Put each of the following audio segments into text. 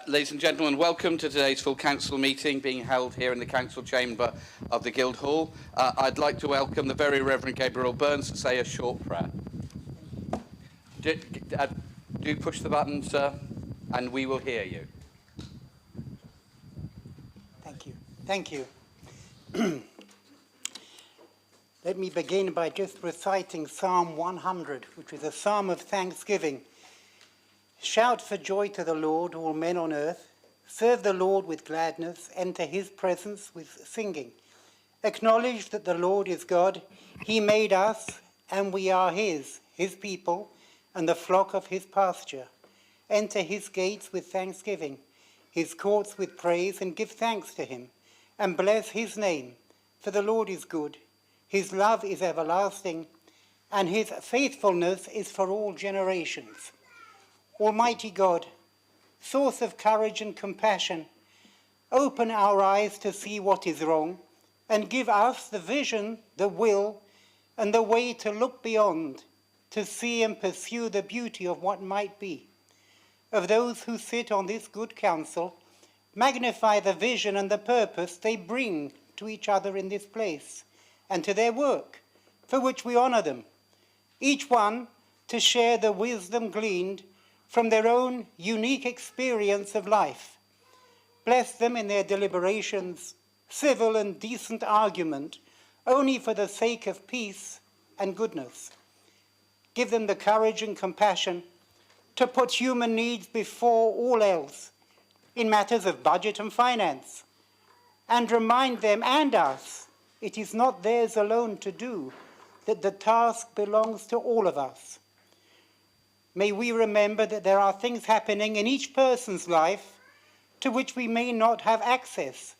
Ladies and gentlemen, welcome to today's full council meeting being held here in the council chamber of the Guildhall. I'd like to welcome the Very Reverend Gabriel Burns to say a short prayer. Do push the button, sir, and we will hear you. Thank you. Thank you. Let me begin by just reciting Psalm 100, which is a psalm of thanksgiving. Shout for joy to the Lord, all men on earth. Serve the Lord with gladness. Enter his presence with singing. Acknowledge that the Lord is God. He made us, and we are his people, and the flock of his pasture. Enter his gates with thanksgiving, his courts with praise, and give thanks to him, and bless his name. For the Lord is good. His love is everlasting, and his faithfulness is for all generations. Almighty God, source of courage and compassion, open our eyes to see what is wrong, and give us the vision, the will, and the way to look beyond, to see and pursue the beauty of what might be. Of those who sit on this good council, magnify the vision and the purpose they bring to each other in this place, and to their work, for which we honor them, each one to share the wisdom gleaned from their own unique experience of life. Bless them in their deliberations, civil and decent argument, only for the sake of peace and goodness. Give them the courage and compassion to put human needs before all else in matters of budget and finance, and remind them and us it is not theirs alone to do, that the task belongs to all of us. May we remember that there are things happening in each person's life to which we may not have access.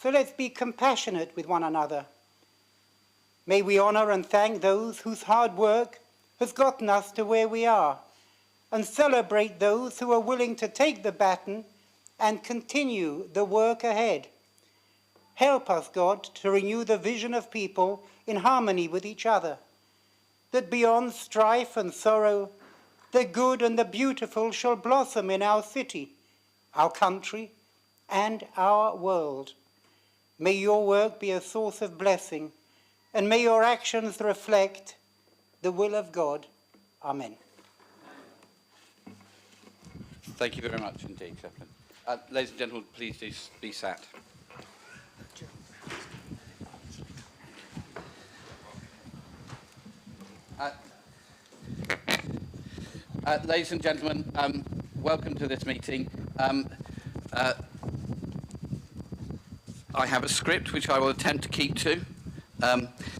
So let's be compassionate with one another. May we honor and thank those whose hard work has gotten us to where we are, and celebrate those who are willing to take the baton and continue the work ahead. Help us, God, to renew the vision of people in harmony with each other, that beyond strife and sorrow, the good and the beautiful shall blossom in our city, our country, and our world. May your work be a source of blessing, and may your actions reflect the will of God. Amen. Thank you very much indeed, Chaplain. Ladies and gentlemen, please do be sat. Ladies and gentlemen, welcome to this meeting. I have a script which I will attempt to keep to.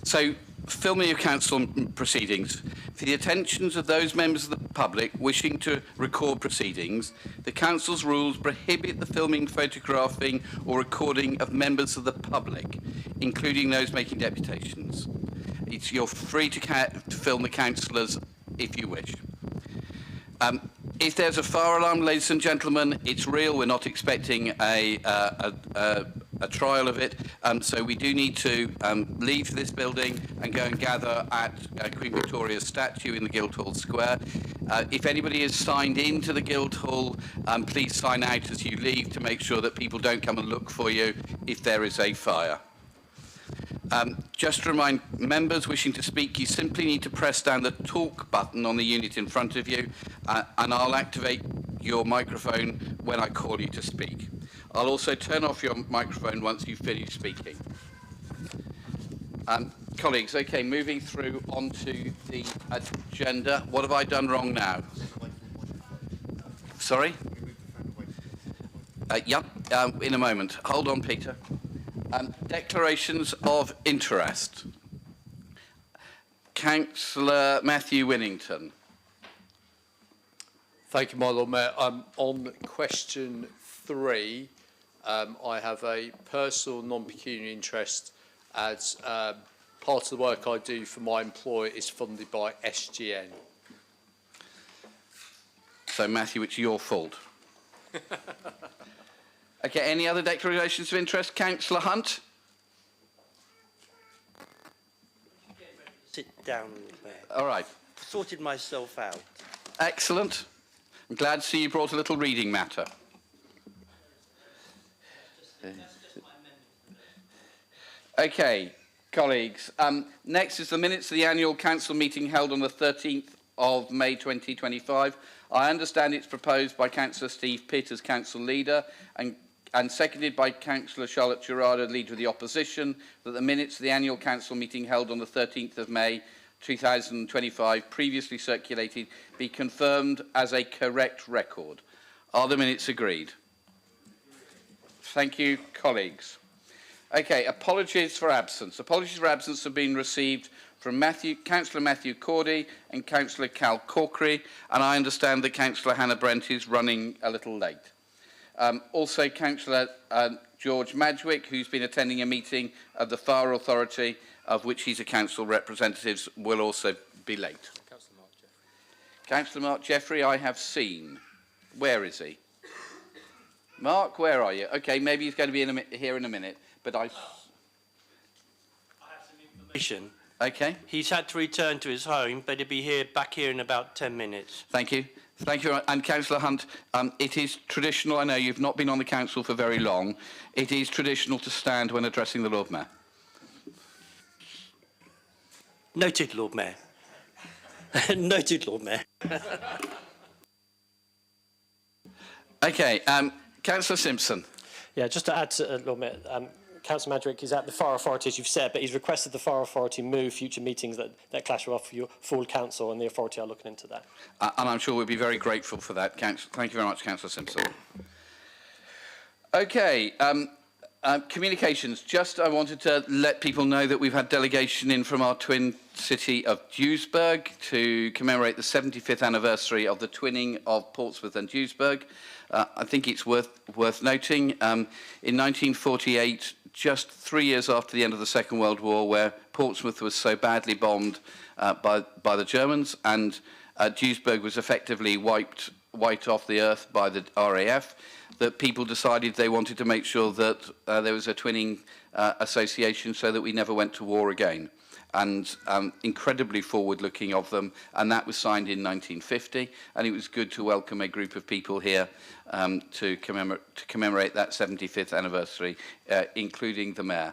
So, filming of council proceedings. For the attentions of those members of the public wishing to record proceedings, the council's rules prohibit the filming, photographing or recording of members of the public, including those making deputations. You're free to film the councillors if you wish. If there's a fire alarm, ladies and gentlemen, it's real. We're not expecting a trial of it. So we do need to leave this building and go and gather at Queen Victoria's statue in the Guildhall Square. If anybody is signed into the Guildhall, please sign out as you leave to make sure that people don't come and look for you if there is a fire. Just to remind members wishing to speak, you simply need to press down the talk button on the unit in front of you, and I'll activate your microphone when I call you to speak. I'll also turn off your microphone once you've finished speaking. Colleagues, okay, moving through onto the agenda. What have I done wrong now? Sorry? In a moment. Hold on, Peter. Declarations of interest. Councillor Matthew Winnington. Thank you, my Lord Mayor. On question 3, I have a personal non-pecuniary interest as part of the work I do for my employer is funded by SGN. So, Matthew, it's your fault. Okay, any other declarations of interest? Councillor Hunt? Sit down, Mayor. All right. Sorted myself out. Excellent. I'm glad to see you brought a little reading matter. Okay, colleagues. Next is the minutes of the annual council meeting held on the 13th of May 2025. I understand it's proposed by Councillor Steve Pitt as council leader and seconded by Councillor Charlotte Gerardo, leader of the opposition, that the minutes of the annual council meeting held on the 13th of May 2025, previously circulated, be confirmed as a correct record. Are the minutes agreed? Thank you, colleagues. Okay, apologies for absence. Apologies for absence have been received from Councillor Matthew Cordy and Councillor Cal Corkery, and I understand that Councillor Hannah Brent is running a little late. Also, Councillor George Madgwick, who's been attending a meeting of the Fire Authority, of which he's a council representative, will also be late. Councillor Mark Jeffrey, I have seen. Where is he? Mark, where are you? Okay, maybe he's going to be here in a minute, but I have some information. Okay. He's had to return to his home, but he'll be back here in about 10 minutes. Thank you. Thank you. And Councillor Hunt, it is traditional, I know you've not been on the council for very long, it is traditional to stand when addressing the Lord Mayor. Noted, Lord Mayor. Noted, Lord Mayor. Okay, Councillor Simpson. Yeah, just to add to Lord Mayor, Councillor Madgwick is at the Fire Authority, as you've said, but he's requested the Fire Authority move future meetings that clash off your full council, and the authority are looking into that. And I'm sure we'll be very grateful for that. Thank you very much, Councillor Simpson. Okay, communications. Just I wanted to let people know that we've had delegation in from our twin city of Duisburg to commemorate the 75th anniversary of the twinning of Portsmouth and Duisburg. I think it's worth noting, in 1948, just 3 years after the end of the Second World War, where Portsmouth was so badly bombed by the Germans, and Duisburg was effectively wiped off the earth by the RAF, that people decided they wanted to make sure that there was a twinning association so that we never went to war again. And incredibly forward-looking of them, and that was signed in 1950, and it was good to welcome a group of people here to commemorate that 75th anniversary, including the Mayor.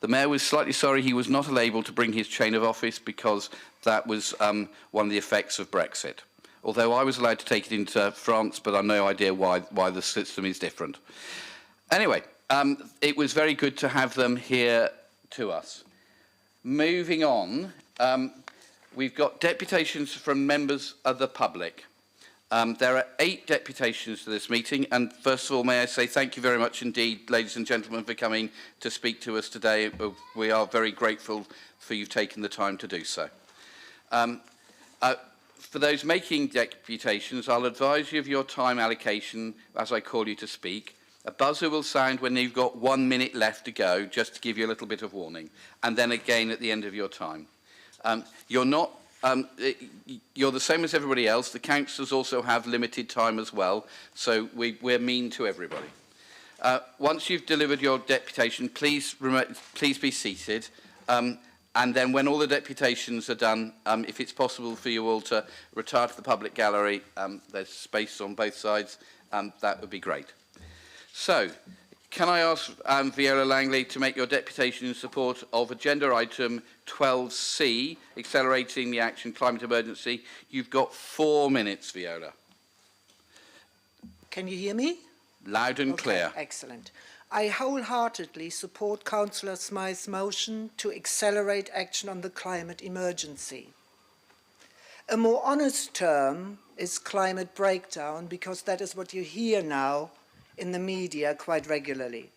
The Mayor was slightly sorry he was not able to bring his chain of office because that was one of the effects of Brexit. Although I was allowed to take it into France, but I've no idea why the system is different. Anyway, it was very good to have them here to us. Moving on, we've got deputations from members of the public. There are 8 deputations to this meeting, and first of all, may I say thank you very much indeed, ladies and gentlemen, for coming to speak to us today. We are very grateful for you taking the time to do so. For those making deputations, I'll advise you of your time allocation as I call you to speak. A buzzer will sound when you've got 1 minute left to go, just to give you a little bit of warning, and then again at the end of your time. You're the same as everybody else. The councillors also have limited time as well, so we're mean to everybody. Once you've delivered your deputation, please be seated, and then when all the deputations are done, if it's possible for you all to retire to the public gallery, there's space on both sides, that would be great. So, can I ask Viola Langley to make your deputation in support of agenda item 12C, Accelerating the Action Climate Emergency? You've got 4 minutes, Viola. Can you hear me? Loud and clear. Excellent. I wholeheartedly support Councillor Smythe's motion to accelerate action on the climate emergency. A more honest term is climate breakdown, because that is what you hear now in the media quite regularly.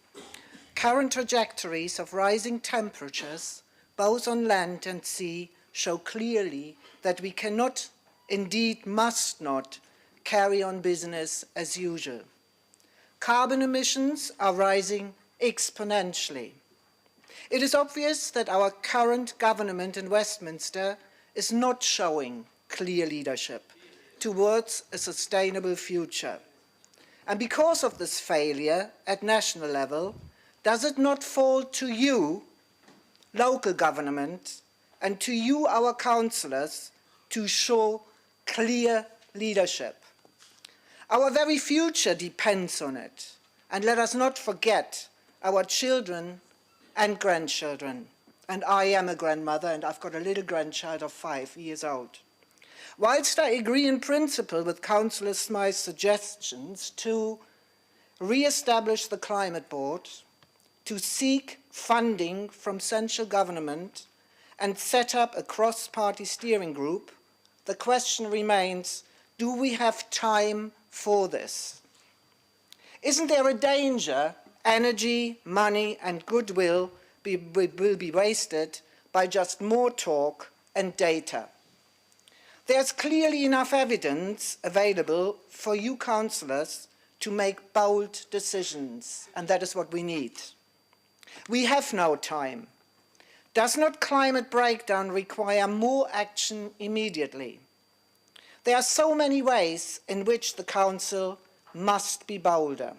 Current trajectories of rising temperatures, both on land and sea, show clearly that we cannot, indeed must not, carry on business as usual. Carbon emissions are rising exponentially. It is obvious that our current government in Westminster is not showing clear leadership towards a sustainable future. And because of this failure at national level, does it not fall to you, local government, and to you, our councillors, to show clear leadership? Our very future depends on it, And let us not forget our children and grandchildren. And I am a grandmother, and I've got a little grandchild of 5 years old. Whilst I agree in principle with Councillor Smyth's suggestions to re-establish the Climate Board, to seek funding from central government and set up a cross-party steering group, the question remains, do we have time for this? Isn't there a danger energy, money and goodwill will be wasted by just more talk and data? There's clearly enough evidence available for you councillors to make bold decisions, and that is what we need. We have no time. Does not climate breakdown require more action immediately? There are so many ways in which the Council must be bolder.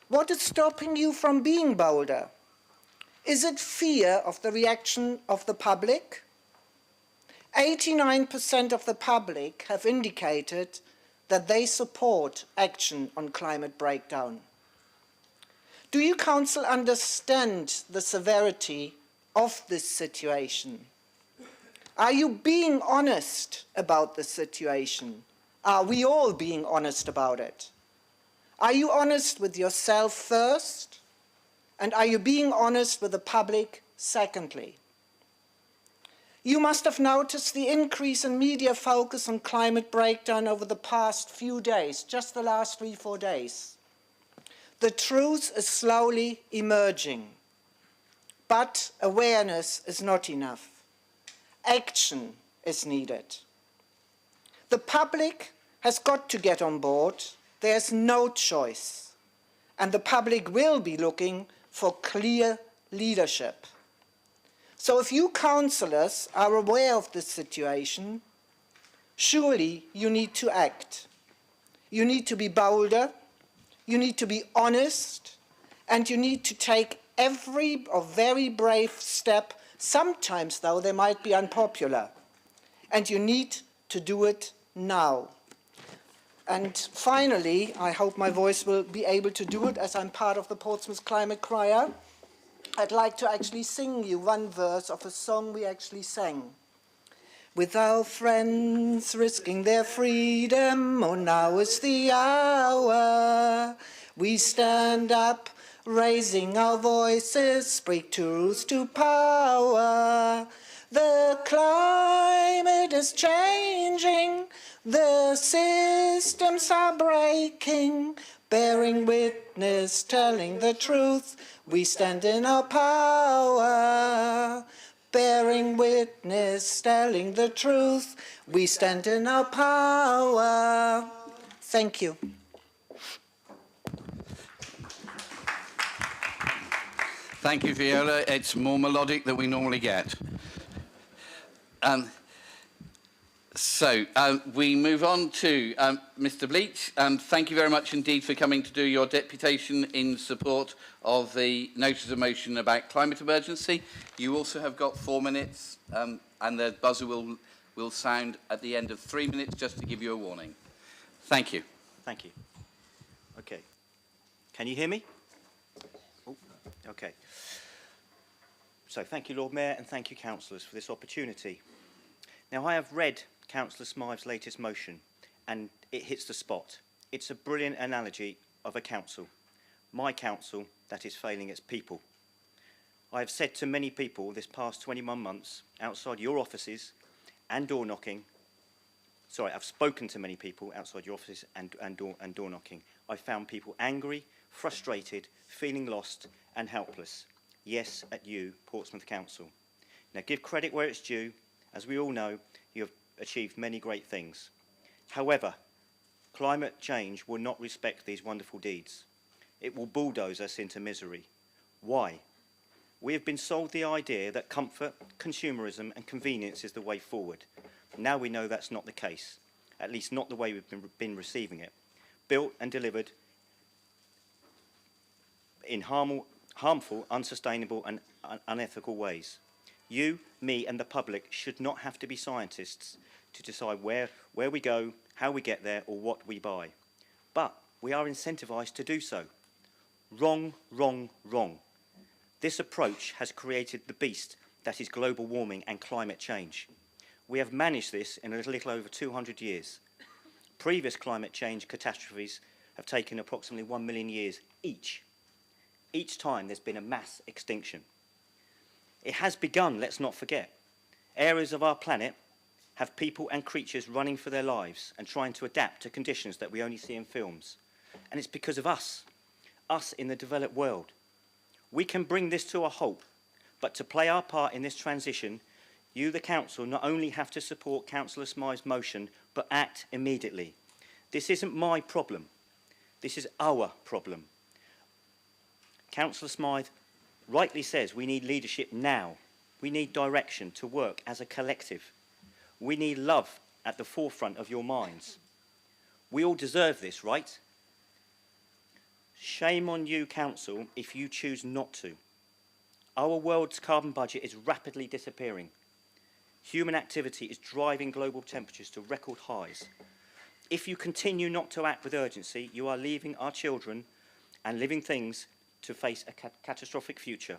What is stopping you from being bolder? Is it fear of the reaction of the public? 89% of the public have indicated that they support action on climate breakdown. Do you, Council, understand the severity of this situation? Are you being honest about the situation? Are we all being honest about it? Are you honest with yourself first? And are you being honest with the public secondly? You must have noticed the increase in media focus on climate breakdown over the past few days, just the last 3-4 days. The truth is slowly emerging, but awareness is not enough. Action is needed. The public has got to get on board. There's no choice. And the public will be looking for clear leadership. So if you councillors are aware of this situation, surely you need to act. You need to be bolder, you need to be honest, and you need to take every very brave step. Sometimes, though, they might be unpopular. And you need to do it now. And finally, I hope my voice will be able to do it as I'm part of the Portsmouth Climate Choir. I'd like to actually sing you one verse of a song we actually sang. With our friends risking their freedom, oh now is the hour. We stand up, raising our voices, speak truth to power. The climate is changing, the systems are breaking, bearing witness, telling the truth. We stand in our power, bearing witness, telling the truth. We stand in our power. Thank you. Thank you, Viola. It's more melodic than we normally get. We move on to Mr. Bleach. Thank you very much indeed for coming to do your deputation in support of the notice of motion about climate emergency. You also have got 4 minutes, and the buzzer will sound at the end of 3 minutes just to give you a warning. Thank you. Thank you. Okay. Can you hear me? Oh, okay. So thank you, Lord Mayor, and thank you, councillors, for this opportunity. Now, I have read Councillor Smyth's latest motion, and it hits the spot. It's a brilliant analogy of a council, my council, that is failing its people. I have said to many people this past 21 months, outside your offices and door knocking, I've spoken to many people outside your offices and door knocking. I found people angry, frustrated, feeling lost and helpless. Yes, at you, Portsmouth Council. Now, give credit where it's due. As we all know, you have achieved many great things. However, climate change will not respect these wonderful deeds. It will bulldoze us into misery. Why? We have been sold the idea that comfort, consumerism and convenience is the way forward. Now we know that's not the case, at least not the way we've been receiving it. Built and delivered in harmful, unsustainable and unethical ways. You, me and the public should not have to be scientists to decide where we go, how we get there or what we buy. But we are incentivised to do so. Wrong, wrong, wrong. This approach has created the beast that is global warming and climate change. We have managed this in a little over 200 years. Previous climate change catastrophes have taken approximately 1 million years each. Each time there's been a mass extinction. It has begun, let's not forget. Areas of our planet have people and creatures running for their lives and trying to adapt to conditions that we only see in films. And it's because of us in the developed world. We can bring this to a halt, but to play our part in this transition, you, the Council, not only have to support Councillor Smythe's motion, but act immediately. This isn't my problem. This is our problem. Councillor Smythe rightly says we need leadership now. We need direction to work as a collective. We need love at the forefront of your minds. We all deserve this, right? Shame on you, Council, if you choose not to. Our world's carbon budget is rapidly disappearing. Human activity is driving global temperatures to record highs. If you continue not to act with urgency, you are leaving our children and living things to face a catastrophic future.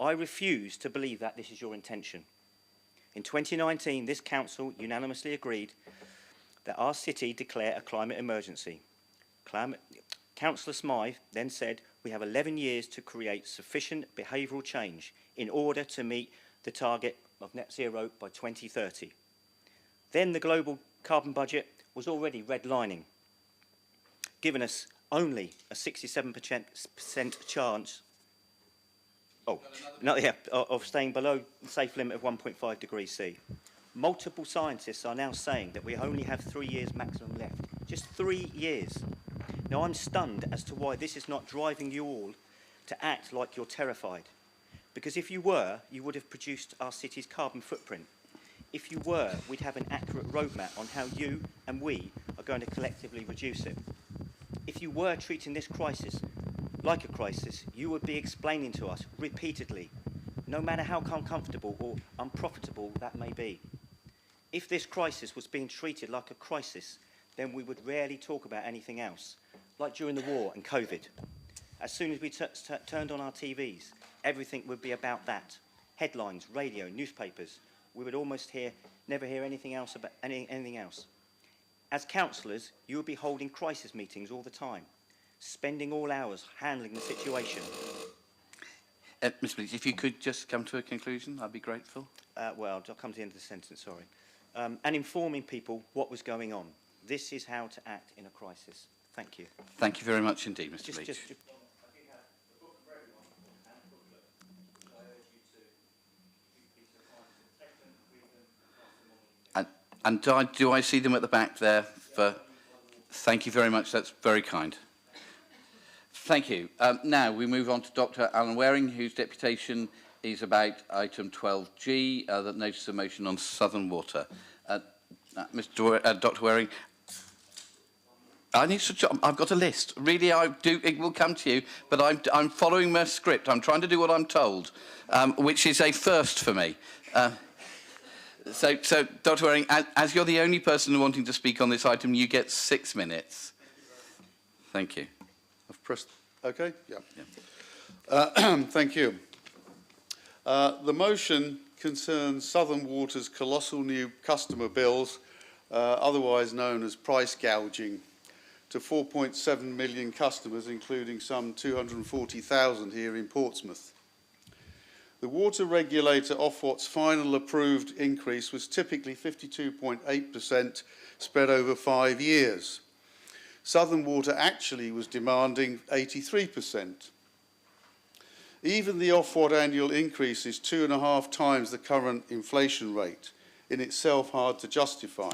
I refuse to believe that this is your intention. In 2019, this Council unanimously agreed that our city declare a climate emergency. Councillor Smythe then said we have 11 years to create sufficient behavioural change in order to meet the target of net zero by 2030. Then the global carbon budget was already redlining, giving us only a 67% chance of staying below the safe limit of 1.5 degrees C. Multiple scientists are now saying that we only have 3 years maximum left. Just 3 years. Now, I'm stunned as to why this is not driving you all to act like you're terrified. Because if you were, you would have produced our city's carbon footprint. If you were, we'd have an accurate roadmap on how you and we are going to collectively reduce it. If you were treating this crisis like a crisis, you would be explaining to us repeatedly, no matter how uncomfortable or unprofitable that may be. If this crisis was being treated like a crisis, then we would rarely talk about anything else, like during the war and COVID. As soon as we turned on our TVs, everything would be about that. Headlines, radio, newspapers. We would almost never hear anything else about anything else. As councillors, you would be holding crisis meetings all the time, spending all hours handling the situation. Mr. Bleach, if you could just come to a conclusion, I'd be grateful. Well, I'll come to the end of the sentence, sorry. And informing people what was going on. This is how to act in a crisis. Thank you. Thank you very much indeed, Mr. Bleach. And do I see them at the back there? Thank you very much. That's very kind. Thank you. Now we move on to Dr. Alan Waring, whose deputation is about item 12G, the notice of motion on Southern Water. Dr. Waring, I've got a list. Really, it will come to you, but I'm following my script. I'm trying to do what I'm told, which is a first for me. So, Dr. Waring, as you're the only person wanting to speak on this item, you get 6 minutes. Thank you. I've pressed. Okay. Yeah. Thank you. The motion concerns Southern Water's colossal new customer bills, otherwise known as price gouging, to 4.7 million customers, including some 240,000 here in Portsmouth. The water regulator Ofwat's final approved increase was typically 52.8% spread over 5 years. Southern Water actually was demanding 83%. Even the Ofwat annual increase is 2.5 times the current inflation rate, in itself hard to justify.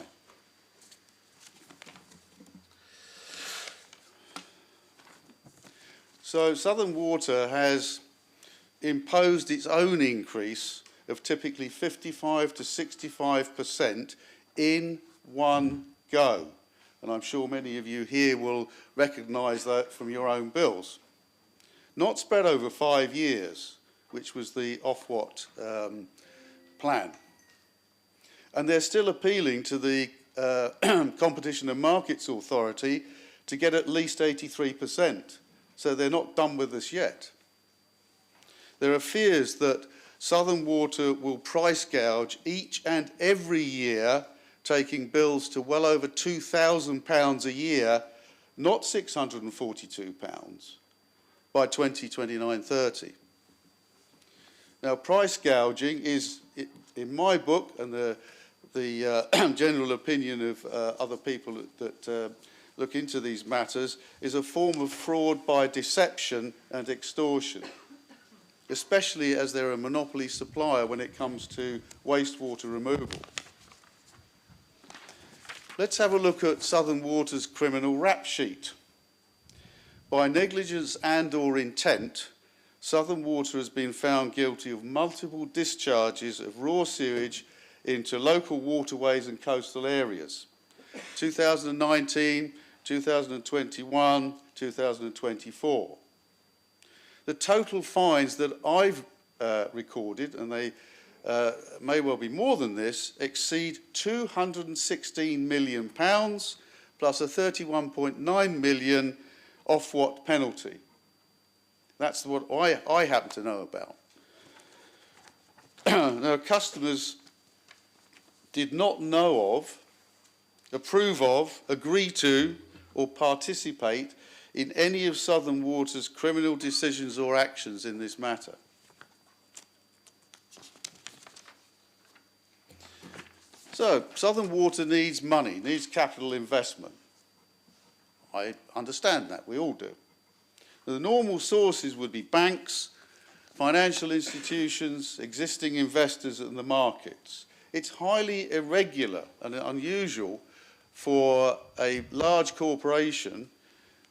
So Southern Water has imposed its own increase of typically 55 to 65% in one go. And I'm sure many of you here will recognise that from your own bills. Not spread over 5 years, which was the Ofwat plan. And they're still appealing to the Competition and Markets Authority to get at least 83%. so they're not done with us yet. There are fears that Southern Water will price gouge each and every year, taking bills to well over £2,000 a year, not £642, by 2029-30. Now, price gouging is, in my book, and the general opinion of other people that look into these matters, is a form of fraud by deception and extortion, especially as they're a monopoly supplier when it comes to wastewater removal. Let's have a look at Southern Water's criminal rap sheet. By negligence and/or intent, Southern Water has been found guilty of multiple discharges of raw sewage into local waterways and coastal areas. 2019, 2021, 2024. The total fines that I've recorded, and they may well be more than this, exceed £216 million plus a £31.9 million Ofwat penalty. That's what I happen to know about. Now, customers did not know of, approve of, agree to, or participate in any of Southern Water's criminal decisions or actions in this matter. So, Southern Water needs money, needs capital investment. I understand that, we all do. The normal sources would be banks, financial institutions, existing investors in the markets. It's highly irregular and unusual for a large corporation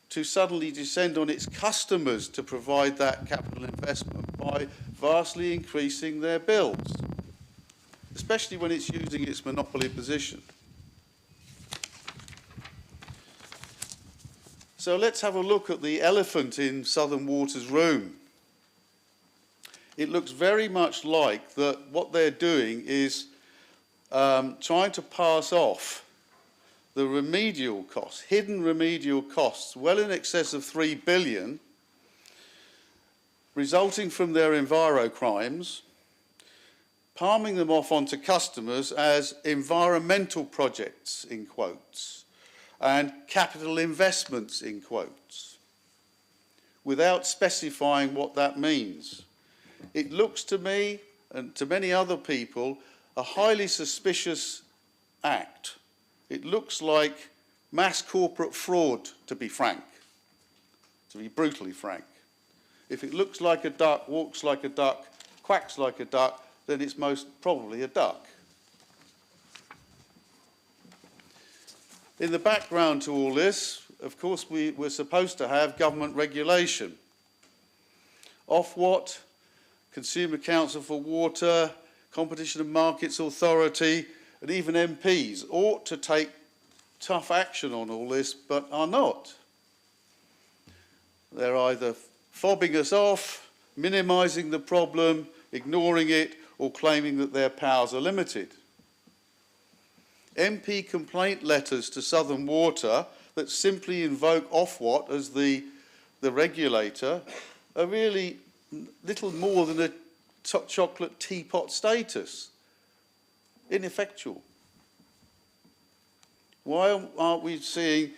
to suddenly descend on its customers to provide that capital investment by vastly increasing their bills, especially when it's using its monopoly position. So let's have a look at the elephant in Southern Water's room. It looks very much like that what they're doing is trying to pass off the remedial costs, hidden remedial costs, well in excess of £3 billion, resulting from their enviro crimes, palming them off onto customers as environmental projects, in quotes, and capital investments, in quotes, without specifying what that means. It looks to me, and to many other people, a highly suspicious act. It looks like mass corporate fraud, to be frank, to be brutally frank. If it looks like a duck, walks like a duck, quacks like a duck, then it's most probably a duck. In the background to all this, of course, we're supposed to have government regulation. Ofwat, Consumer Council for Water, Competition and Markets Authority, and even MPs ought to take tough action on all this, but are not. They're either fobbing us off, minimising the problem, ignoring it, or claiming that their powers are limited. MP complaint letters to Southern Water that simply invoke Ofwat as the regulator are really little more than a chocolate teapot status. Ineffectual. Why aren't we seeing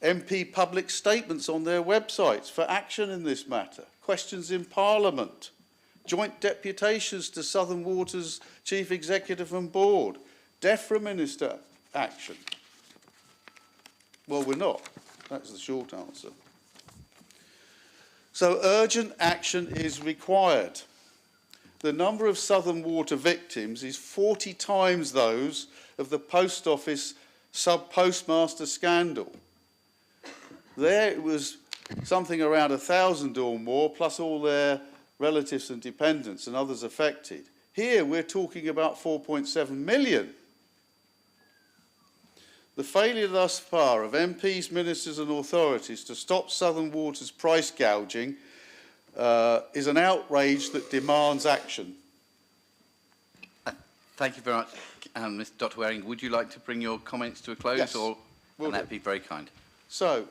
MP public statements on their websites for action in this matter? Questions in Parliament, joint deputations to Southern Water's Chief Executive and Board, DEFRA Minister action? Well, we're not. That's the short answer. So urgent action is required. The number of Southern Water victims is 40 times those of the Post Office sub-postmaster scandal. There it was something around 1,000 or more, plus all their relatives and dependents and others affected. Here we're talking about 4.7 million. The failure thus far of MPs, ministers and authorities to stop Southern Water's price gouging is an outrage that demands action. Thank you very much, Dr. Waring. Would you like to bring your comments to a close? Yes, Or will and do. that'd be very kind. So,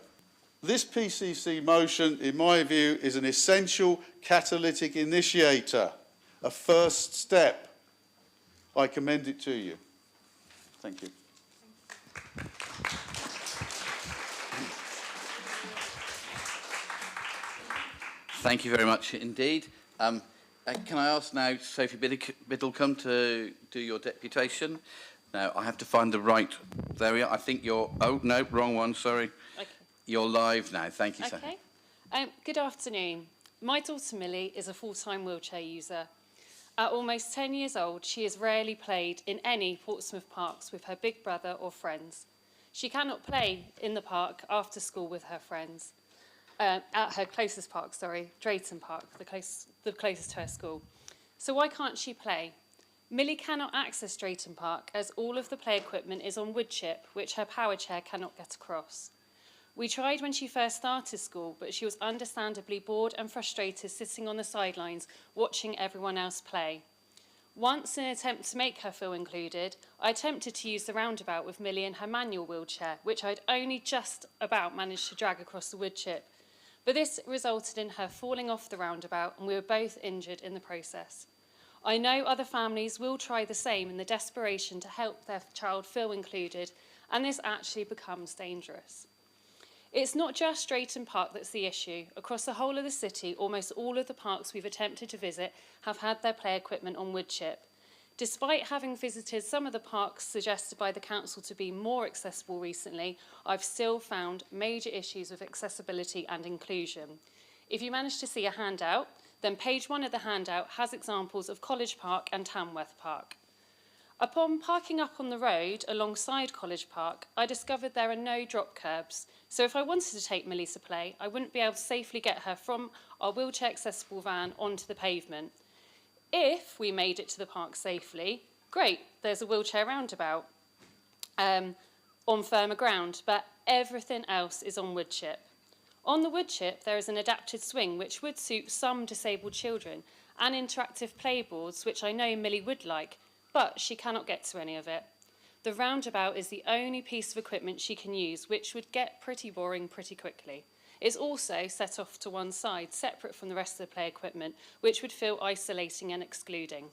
This PCC motion, in my view, is an essential catalytic initiator, a first step. I commend it to you. Thank you. Thank you very much indeed. Can I ask now Sophie Biddlecombe to do your deputation? Now, I have to find the right... There we are. I think you're... Oh, no, wrong one, sorry. Okay. You're live now. Thank you, Okay. Sophie. Good afternoon. My daughter Millie is a full-time wheelchair user. At almost 10 years old, she has rarely played in any Portsmouth parks with her big brother or friends. She cannot play in the park after school with her friends. At her closest park, Drayton Park, the closest to her school. So why can't she play? Millie cannot access Drayton Park as all of the play equipment is on wood chip, which her power chair cannot get across. We tried when she first started school, but she was understandably bored and frustrated sitting on the sidelines watching everyone else play. Once, in an attempt to make her feel included, I attempted to use the roundabout with Millie in her manual wheelchair, which I'd only just about managed to drag across the wood chip. But this resulted in her falling off the roundabout, and we were both injured in the process. I know other families will try the same in the desperation to help their child feel included, and this actually becomes dangerous. It's not just Drayton Park that's the issue. Across the whole of the city, almost all of the parks we've attempted to visit have had their play equipment on wood chip. Despite having visited some of the parks suggested by the council to be more accessible recently, I've still found major issues with accessibility and inclusion. If you manage to see a handout, then page 1 of the handout has examples of College Park and Tamworth Park. Upon parking up on the road alongside College Park, I discovered there are no drop curbs. So if I wanted to take Millie to play, I wouldn't be able to safely get her from our wheelchair accessible van onto the pavement. If we made it to the park safely, great, there's a wheelchair roundabout on firmer ground, but everything else is on wood chip. On the wood chip, there is an adapted swing which would suit some disabled children and interactive playboards, which I know Millie would like, but she cannot get to any of it. The roundabout is the only piece of equipment she can use, which would get pretty boring pretty quickly. It's also set off to one side, separate from the rest of the play equipment, which would feel isolating and excluding.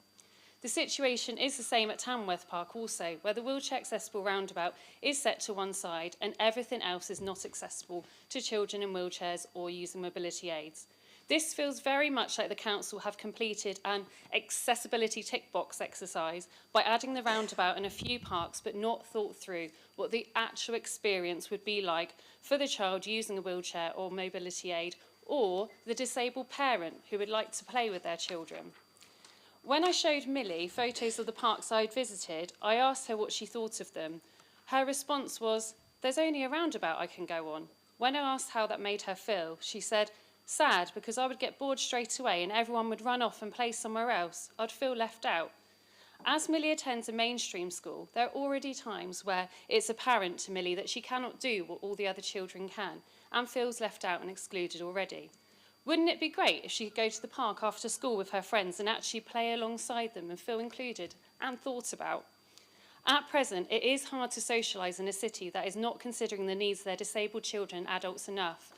The situation is the same at Tamworth Park also, where the wheelchair accessible roundabout is set to one side and everything else is not accessible to children in wheelchairs or using mobility aids. This feels very much like the council have completed an accessibility tick box exercise by adding the roundabout in a few parks but not thought through what the actual experience would be like for the child using a wheelchair or mobility aid or the disabled parent who would like to play with their children. When I showed Millie photos of the parks I'd visited, I asked her what she thought of them. Her response was, "There's only a roundabout I can go on." When I asked how that made her feel, she said, "Sad, because I would get bored straight away and everyone would run off and play somewhere else. I'd feel left out." As Millie attends a mainstream school, there are already times where it's apparent to Millie that she cannot do what all the other children can and feels left out and excluded already. Wouldn't it be great if she could go to the park after school with her friends and actually play alongside them and feel included and thought about? At present, it is hard to socialise in a city that is not considering the needs of their disabled children and adults enough.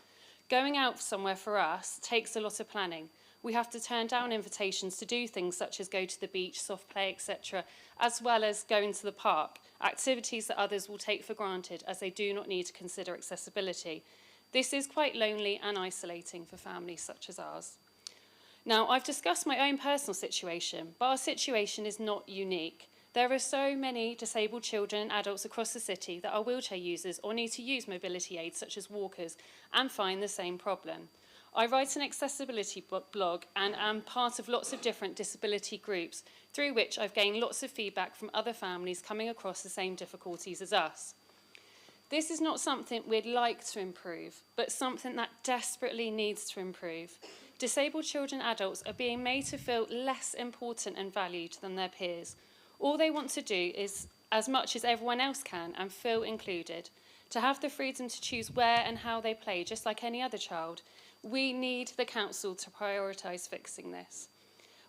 Going out somewhere for us takes a lot of planning. We have to turn down invitations to do things such as go to the beach, soft play, etc., as well as going to the park, activities that others will take for granted as they do not need to consider accessibility. This is quite lonely and isolating for families such as ours. Now, I've discussed my own personal situation, but our situation is not unique. There are so many disabled children and adults across the city that are wheelchair users or need to use mobility aids such as walkers and find the same problem. I write an accessibility blog and am part of lots of different disability groups through which I've gained lots of feedback from other families coming across the same difficulties as us. This is not something we'd like to improve, but something that desperately needs to improve. Disabled children and adults are being made to feel less important and valued than their peers. All they want to do is as much as everyone else can and feel included, to have the freedom to choose where and how they play, just like any other child. We need the council to prioritise fixing this.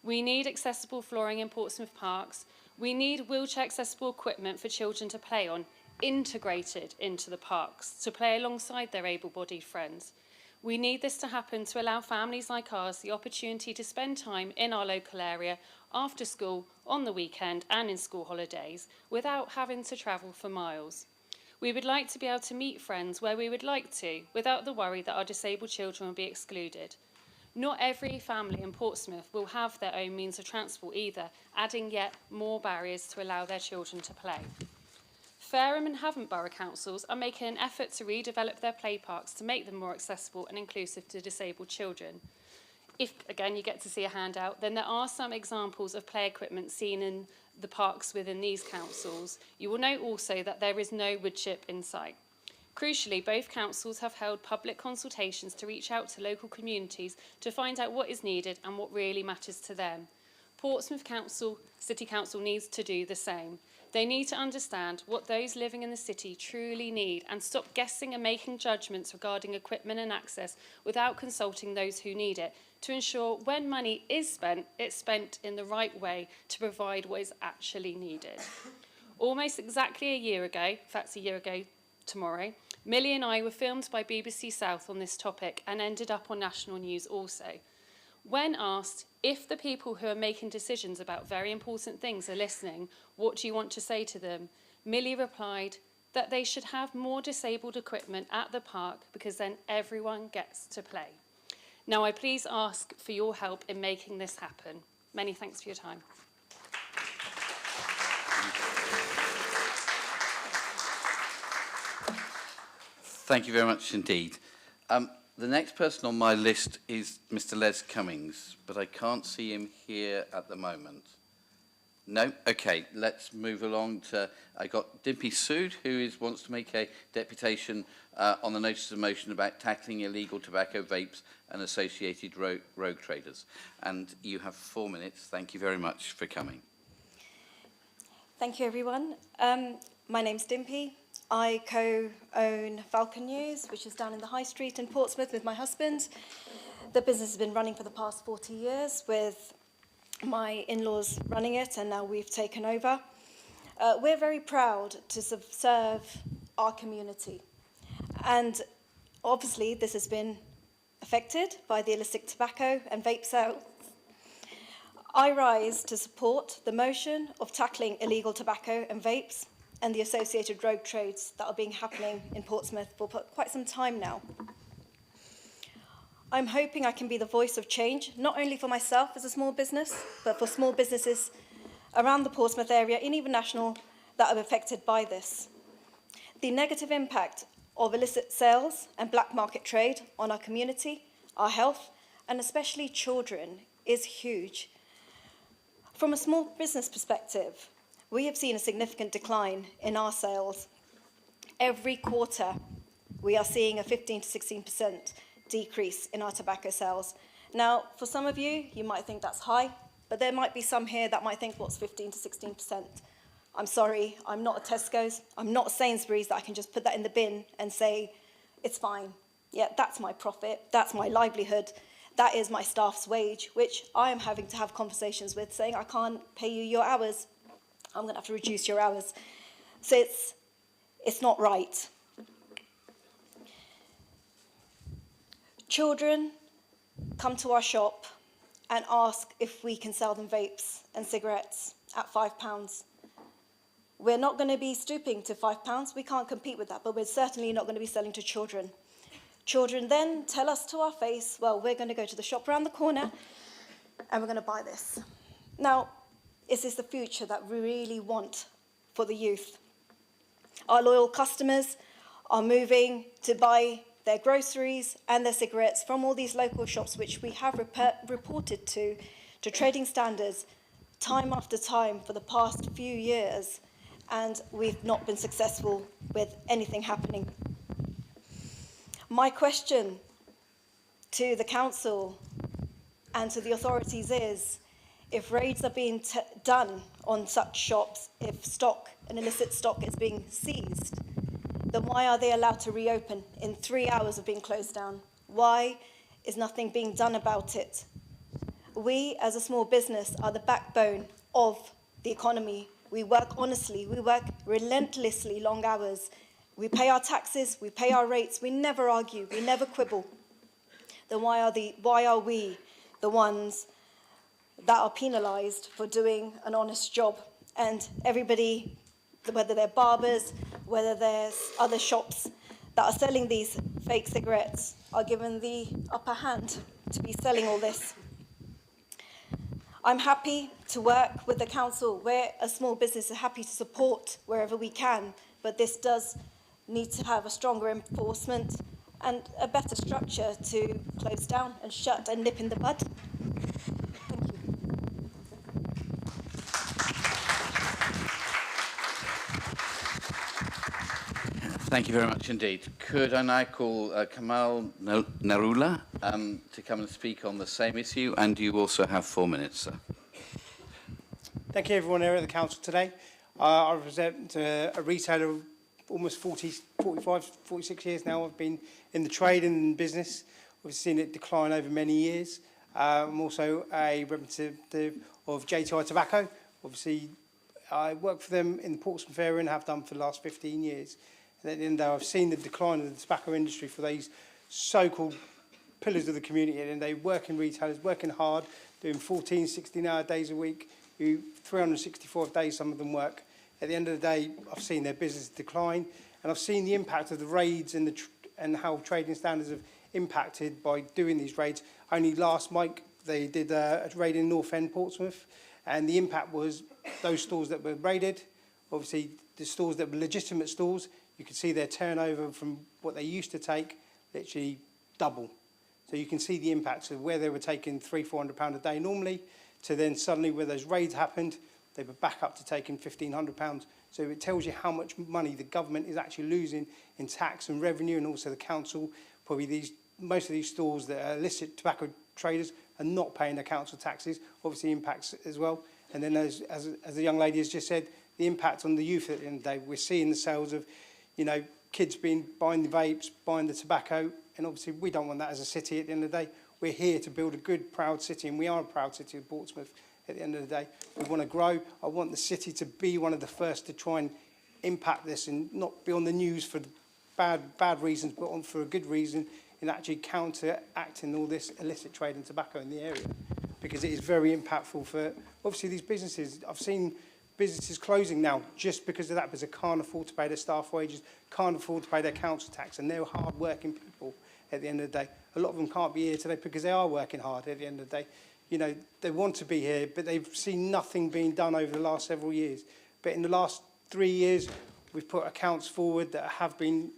We need accessible flooring in Portsmouth parks. We need wheelchair accessible equipment for children to play on integrated into the parks to play alongside their able-bodied friends. We need this to happen to allow families like ours the opportunity to spend time in our local area after school, on the weekend and in school holidays without having to travel for miles. We would like to be able to meet friends where we would like to without the worry that our disabled children will be excluded. Not every family in Portsmouth will have their own means of transport either, adding yet more barriers to allow their children to play. Fareham and Havant Borough Councils are making an effort to redevelop their play parks to make them more accessible and inclusive to disabled children. If, again, you get to see a handout, then there are some examples of play equipment seen in the parks within these councils. You will note also that there is no wood chip in sight. Crucially, both councils have held public consultations to reach out to local communities to find out what is needed and what really matters to them. Portsmouth City Council needs to do the same. They need to understand what those living in the city truly need and stop guessing and making judgments regarding equipment and access without consulting those who need it, to ensure when money is spent, it's spent in the right way to provide what is actually needed. Almost exactly a year ago, in fact a year ago tomorrow, Millie and I were filmed by BBC South on this topic and ended up on national news also. When asked if the people who are making decisions about very important things are listening, what do you want to say to them? Millie replied that they should have more disabled equipment at the park because then everyone gets to play. Now I please ask for your help in making this happen. Many thanks for your time. Thank you very much indeed. The next person on my list is Mr. Les Cummings, but I can't see him here at the moment. No? Okay, let's move along to, I got Dimpy Sood, who wants to make a deputation on the notice of motion about tackling illegal tobacco vapes and associated rogue traders. And you have 4 minutes. Thank you very much for coming. Thank you, everyone. My name's Dimpy. I co-own Falcon News, which is down in the High Street in Portsmouth with my husband. The business has been running for the past 40 years with my in-laws running it, and now we've taken over. We're very proud to serve our community. And obviously, this has been affected by the illicit tobacco and vape sales. I rise to support the motion of tackling illegal tobacco and vapes and the associated rogue trades that are happening in Portsmouth for quite some time now. I'm hoping I can be the voice of change, not only for myself as a small business, but for small businesses around the Portsmouth area and even national that are affected by this. The negative impact of illicit sales and black market trade on our community, our health, and especially children is huge. From a small business perspective, we have seen a significant decline in our sales. Every quarter, we are seeing a 15 to 16% decrease in our tobacco sales. Now, for some of you, you might think that's high, but there might be some here that might think, what's 15 to 16%? I'm sorry, I'm not a Tesco's, I'm not a Sainsbury's that I can just put that in the bin and say, it's fine. Yeah, that's my profit, that's my livelihood, that is my staff's wage, which I am having to have conversations with, saying I can't pay you your hours. I'm going to have to reduce your hours. So it's not right. Children come to our shop and ask if we can sell them vapes and cigarettes at £5. We're not going to be stooping to £5. We can't compete with that, but we're certainly not going to be selling to children. Children then tell us to our face, well, we're going to go to the shop around the corner and we're going to buy this. Now, is this the future that we really want for the youth? Our loyal customers are moving to buy their groceries and their cigarettes from all these local shops, which we have reported to trading standards time after time for the past few years, and we've not been successful with anything happening. My question to the council and to the authorities is, if raids are being done on such shops, if stock and illicit stock is being seized, then why are they allowed to reopen in 3 hours of being closed down? Why is nothing being done about it? We, as a small business, are the backbone of the economy We work honestly, we work relentlessly long hours. We pay our taxes, we pay our rates, we never argue, we never quibble. Then why are we the ones that are penalised for doing an honest job? And everybody, whether they're barbers, whether there's other shops that are selling these fake cigarettes, are given the upper hand to be selling all this. I'm happy to work with the council. We're a small business, happy to support wherever we can, but this does need to have a stronger enforcement and a better structure to close down and shut and nip in the bud. Thank you. Thank you very much indeed. Could I now call Kamal Narula to come and speak on the same issue? And you also have 4 minutes, sir. Thank you everyone here at the council today. I represent a retailer of almost 45, 46 years now. I've been in the trade and in business. We've seen it decline over many years. I'm also a representative of JTI Tobacco. Obviously, I work for them in the Portsmouth area and have done for the last 15 years. And at the end of the day, I've seen the decline of the tobacco industry for these so-called pillars of the community. And they work in retailers, working hard, doing 14, 16-hour days a week, 365 days some of them work. At the end of the day, I've seen their business decline, and I've seen the impact of the raids and how trading standards have impacted by doing these raids. Only last month, they did a raid in North End, Portsmouth, and the impact was those stores that were raided, obviously the stores that were legitimate stores, you could see their turnover from what they used to take literally double. So you can see the impacts of where they were taking £300–400 a day normally, to then suddenly where those raids happened, they were back up to taking £1,500. So it tells you how much money the government is actually losing in tax and revenue, and also the council. Probably most of these stores that are illicit tobacco traders are not paying their council taxes, obviously impacts as well. And then as the young lady has just said, the impact on the youth at the end of the day. We're seeing the sales of, kids buying the vapes, buying the tobacco, and obviously we don't want that as a city at the end of the day. We're here to build a good, proud city, and we are a proud city of Portsmouth at the end of the day. We want to grow. I want the city to be one of the first to try and impact this and not be on the news for bad reasons, but for a good reason, in actually counteracting all this illicit trade in tobacco in the area, because it is very impactful for, obviously, these businesses. I've seen businesses closing now just because of that, because they can't afford to pay their staff wages, can't afford to pay their council tax, and they're hard-working people at the end of the day. A lot of them can't be here today because they are working hard at the end of the day. They want to be here, but they've seen nothing being done over the last several years. But in the last 3 years, we've put accounts forward that have been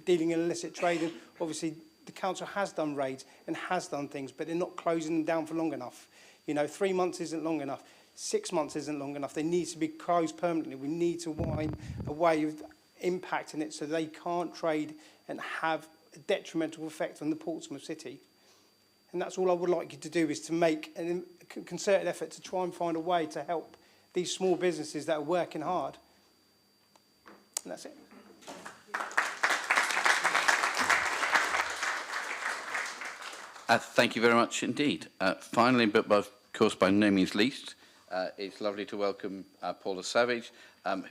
dealing in illicit trading. Obviously, the council has done raids and has done things, but they're not closing them down for long enough. 3 months isn't long enough. 6 months isn't long enough. They need to be closed permanently. We need to find a way of impacting it so they can't trade and have a detrimental effect on the Portsmouth city. And that's all I would like you to do, is to make a concerted effort to try and find a way to help these small businesses that are working hard. And that's it. Thank you very much indeed. Finally, but of course by no means least, it's lovely to welcome Paula Savage,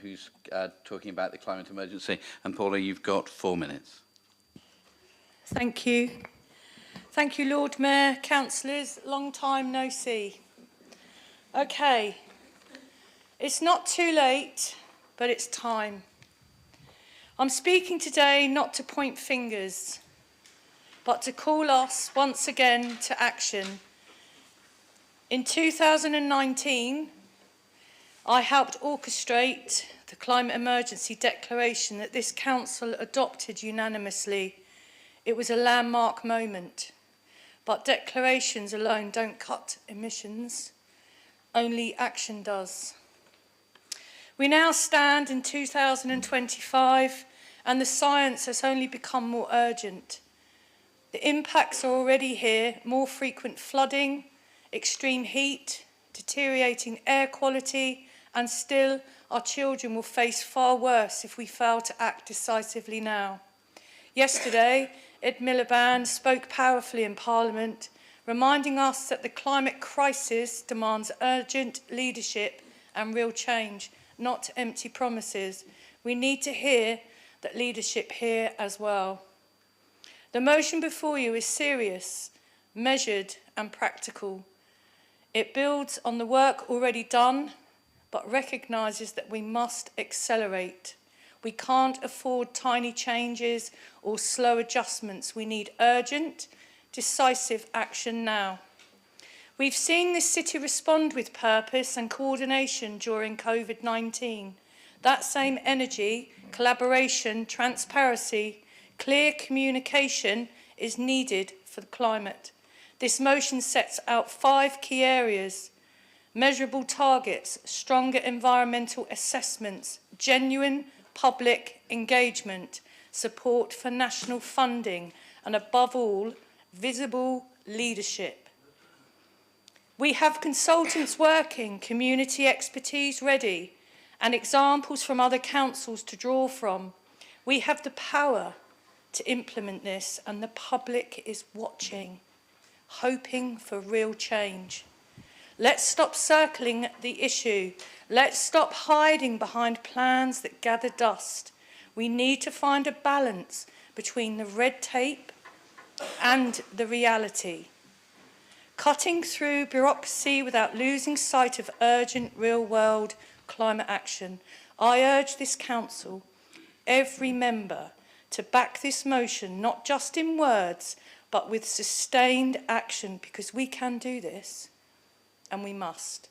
who's talking about the climate emergency. And Paula, you've got 4 minutes. Thank you. Thank you, Lord Mayor, councillors. Long time no see. Okay. It's not too late, but it's time. I'm speaking today not to point fingers, but to call us once again to action. In 2019, I helped orchestrate the climate emergency declaration that this council adopted unanimously. It was a landmark moment, but declarations alone don't cut emissions, only action does. We now stand in 2025, and the science has only become more urgent. The impacts are already here: more frequent flooding, extreme heat, deteriorating air quality, and still our children will face far worse if we fail to act decisively now. Yesterday, Ed Miliband spoke powerfully in Parliament, reminding us that the climate crisis demands urgent leadership and real change, not empty promises. We need to hear that leadership here as well. The motion before you is serious, measured and practical. It builds on the work already done, but recognises that we must accelerate. We can't afford tiny changes or slow adjustments. We need urgent, decisive action now. We've seen this city respond with purpose and coordination during COVID-19. That same energy, collaboration, transparency, clear communication is needed for the climate. This motion sets out 5 key areas: measurable targets, stronger environmental assessments, genuine public engagement, support for national funding, and above all, visible leadership. We have consultants working, community expertise ready, and examples from other councils to draw from. We have the power to implement this, and the public is watching, hoping for real change. Let's stop circling the issue. Let's stop hiding behind plans that gather dust. We need to find a balance between the red tape and the reality. Cutting through bureaucracy without losing sight of urgent real-world climate action. I urge this council, every member, to back this motion, not just in words, but with sustained action, because we can do this. And we must.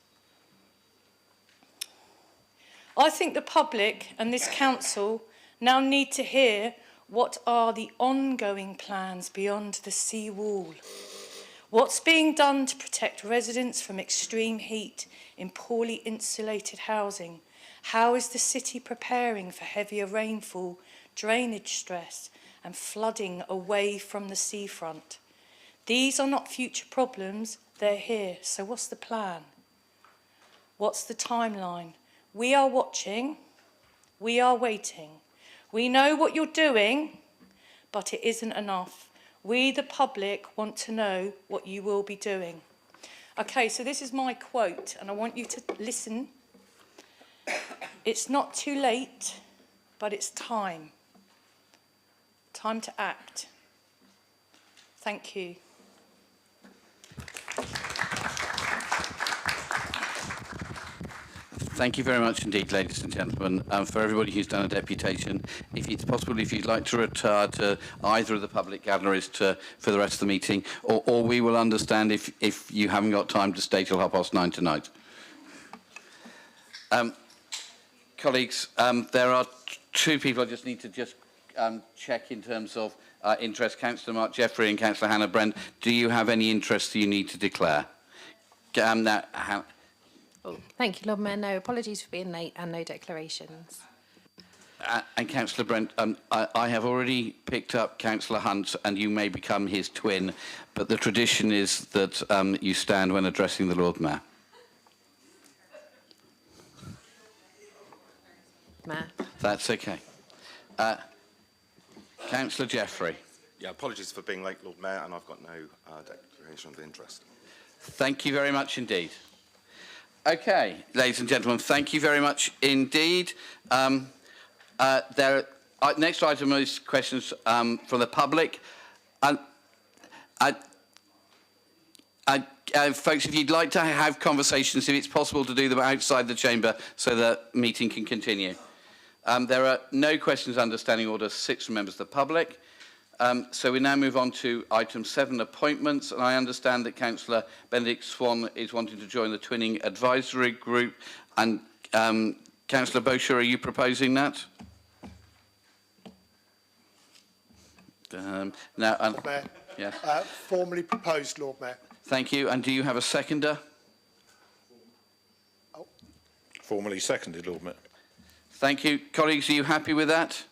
I think the public and this council now need to hear what are the ongoing plans beyond the sea wall. What's being done to protect residents from extreme heat in poorly insulated housing? How is the city preparing for heavier rainfall, drainage stress, and flooding away from the seafront? These are not future problems. They're here. So what's the plan? What's the timeline? We are watching. We are waiting. We know what you're doing, but it isn't enough. We, the public, want to know what you will be doing. Okay, so this is my quote, and I want you to listen. It's not too late, but it's time. Time to act. Thank you. Thank you very much indeed, ladies and gentlemen. For everybody who's done a deputation, if it's possible, if you'd like to retire to either of the public galleries for the rest of the meeting, or we will understand if you haven't got time to stay till 9:30 tonight. Colleagues, there are 2 people I just need to check in terms of interest. Councillor Mark Jeffrey and Councillor Hannah Brent, do you have any interest you need to declare? Thank you, Lord Mayor. No, apologies for being late and no declarations. And Councillor Brent, I have already picked up Councillor Hunt, and you may become his twin, but the tradition is that you stand when addressing the Lord Mayor. Mayor. That's okay. Councillor Jeffrey. Yeah, apologies for being late, Lord Mayor, and I've got no declaration of interest. Thank you very much indeed. Okay, ladies and gentlemen, thank you very much indeed. Next item is questions from the public. Folks, if you'd like to have conversations, if it's possible to do them outside the chamber so the meeting can continue. There are no questions under Standing Order 6 from members of the public. So we now move on to item 7, appointments, and I understand that Councillor Benedict Swan is wanting to join the Twinning Advisory Group, and Councillor Bosher, are you proposing that? Lord Mayor, yes. Formally proposed, Lord Mayor. Thank you, and do you have a seconder? Formally seconded, Lord Mayor. Thank you. Colleagues, are you happy with that?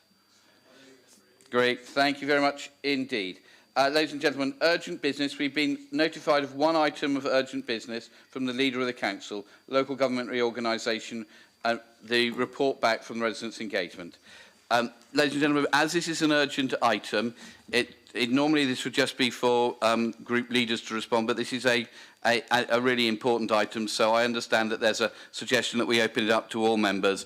Great, thank you very much indeed. Ladies and gentlemen, urgent business. We've been notified of 1 item of urgent business from the Leader of the Council, local government reorganisation, the report back from residents' engagement. Ladies and gentlemen, as this is an urgent item, normally this would just be for group leaders to respond, but this is a really important item, so I understand that there's a suggestion that we open it up to all members,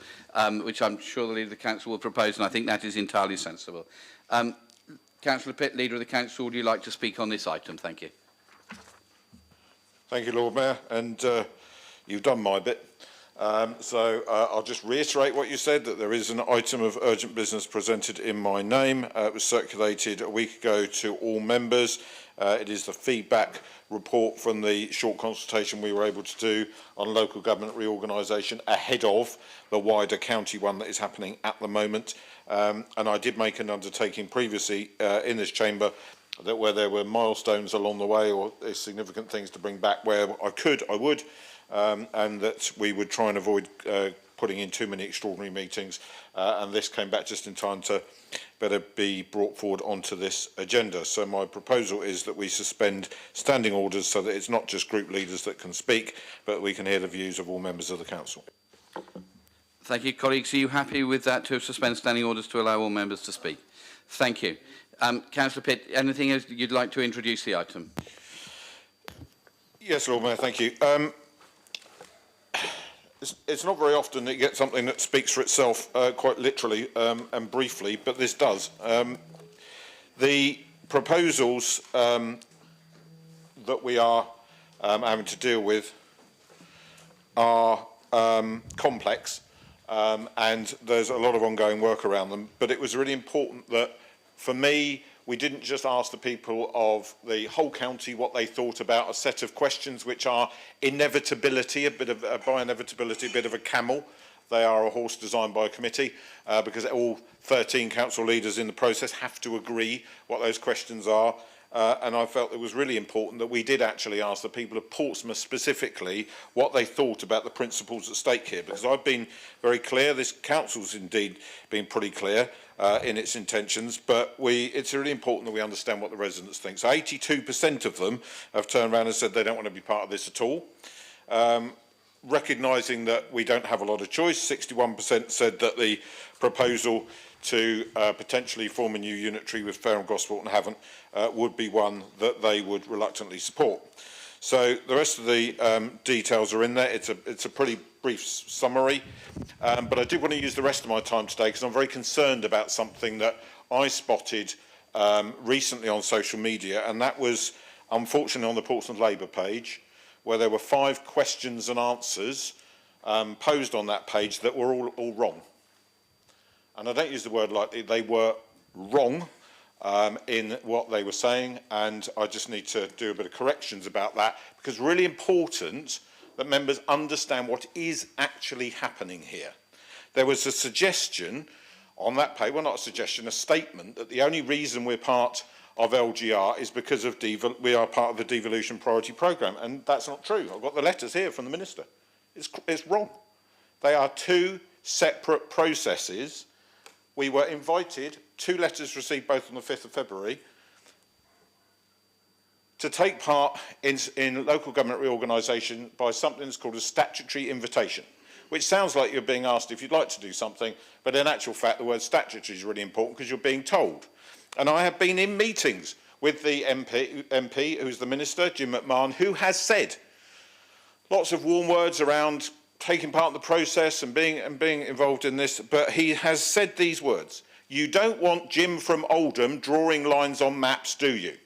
which I'm sure the Leader of the Council will propose, and I think that is entirely sensible. Councillor Pitt, Leader of the Council, would you like to speak on this item? Thank you. Thank you, Lord Mayor, and you've done my bit. I'll just reiterate what you said, that there is an item of urgent business presented in my name. It was circulated a week ago to all members. It is the feedback report from the short consultation we were able to do on local government reorganisation ahead of the wider county one that is happening at the moment. And I did make an undertaking previously in this chamber that where there were milestones along the way or significant things to bring back where I would. And that we would try and avoid putting in too many extraordinary meetings, and this came back just in time to better be brought forward onto this agenda. So my proposal is that we suspend standing orders so that it's not just group leaders that can speak, but we can hear the views of all members of the council. Thank you, colleagues. Are you happy with that, to suspend standing orders to allow all members to speak? Thank you. Councillor Pitt, anything else you'd like to introduce the item? Yes, Lord Mayor, thank you. It's not very often that you get something that speaks for itself quite literally and briefly, but this does. The proposals that we are having to deal with are complex and there's a lot of ongoing work around them, but it was really important that, for me, we didn't just ask the people of the whole county what they thought about a set of questions which are inevitability, by inevitability, a bit of a camel. They are a horse designed by a committee because all 13 council leaders in the process have to agree what those questions are. And I felt it was really important that we did actually ask the people of Portsmouth specifically what they thought about the principles at stake here, because I've been very clear, this council's indeed been pretty clear in its intentions, but it's really important that we understand what the residents think. So 82% of them have turned around and said they don't want to be part of this at all. Recognising that we don't have a lot of choice, 61% said that the proposal to potentially form a new unitary with Fareham Gosport and Havant would be one that they would reluctantly support. So the rest of the details are in there. It's a pretty brief summary, but I do want to use the rest of my time today because I'm very concerned about something that I spotted recently on social media, and that was unfortunately on the Portsmouth Labour page, where there were 5 questions and answers posed on that page that were all wrong. And I don't use the word lightly, they were wrong in what they were saying, and I just need to do a bit of corrections about that, because it's really important that members understand what is actually happening here. There was a suggestion on that page, well, not a suggestion, a statement, that the only reason we're part of LGR is because of we are part of the devolution priority programme, and that's not true. I've got the letters here from the Minister. It's wrong. They are 2 separate processes. We were invited, 2 letters received both on the 5th of February, to take part in local government reorganisation by something that's called a statutory invitation, which sounds like you're being asked if you'd like to do something, but in actual fact the word statutory is really important because you're being told. And I have been in meetings with the MP who's the Minister, Jim McMahon, who has said lots of warm words around taking part in the process and being involved in this, but he has said these words: "You don't want Jim from Oldham drawing lines on maps, do you?"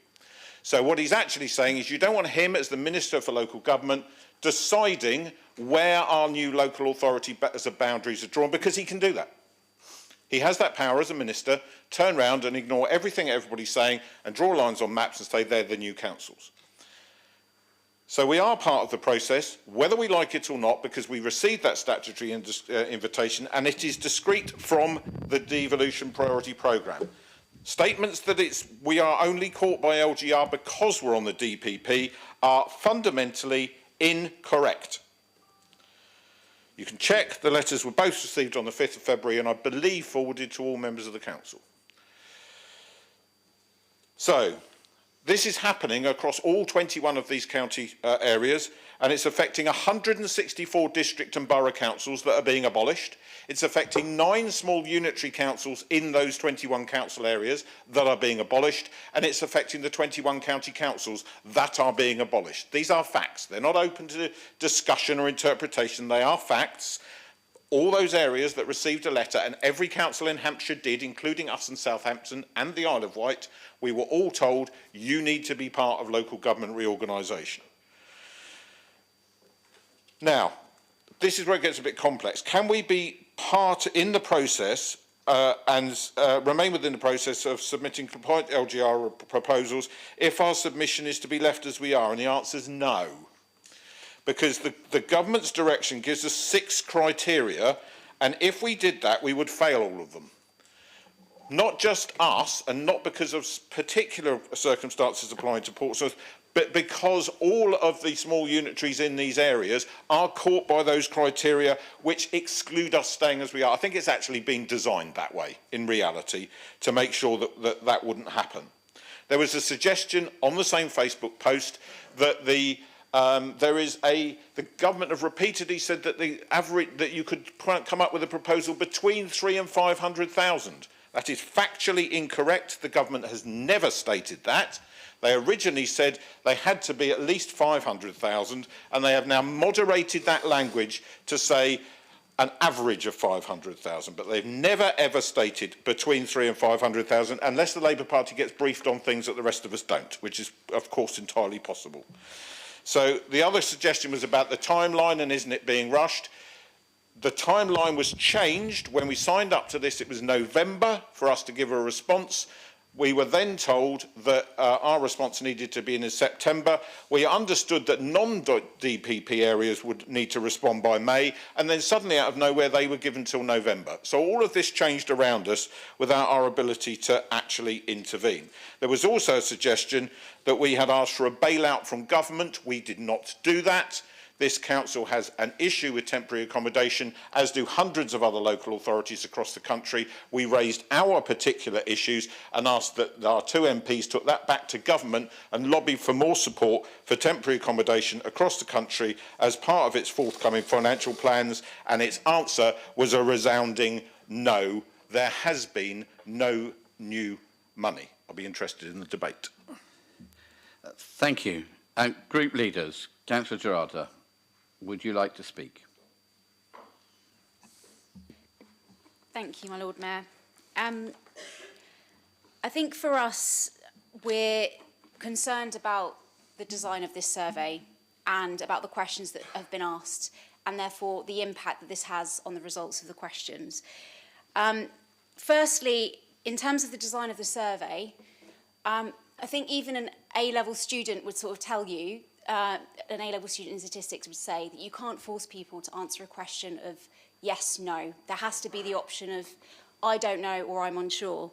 So what he's actually saying is you don't want him as the Minister for Local Government deciding where our new local authority boundaries are drawn, because he can do that. He has that power as a minister, turn round and ignore everything everybody's saying and draw lines on maps and say they're the new councils. So we are part of the process, whether we like it or not, because we received that statutory invitation, and it is discrete from the devolution priority programme. Statements that we are only caught by LGR because we're on the DPP are fundamentally incorrect. You can check, the letters were both received on the 5th of February and I believe forwarded to all members of the council. So, This is happening across all 21 of these county areas, and it's affecting 164 district and borough councils that are being abolished. It's affecting 9 small unitary councils in those 21 council areas that are being abolished, and it's affecting the 21 county councils that are being abolished. These are facts. They're not open to discussion or interpretation. They are facts. All those areas that received a letter, and every council in Hampshire did, including us and Southampton and the Isle of Wight, we were all told, you need to be part of local government reorganisation. Now, this is where it gets a bit complex. Can we be part in the process and remain within the process of submitting compliant LGR proposals if our submission is to be left as we are? And the answer is no. Because the government's direction gives us 6 criteria, and if we did that, we would fail all of them. Not just us, and not because of particular circumstances applying to Portsmouth, but because all of the small unitaries in these areas are caught by those criteria which exclude us staying as we are. I think it's actually been designed that way, in reality, to make sure that that wouldn't happen. There was a suggestion on the same Facebook post that the government have repeatedly said that the average, that you could come up with a proposal between 300,000 and 500,000. That is factually incorrect. The government has never stated that. They originally said they had to be at least 500,000, and they have now moderated that language to say an average of 500,000, but they've never ever stated between 300,000 and 500,000, unless the Labour Party gets briefed on things that the rest of us don't, which is, of course, entirely possible. So the other suggestion was about the timeline and isn't it being rushed. The timeline was changed. When we signed up to this, it was November for us to give a response. We were then told that our response needed to be in September. We understood that non-DPP areas would need to respond by May, and then suddenly out of nowhere they were given till November. So all of this changed around us without our ability to actually intervene. There was also a suggestion that we had asked for a bailout from government. We did not do that. This council has an issue with temporary accommodation, as do hundreds of other local authorities across the country. We raised our particular issues and asked that our 2 MPs took that back to government and lobbied for more support for temporary accommodation across the country as part of its forthcoming financial plans, and its answer was a resounding no. There has been no new money. I'll be interested in the debate. Thank you. Group leaders, Councillor Gerarda, would you like to speak? Thank you, my Lord Mayor. I think for us, we're concerned about the design of this survey and about the questions that have been asked, and therefore the impact that this has on the results of the questions. Firstly, in terms of the design of the survey, I think even an A-level student would sort of tell you, an A-level student in statistics would say that you can't force people to answer a question of yes, no. There has to be the option of I don't know or I'm unsure.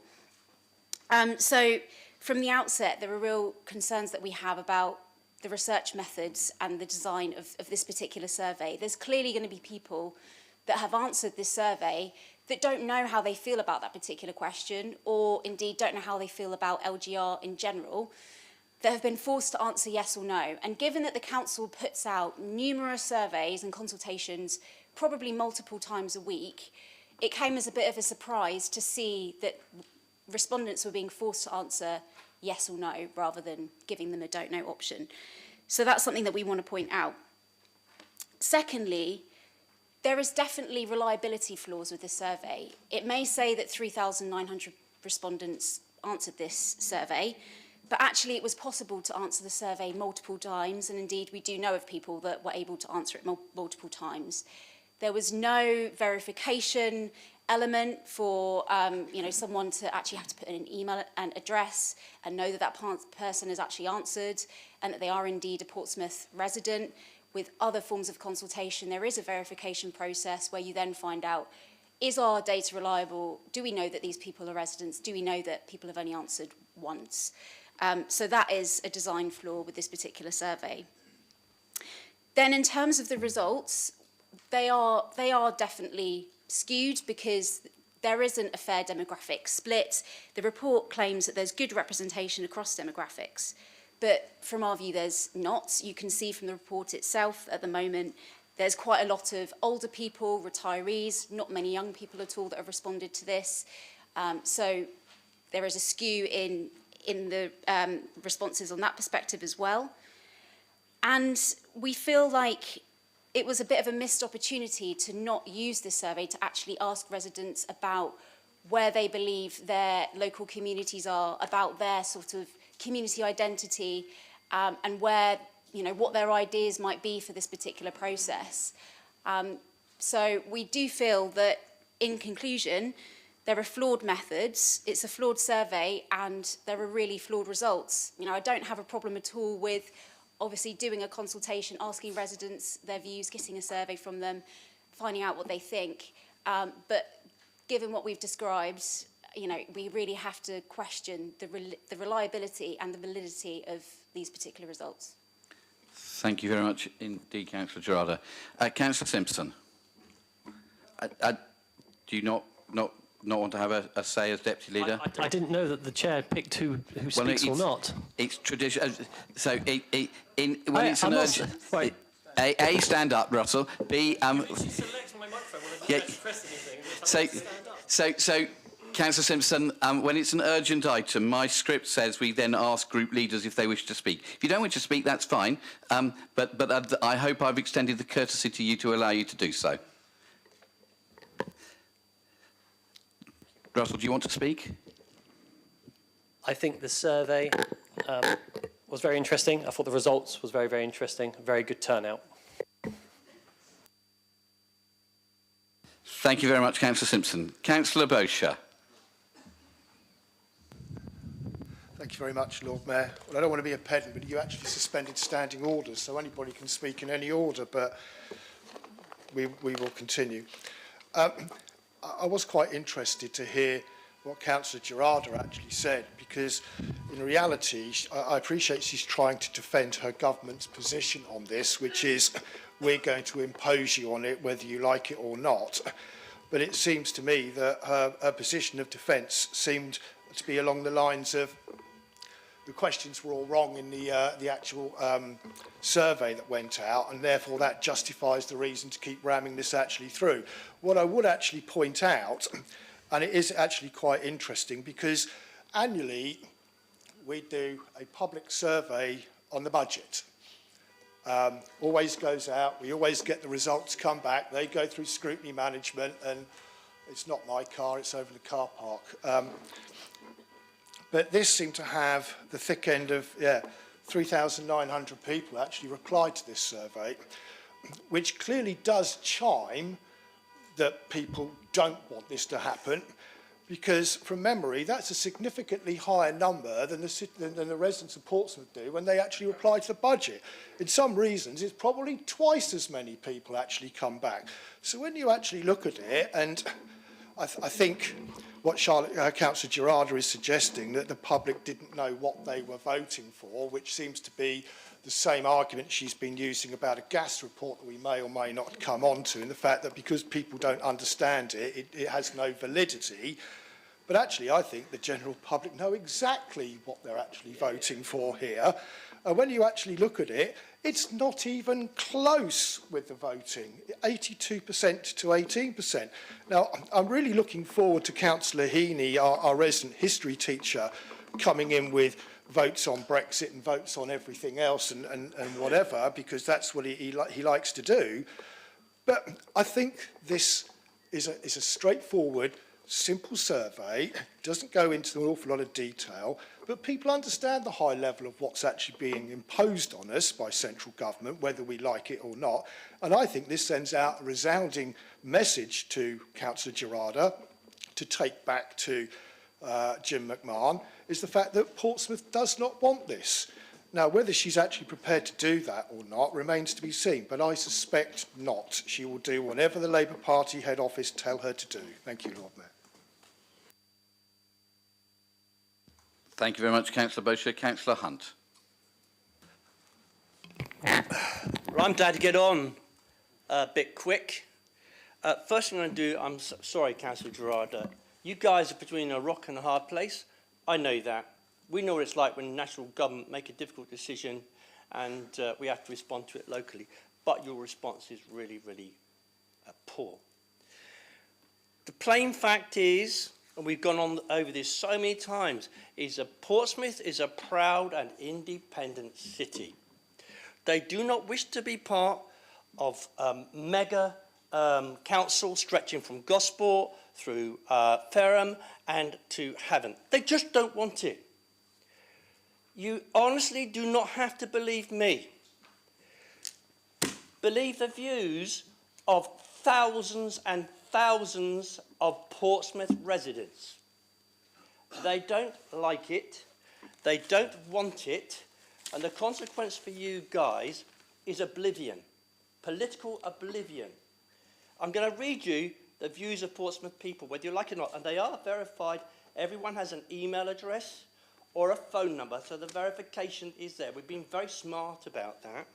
So from the outset, there are real concerns that we have about the research methods and the design of this particular survey. There's clearly going to be people that have answered this survey that don't know how they feel about that particular question, or indeed don't know how they feel about LGR in general, that have been forced to answer yes or no. And given that the council puts out numerous surveys and consultations, probably multiple times a week, it came as a bit of a surprise to see that respondents were being forced to answer yes or no, rather than giving them a don't know option. So that's something that we want to point out. Secondly, there is definitely reliability flaws with this survey. It may say that 3,900 respondents answered this survey, but actually it was possible to answer the survey multiple times, and indeed we do know of people that were able to answer it multiple times. There was no verification element for someone to actually have to put in an email and address and know that that person has actually answered and that they are indeed a Portsmouth resident. With other forms of consultation, there is a verification process where you then find out, is our data reliable? Do we know that these people are residents? Do we know that people have only answered once? So that is a design flaw with this particular survey. Then in terms of the results, they are definitely skewed because there isn't a fair demographic split. The report claims that there's good representation across demographics, but from our view, there's not. You can see from the report itself at the moment, there's quite a lot of older people, retirees, not many young people at all that have responded to this. So there is a skew in the responses on that perspective as well. And we feel like it was a bit of a missed opportunity to not use this survey to actually ask residents about where they believe their local communities are, about their sort of community identity, and where, you know, what their ideas might be for this particular process. So we do feel that, in conclusion, there are flawed methods, it's a flawed survey, and there are really flawed results. You know, I don't have a problem at all with obviously doing a consultation, asking residents their views, getting a survey from them, finding out what they think. But given what we've described, you know, we really have to question the reliability and the validity of these particular results. Thank you very much indeed, Councillor Gerardo. Councillor Simpson, do you not want to have a say as Deputy Leader? I didn't know that the Chair picked who speaks or not. It's tradition. So when it's an urgent... Wait. A, stand up, Russell. B, yeah. So, Councillor Simpson, when it's an urgent item, my script says we then ask group leaders if they wish to speak. If you don't wish to speak, that's fine. But I hope I've extended the courtesy to you to allow you to do so. Russell, do you want to speak? I think the survey was very interesting. I thought the results was very, very interesting. Very good turnout. Thank you very much, Councillor Simpson. Councillor Bosher. Thank you very much, Lord Mayor. Well, I don't want to be a pedant, but you actually suspended standing orders, so anybody can speak in any order, but we will continue. I was quite interested to hear what Councillor Gerardo actually said, because in reality, I appreciate she's trying to defend her government's position on this, which is we're going to impose you on it whether you like it or not. But it seems to me that her position of defence seemed to be along the lines of the questions were all wrong in the actual survey that went out, and therefore that justifies the reason to keep ramming this actually through. What I would actually point out, and it is actually quite interesting, because annually we do a public survey on the budget. Always goes out, we always get the results come back, they go through scrutiny management, and it's not my car, it's over the car park. But this seemed to have the thick end of, 3,900 people actually replied to this survey, which clearly does chime that people don't want this to happen, because from memory, that's a significantly higher number than the residents of Portsmouth do when they actually reply to the budget. In some reasons, it's probably twice as many people actually come back. So when you actually look at it, and I think what Councillor Gerardo is suggesting, that the public didn't know what they were voting for, which seems to be the same argument she's been using about a gas report that we may or may not come on to, and the fact that because people don't understand it, it has no validity. But actually, I think the general public know exactly what they're actually voting for here. When you actually look at it, it's not even close with the voting, 82% to 18%. Now, I'm really looking forward to Councillor Heaney, our resident history teacher, coming in with votes on Brexit and votes on everything else and whatever, because that's what he likes to do. But I think this is a straightforward, simple survey, doesn't go into an awful lot of detail, but people understand the high level of what's actually being imposed on us by central government, whether we like it or not. And I think this sends out a resounding message to Councillor Gerardo to take back to Jim McMahon, is the fact that Portsmouth does not want this. Now, whether she's actually prepared to do that or not remains to be seen, but I suspect not. She will do whatever the Labour Party head office tell her to do. Thank you, Lord Mayor. Thank you very much, Councillor Bosher. Councillor Hunt. I'm glad to get on a bit quick. First thing I'm going to do, sorry, Councillor Gerarda. You guys are between a rock and a hard place. I know that. We know what it's like when the national government make a difficult decision and we have to respond to it locally. But your response is really, really poor. The plain fact is, and we've gone on over this so many times, is that Portsmouth is a proud and independent city. They do not wish to be part of mega council stretching from Gosport through Ferrum and to Havant. They just don't want it. You honestly do not have to believe me. Believe the views of thousands and thousands of Portsmouth residents. They don't like it, they don't want it, and the consequence for you guys is oblivion, political oblivion. I'm going to read you the views of Portsmouth people, whether you like it or not, and they are verified. Everyone has an email address or a phone number, so the verification is there. We've been very smart about that.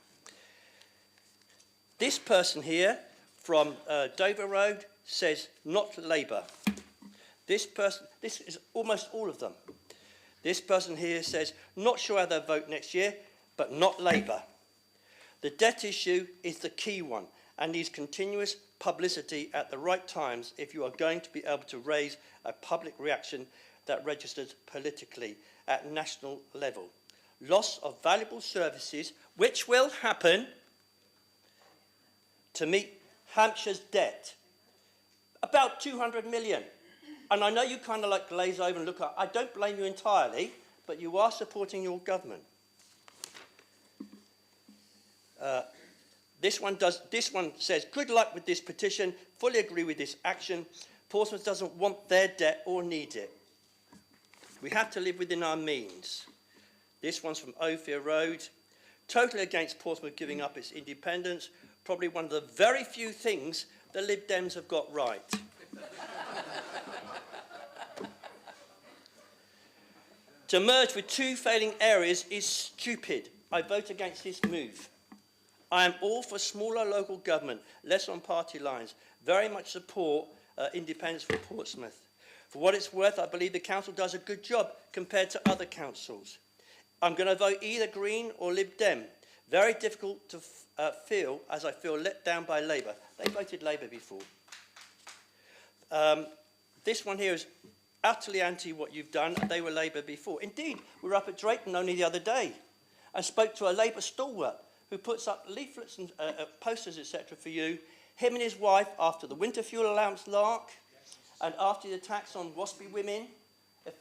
This person here from Dover Road says not Labour. This is almost all of them. This person here says not sure how they'll vote next year, but not Labour. The debt issue is the key one and needs continuous publicity at the right times if you are going to be able to raise a public reaction that registers politically at national level. Loss of valuable services, which will happen to meet Hampshire's debt. About 200 million. And I know you kind of like glaze over and look at, I don't blame you entirely, but you are supporting your government. This one says, good luck with this petition, fully agree with this action. Portsmouth doesn't want their debt or need it. We have to live within our means. This one's from Ophir Road. Totally against Portsmouth giving up its independence. Probably one of the very few things the Lib Dems have got right. To merge with two failing areas is stupid. I vote against this move. I am all for smaller local government, less on party lines. Very much support independence for Portsmouth. For what it's worth, I believe the council does a good job compared to other councils. I'm going to vote either Green or Lib Dem. Very difficult to feel, as I feel let down by Labour. They voted Labour before. This one here is utterly anti what you've done. They were Labour before. Indeed, we were up at Drayton only the other day and spoke to a Labour stalwart who puts up leaflets and posters, etc. for you. Him and his wife, after the winter fuel allowance lark and after the attacks on WASPy women,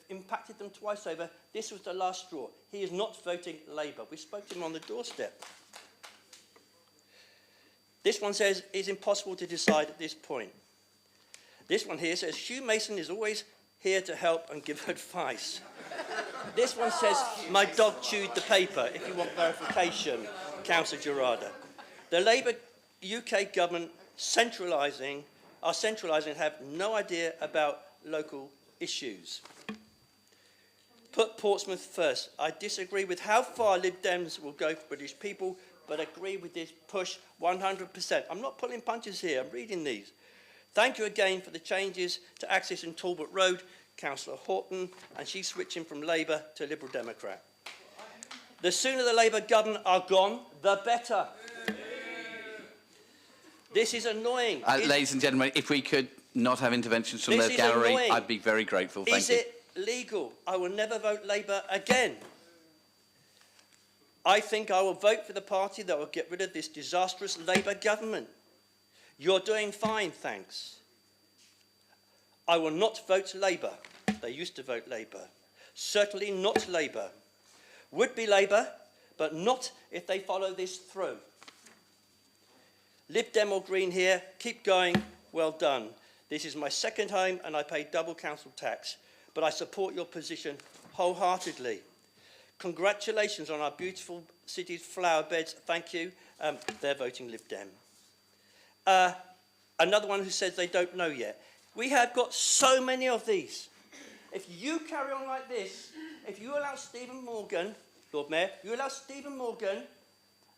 impacted them twice over. This was the last straw. He is not voting Labour. We spoke to him on the doorstep. This one says it's impossible to decide at this point. This one here says Hugh Mason is always here to help and give advice. This one says my dog chewed the paper, if you want verification, Councillor Gerarda. The Labour UK government are centralising and have no idea about local issues. Put Portsmouth first. I disagree with how far Lib Dems will go for British people, but agree with this push 100%. I'm not pulling punches here, I'm reading these. Thank you again for the changes to access in Talbot Road, Councillor Horton, and she's switching from Labour to Liberal Democrat. The sooner the Labour government are gone, the better. This is annoying. Ladies and gentlemen, if we could not have interventions from the gallery, annoying. I'd be very grateful. Thank you. Is it legal? I will never vote Labour again. I think I will vote for the party that will get rid of this disastrous Labour government. You're doing fine, thanks. I will not vote Labour. They used to vote Labour. Certainly not Labour. Would be Labour, but not if they follow this through. Lib Dem or Green here, keep going, well done. This is my second home and I pay double council tax, but I support your position wholeheartedly. Congratulations on our beautiful city's flower beds, thank you. They're voting Lib Dem. Another one who says they don't know yet. We have got so many of these. If you carry on like this, if you allow Stephen Morgan, Lord Mayor, you allow Stephen Morgan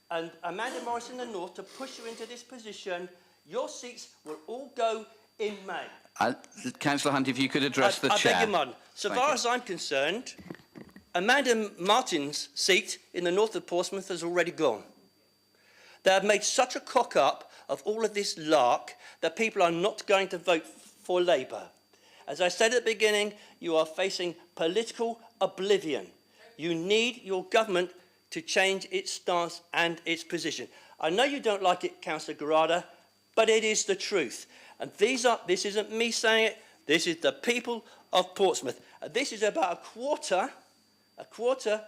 and Amanda Morris in the North to push you into this position, Your seats will all go in May. Councillor Hunt, if you could address the chair. I beg your pardon. So Thank far you. as I'm concerned, Amanda Martin's seat in the north of Portsmouth has already gone. They have made such a cock-up of all of this lark that people are not going to vote for Labour. As I said at the beginning, you are facing political oblivion. You need your government to change its stance and its position. I know you don't like it, Councillor Garada, but it is the truth. And this isn't me saying it, this is the people of Portsmouth. And this is about a quarter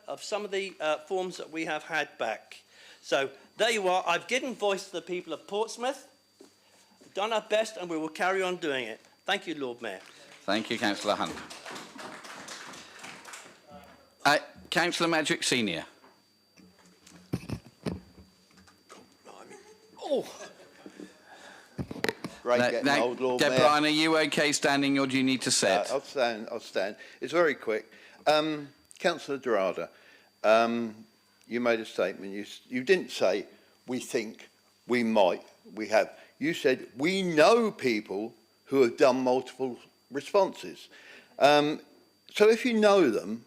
of some of the forms that we have had back. So there you are. I've given voice to the people of Portsmouth, done our best, and we will carry on doing it. Thank you, Lord Mayor. Thank you, Councillor Hunt. Councillor Madrick Senior. Oh. Great getting old, Lord Deb Mayor. Bryan, are you okay standing or do you need to sit? I'll stand. It's very quick. Councillor Dorada, you made a statement. You didn't say, we think, we might, we have. You said, we know people who have done multiple responses. So if you know them,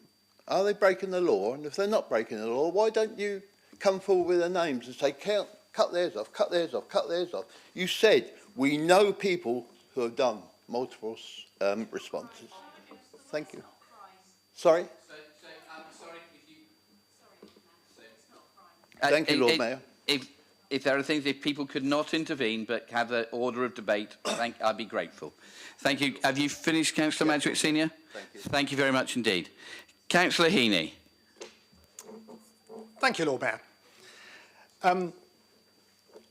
are they breaking the law? And if they're not breaking the law, why don't you come forward with their names and say, cut theirs off, cut theirs off, cut theirs off? You said, we know people who have done multiple responses. Thank you. Sorry? Thank you, Lord Mayor. If there are things, if people could not intervene but have the order of debate, I'd be grateful. Thank you. Have you finished, Councillor Madrick Senior? Thank you. Thank you very much indeed. Councillor Heaney. Thank you, Lord Mayor.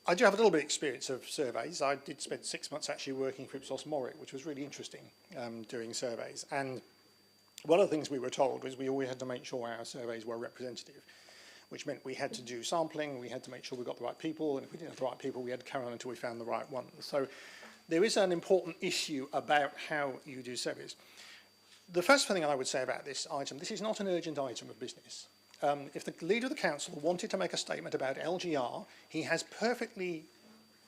I do have a little bit of experience of surveys. I did spend 6 months actually working for Ipsos Mori, which was really interesting, doing surveys. And one of the things we were told was we always had to make sure our surveys were representative, which meant we had to do sampling, we had to make sure we got the right people, and if we didn't have the right people, we had to carry on until we found the right ones. So there is an important issue about how you do surveys. The first thing I would say about this item, this is not an urgent item of business. If the leader of the council wanted to make a statement about LGR, he has perfectly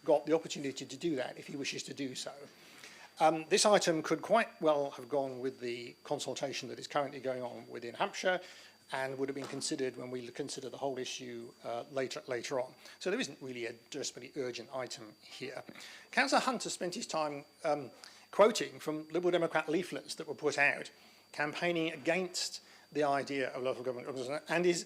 got the opportunity to do that if he wishes to do so. This item could quite well have gone with the consultation that is currently going on within Hampshire and would have been considered when we consider the whole issue later on. So there isn't really a desperately urgent item here. Councillor Hunter spent his time quoting from Liberal Democrat leaflets that were put out, campaigning against the idea of local government and is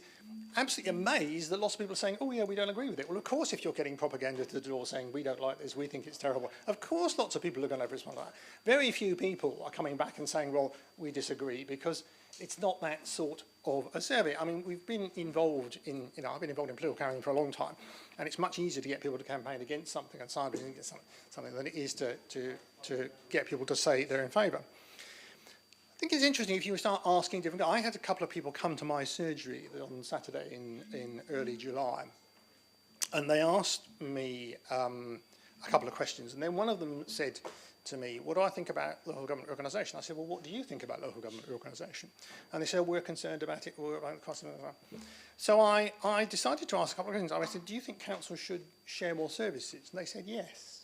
absolutely amazed that lots of people are saying, oh yeah, we don't agree with it. Well, of course, if you're getting propaganda to the door saying, we don't like this, we think it's terrible, of course lots of people are going to respond to that. Very few people are coming back and saying, well, we disagree, because it's not that sort of a survey. I mean, we've been involved in, I've been involved in political campaigning for a long time, and it's much easier to get people to campaign against something and side against something than it is to get people to say they're in favour. I think it's interesting if you start asking different. I had a couple of people come to my surgery on Saturday in early July, and they asked me a couple of questions, and then one of them said to me, what do I think about local government organisation? I said, well, what do you think about local government organisation? And they said, we're concerned about it, we're about the cost of it. So I decided to ask a couple of questions. I said, do you think council should share more services? And they said, yes.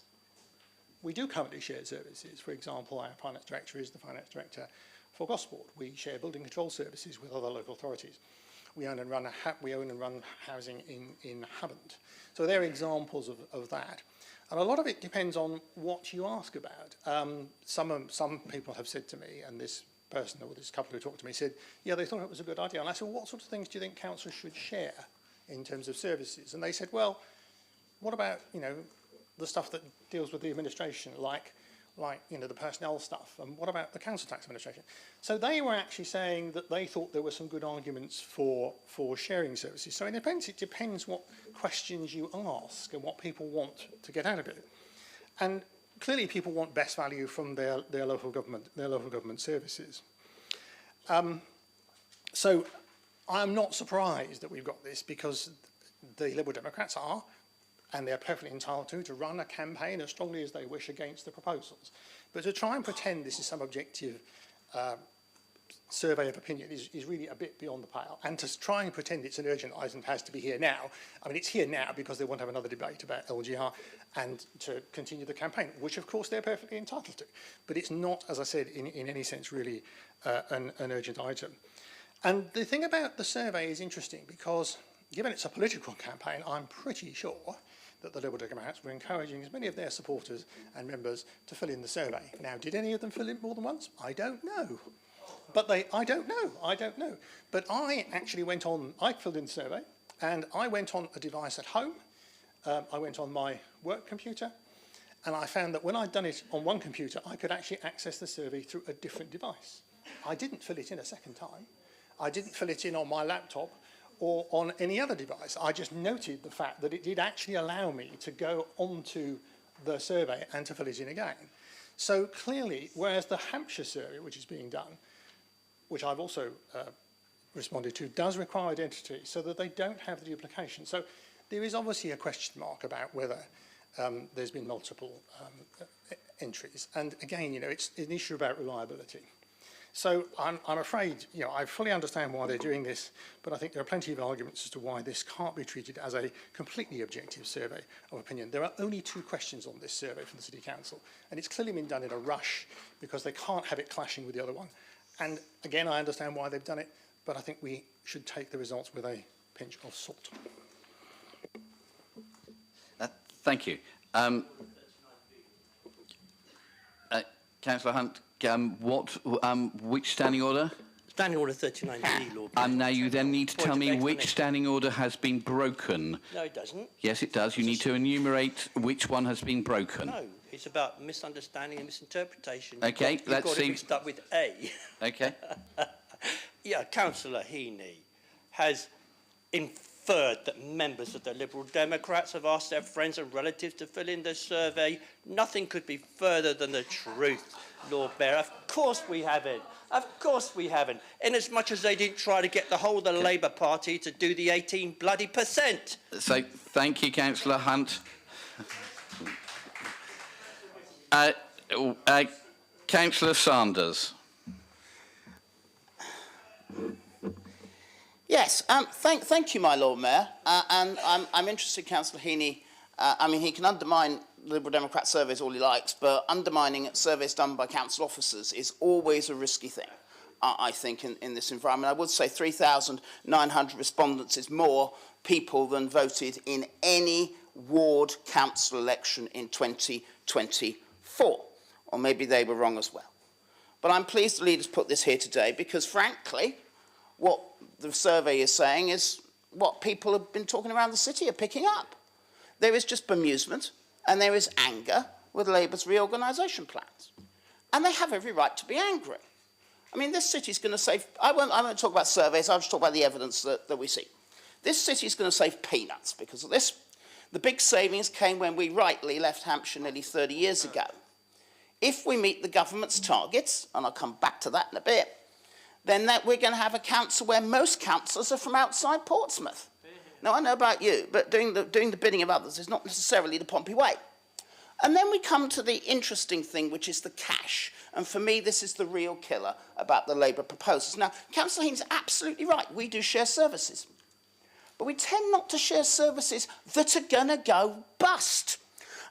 We do currently share services. For example, our finance director is the finance director for Gosport. We share building control services with other local authorities. We own and run housing in Havant. So there are examples of that. And a lot of it depends on what you ask about. Some people have said to me, and this person or this couple who talked to me said, yeah, they thought it was a good idea. And I said, well, what sort of things do you think council should share in terms of services? And they said, well, what about, the stuff that deals with the administration, like the personnel stuff, and what about the council tax administration? So they were actually saying that they thought there were some good arguments for sharing services. So it depends what questions you ask and what people want to get out of it. And clearly people want best value from their local government services. So I'm not surprised that we've got this, because the Liberal Democrats are, and they're perfectly entitled to run a campaign as strongly as they wish against the proposals. But to try and pretend this is some objective survey of opinion is really a bit beyond the pale. And to try and pretend it's an urgent item has to be here now. I mean, it's here now because they want to have another debate about LGR and to continue the campaign, which of course they're perfectly entitled to. But it's not, as I said, in any sense really an urgent item. And the thing about the survey is interesting because given it's a political campaign, I'm pretty sure that the Liberal Democrats were encouraging as many of their supporters and members to fill in the survey. Now, did any of them fill in more than once? I don't know. But I don't know. But I actually went on, I filled in the survey, and I went on a device at home. I went on my work computer, and I found that when I'd done it on one computer, I could actually access the survey through a different device. I didn't fill it in a second time. I didn't fill it in on my laptop or on any other device. I just noted the fact that it did actually allow me to go onto the survey and to fill it in again. So clearly, whereas the Hampshire survey, which is being done, which I've also responded to, does require identity so that they don't have the duplication. So there is obviously a question mark about whether there's been multiple entries. And again, you know, it's an issue about reliability. So I'm afraid, you know, I fully understand why they're doing this, but I think there are plenty of arguments as to why this can't be treated as a completely objective survey of opinion. There are only 2 questions on this survey from the City Council, and it's clearly been done in a rush because they can't have it clashing with the other one. And again, I understand why they've done it, but I think we should take the results with a pinch of salt. Thank you. Councillor Hunt, which standing order? Standing Order 39D, Lord. And now you then need to tell me which standing order has been broken. No, it doesn't. Yes, it does. You need to enumerate which one has been broken. No, it's about misunderstanding and misinterpretation. Okay, you've let's got see. It mixed up with A. Okay. Yeah, Councillor Heaney has inferred that members of the Liberal Democrats have asked their friends and relatives to fill in the survey. Nothing could be further than the truth, Lord Mayor. Of course we haven't. Of course we haven't. Inasmuch as they didn't try to get the whole of the Labour Party to do the 18%. So, thank you, Councillor Hunt. Councillor Sanders. Yes, thank you, my Lord Mayor. And I'm interested, Councillor Heaney. I mean, he can undermine Liberal Democrat surveys all he likes, but undermining surveys done by council officers is always a risky thing, I think, in this environment. I would say 3,900 respondents is more people than voted in any ward council election in 2024. Or maybe they were wrong as well. But I'm pleased the leaders put this here today because, frankly, what the survey is saying is what people have been talking around the city are picking up. There is just bemusement and there is anger with Labour's reorganisation plans. And they have every right to be angry. I mean, this city's going to save... I won't talk about surveys, I'll just talk about the evidence that we see. This city's going to save peanuts because of this. The big savings came when we rightly left Hampshire nearly 30 years ago. If we meet the government's targets, and I'll come back to that in a bit, then we're going to have a council where most councillors are from outside Portsmouth. Now, I know about you, but doing the bidding of others is not necessarily the Pompey way. And then we come to the interesting thing, which is the cash. And for me, this is the real killer about the Labour proposals. Now, Councillor Heaney's absolutely right. We do share services. But we tend not to share services that are going to go bust.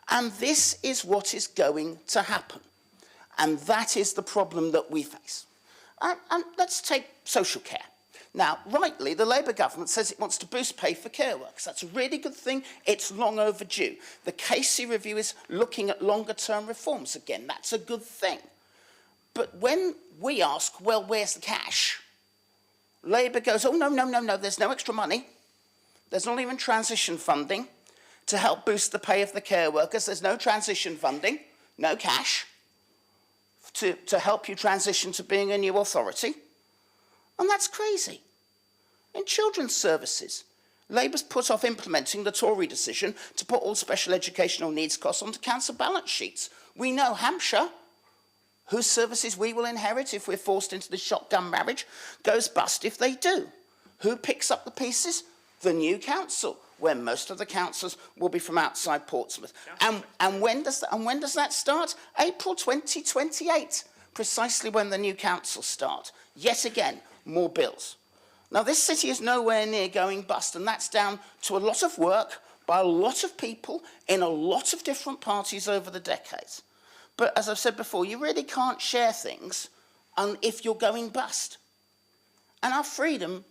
And this is what is going to happen. And that is the problem that we face. And let's take social care. Now, rightly, the Labour government says it wants to boost pay for care workers. That's a really good thing. It's long overdue. The Casey review is looking at longer-term reforms. Again, that's a good thing. But when we ask, well, where's the cash? Labour goes, oh, no, there's no extra money. There's not even transition funding to help boost the pay of the care workers. There's no transition funding, no cash to help you transition to being a new authority. And that's crazy. In children's services, Labour's put off implementing the Tory decision to put all special educational needs costs onto council balance sheets. We know Hampshire, whose services we will inherit if we're forced into the shotgun marriage, goes bust if they do. Who picks up the pieces? The new council, where most of the councillors will be from outside Portsmouth. And when does that start? April 2028. precisely when the new council start. Yet again, more bills. Now, this city is nowhere near going bust, and that's down to a lot of work by a lot of people in a lot of different parties over the decades. But as I've said before, you really can't share things if you're going bust. And our freedom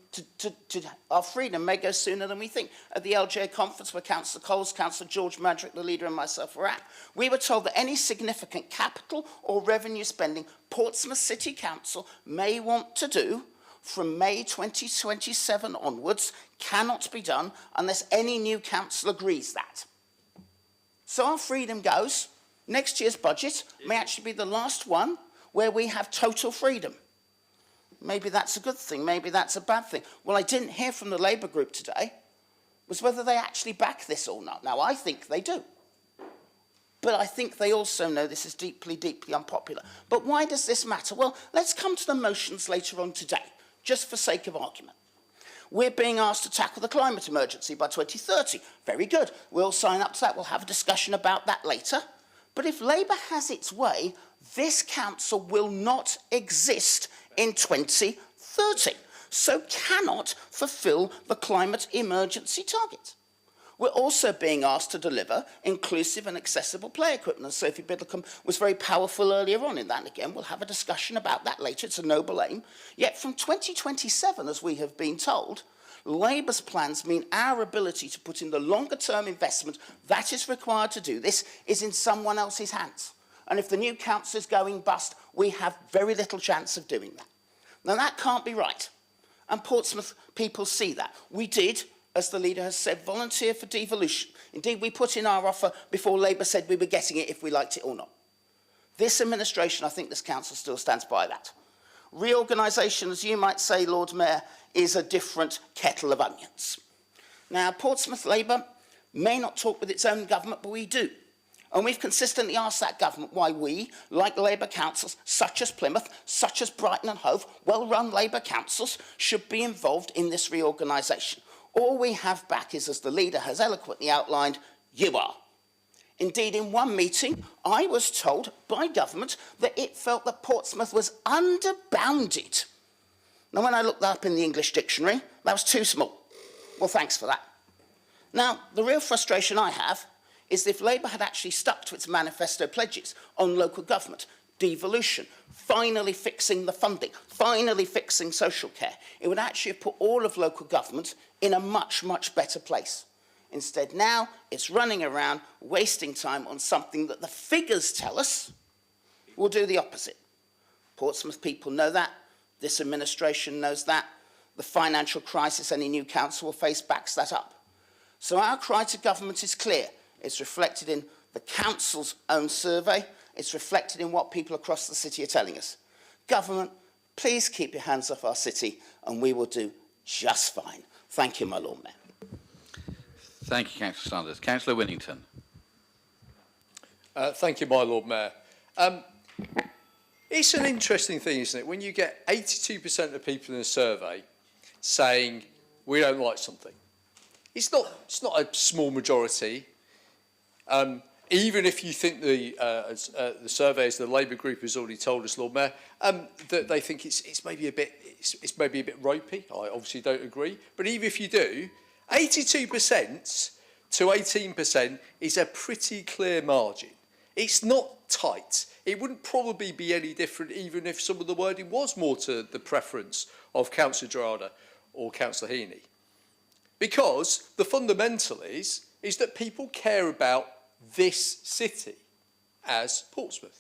may go sooner than we think. At the LGA conference where Councillor Coles, Councillor George Madrick, the leader, and myself were at, we were told that any significant capital or revenue spending Portsmouth City Council may want to do from May 2027 onwards cannot be done unless any new council agrees that. So our freedom goes. Next year's budget may actually be the last one where we have total freedom. Maybe that's a good thing, maybe that's a bad thing. Well, I didn't hear from the Labour group today was whether they actually back this or not. Now, I think they do. But I think they also know this is deeply, deeply unpopular. But why does this matter? Well, let's come to the motions later on today, just for sake of argument. We're being asked to tackle the climate emergency by 2030. Very good. We'll sign up to that. We'll have a discussion about that later. But if Labour has its way, this council will not exist in 2030, so cannot fulfil the climate emergency target. We're also being asked to deliver inclusive and accessible play equipment. Sophie Biddlecombe was very powerful earlier on in that. And again, we'll have a discussion about that later. It's a noble aim. Yet from 2027, as we have been told, Labour's plans mean our ability to put in the longer-term investment that is required to do this is in someone else's hands. And if the new council is going bust, we have very little chance of doing that. Now, that can't be right. And Portsmouth people see that. We did, as the leader has said, volunteer for devolution. Indeed, we put in our offer before Labour said we were getting it if we liked it or not. This administration, I think this council still stands by that. Reorganisation, as you might say, Lord Mayor, is a different kettle of onions. Now, Portsmouth Labour may not talk with its own government, but we do. And we've consistently asked that government why we, like Labour councils, such as Plymouth, such as Brighton and Hove, well-run Labour councils, should be involved in this reorganisation. All we have back is, as the leader has eloquently outlined, you are. Indeed, in one meeting, I was told by government that it felt that Portsmouth was underbounded. Now, when I looked that up in the English dictionary, that was too small. Well, thanks for that. Now, the real frustration I have is if Labour had actually stuck to its manifesto pledges on local government, devolution, finally fixing the funding, finally fixing social care, it would actually have put all of local government in a much, much better place. Instead, now it's running around wasting time on something that the figures tell us will do the opposite. Portsmouth people know that. This administration knows that. The financial crisis any new council will face backs that up. So our cry to government is clear. It's reflected in the council's own survey. It's reflected in what people across the city are telling us. Government, please keep your hands off our city and we will do just fine. Thank you, my Lord Mayor. Thank you, Councillor Sanders. Councillor Winnington. Thank you, my Lord Mayor. It's an interesting thing, isn't it, when you get 82% of people in a survey saying we don't like something. It's not a small majority. Even if you think the surveys, the Labour group has already told us, Lord Mayor, that they think it's maybe a bit ropey. I obviously don't agree. But even if you do, 82% to 18% is a pretty clear margin. It's not tight. It wouldn't probably be any different even if some of the wording was more to the preference of Councillor Gerarda or Councillor Heaney. Because the fundamental is that people care about this city as Portsmouth.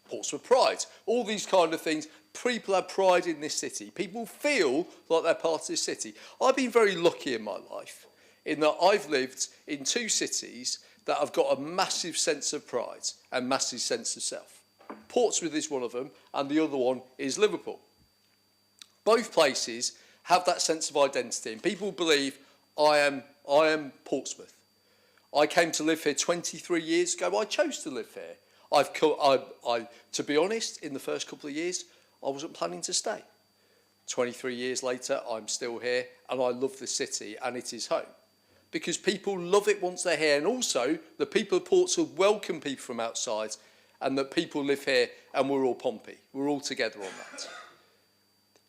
Portsmouth pride, all these kind of things. People have pride in this city. People feel like they're part of this city. I've been very lucky in my life in that I've lived in two cities that have got a massive sense of pride and massive sense of self. Portsmouth is one of them, and the other one is Liverpool. Both places have that sense of identity, and people believe I am Portsmouth. I came to live here 23 years ago. I chose to live here. To be honest, in the first couple of years, I wasn't planning to stay. 23 years later, I'm still here, and I love the city, and it is home. Because people love it once they're here, and also the people of Portsmouth welcome people from outside, and that people live here and we're all Pompey. We're all together on that.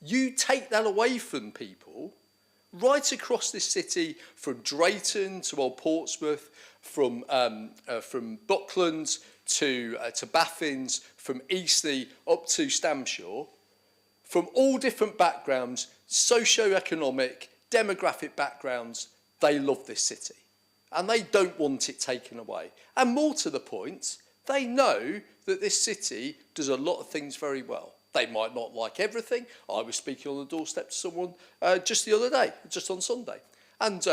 You take that away from people right across this city, from Drayton to Old Portsmouth, from Buckland to Baffins, from Eastleigh up to Stamshaw, from all different backgrounds, socio-economic, demographic backgrounds, they love this city. And they don't want it taken away. And more to the point, they know that this city does a lot of things very well. They might not like everything. I was speaking on the doorstep to someone just the other day, just on Sunday, and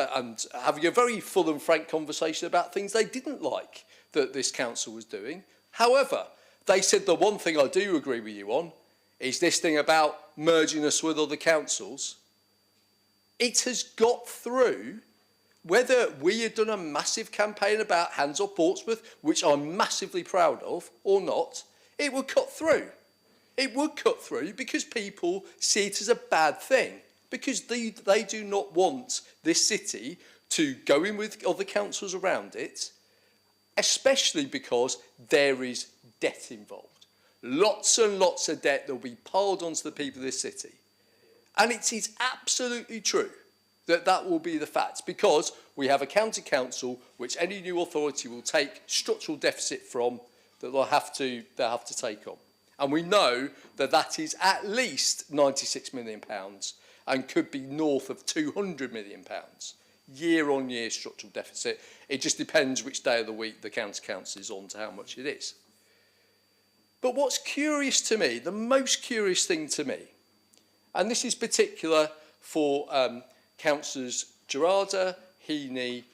having a very full and frank conversation about things they didn't like that this council was doing. However, they said the one thing I do agree with you on is this thing about merging us with other councils. It has got through, whether we had done a massive campaign about Hands Off Portsmouth, which I'm massively proud of, or not, it would cut through. It would cut through because people see it as a bad thing, because they do not want this city to go in with other councils around it, especially because there is debt involved. Lots and lots of debt that will be piled onto the people of this city. And it is absolutely true that that will be the fact, because we have a county council which any new authority will take structural deficit from, that they'll have to take on. And we know that that is at least £96 million and could be north of £200 million year-on-year structural deficit. It just depends which day of the week the county council is on to how much it is. But what's curious to me, the most curious thing to me, and this is particular for Councillors Gerarda, Heaney,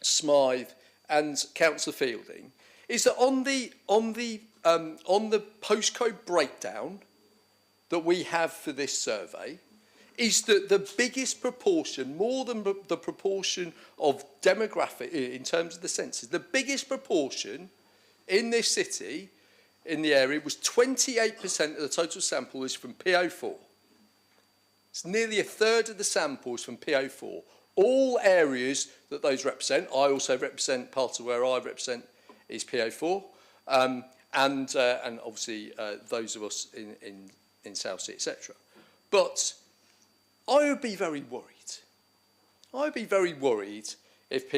Smythe and Councillor Fielding, is that on the postcode breakdown that we have for this survey, is that the biggest proportion, more than the proportion of demographic in terms of the census, the biggest proportion in this city, in the area, was 28% of the total sample is from PO4. It's nearly a third of the samples from PO4. All areas that those represent, I also represent, part of where I represent is PO4, and obviously those of us in Southsea, etc. But I would be very worried. I would be very worried if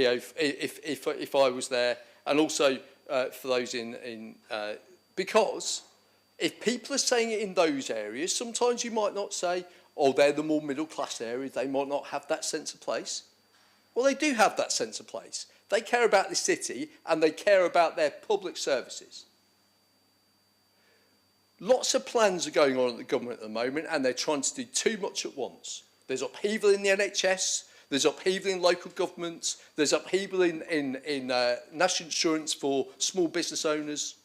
I was there, and also for those because if people are saying it in those areas, sometimes you might not say, oh, they're the more middle class areas, they might not have that sense of place. Well, they do have that sense of place. They care about the city and they care about their public services. Lots of plans are going on at the government at the moment, and they're trying to do too much at once. There's upheaval in the NHS, there's upheaval in local governments, there's upheaval in national insurance for small business owners,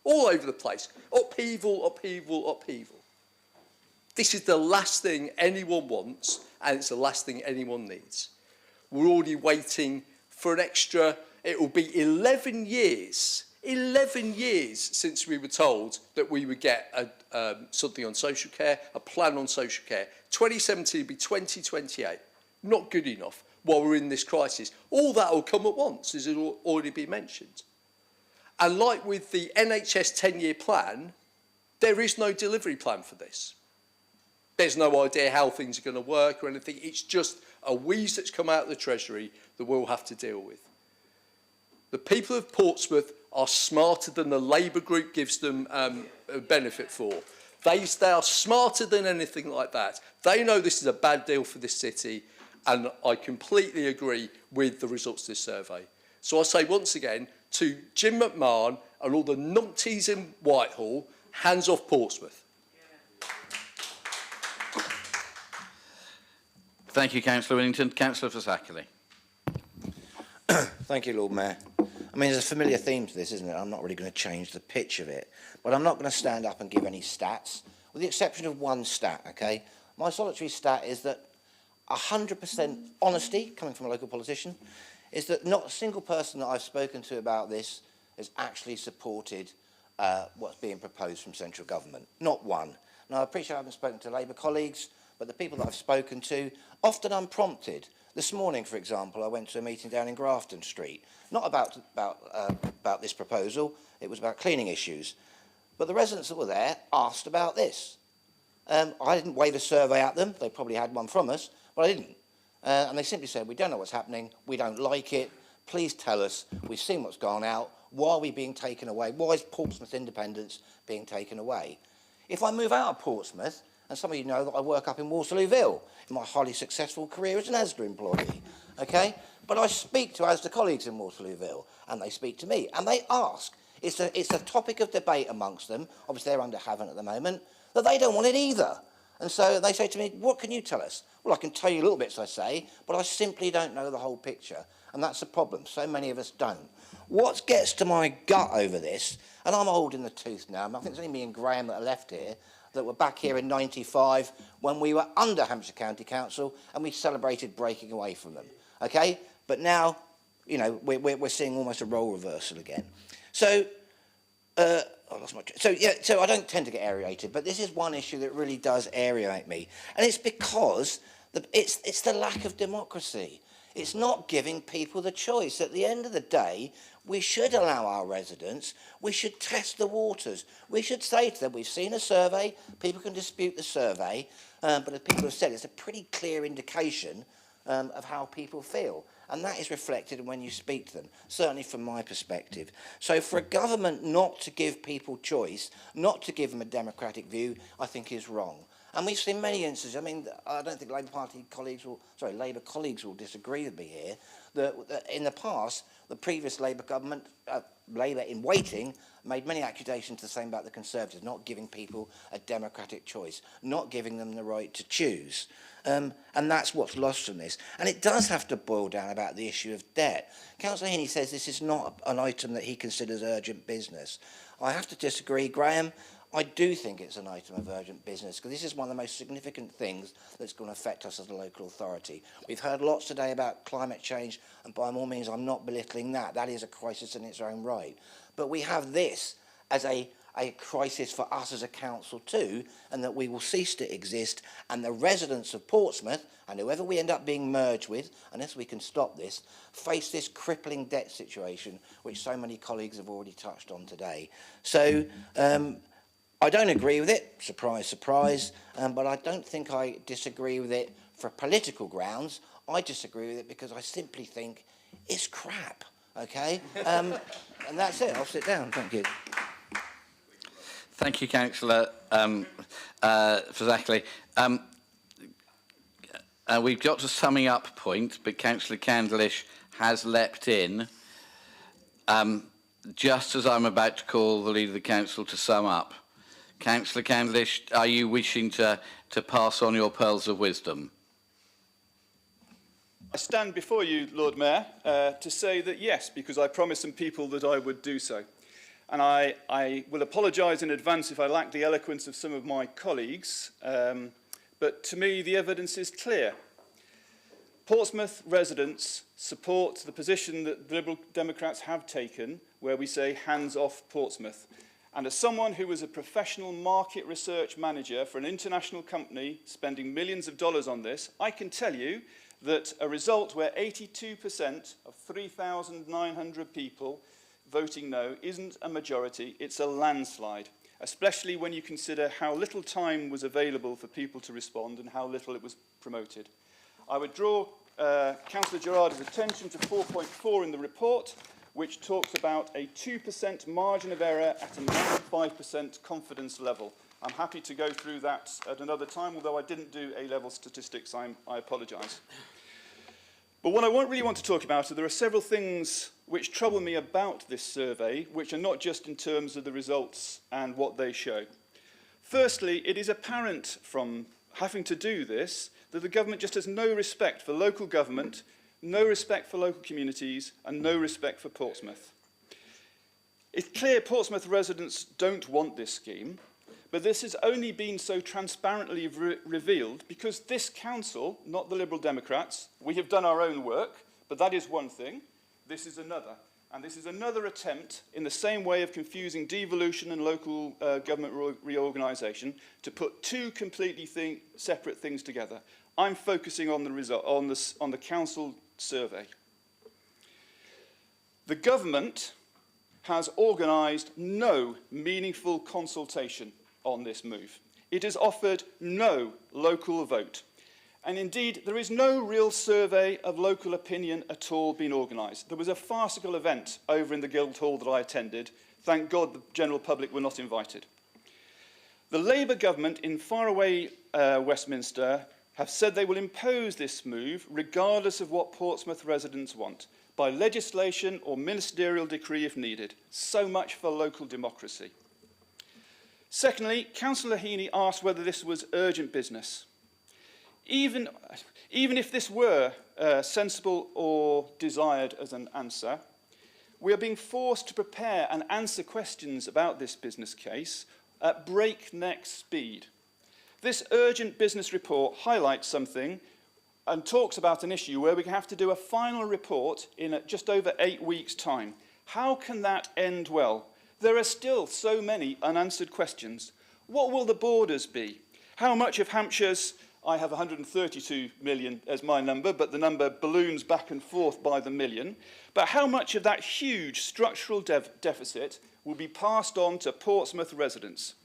all over the place. Upheaval, upheaval, upheaval. This is the last thing anyone wants, and it's the last thing anyone needs. We're already waiting for an extra, it will be 11 years since we were told that we would get something on social care, a plan on social care. 2017 will be 2028. Not good enough while we're in this crisis. All that will come at once, as it will already been mentioned. And like with the NHS 10-year plan, there is no delivery plan for this. There's no idea how things are going to work or anything. It's just a wheeze that's come out of the Treasury that we'll have to deal with. The people of Portsmouth are smarter than the Labour group gives them a benefit for. They are smarter than anything like that. They know this is a bad deal for this city, and I completely agree with the results of this survey. So I say once again to Jim McMahon and all the numpties in Whitehall, hands off Portsmouth. Thank you, Councillor Whittington. Councillor Fasakali. Thank you, Lord Mayor. I mean, there's a familiar theme to this, isn't it? I'm not really going to change the pitch of it, but I'm not going to stand up and give any stats, with the exception of one stat, okay? My solitary stat is that 100% honesty, coming from a local politician, is that not a single person that I've spoken to about this has actually supported what's being proposed from central government. Not one. Now, I appreciate I haven't spoken to Labour colleagues, but the people that I've spoken to, often unprompted. This morning, for example, I went to a meeting down in Grafton Street, not about this proposal, It was about cleaning issues. But the residents that were there asked about this. I didn't wave a survey at them. They probably had one from us, but I didn't. And they simply said, we don't know what's happening. We don't like it. Please tell us. We've seen what's gone out. Why are we being taken away? Why is Portsmouth independence being taken away? If I move out of Portsmouth, and some of you know that I work up in Waterlooville in my highly successful career as an Asda employee, okay? But I speak to Asda colleagues in Waterlooville, and they speak to me, and they ask. It's a topic of debate amongst them. Obviously, they're under Haven at the moment, that they don't want it either. And so they say to me, what can you tell us? Well, I can tell you little bits, I say, but I simply don't know the whole picture. And that's the problem. So many of us don't. What gets to my gut over this, and I'm old in the tooth now, I think it's only me and Graham that are left here, that were back here in '95 when we were under Hampshire County Council and we celebrated breaking away from them. Okay? But now, you know, we're seeing almost a role reversal again. So, I lost my so I don't tend to get aerated, but this is one issue that really does aerate me. And it's because it's the lack of democracy. It's not giving people the choice. At the end of the day, we should allow our residents, we should test the waters. We should say to them, we've seen a survey, people can dispute the survey, but as people have said, it's a pretty clear indication of how people feel. And that is reflected when you speak to them, certainly from my perspective. So for a government not to give people choice, not to give them a democratic view, I think is wrong. And we've seen many instances. I mean, I don't think Labour colleagues will disagree with me here, that in the past, the previous Labour government, Labour in waiting, made many accusations the same about the Conservatives, not giving people a democratic choice, not giving them the right to choose. And that's what's lost from this. And it does have to boil down about the issue of debt. Councillor Heaney says this is not an item that he considers urgent business. I have to disagree, Graham. I do think it's an item of urgent business because this is one of the most significant things that's going to affect us as a local authority. We've heard lots today about climate change, and by all means I'm not belittling that. That is a crisis in its own right. But we have this as a crisis for us as a council too, and that we will cease to exist, and the residents of Portsmouth, and whoever we end up being merged with, unless we can stop this, face this crippling debt situation, which so many colleagues have already touched on today. So, I don't agree with it, surprise, surprise, but I don't think I disagree with it for political grounds. I disagree with it because I simply think it's crap, okay? And that's it. I'll sit down. Thank you. Thank you, Councillor Fazackley. We've got a summing up point, but Councillor Candlish has leapt in just as I'm about to call the Leader of the Council to sum up. Councillor Candlish, are you wishing to pass on your pearls of wisdom? I stand before you, Lord Mayor, to say that yes, because I promised some people that I would do so. And I will apologise in advance if I lack the eloquence of some of my colleagues, but to me the evidence is clear. Portsmouth residents support the position that the Liberal Democrats have taken, where we say hands off Portsmouth. And as someone who was a professional market research manager for an international company spending millions of dollars on this, I can tell you that a result where 82% of 3,900 people voting no isn't a majority, it's a landslide, especially when you consider how little time was available for people to respond and how little it was promoted. I would draw Councillor Gerarda's attention to 4.4 in the report, which talks about a 2% margin of error at a 95% confidence level. I'm happy to go through that at another time, although I didn't do A-level statistics, I apologise. But what I really want to talk about are there are several things which trouble me about this survey, which are not just in terms of the results and what they show. Firstly, it is apparent from having to do this that the government just has no respect for local government, no respect for local communities, and no respect for Portsmouth. It's clear Portsmouth residents don't want this scheme, but this has only been so transparently revealed because this council, not the Liberal Democrats, we have done our own work, but that is one thing, this is another. And this is another attempt, in the same way of confusing devolution and local government reorganisation, to put two completely separate things together. I'm focusing on the result, on the council survey. The government has organised no meaningful consultation on this move. It has offered no local vote. And indeed, there is no real survey of local opinion at all being organised. There was a farcical event over in the Guildhall that I attended. Thank God the general public were not invited. The Labour government in faraway Westminster have said they will impose this move regardless of what Portsmouth residents want, by legislation or ministerial decree if needed. So much for local democracy. Secondly, Councillor Heaney asked whether this was urgent business. Even if this were sensible or desired as an answer, we are being forced to prepare and answer questions about this business case at breakneck speed. This urgent business report highlights something and talks about an issue where we have to do a final report in just over 8 weeks' time. How can that end well? There are still so many unanswered questions. What will the borders be? How much of Hampshire's, I have 132 million as my number, but the number balloons back and forth by the million. But how much of that huge structural deficit will be passed on to Portsmouth residents?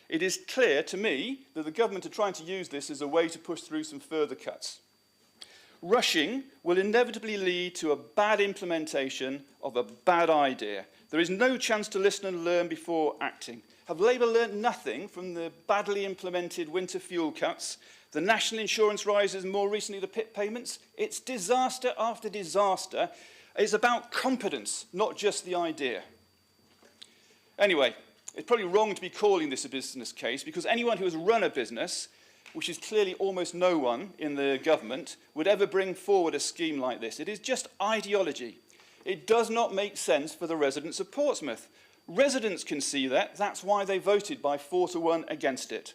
It is clear to me that the government are trying to use this as a way to push through some further cuts. Rushing will inevitably lead to a bad implementation of a bad idea. There is no chance to listen and learn before acting. Have Labour learnt nothing from the badly implemented winter fuel cuts, the national insurance rises, and more recently the PIP payments? It's disaster after disaster. It's about competence, not just the idea. Anyway, it's probably wrong to be calling this a business case, because anyone who has run a business, which is clearly almost no one in the government, would ever bring forward a scheme like this. It is just ideology. It does not make sense for the residents of Portsmouth. Residents can see that. That's why they voted by 4-1 against it.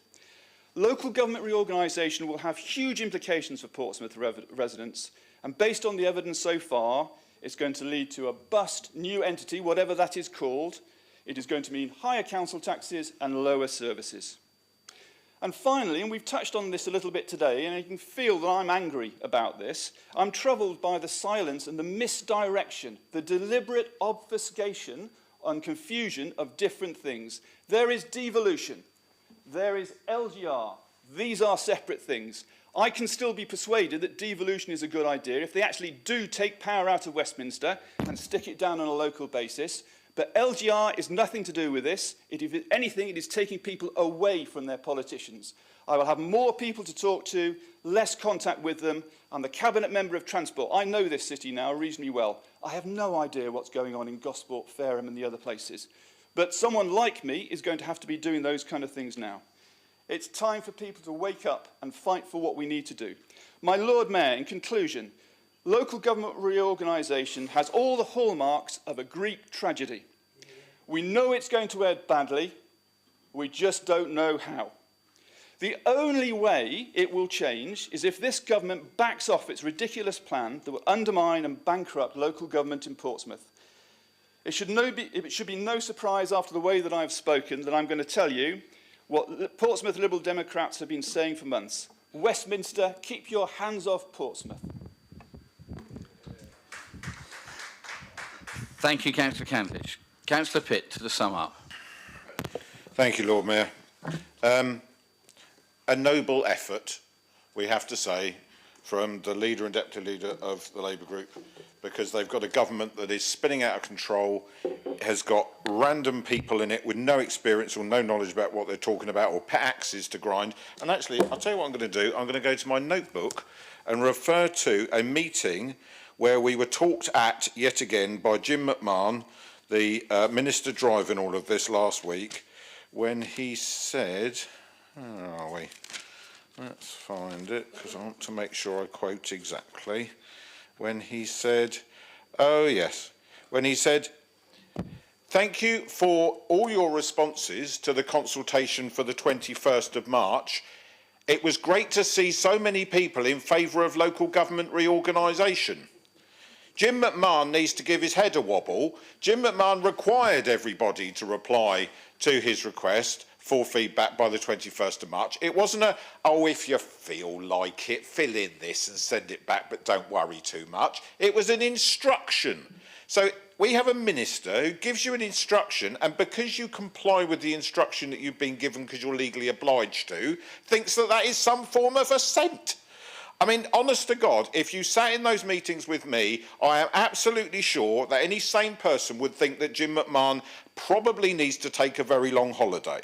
Local government reorganisation will have huge implications for Portsmouth residents, and based on the evidence so far, it's going to lead to a bust new entity, whatever that is called. It is going to mean higher council taxes and lower services. And finally, and we've touched on this a little bit today, and you can feel that I'm angry about this, I'm troubled by the silence and the misdirection, the deliberate obfuscation and confusion of different things. There is devolution. There is LGR. These are separate things. I can still be persuaded that devolution is a good idea if they actually do take power out of Westminster and stick it down on a local basis. But LGR is nothing to do with this. If anything, it is taking people away from their politicians. I will have more people to talk to, less contact with them. I'm the Cabinet Member of Transport. I know this city now reasonably well. I have no idea what's going on in Gosport, Fareham and the other places. But someone like me is going to have to be doing those kind of things now. It's time for people to wake up and fight for what we need to do. My Lord Mayor, in conclusion, local government reorganisation has all the hallmarks of a Greek tragedy. We know it's going to end badly, we just don't know how. The only way it will change is if this government backs off its ridiculous plan that will undermine and bankrupt local government in Portsmouth. It should be no surprise after the way that I've spoken that I'm going to tell you what Portsmouth Liberal Democrats have been saying for months. Westminster, keep your hands off Portsmouth. Thank you, Councillor Candlish. Councillor Pitt, to sum up. Thank you, Lord Mayor. A noble effort, we have to say, from the leader and deputy leader of the Labour group, because they've got a government that is spinning out of control, has got random people in it with no experience or no knowledge about what they're talking about, or pet axes to grind. And actually, I'll tell you what I'm going to do. I'm going to go to my notebook and refer to a meeting where we were talked at yet again by Jim McMahon, the minister driving all of this last week, when he said, where are we? Let's find it, because I want to make sure I quote exactly. When he said, oh yes, when he said, thank you for all your responses to the consultation for the 21st of March. It was great to see so many people in favour of local government reorganisation. Jim McMahon needs to give his head a wobble. Jim McMahon required everybody to reply to his request for feedback by the 21st of March. It wasn't a, oh, if you feel like it, fill in this and send it back, but don't worry too much. It was an instruction. So we have a minister who gives you an instruction, and because you comply with the instruction that you've been given because you're legally obliged to, thinks that that is some form of assent. I mean, honest to God, if you sat in those meetings with me, I am absolutely sure that any sane person would think that Jim McMahon probably needs to take a very long holiday.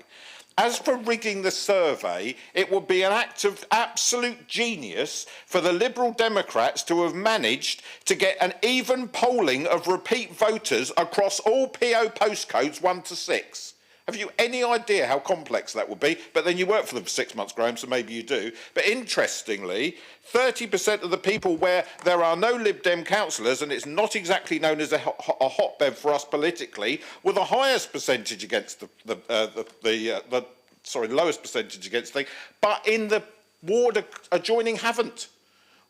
As for rigging the survey, it would be an act of absolute genius for the Liberal Democrats to have managed to get an even polling of repeat voters across all PO postcodes 1 to 6. Have you any idea how complex that would be? But then you work for them for 6 months, Graham, so maybe you do. But interestingly, 30% of the people where there are no Lib Dem councillors, and it's not exactly known as a hotbed for us politically, were the highest percentage against the lowest percentage against the thing, but in the ward adjoining haven't.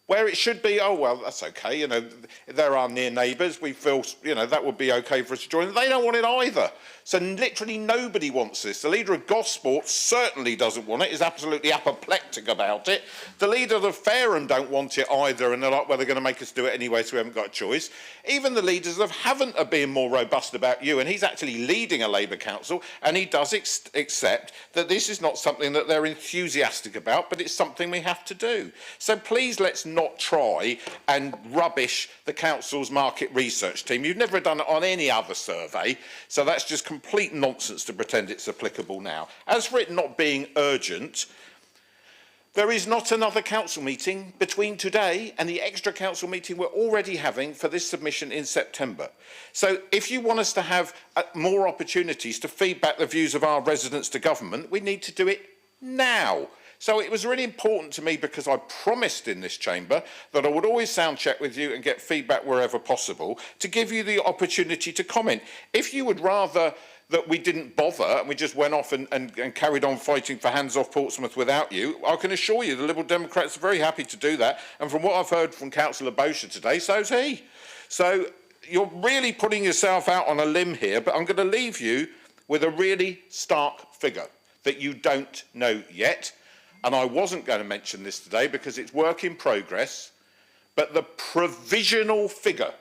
Where it should be, oh, well, that's okay, you know, they're our near neighbours, we feel, you know, that would be okay for us to join. They don't want it either. So literally nobody wants this. The leader of Gosport certainly doesn't want it, is absolutely apoplectic about it. The leader of Fareham don't want it either, and they're like, well, they're going to make us do it anyway, so we haven't got a choice. Even the leaders of Havant are being more robust about you, and he's actually leading a Labour council, and he does accept that this is not something that they're enthusiastic about, but it's something we have to do. So please let's not try and rubbish the council's market research team. You've never done it on any other survey, so that's just complete nonsense to pretend it's applicable now. As for it not being urgent, there is not another council meeting between today and the extra council meeting we're already having for this submission in September. So if you want us to have more opportunities to feed back the views of our residents to government, we need to do it now. So it was really important to me, because I promised in this chamber that I would always sound check with you and get feedback wherever possible, to give you the opportunity to comment. If you would rather that we didn't bother and we just went off and carried on fighting for hands off Portsmouth without you, I can assure you the Liberal Democrats are very happy to do that. And from what I've heard from Councillor Bosher today, so's he. So you're really putting yourself out on a limb here, but I'm going to leave you with a really stark figure that you don't know yet. And I wasn't going to mention this today because it's work in progress, but the provisional figure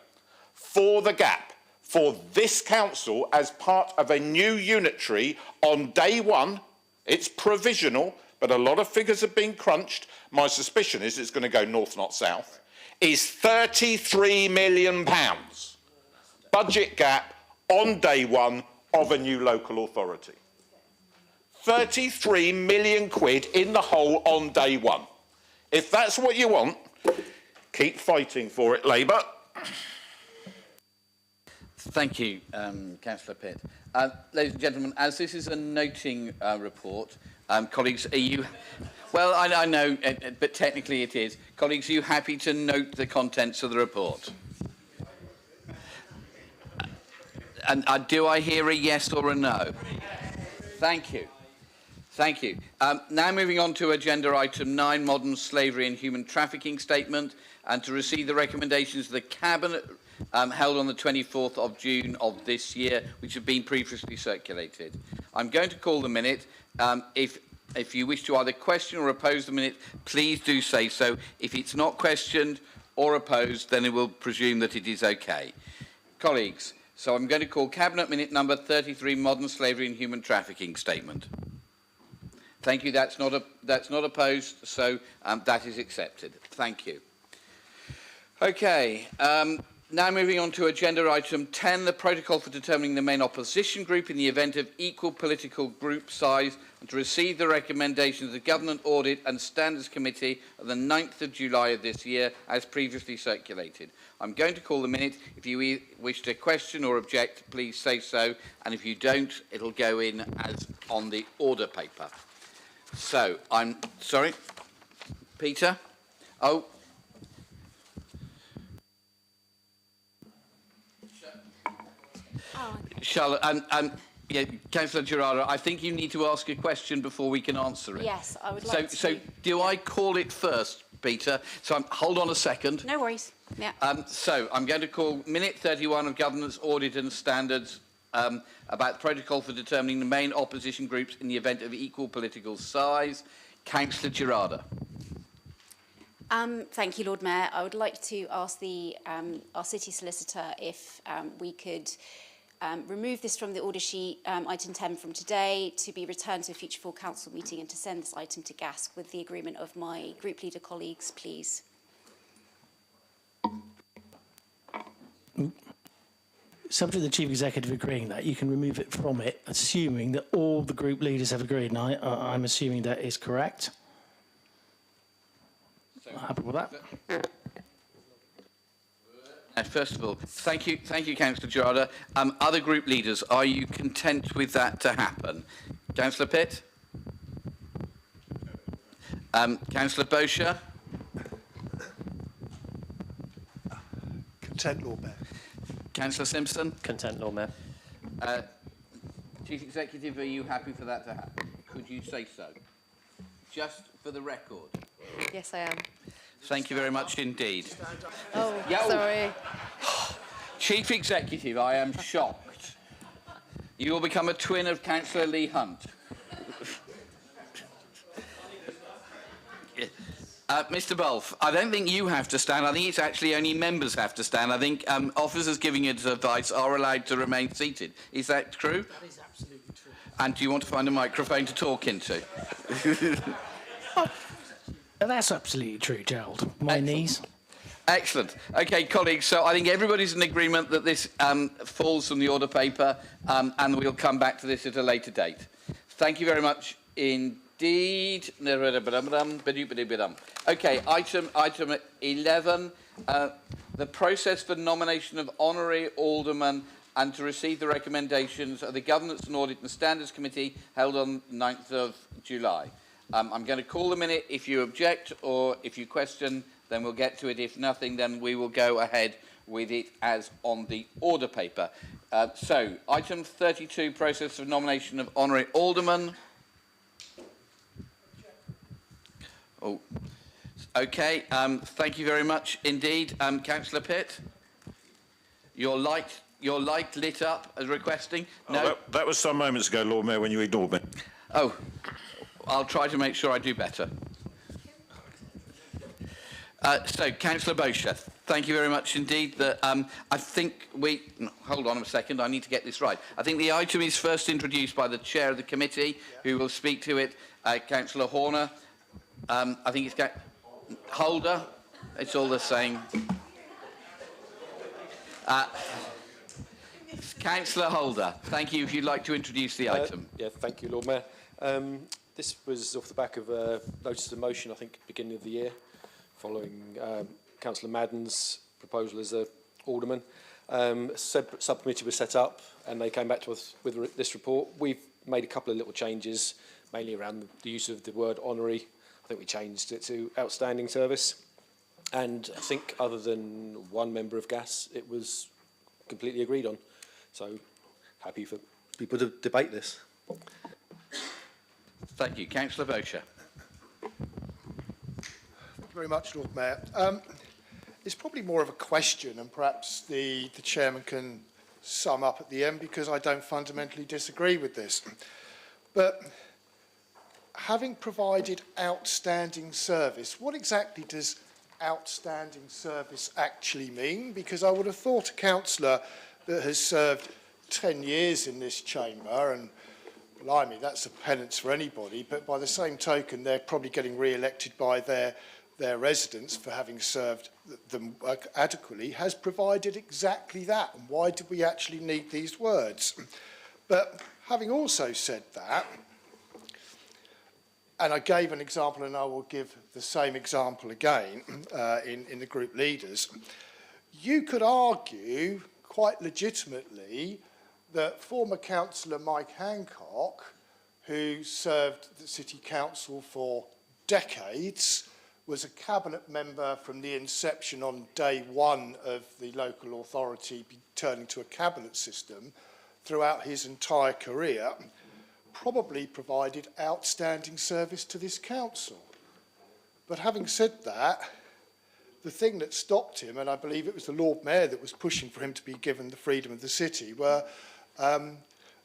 for the gap for this council as part of a new unitary on day one, it's provisional, but a lot of figures have been crunched. My suspicion is it's going to go north, not south, is £33 million. Budget gap on day one of a new local authority. 33 million quid in the hole on day one. If that's what you want, keep fighting for it, Labour. Thank you, Councillor Pitt. Ladies and gentlemen, as this is a noting report, colleagues, are you... Well, I know, but technically it is. Colleagues, are you happy to note the contents of the report? And do I hear a yes or a no? Thank you. Thank you. Now moving on to agenda item 9, modern slavery and human trafficking statement, and to receive the recommendations of the Cabinet held on the 24th of June of this year, which have been previously circulated. I'm going to call the minute. If you wish to either question or oppose the minute, please do say so. If it's not questioned or opposed, then it will presume that it is okay. Colleagues, so I'm going to call Cabinet Minute number 33, modern slavery and human trafficking statement. Thank you. That's not opposed, so that is accepted. Thank you. Okay. Now moving on to agenda item 10, the protocol for determining the main opposition group in the event of equal political group size, and to receive the recommendations of the Government Audit and Standards Committee of the 9th of July of this year, as previously circulated. I'm going to call the minute. If you wish to question or object, please say so, and if you don't, it'll go in as on the order paper. So, I'm sorry, Peter? Oh. Charlotte, yeah, Councillor Gerardo, I think you need to ask a question before we can answer it. Yes, I would like to. So do I call it first, Peter? So hold on a second. No worries. Yeah. So I'm going to call minute 31 of Governance Audit and Standards about the protocol for determining the main opposition groups in the event of equal political size. Councillor Gerardo. Thank you, Lord Mayor. I would like to ask our City Solicitor if we could remove this from the order sheet, item 10 from today, to be returned to a future full council meeting and to send this item to GASC with the agreement of my group leader colleagues, please. Subject to the Chief Executive agreeing that, you can remove it from it, assuming that all the group leaders have agreed, and I'm assuming that is correct. Happy with that? First of all, thank you, Councillor Gerarda. Other group leaders, are you content with that to happen? Councillor Pitt? Councillor Bosher? Content, Lord Mayor. Councillor Simpson? Content, Lord Mayor. Chief Executive, are you happy for that to happen? Could you say so? Just for the record. Yes, I am. Thank you very much indeed. Oh, Yeah, oh. sorry. Chief Executive, I am shocked. You will become a twin of Councillor Lee Hunt. Mr. Bulff, I don't think you have to stand. I think it's actually only members have to stand. I think officers giving you advice are allowed to remain seated. Is that true? That is absolutely true. And do you want to find a microphone to talk into? That's absolutely true, Gerald. My knees. Excellent. Okay, colleagues, so I think everybody's in agreement that this falls from the order paper, and we'll come back to this at a later date. Thank you very much indeed. Okay, item 11, the process for nomination of honorary aldermen and to receive the recommendations of the Governance and Audit and Standards Committee held on 9th of July. I'm going to call the minute. If you object or if you question, then we'll get to it. If nothing, then we will go ahead with it as on the order paper. So, item 32, process of nomination of honorary aldermen. Oh, okay. Thank you very much indeed, Councillor Pitt. Your light lit up as requesting. No, that was some moments ago, Lord Mayor, when you ignored me. Oh, I'll try to make sure I do better. So, Councillor Bosher, thank you very much indeed. I think hold on a second, I need to get this right. I think the item is first introduced by the Chair of the Committee, who will speak to it, Councillor Horner. I think it's Holder. It's all the same. Councillor Holder, thank you. If you'd like to introduce the item. Yeah, thank you, Lord Mayor. This was off the back of a notice of motion, I think, beginning of the year, following Councillor Madden's proposal as a alderman. Subcommittee was set up, and they came back to us with this report. We've made a couple of little changes, mainly around the use of the word honorary. I think we changed it to outstanding service. And I think, other than one member of GAS, it was completely agreed on. So, happy for people to debate this. Thank you. Councillor Bosher. Thank you very much, Lord Mayor. It's probably more of a question, and perhaps the chairman can sum up at the end, because I don't fundamentally disagree with this. But having provided outstanding service, what exactly does outstanding service actually mean? Because I would have thought a councillor that has served 10 years in this chamber, and blimey, that's a penance for anybody, but by the same token, they're probably getting re-elected by their residents for having served them adequately, has provided exactly that. And why do we actually need these words? But having also said that, and I gave an example, and I will give the same example again in the group leaders, you could argue quite legitimately that former councillor Mike Hancock, who served the City Council for decades, was a cabinet member from the inception on day one of the local authority turning to a cabinet system throughout his entire career, probably provided outstanding service to this council. But having said that, the thing that stopped him, and I believe it was the Lord Mayor that was pushing for him to be given the freedom of the city, were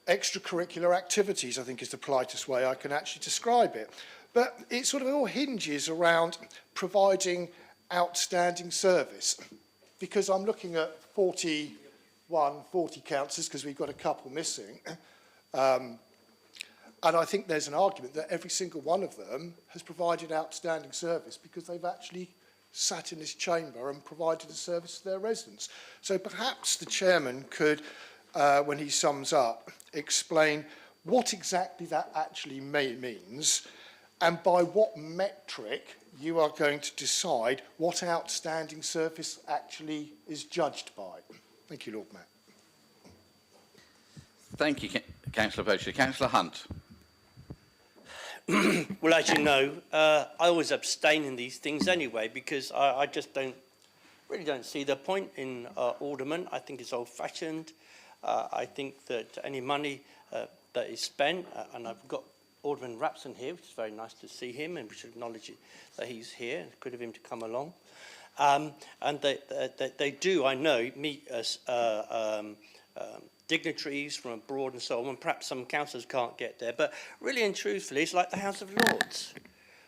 extracurricular activities, I think is the politest way I can actually describe it. But it sort of all hinges around providing outstanding service, because I'm looking at 40 councillors, because we've got a couple missing. And I think there's an argument that every single one of them has provided outstanding service because they've actually sat in this chamber and provided a service to their residents. So perhaps the chairman could, when he sums up, explain what exactly that actually means, and by what metric you are going to decide what outstanding service actually is judged by. Thank you, Lord Mayor. Thank you, Councillor Poacher. Councillor Hunt. Well, as you know, I always abstain in these things anyway, because I just really don't see the point in aldermen. I think it's old-fashioned. I think that any money that is spent, and I've got Alderman Rapson here, which is very nice to see him, and we should acknowledge that he's here. It's good of him to come along. And they do, I know, meet as dignitaries from abroad and so on, and perhaps some councillors can't get there. But really and truthfully, it's like the House of Lords.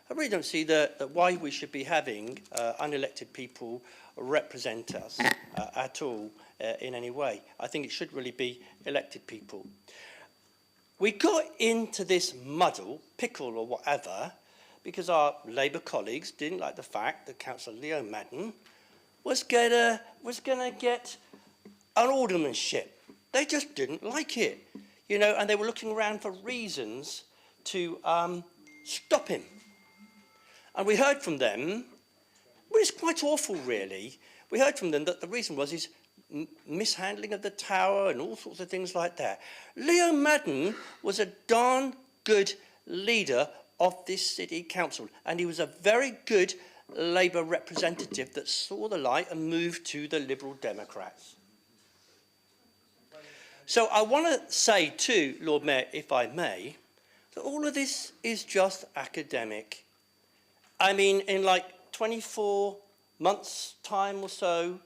I really don't see why we should be having unelected people represent us at all in any way. I think it should really be elected people. We got into this muddle, pickle or whatever, because our Labour colleagues didn't like the fact that Councillor Leo Madden was gonna get an aldermanship. They just didn't like it, you know, and they were looking around for reasons to stop him. And we heard from them, well, it's quite awful, really. We heard from them that the reason was his mishandling of the tower and all sorts of things like that. Leo Madden was a darn good leader of this city council, and he was a very good Labour representative that saw the light and moved to the Liberal Democrats. So I want to say too, Lord Mayor, if I may, that all of this is just academic. I mean, in like 24 months' time or so,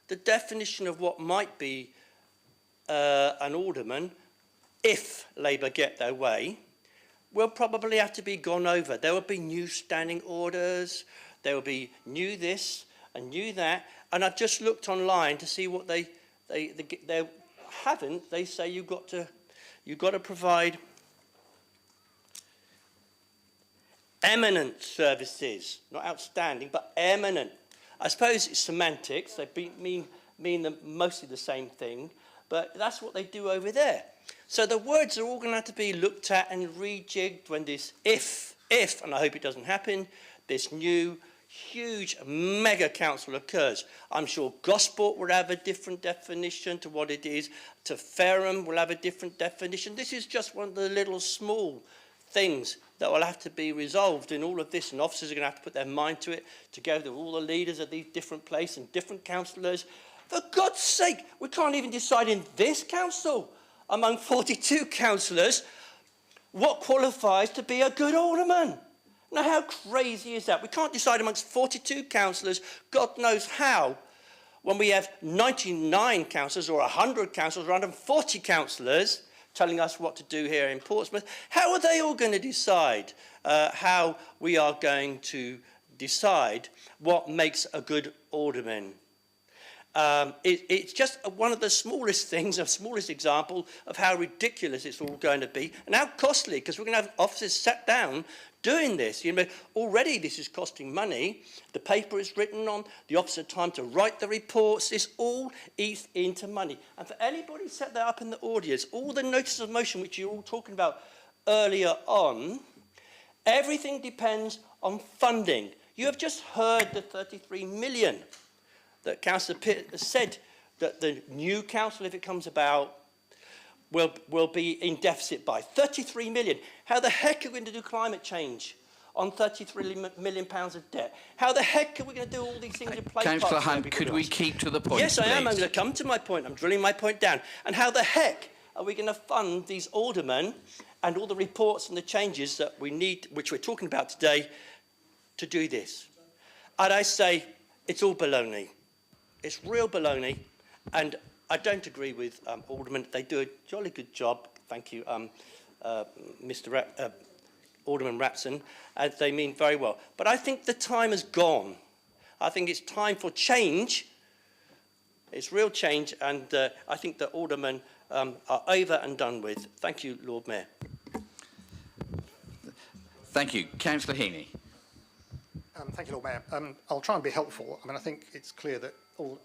the definition of what might be an alderman, if Labour get their way, will probably have to be gone over. There will be new standing orders, there will be new this and new that, and I've just looked online to see what they haven't. They say you've got to provide eminent services, not outstanding, but eminent. I suppose it's semantics. They mean mostly the same thing, but that's what they do over there. So the words are all going to have to be looked at and rejigged when this, if, and I hope it doesn't happen, this new huge mega council occurs. I'm sure Gosport will have a different definition to what it is. To Fareham will have a different definition. This is just one of the little small things that will have to be resolved in all of this, and officers are going to have to put their mind to it, together with all the leaders of these different places and different councillors. For God's sake, we can't even decide in this council, among 42 councillors, what qualifies to be a good alderman. Now, how crazy is that? We can't decide amongst 42 councillors, God knows how, when we have 99 councillors or 100 councillors or 140 councillors telling us what to do here in Portsmouth. How are they all going to decide how we are going to decide what makes a good alderman? It's just one of the smallest things, a smallest example of how ridiculous it's all going to be and how costly, because we're going to have officers sat down doing this. You know, already this is costing money. The paper is written on, the officer time to write the reports. This all eats into money. And for anybody set that up in the audience, all the notices of motion which you're all talking about earlier on, everything depends on funding. You have just heard the 33 million that Councillor Pitt has said that the new council, if it comes about, will be in deficit by 33 million. How the heck are we going to do climate change on 33 million pounds of debt? How the heck are we going to do all these things in place? Councillor Hunt, could we keep to the point, Yes, I am. please? I'm going to come to my point. I'm drilling my point down. And how the heck are we going to fund these aldermen and all the reports and the changes that we need, which we're talking about today, to do this? And I say it's all baloney. It's real baloney, and I don't agree with Alderman. They do a jolly good job. Thank you, Alderman Rapson, and they mean very well. But I think the time has gone. I think it's time for change. It's real change, and I think the aldermen are over and done with. Thank you, Lord Mayor. Thank you. Councillor Heaney. Thank you, Lord Mayor. I'll try and be helpful. I mean, I think it's clear that all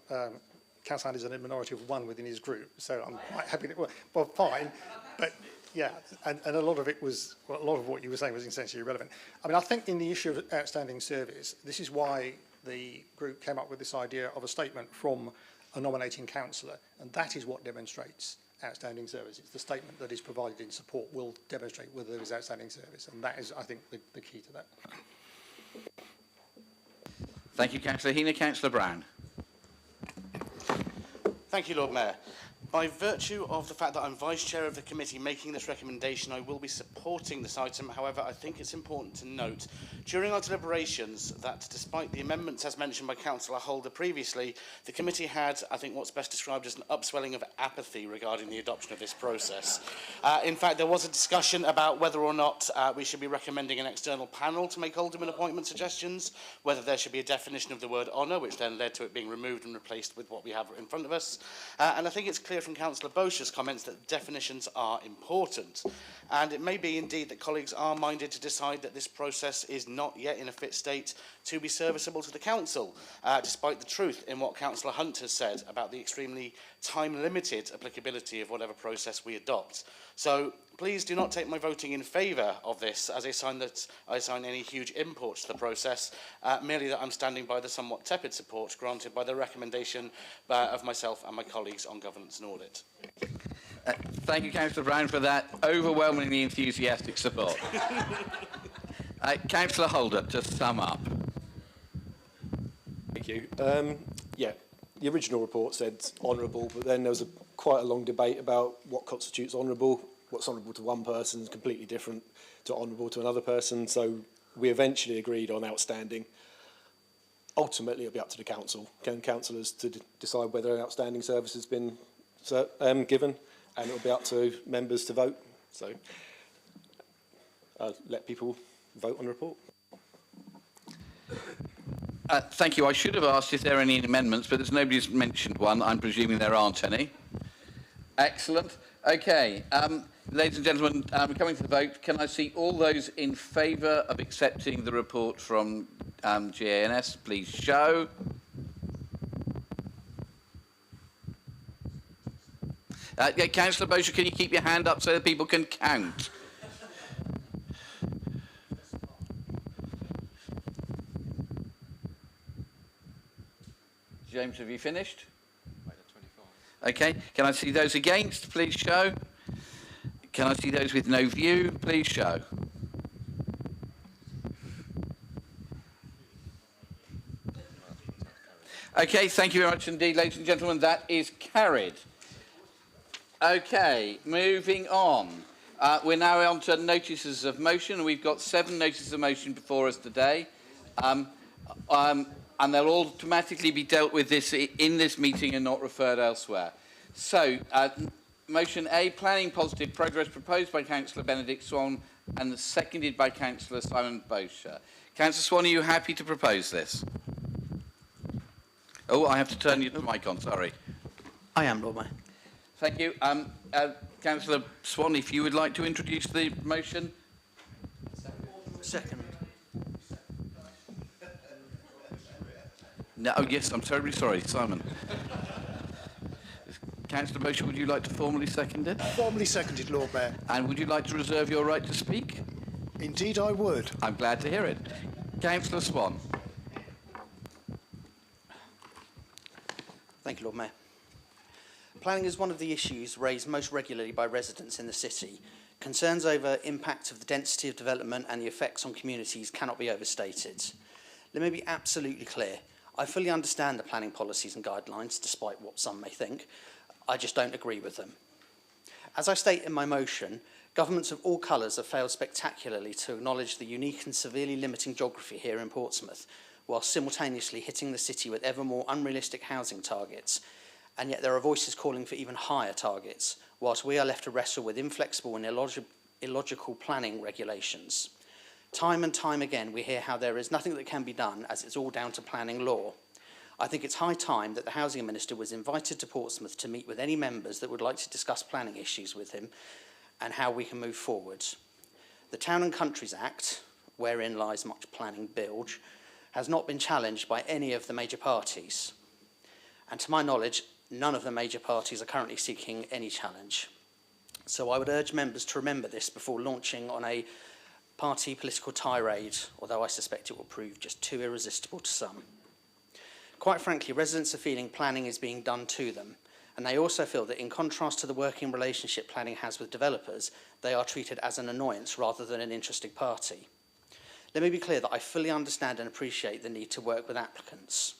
Councillor Hand is in a minority of one within his group, so I'm quite happy that, well, fine, but yeah, and a lot of it was, well, a lot of what you were saying was essentially irrelevant. I mean, I think in the issue of outstanding service, this is why the group came up with this idea of a statement from a nominating councillor, and that is what demonstrates outstanding service. It's the statement that is provided in support will demonstrate whether there is outstanding service, and that is, I think, the key to that. Thank you, Councillor Heaney. Councillor Brown. Thank you, Lord Mayor. By virtue of the fact that I'm Vice Chair of the committee making this recommendation, I will be supporting this item. However, I think it's important to note during our deliberations that despite the amendments as mentioned by Councillor Holder previously, the committee had, I think, what's best described as an upswelling of apathy regarding the adoption of this process. In fact, there was a discussion about whether or not we should be recommending an external panel to make alderman appointment suggestions, whether there should be a definition of the word honour, which then led to it being removed and replaced with what we have in front of us. And I think it's clear from Councillor Bosch's comments that definitions are important. And it may be indeed that colleagues are minded to decide that this process is not yet in a fit state to be serviceable to the council, despite the truth in what Councillor Hunt has said about the extremely time-limited applicability of whatever process we adopt. So please do not take my voting in favour of this as a sign that I assign any huge import to the process, merely that I'm standing by the somewhat tepid support granted by the recommendation of myself and my colleagues on governance and audit. Thank you, Councillor Brown, for that overwhelmingly enthusiastic support. Councillor Holder, to sum up. Thank you. Yeah, the original report said honourable, but then there was quite a long debate about what constitutes honourable. What's honourable to one person is completely different to honourable to another person. So we eventually agreed on outstanding. Ultimately, it'll be up to the council, councillors, to decide whether an outstanding service has been given, and it'll be up to members to vote. So let people vote on the report. Thank you. I should have asked if there are any amendments, but there's nobody who's mentioned one. I'm presuming there aren't any. Excellent. Okay. Ladies and gentlemen, we're coming to the vote. Can I see all those in favour of accepting the report from GANS, please show. Yeah, Councillor Bosher, can you keep your hand up so that people can count? James, have you finished? Okay. Can I see those against? Please show. Can I see those with no view? Please show. Okay, thank you very much indeed, ladies and gentlemen. That is carried. Okay, moving on. We're now on to notices of motion. We've got 7 notices of motion before us today. And they'll automatically be dealt with in this meeting and not referred elsewhere. So, motion A, planning positive progress, proposed by Councillor Benedict Swan and seconded by Councillor Simon Bosher. Councillor Swan, are you happy to propose this? Oh, I have to turn your mic on, sorry. I am, Lord Mayor. Thank you. Councillor Swan, if you would like to introduce the motion. Second. No, oh yes, I'm terribly sorry, Simon. Councillor Bosher, would you like to formally second it? Formally seconded, Lord Mayor. And would you like to reserve your right to speak? Indeed I would. I'm glad to hear it. Councillor Swan. Thank you, Lord Mayor. Planning is one of the issues raised most regularly by residents in the city. Concerns over impact of the density of development and the effects on communities cannot be overstated. Let me be absolutely clear. I fully understand the planning policies and guidelines, despite what some may think. I just don't agree with them. As I state in my motion, governments of all colours have failed spectacularly to acknowledge the unique and severely limiting geography here in Portsmouth, while simultaneously hitting the city with ever more unrealistic housing targets. And yet there are voices calling for even higher targets, whilst we are left to wrestle with inflexible and illogical planning regulations. Time and time again, we hear how there is nothing that can be done as it's all down to planning law. I think it's high time that the Housing Minister was invited to Portsmouth to meet with any members that would like to discuss planning issues with him and how we can move forward. The Town and Countries Act, wherein lies much planning bilge, has not been challenged by any of the major parties. And to my knowledge, none of the major parties are currently seeking any challenge. So I would urge members to remember this before launching on a party political tirade, although I suspect it will prove just too irresistible to some. Quite frankly, residents are feeling planning is being done to them, and they also feel that in contrast to the working relationship planning has with developers, they are treated as an annoyance rather than an interested party. Let me be clear that I fully understand and appreciate the need to work with applicants.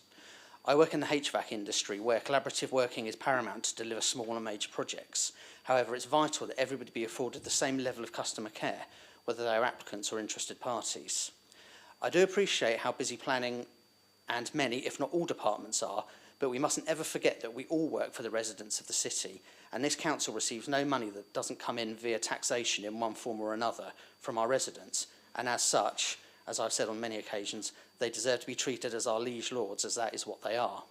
I work in the HVAC industry, where collaborative working is paramount to deliver small and major projects. However, it's vital that everybody be afforded the same level of customer care, whether they are applicants or interested parties. I do appreciate how busy planning and many, if not all, departments are, but we mustn't ever forget that we all work for the residents of the city, and this council receives no money that doesn't come in via taxation in one form or another from our residents, and as such, as I've said on many occasions, they deserve to be treated as our liege lords, as that is what they are.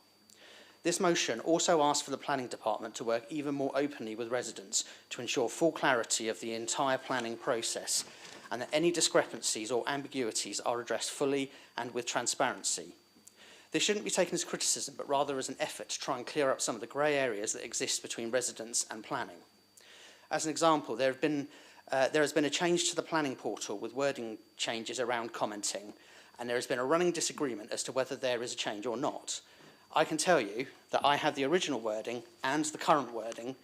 This motion also asks for the planning department to work even more openly with residents to ensure full clarity of the entire planning process, and that any discrepancies or ambiguities are addressed fully and with transparency. This shouldn't be taken as criticism, but rather as an effort to try and clear up some of the grey areas that exist between residents and planning. As an example, there has been a change to the planning portal with wording changes around commenting, and there has been a running disagreement as to whether there is a change or not. I can tell you that I have the original wording and the current wording,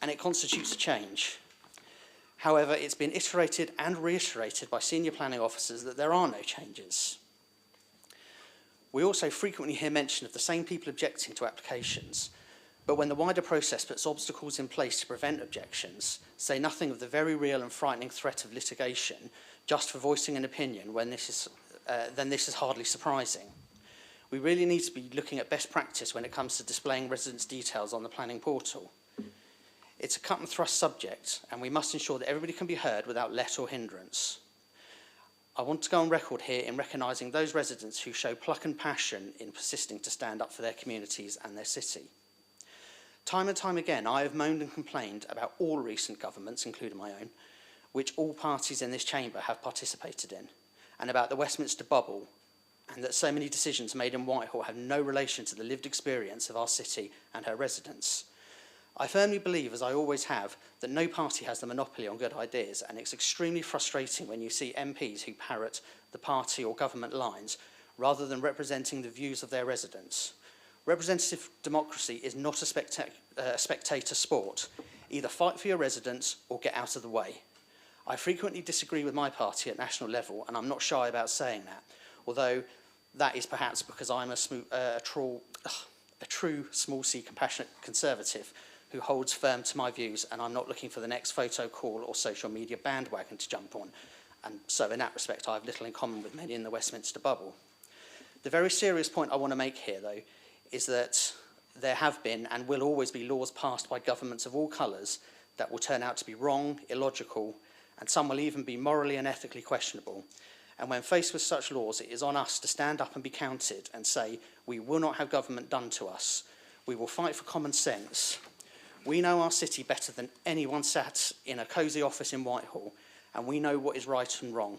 and it constitutes a change. However, it's been iterated and reiterated by senior planning officers that there are no changes. We also frequently hear mention of the same people objecting to applications, but when the wider process puts obstacles in place to prevent objections, say nothing of the very real and frightening threat of litigation just for voicing an opinion, then this is hardly surprising. We really need to be looking at best practice when it comes to displaying residents' details on the planning portal. It's a cut and thrust subject, and we must ensure that everybody can be heard without let or hindrance. I want to go on record here in recognising those residents who show pluck and passion in persisting to stand up for their communities and their city. Time and time again, I have moaned and complained about all recent governments, including my own, which all parties in this chamber have participated in, and about the Westminster bubble, and that so many decisions made in Whitehall have no relation to the lived experience of our city and her residents. I firmly believe, as I always have, that no party has the monopoly on good ideas, and it's extremely frustrating when you see MPs who parrot the party or government lines rather than representing the views of their residents. Representative democracy is not a spectator sport. Either fight for your residents or get out of the way. I frequently disagree with my party at national level, and I'm not shy about saying that, although that is perhaps because I'm a true small c compassionate conservative who holds firm to my views, and I'm not looking for the next photo call or social media bandwagon to jump on. And so in that respect, I have little in common with many in the Westminster bubble. The very serious point I want to make here, though, is that there have been and will always be laws passed by governments of all colours that will turn out to be wrong, illogical, and some will even be morally and ethically questionable. And when faced with such laws, it is on us to stand up and be counted and say, we will not have government done to us. We will fight for common sense. We know our city better than anyone sat in a cosy office in Whitehall, and we know what is right and wrong.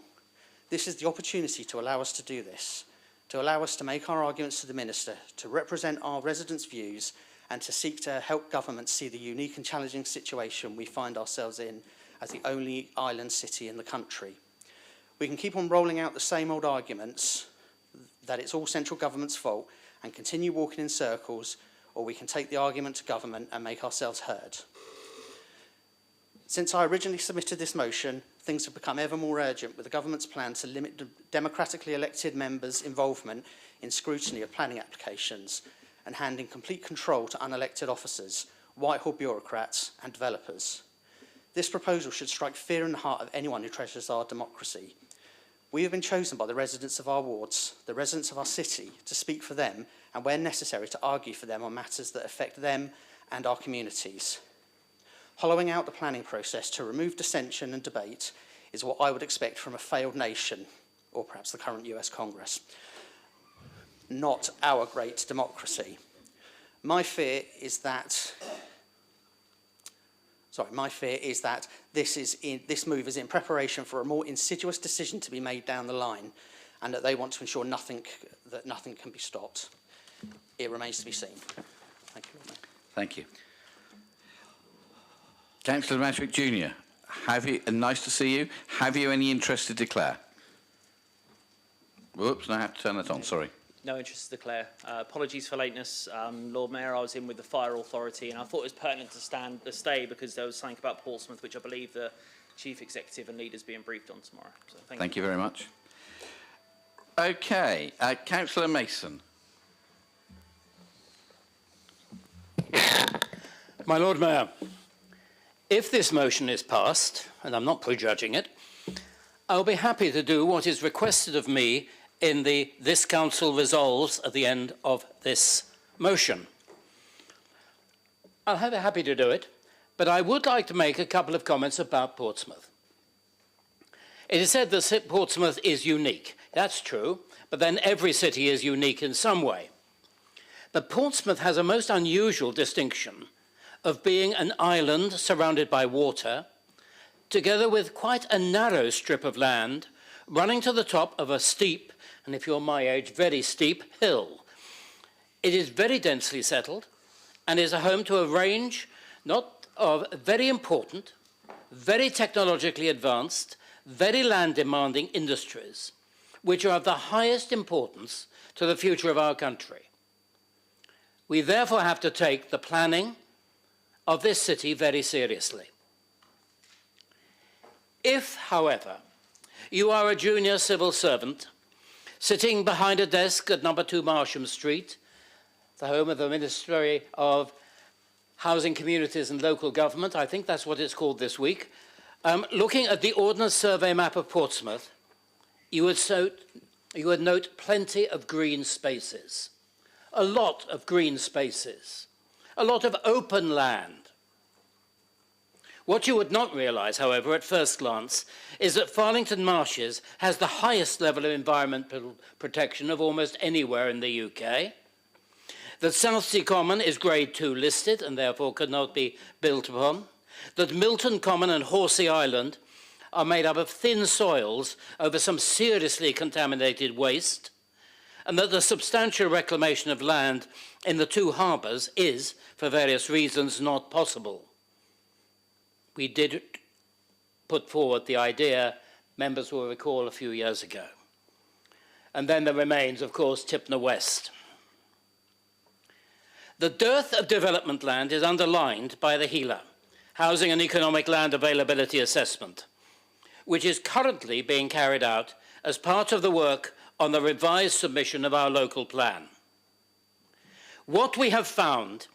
This is the opportunity to allow us to do this, to allow us to make our arguments to the Minister, to represent our residents' views, and to seek to help government see the unique and challenging situation we find ourselves in as the only island city in the country. We can keep on rolling out the same old arguments that it's all central government's fault and continue walking in circles, or we can take the argument to government and make ourselves heard. Since I originally submitted this motion, things have become ever more urgent with the government's plan to limit democratically elected members' involvement in scrutiny of planning applications and handing complete control to unelected officers, Whitehall bureaucrats and developers. This proposal should strike fear in the heart of anyone who treasures our democracy. We have been chosen by the residents of our wards, the residents of our city, to speak for them and, where necessary, to argue for them on matters that affect them and our communities. Hollowing out the planning process to remove dissension and debate is what I would expect from a failed nation, or perhaps the current US Congress. Not our great democracy. My fear is that this move is in preparation for a more insidious decision to be made down the line, and that they want to ensure that nothing can be stopped. It remains to be seen. Thank you. Thank you. Councillor Madrick Jr., nice to see you. Have you any interest to declare? Whoops, I have to turn that on, sorry. No interest to declare. Apologies for lateness. Lord Mayor, I was in with the Fire Authority and I thought it was pertinent to stay because there was something about Portsmouth which I believe the Chief Executive and leaders being briefed on tomorrow. So thank you very much. Okay, Councillor Mason. My Lord Mayor, if this motion is passed, and I'm not prejudging it, I'll be happy to do what is requested of me in this Council resolves at the end of this motion. I'll be happy to do it, but I would like to make a couple of comments about Portsmouth. It is said that Portsmouth is unique. That's true, but then every city is unique in some way. But Portsmouth has a most unusual distinction of being an island surrounded by water, together with quite a narrow strip of land running to the top of a steep, and if you're my age, very steep hill. It is very densely settled and is a home to a range not of very important, very technologically advanced, very land-demanding industries, which are of the highest importance to the future of our country. We therefore have to take the planning of this city very seriously. If, however, you are a junior civil servant sitting behind a desk at number 2 Marsham Street, the home of the Ministry of Housing, Communities and Local Government, I think that's what it's called this week, looking at the Ordnance Survey map of Portsmouth, you would note plenty of green spaces, a lot of green spaces, a lot of open land. What you would not realise, however, at first glance, is that Farlington Marshes has the highest level of environmental protection of almost anywhere in the UK, that Southsea Common is Grade 2 listed and therefore could not be built upon, that Milton Common and Horsey Island are made up of thin soils over some seriously contaminated waste, and that the substantial reclamation of land in the 2 harbours is, for various reasons, not possible. We did put forward the idea, members will recall, a few years ago. And then there remains, of course, Tipner West. The dearth of development land is underlined by the HELA, Housing and Economic Land Availability Assessment, which is currently being carried out as part of the work on the revised submission of our local plan. What we have found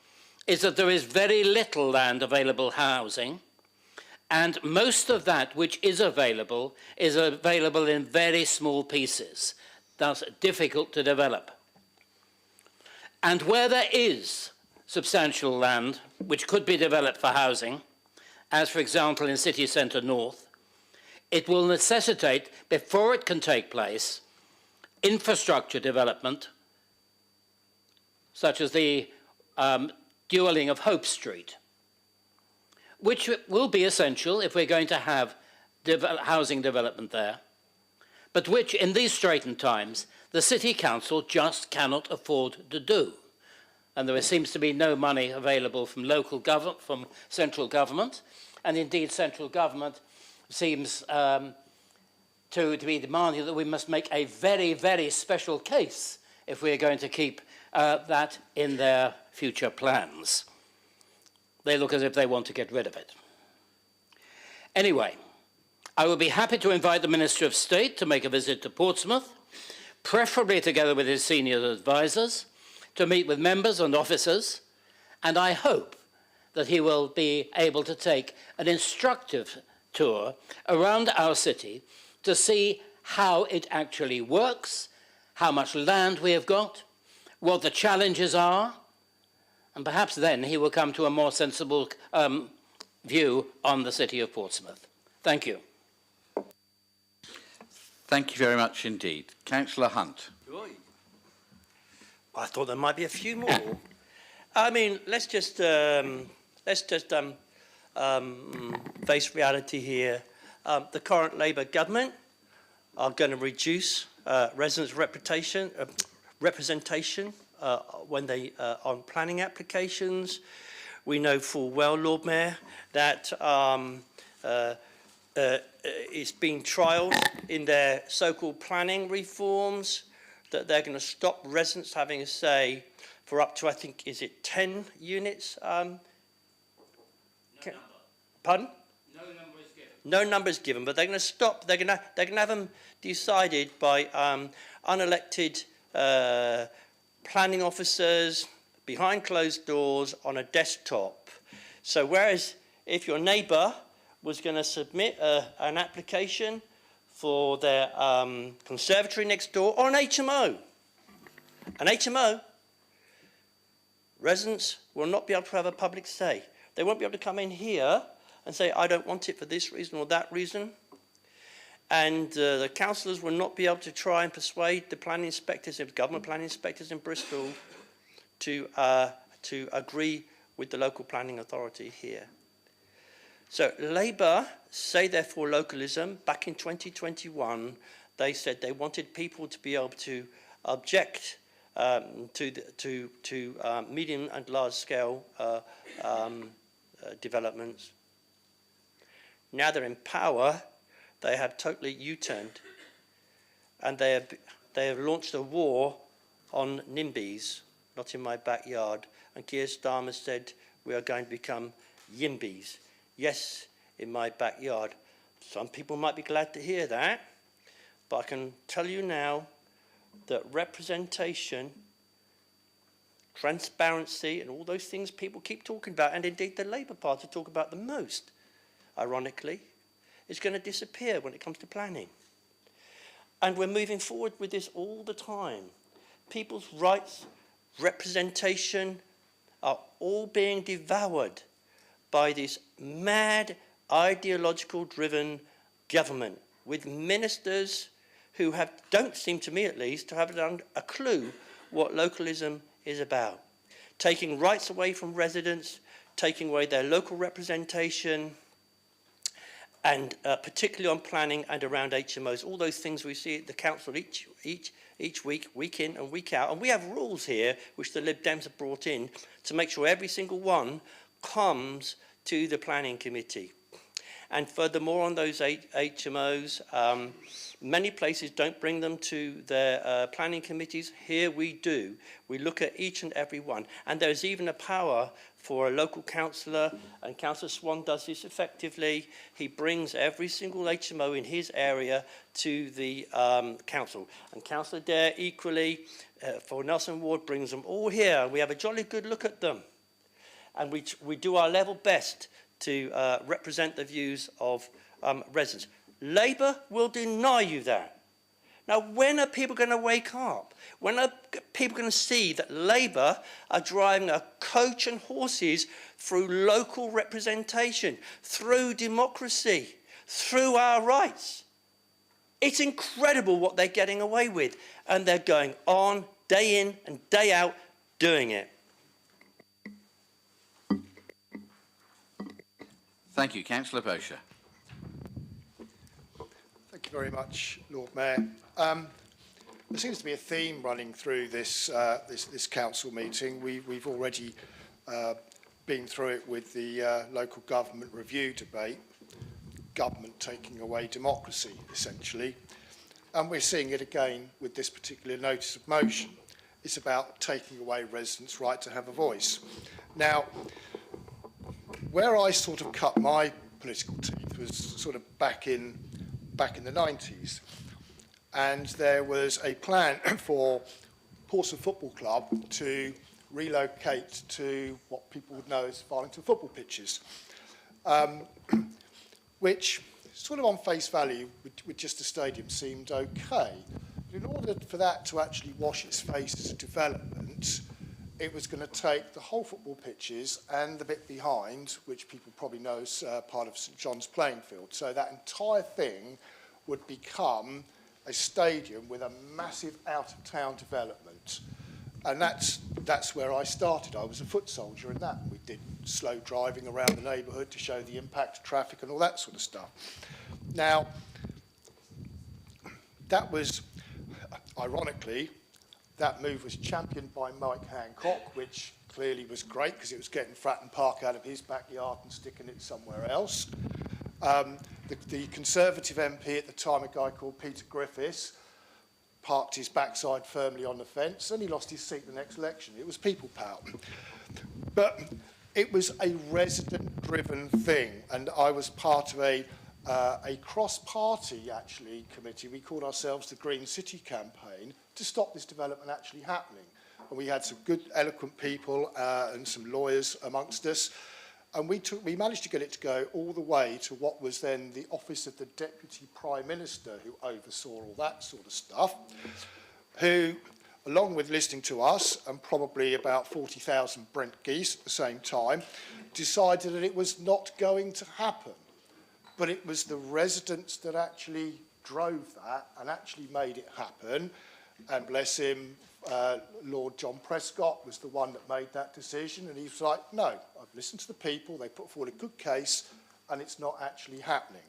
is that there is very little land available housing, and most of that which is available in very small pieces, thus difficult to develop. And where there is substantial land which could be developed for housing, as for example in City Centre North, it will necessitate, before it can take place, infrastructure development, such as the dualling of Hope Street, which will be essential if we're going to have housing development there, but which in these straitened times the City Council just cannot afford to do. And there seems to be no money available from local government, from central government, and indeed central government seems to be demanding that we must make a very, very special case if we're going to keep that in their future plans. They look as if they want to get rid of it. Anyway, I will be happy to invite the Minister of State to make a visit to Portsmouth, preferably together with his senior advisors, to meet with members and officers, and I hope that he will be able to take an instructive tour around our city to see how it actually works, how much land we have got, what the challenges are, and perhaps then he will come to a more sensible view on the city of Portsmouth. Thank you. Thank you very much indeed. Councillor Hunt. I thought there might be a few more. I mean, let's just face reality here. The current Labour government are going to reduce residents' representation when they on planning applications. We know full well, Lord Mayor, that it's been trialled in their so-called planning reforms, that they're going to stop residents having a say for up to, I think, is it 10 units? No Pardon? No number is given. No number is given, but they're going to stop. They're going to have them decided by unelected planning officers behind closed doors on a desktop. So whereas if your neighbour was going to submit an application for their conservatory next door or an HMO, residents will not be able to have a public say. They won't be able to come in here and say, I don't want it for this reason or that reason. And the councillors will not be able to try and persuade the planning inspectors, government planning inspectors in Bristol to agree with the local planning authority here. So Labour say they're for localism. Back in 2021, they said they wanted people to be able to object to medium and large scale developments. Now they're in power, they have totally U-turned, and they have launched a war on NIMBYs, not in my backyard. And Keir Starmer said we are going to become YIMBYs. Yes, in my backyard. Some people might be glad to hear that, but I can tell you now that representation, transparency, and all those things people keep talking about, and indeed the Labour Party talk about the most, ironically, is going to disappear when it comes to planning. And we're moving forward with this all the time. People's rights, representation are all being devoured by this mad, ideological-driven government with ministers who don't seem to me at least to have a clue what localism is about. Taking rights away from residents, taking away their local representation, and particularly on planning and around HMOs, all those things we see at the council each week, week in and week out. And we have rules here, which the Lib Dems have brought in, to make sure every single one comes to the planning committee. And furthermore, on those HMOs, many places don't bring them to their planning committees. Here we do. We look at each and every one. And there's even a power for a local councillor, and Councillor Swan does this effectively. He brings every single HMO in his area to the council. And Councillor Dare equally, for Nelson Ward, brings them all here. We have a jolly good look at them. And we do our level best to represent the views of residents. Labour will deny you that. Now, when are people going to wake up? When are people going to see that Labour are driving a coach and horses through local representation, through democracy, through our rights? It's incredible what they're getting away with, and they're going on day in and day out doing it. Thank you. Councillor Bosher. Thank you very much, Lord Mayor. There seems to be a theme running through this council meeting. We've already been through it with the local government review debate, government taking away democracy, essentially. And we're seeing it again with this particular notice of motion. It's about taking away residents' right to have a voice. Now, where I sort of cut my political teeth was sort of back in the 90s. And there was a plan for Portsmouth Football Club to relocate to what people would know as Farlington football pitches, which sort of on face value with just a stadium seemed okay. But in order for that to actually wash its face as a development, it was going to take the whole football pitches and the bit behind, which people probably know as part of St John's playing field. So that entire thing would become a stadium with a massive out-of-town development. And that's where I started. I was a foot soldier in that. We did slow driving around the neighbourhood to show the impact of traffic and all that sort of stuff. Now, that was, ironically, that move was championed by Mike Hancock, which clearly was great because it was getting Fratton Park out of his backyard and sticking it somewhere else. The Conservative MP at the time, a guy called Peter Griffiths, parked his backside firmly on the fence and he lost his seat the next election. It was people power. But it was a resident-driven thing, and I was part of a cross-party, actually, committee. We called ourselves the Green City Campaign to stop this development actually happening. And we had some good, eloquent people and some lawyers amongst us. And we managed to get it to go all the way to what was then the office of the Deputy Prime Minister, who oversaw all that sort of stuff, who, along with listening to us and probably about 40,000 Brent geese at the same time, decided that it was not going to happen. But it was the residents that actually drove that and actually made it happen. And bless him, Lord John Prescott was the one that made that decision, and he was like, no, I've listened to the people, they put forward a good case, and it's not actually happening.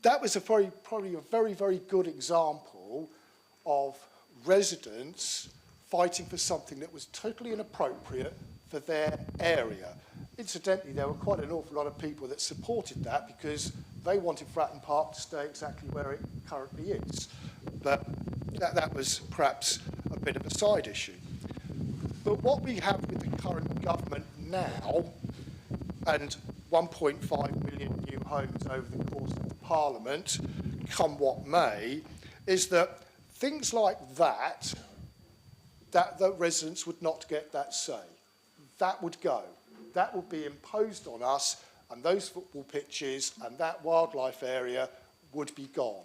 That was probably a very, very good example of residents fighting for something that was totally inappropriate for their area. Incidentally, there were quite an awful lot of people that supported that because they wanted Fratton Park to stay exactly where it currently is. But that was perhaps a bit of a side issue. But what we have with the current government now, and 1.5 million new homes over the course of the Parliament, come what may, is that things like that the residents would not get that say. That would go. That would be imposed on us, and those football pitches and that wildlife area would be gone.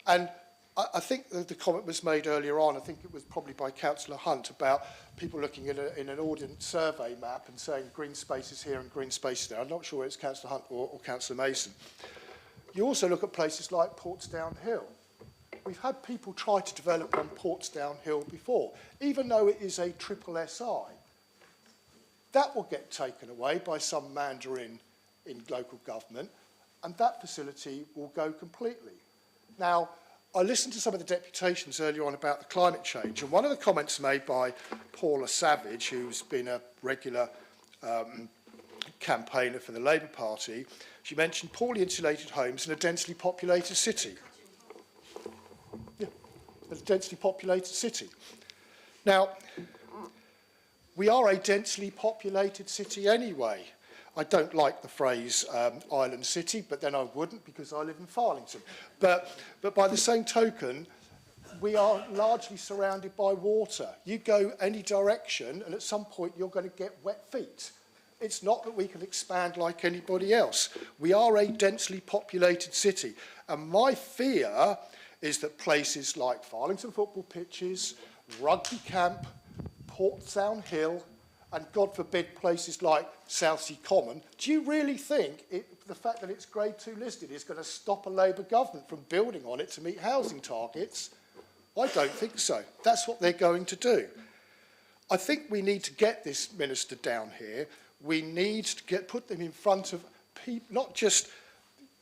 And I think the comment was made earlier on, I think it was probably by Councillor Hunt, about people looking in an ordnance survey map and saying green spaces here and green spaces there. I'm not sure it's Councillor Hunt or Councillor Mason. You also look at places like Portsdown Hill. We've had people try to develop on Portsdown Hill before, even though it is a triple SI. That will get taken away by some mandarin in local government, and that facility will go completely. Now, I listened to some of the deputations earlier on about the climate change, and one of the comments made by Paula Savage, who's been a regular campaigner for the Labour Party, she mentioned poorly insulated homes in a densely populated city. Yeah, a densely populated city. Now, we are a densely populated city anyway. I don't like the phrase island city, but then I wouldn't because I live in Farlington. But by the same token, we are largely surrounded by water. You go any direction, and at some point you're going to get wet feet. It's not that we can expand like anybody else. We are a densely populated city. And my fear is that places like Farlington football pitches, Rugby Camp, Portsdown Hill, and God forbid places like Southsea Common, do you really think the fact that it's Grade 2 listed is going to stop a Labour government from building on it to meet housing targets? I don't think so. That's what they're going to do. I think we need to get this minister down here. We need to put them in front of people, not just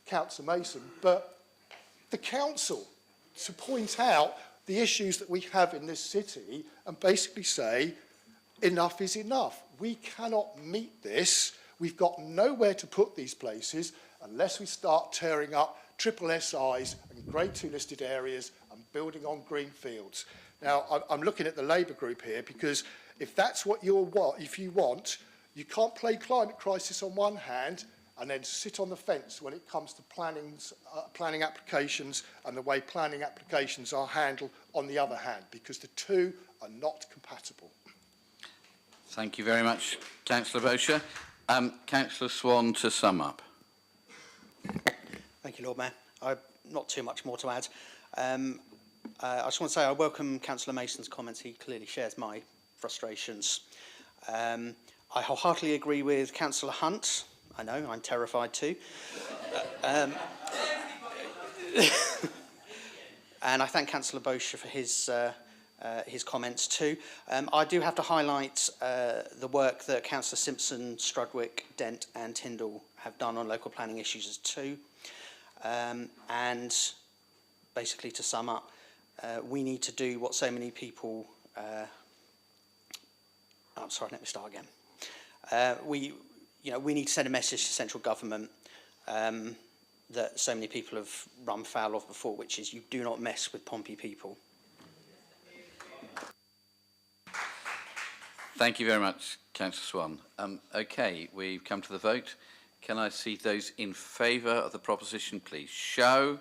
Councillor Mason, but the council, to point out the issues that we have in this city and basically say, enough is enough. We cannot meet this. We've got nowhere to put these places unless we start tearing up triple SIs and Grade 2 listed areas and building on green fields. Now, I'm looking at the Labour group here because if that's what you want, you can't play climate crisis on one hand and then sit on the fence when it comes to planning applications and the way planning applications are handled on the other hand, because the two are not compatible. Thank you very much, Councillor Bosher. Councillor Swan to sum up. Thank you, Lord Mayor. Not too much more to add. I just want to say I welcome Councillor Mason's comments. He clearly shares my frustrations. I wholeheartedly agree with Councillor Hunt. I know, I'm And I thank Councillor Bosher for his comments too. I do have to highlight the work that Councillor Simpson, Strudwick, Dent and Tyndall have done on local planning issues too. And basically, to sum up, we need to do what so many people... I'm sorry, let me start again. We need to send a message to central government that so many people have run foul of before, which is you do not mess with Pompey people. Thank you very much, Councillor Swan. Okay, we've come to the vote. Can I see those in favour of the proposition, please show?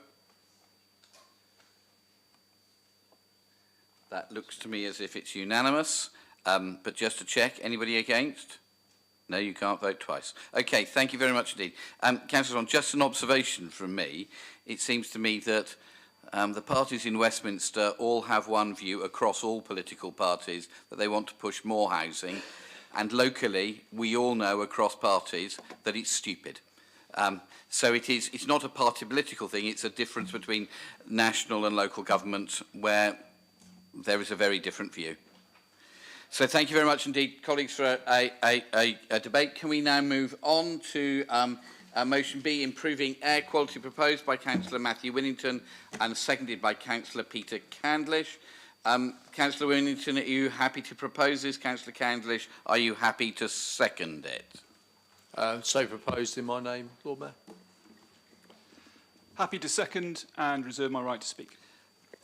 That looks to me as if it's unanimous, but just to check, anybody against? No, you can't vote twice. Okay, thank you very much indeed. Councillor Swan, just an observation from me. It seems to me that the parties in Westminster all have one view across all political parties, that they want to push more housing. And locally, we all know across parties that it's stupid. So it's not a party political thing, it's a difference between national and local government where there is a very different view. So thank you very much indeed, colleagues, for a debate. Can we now move on to motion B, improving air quality, proposed by Councillor Matthew Winnington and seconded by Councillor Peter Candlish. Councillor Winnington, are you happy to propose this? Councillor Candlish, are you happy to second it? So proposed in my name, Lord Mayor. Happy to second and reserve my right to speak.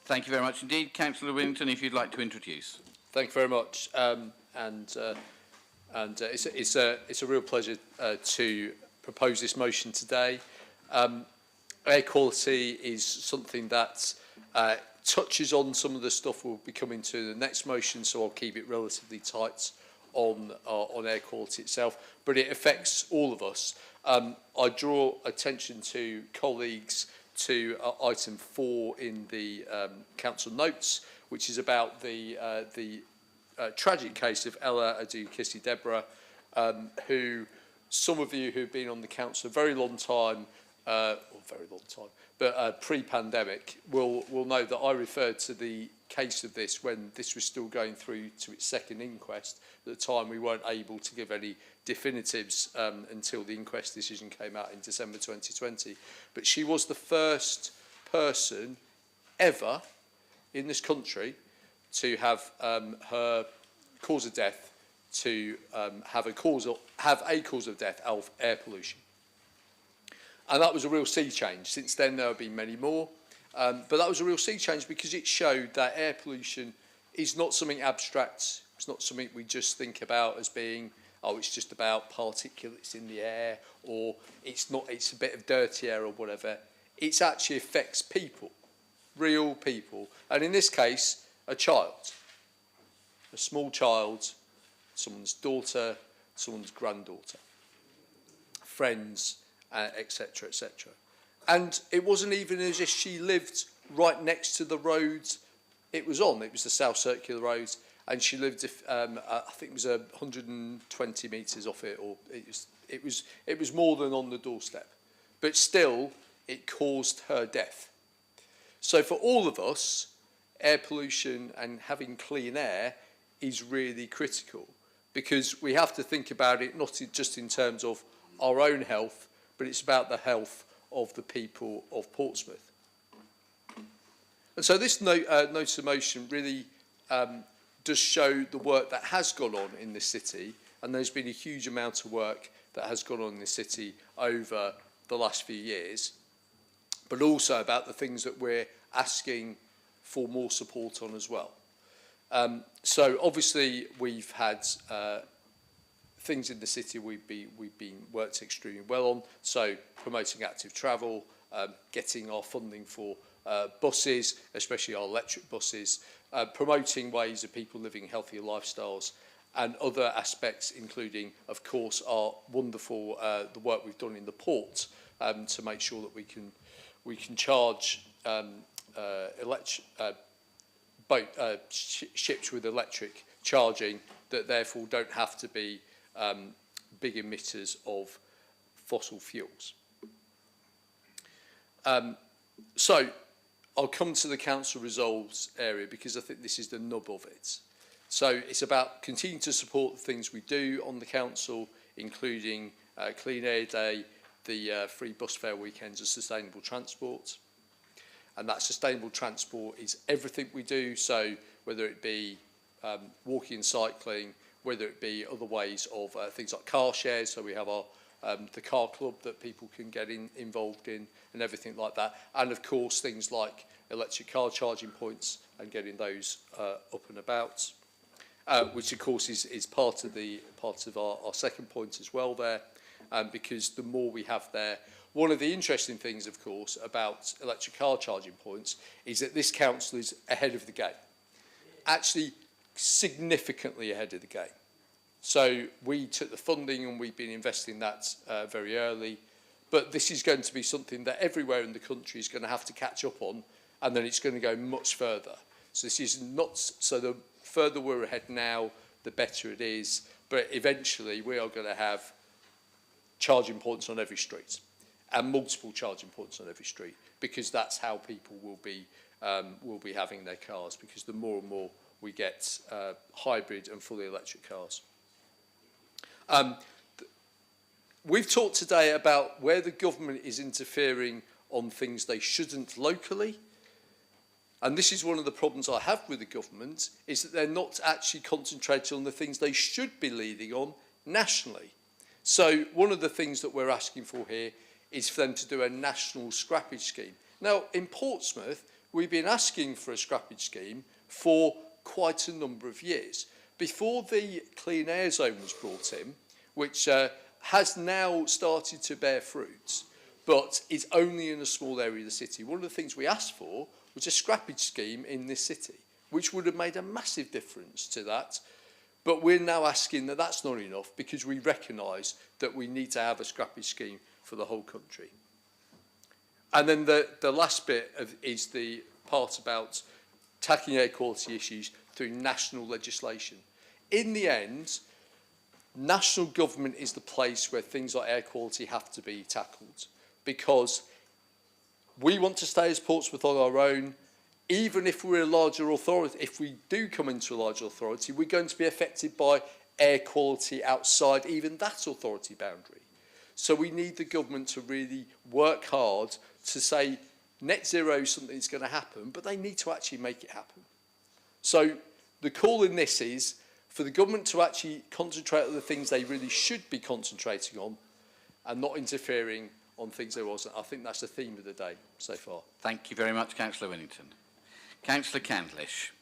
Thank you very much indeed. Councillor Winnington, if you'd like to introduce. Thank you very much. It's a real pleasure to propose this motion today. Air quality is something that touches on some of the stuff we'll be coming to in the next motion, so I'll keep it relatively tight on air quality itself, but it affects all of us. I draw attention to colleagues to item 4 in the council notes, which is about the tragic case of Ella Adu-Kissi-Debrah, who some of you who've been on the council a very long time, but pre-pandemic will know that I referred to the case of this when this was still going through to its second inquest. At the time, we weren't able to give any definitives until the inquest decision came out in December 2020. But she was the first person ever in this country to have her cause of death to have a cause of death of air pollution. And that was a real sea change. Since then, there have been many more. But that was a real sea change because it showed that air pollution is not something abstract. It's not something we just think about as being, oh, it's just about particulates in the air, or it's a bit of dirty air or whatever. It actually affects people, real people. And in this case, a child, a small child, someone's daughter, someone's granddaughter, friends, etc., etc. And it wasn't even as if she lived right next to the road it was on. It was the South Circular Road, and she lived, I think it was 120 metres off it, or it was more than on the doorstep. But still, it caused her death. So for all of us, air pollution and having clean air is really critical, because we have to think about it not just in terms of our own health, but it's about the health of the people of Portsmouth. And so this notice of motion really does show the work that has gone on in this city, and there's been a huge amount of work that has gone on in this city over the last few years, but also about the things that we're asking for more support on as well. So obviously we've had things in the city we've been worked extremely well on. So promoting active travel, getting our funding for buses, especially our electric buses, promoting ways of people living healthier lifestyles, and other aspects, including, of course, our wonderful the work we've done in the port to make sure that we can charge ships with electric charging that therefore don't have to be big emitters of fossil fuels. So I'll come to the council resolves area because I think this is the nub of it. So it's about continuing to support the things we do on the council, including Clean Air Day, the free bus fare weekends and sustainable transport. And that sustainable transport is everything we do, so whether it be walking and cycling, whether it be other ways of things like car shares, so we have our the car club that people can get involved in and everything like that. And of course things like electric car charging points and getting those up and about, which of course is part of our second point as well there, because the more we have there. One of the interesting things, of course, about electric car charging points is that this council is ahead of the game, actually significantly ahead of the game. So we took the funding and we've been investing that very early, but this is going to be something that everywhere in the country is going to have to catch up on, and then it's going to go much further. So this is not, so the further we're ahead now, the better it is, but eventually we are going to have charging points on every street. And multiple charging points on every street, because that's how people will be having their cars, because the more and more we get hybrid and fully electric cars. We've talked today about where the government is interfering on things they shouldn't locally, and this is one of the problems I have with the government, is that they're not actually concentrating on the things they should be leading on nationally. So one of the things that we're asking for here is for them to do a national scrappage scheme. Now, in Portsmouth, we've been asking for a scrappage scheme for quite a number of years. Before the Clean Air Zone was brought in, which has now started to bear fruit, but is only in a small area of the city. One of the things we asked for was a scrappage scheme in this city, which would have made a massive difference to that. But we're now asking that that's not enough, because we recognise that we need to have a scrappage scheme for the whole country. And then the last bit is the part about tackling air quality issues through national legislation. In the end, national government is the place where things like air quality have to be tackled, because we want to stay as Portsmouth on our own. Even if we're a larger authority, if we do come into a larger authority, we're going to be affected by air quality outside even that authority boundary. So we need the government to really work hard to say net zero is something that's going to happen, but they need to actually make it happen. So the call in this is for the government to actually concentrate on the things they really should be concentrating on and not interfering on things they wasn't. I think that's the theme of the day so far. Thank you very much, Councillor Winnington. Councillor Candlish.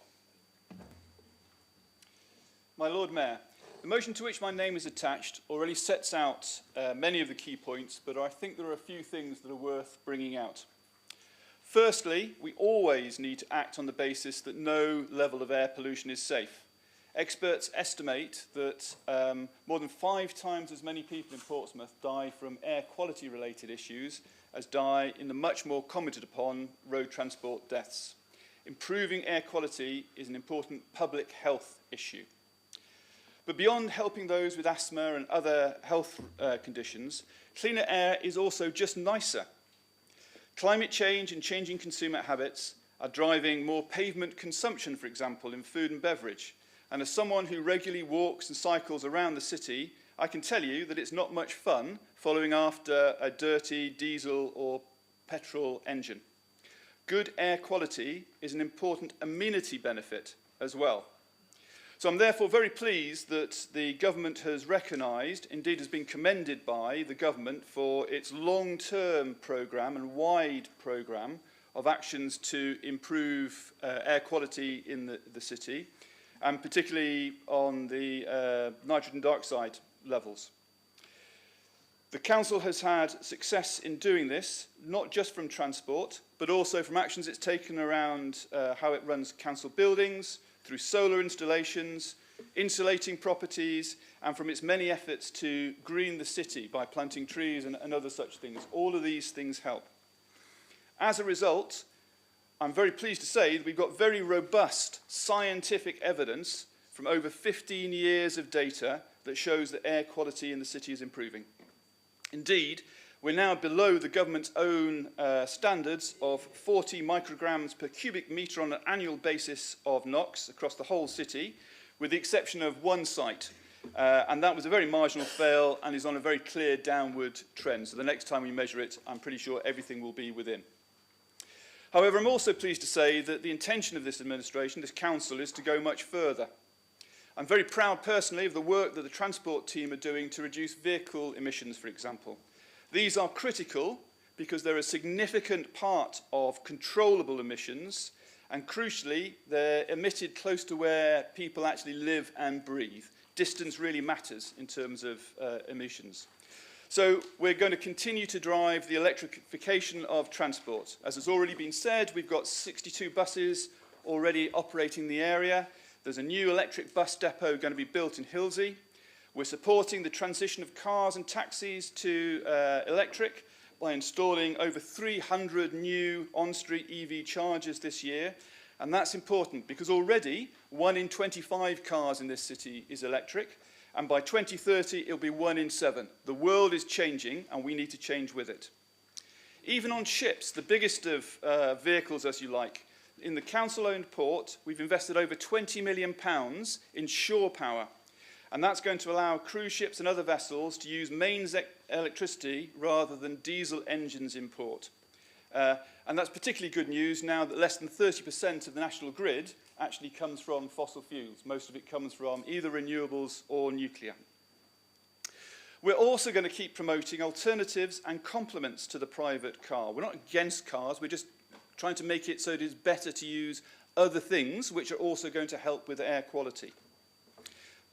My Lord Mayor, the motion to which my name is attached already sets out many of the key points, but I think there are a few things that are worth bringing out. Firstly, we always need to act on the basis that no level of air pollution is safe. Experts estimate that more than 5 times as many people in Portsmouth die from air quality related issues as die in the much more commented upon road transport deaths. Improving air quality is an important public health issue. But beyond helping those with asthma and other health conditions, cleaner air is also just nicer. Climate change and changing consumer habits are driving more pavement consumption, for example, in food and beverage. And as someone who regularly walks and cycles around the city, I can tell you that it's not much fun following after a dirty diesel or petrol engine. Good air quality is an important amenity benefit as well. So I'm therefore very pleased that the government has recognised, indeed has been commended by the government for its long-term programme and wide programme of actions to improve air quality in the city, and particularly on the nitrogen dioxide levels. The Council has had success in doing this, not just from transport, but also from actions it's taken around how it runs council buildings, through solar installations, insulating properties, and from its many efforts to green the city by planting trees and other such things. All of these things help. As a result, I'm very pleased to say that we've got very robust scientific evidence from over 15 years of data that shows that air quality in the city is improving. Indeed, We're now below the government's own standards of 40 micrograms per cubic metre on an annual basis of NOx across the whole city, with the exception of one site. And that was a very marginal fail and is on a very clear downward trend. So the next time we measure it, I'm pretty sure everything will be within. However, I'm also pleased to say that the intention of this administration, this council, is to go much further. I'm very proud personally of the work that the transport team are doing to reduce vehicle emissions, for example. These are critical because they're a significant part of controllable emissions, and crucially, they're emitted close to where people actually live and breathe. Distance really matters in terms of emissions. So we're going to continue to drive the electrification of transport. As has already been said, we've got 62 buses already operating the area. There's a new electric bus depot going to be built in Hilsey. We're supporting the transition of cars and taxis to electric by installing over 300 new on-street EV chargers this year. And that's important because already 1 in 25 cars in this city is electric. And by 2030, it'll be 1 in 7. The world is changing, and we need to change with it. Even on ships, the biggest of vehicles, as you like, in the council-owned port, we've invested over £20 million in shore power. And that's going to allow cruise ships and other vessels to use mains electricity rather than diesel engines in port. And that's particularly good news now that less than 30% of the national grid actually comes from fossil fuels. Most of it comes from either renewables or nuclear. We're also going to keep promoting alternatives and complements to the private car. We're not against cars, we're just trying to make it so it is better to use other things which are also going to help with air quality.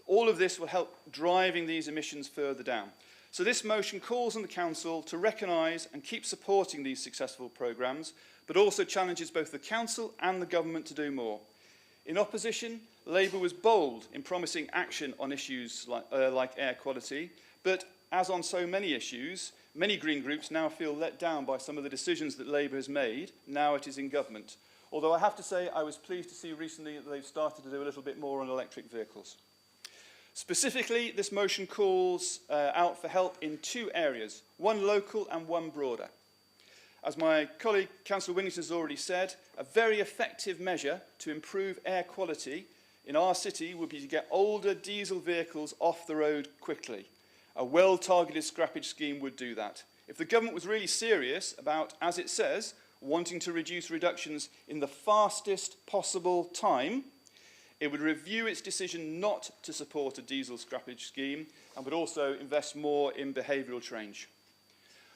All of this will help driving these emissions further down. So this motion calls on the Council to recognise and keep supporting these successful programmes, but also challenges both the Council and the Government to do more. In opposition, Labour was bold in promising action on issues like air quality, but as on so many issues, many Green groups now feel let down by some of the decisions that Labour has made, now it is in government. Although I have to say I was pleased to see recently that they've started to do a little bit more on electric vehicles. Specifically, this motion calls out for help in two areas, one local and one broader. As my colleague, Councillor Winnington, has already said, a very effective measure to improve air quality in our city would be to get older diesel vehicles off the road quickly. A well-targeted scrappage scheme would do that. If the government was really serious about, as it says, wanting to reduce reductions in the fastest possible time, it would review its decision not to support a diesel scrappage scheme and would also invest more in behavioural change.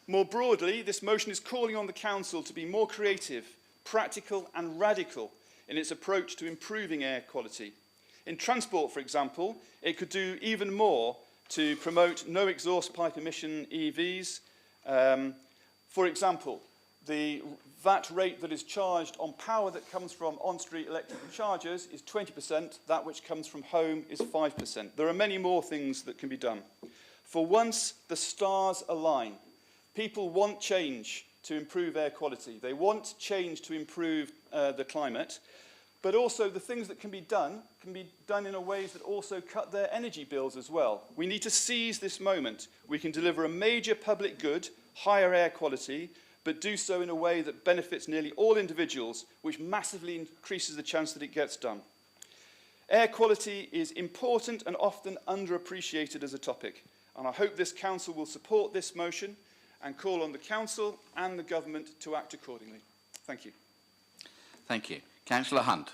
More broadly, this motion is calling on the Council to be more creative, practical and radical in its approach to improving air quality. In transport, for example, it could do even more to promote no exhaust pipe emission EVs. For example, the VAT rate that is charged on power that comes from on-street electrical chargers is 20%, that which comes from home is 5%. There are many more things that can be done. For once, the stars align. People want change to improve air quality. They want change to improve the climate. But also the things that can be done in a ways that also cut their energy bills as well. We need to seize this moment. We can deliver a major public good, higher air quality, but do so in a way that benefits nearly all individuals, which massively increases the chance that it gets done. Air quality is important and often underappreciated as a topic, and I hope this Council will support this motion and call on the Council and the Government to act accordingly. Thank you. Thank you. Councillor Hunt.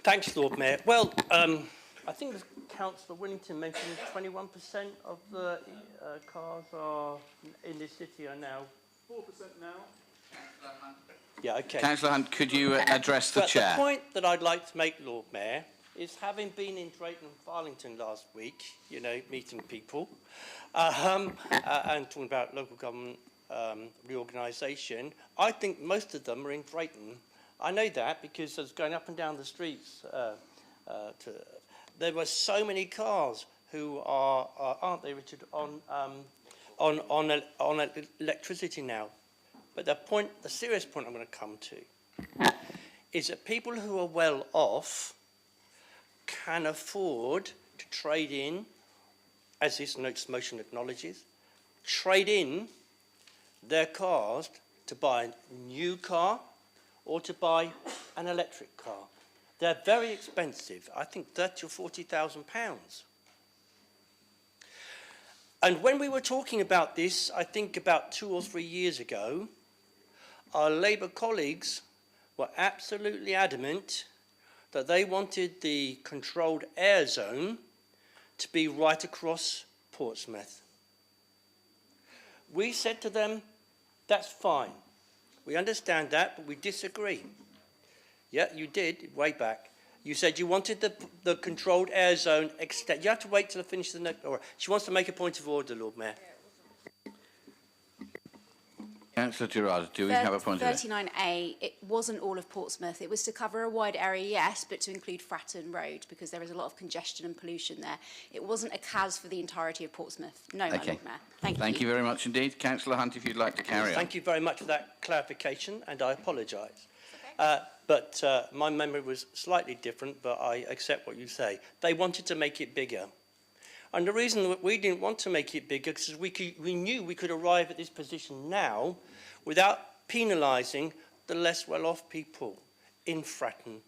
Thanks, Lord Mayor. Well, I think Councillor Winnington mentioned 21% of the cars are in this city are now. 4% now. Yeah, okay. Councillor Hunt, could you address the Chair? The point that I'd like to make, Lord Mayor, is having been in Drayton and Farlington last week, you know, meeting people, and talking about local government reorganisation, I think most of them are in Drayton. I know that because I was going up and down the streets. There were so many cars who aren't they, Richard, on electricity now. But the serious point I'm going to come to is that people who are well off can afford to trade in, as this motion acknowledges, trade in their cars to buy a new car or to buy an electric car. They're very expensive. I think £30,000 or £40,000. And when we were talking about this, I think about 2 or 3 years ago, our Labour colleagues were absolutely adamant that they wanted the controlled air zone to be right across Portsmouth. We said to them, that's fine. We understand that, but we disagree. Yeah, you did, way back. You said you wanted the controlled air zone extended. You have to wait till I finish the next. Or she wants to make a point of order, Lord Mayor. Councillor Gerard, do we have a point of order? 39A, it wasn't all of Portsmouth. It was to cover a wide area, yes, but to include Fratton Road, because there is a lot of congestion and pollution there. It wasn't a CAS for the entirety of Portsmouth. No, my Lord Mayor. Thank you. Thank you very much indeed. Councillor Hunt, if you'd like to carry on. Thank you very much for that clarification, and I apologise. But my memory was slightly different, but I accept what you say. They wanted to make it bigger. And the reason that we didn't want to make it bigger is we knew we could arrive at this position now without penalising the less well-off people in Fratton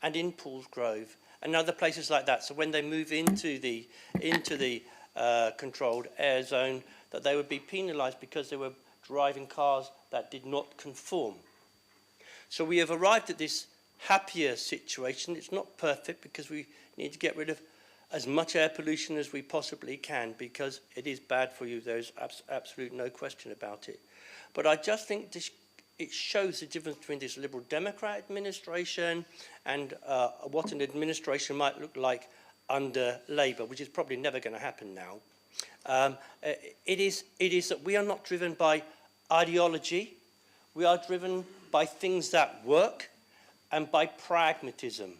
and in Paulsgrove and other places like that. So when they move into the controlled air zone, that they would be penalised because they were driving cars that did not conform. So we have arrived at this happier situation. It's not perfect because we need to get rid of as much air pollution as we possibly can because it is bad for you. There's absolutely no question about it. But I just think it shows the difference between this Liberal Democrat administration and what an administration might look like under Labour, which is probably never going to happen now. It is that we are not driven by ideology. We are driven by things that work and by pragmatism.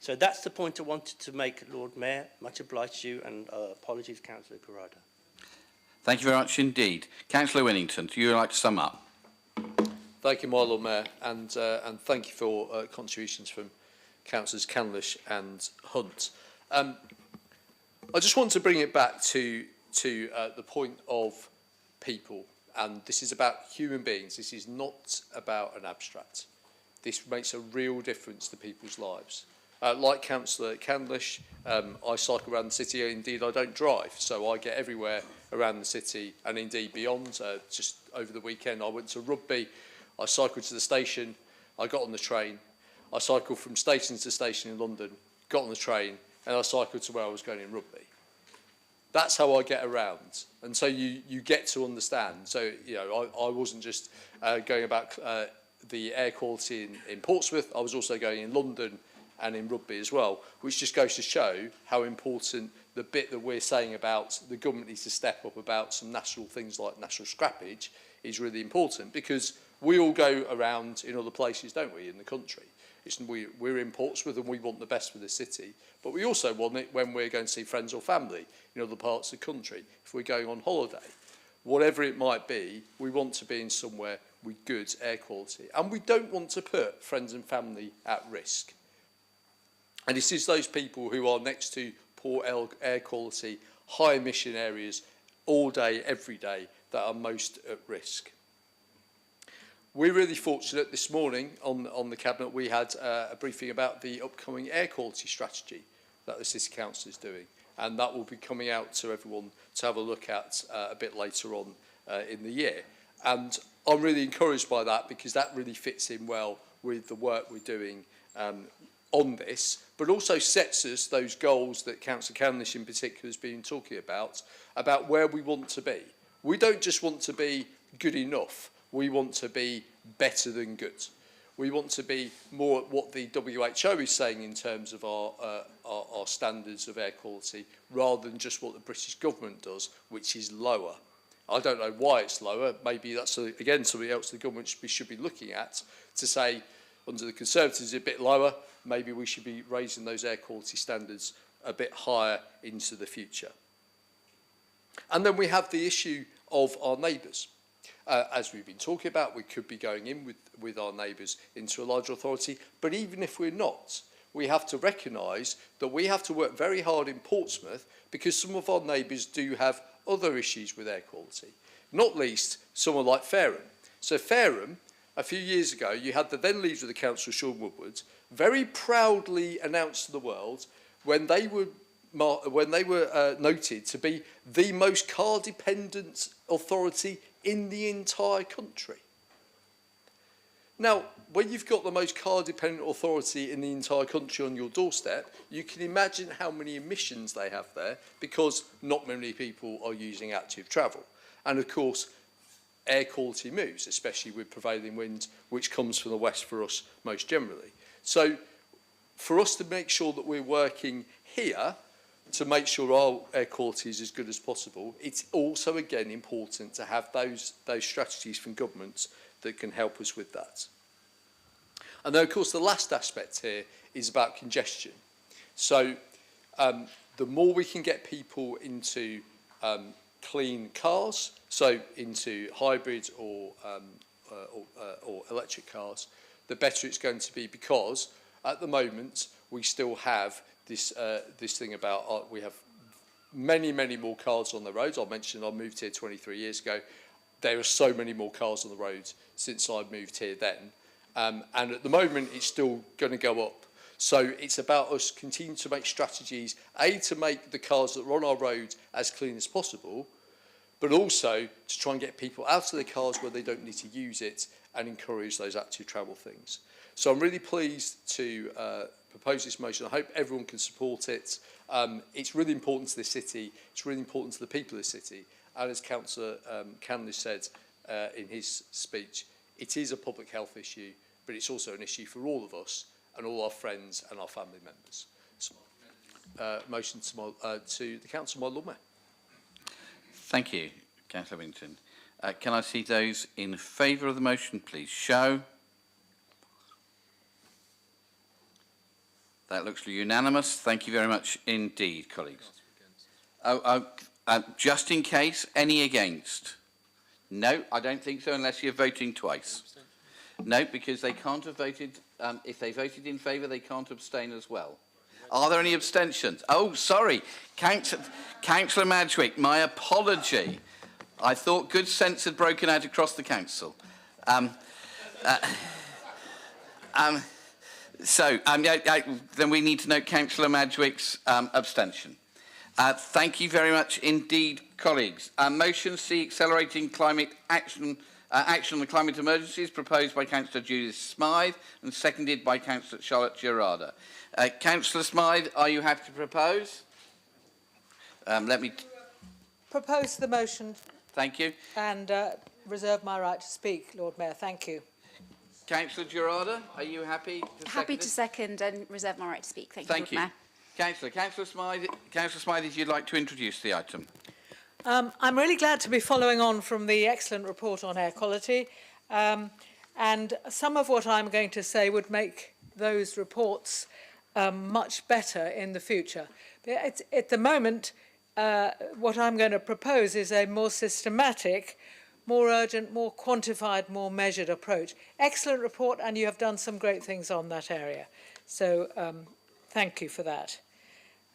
So that's the point I wanted to make, Lord Mayor. Much obliged to you, and apologies, Councillor Corrado. Thank you very much indeed. Councillor Winnington, do you like to sum up? Thank you, my Lord Mayor, and thank you for contributions from Councillors Canlish and Hunt. I just want to bring it back to the point of people, and this is about human beings. This is not about an abstract. This makes a real difference to people's lives. Like Councillor Canlish, I cycle around the city. Indeed, I don't drive, so I get everywhere around the city and indeed beyond. Just over the weekend, I went to Rugby. I cycled to the station. I got on the train. I cycled from station to station in London, got on the train, and I cycled to where I was going in Rugby. That's how I get around. And so you get to understand. So, you know, I wasn't just going about the air quality in Portsmouth. I was also going in London and in Rugby as well, which just goes to show how important the bit that we're saying about the government needs to step up about some national things like national scrappage is really important, because we all go around in other places, don't we, in the country. We're in Portsmouth and we want the best for the city, but we also want it when we're going to see friends or family in other parts of the country. If we're going on holiday, whatever it might be, we want to be in somewhere with good air quality. And we don't want to put friends and family at risk. And it is those people who are next to poor air quality, high emission areas all day, every day, that are most at risk. We're really fortunate this morning on the Cabinet. We had a briefing about the upcoming air quality strategy that the City Council is doing. And that will be coming out to everyone to have a look at a bit later on in the year. And I'm really encouraged by that, because that really fits in well with the work we're doing on this, but also sets us those goals that Councillor Canlish in particular has been talking about where we want to be. We don't just want to be good enough, we want to be better than good. We want to be more at what the WHO is saying in terms of our standards of air quality, rather than just what the British government does, which is lower. I don't know why it's lower. Maybe that's, again, something else the government should be looking at, to say, under the Conservatives, a bit lower. Maybe we should be raising those air quality standards a bit higher into the future. And then we have the issue of our neighbours. As we've been talking about, we could be going in with our neighbours into a larger authority, but even if we're not, we have to recognise that we have to work very hard in Portsmouth because some of our neighbours do have other issues with air quality, not least someone like Fareham. So Fareham, a few years ago, you had the then leader of the council, Sean Woodward, very proudly announced to the world when they were noted to be the most car-dependent authority in the entire country. Now, when you've got the most car-dependent authority in the entire country on your doorstep, you can imagine how many emissions they have there because not many people are using active travel. And of course, air quality moves, especially with prevailing winds, which comes from the west for us most generally. So for us to make sure that we're working here to make sure our air quality is as good as possible, it's also, again, important to have those strategies from governments that can help us with that. And then, of course, the last aspect here is about congestion. So the more we can get people into clean cars, so into hybrid or electric cars, the better it's going to be, because at the moment we still have this thing about we have many more cars on the roads. I mentioned I moved here 23 years ago. There are so many more cars on the roads since I moved here then, and at the moment it's still going to go up. So it's about us continuing to make strategies, to make the cars that are on our roads as clean as possible, but also to try and get people out of their cars where they don't need to use it and encourage those active travel things. So I'm really pleased to propose this motion. I hope everyone can support it. It's really important to the city. It's really important to the people of the city. And as Councillor Canley said in his speech, it is a public health issue, but it's also an issue for all of us and all our friends and our family members. So, motion to the Council, my Lord Mayor. Thank you, Councillor Winton. Can I see those in favour of the motion, please show? That looks unanimous. Thank you very much indeed, colleagues. Just in case, any against? No, I don't think so, unless you're voting twice. No, because they can't have voted. If they voted in favour, they can't abstain as well. Are there any abstentions? Oh, sorry. Councillor Madgwick, my apology. I thought good sense had broken out across the council. Then we need to note Councillor Madgwick's abstention. Thank you very much indeed, colleagues. Motion C, accelerating climate action on the climate emergencies, proposed by Councillor Judith Smythe and seconded by Councillor Charlotte Gerarda. Councillor Smythe, are you happy to propose? Let me propose the motion. Thank you. And reserve my right to speak, Lord Mayor. Thank you. Councillor Gerarda, are you happy to second? Happy to second and reserve my right to speak. Thank you, Lord Mayor. Councillor Smythe, if you'd like to introduce the item. I'm really glad to be following on from the excellent report on air quality, and some of what I'm going to say would make those reports much better in the future. At the moment, what I'm going to propose is a more systematic, more urgent, more quantified, more measured approach. Excellent report, and you have done some great things on that area. So thank you for that.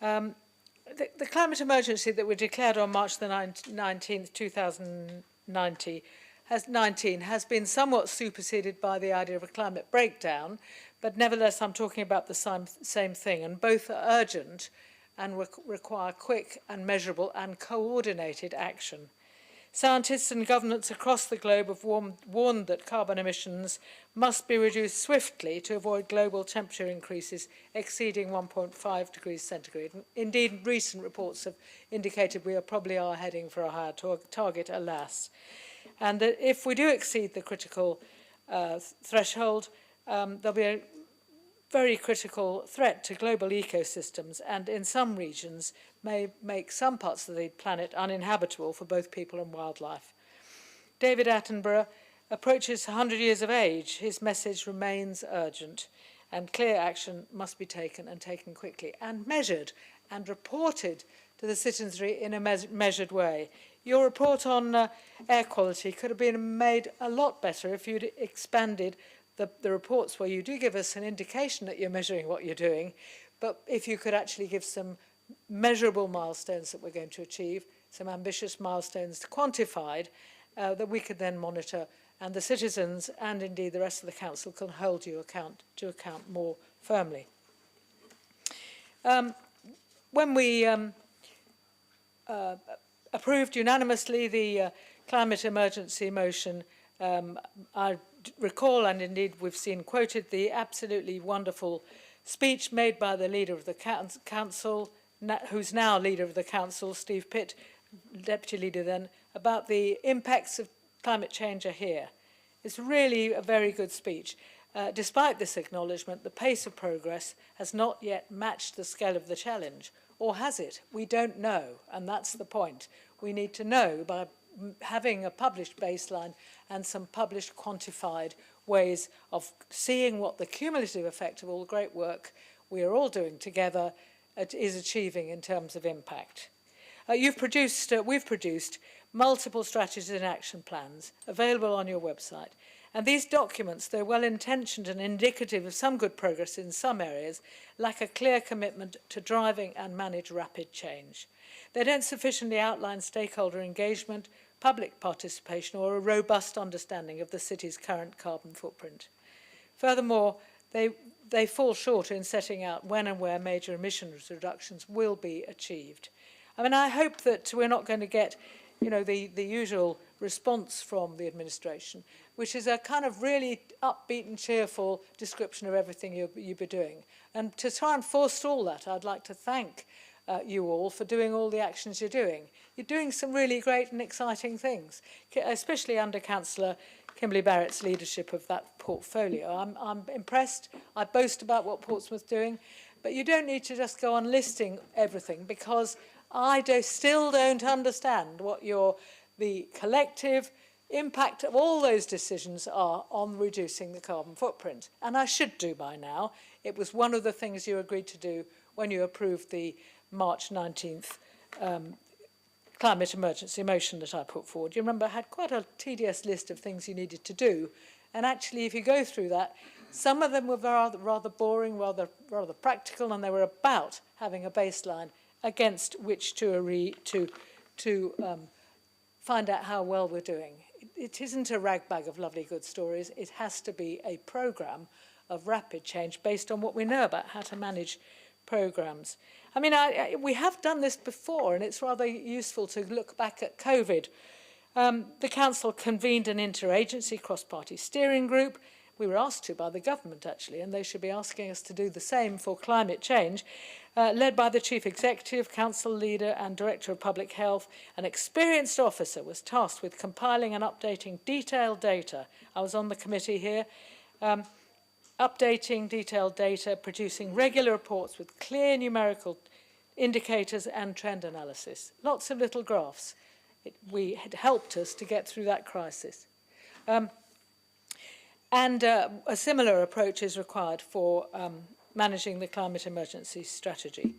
The climate emergency that we declared on March the 19th, 2019 has been somewhat superseded by the idea of a climate breakdown, but nevertheless I'm talking about the same thing, and both are urgent and require quick and measurable and coordinated action. Scientists and governments across the globe have warned that carbon emissions must be reduced swiftly to avoid global temperature increases exceeding 1.5 degrees centigrade. Indeed, recent reports have indicated we probably are heading for a higher target, alas. And that if we do exceed the critical threshold, there'll be a very critical threat to global ecosystems, and in some regions may make some parts of the planet uninhabitable for both people and wildlife. David Attenborough approaches 100 years of age. His message remains urgent, and clear action must be taken, and taken quickly, and measured and reported to the citizenry in a measured way. Your report on air quality could have been made a lot better if you'd expanded the reports where you do give us an indication that you're measuring what you're doing, but if you could actually give some measurable milestones that we're going to achieve, some ambitious milestones quantified, that we could then monitor, and the citizens and indeed the rest of the council can hold you to account more firmly. When we approved unanimously the climate emergency motion, I recall, and indeed we've seen quoted, the absolutely wonderful speech made by the leader of the council, who's now leader of the council, Steve Pitt, deputy leader then, about the impacts of climate change are here. It's really a very good speech. Despite this acknowledgement, the pace of progress has not yet matched the scale of the challenge. Or has it? We don't know, and that's the point. We need to know by having a published baseline and some published quantified ways of seeing what the cumulative effect of all the great work we are all doing together is achieving in terms of impact. We've produced multiple strategies and action plans available on your website. And these documents, though well-intentioned and indicative of some good progress in some areas, lack a clear commitment to driving and manage rapid change. They don't sufficiently outline stakeholder engagement, public participation, or a robust understanding of the city's current carbon footprint. Furthermore, they fall short in setting out when and where major emissions reductions will be achieved. I mean, I hope that we're not going to get, you know, the usual response from the administration, which is a kind of really upbeat and cheerful description of everything you'll be doing. And to try and forestall that, I'd like to thank you all for doing all the actions you're doing. You're doing some really great and exciting things, especially under Councillor Kimberly Barrett's leadership of that portfolio. I'm impressed. I boast about what Portsmouth's doing, but you don't need to just go on listing everything, because I still don't understand what the collective impact of all those decisions are on reducing the carbon footprint. And I should do by now. It was one of the things you agreed to do when you approved the March 19th climate emergency motion that I put forward. You remember I had quite a tedious list of things you needed to do. And actually, if you go through that, some of them were rather boring, rather practical, and they were about having a baseline against which to find out how well we're doing. It isn't a ragbag of lovely good stories. It has to be a programme of rapid change based on what we know about how to manage programmes. I mean, we have done this before, and it's rather useful to look back at COVID. The Council convened an interagency cross-party steering group. We were asked to by the government, actually, and they should be asking us to do the same for climate change. Led by the Chief Executive, Council Leader and Director of Public Health, an experienced officer was tasked with compiling and updating detailed data. I was on the committee here. Updating detailed data, producing regular reports with clear numerical indicators and trend analysis. Lots of little graphs. It helped us to get through that crisis. And a similar approach is required for managing the climate emergency strategy.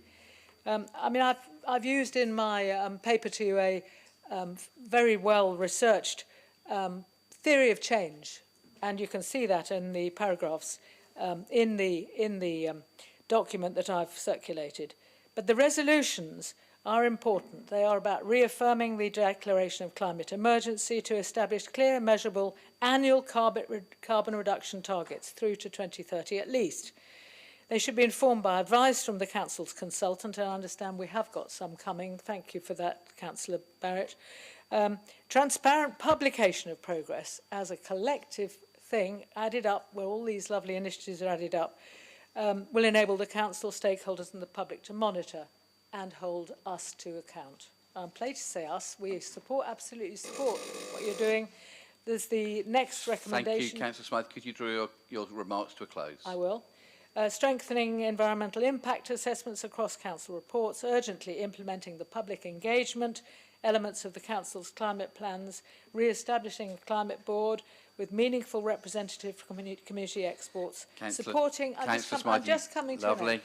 I mean, I've used in my paper to you a very well-researched theory of change, and you can see that in the paragraphs in the document that I've circulated. But the resolutions are important. They are about reaffirming the declaration of climate emergency to establish clear, measurable annual carbon reduction targets through to 2030 at least. They should be informed by advice from the Council's consultant, and I understand we have got some coming. Thank you for that, Councillor Barrett. Transparent publication of progress as a collective thing added up, where all these lovely initiatives are added up, will enable the Council, stakeholders and the public to monitor and hold us to account. I'm pleased to say us. We absolutely support what you're doing. There's the next recommendation. Thank you, Councillor Smythe. Could you draw your remarks to a close? I will. Strengthening environmental impact assessments across Council reports, urgently implementing the public engagement elements of the Council's climate plans, re-establishing a climate board with meaningful representative community experts, supporting... I'm just coming to an end.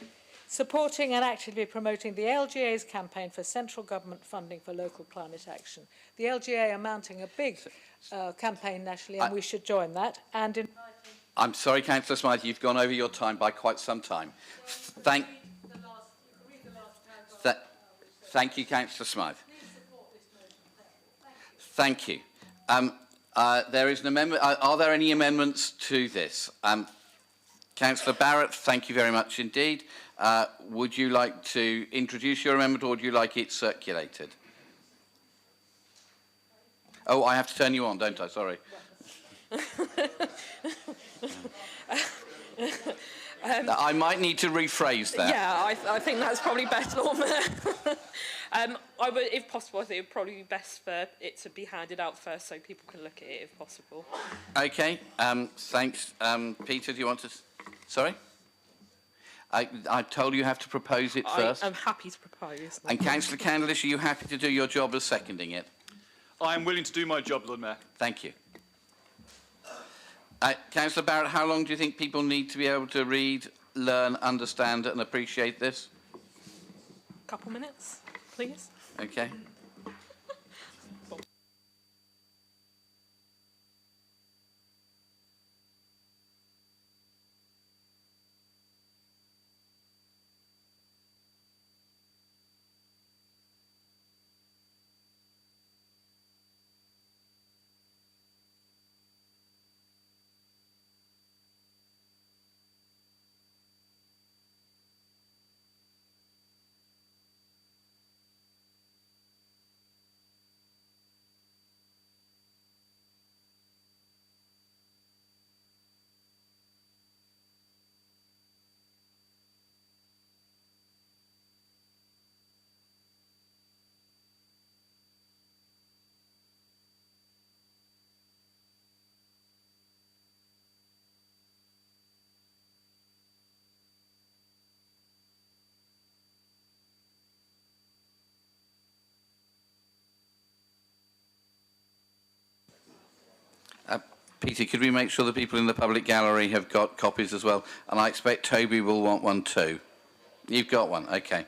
Supporting and actively promoting the LGA's campaign for central government funding for local climate action. The LGA are mounting a big campaign nationally, and we should join that. And I'm sorry, Councillor Smythe, you've gone over your time by quite some time. Thank you, Councillor Smythe. Thank you. There is an amendment. Are there any amendments to this? Councillor Barrett, thank you very much indeed. Would you like to introduce your amendment, or would you like it circulated? Oh, I have to turn you on, don't I? Sorry. I might need to rephrase that. Yeah, I think that's probably best, Lord Mayor. I would, if possible, I think it would probably be best for it to be handed out first so people can look at it if possible. Okay, thanks. Peter, do you want to... Sorry? I told you have to propose it first. I'm happy to propose. And Councillor Candlish, are you happy to do your job as seconding it? I am willing to do my job, Lord Mayor. Thank you. Councillor Barrett, how long do you think people need to be able to read, learn, understand and appreciate this? A couple minutes, please. Okay. Peter, could we make sure the people in the public gallery have got copies as well? And I expect Toby will want one too. You've got one, okay.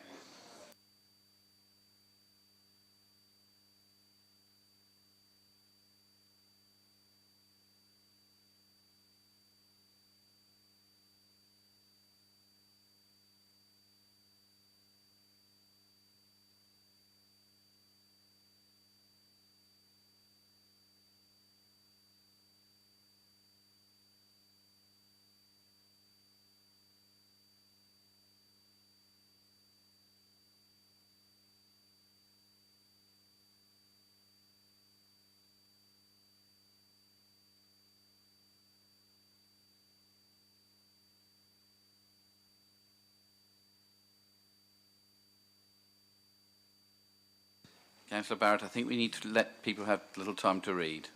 Councillor Barrett, I think we need to let people have a little time to read.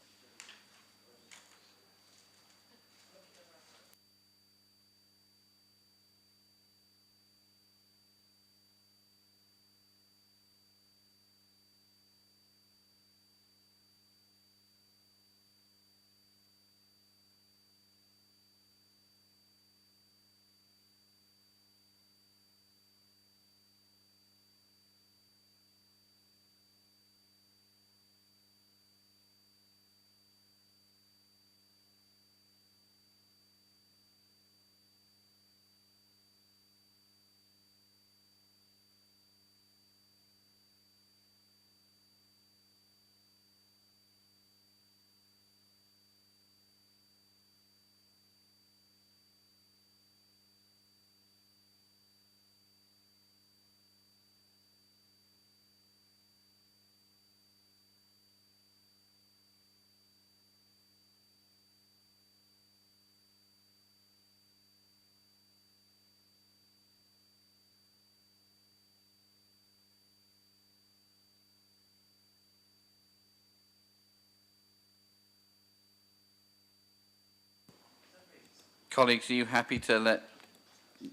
Colleagues, are you happy to let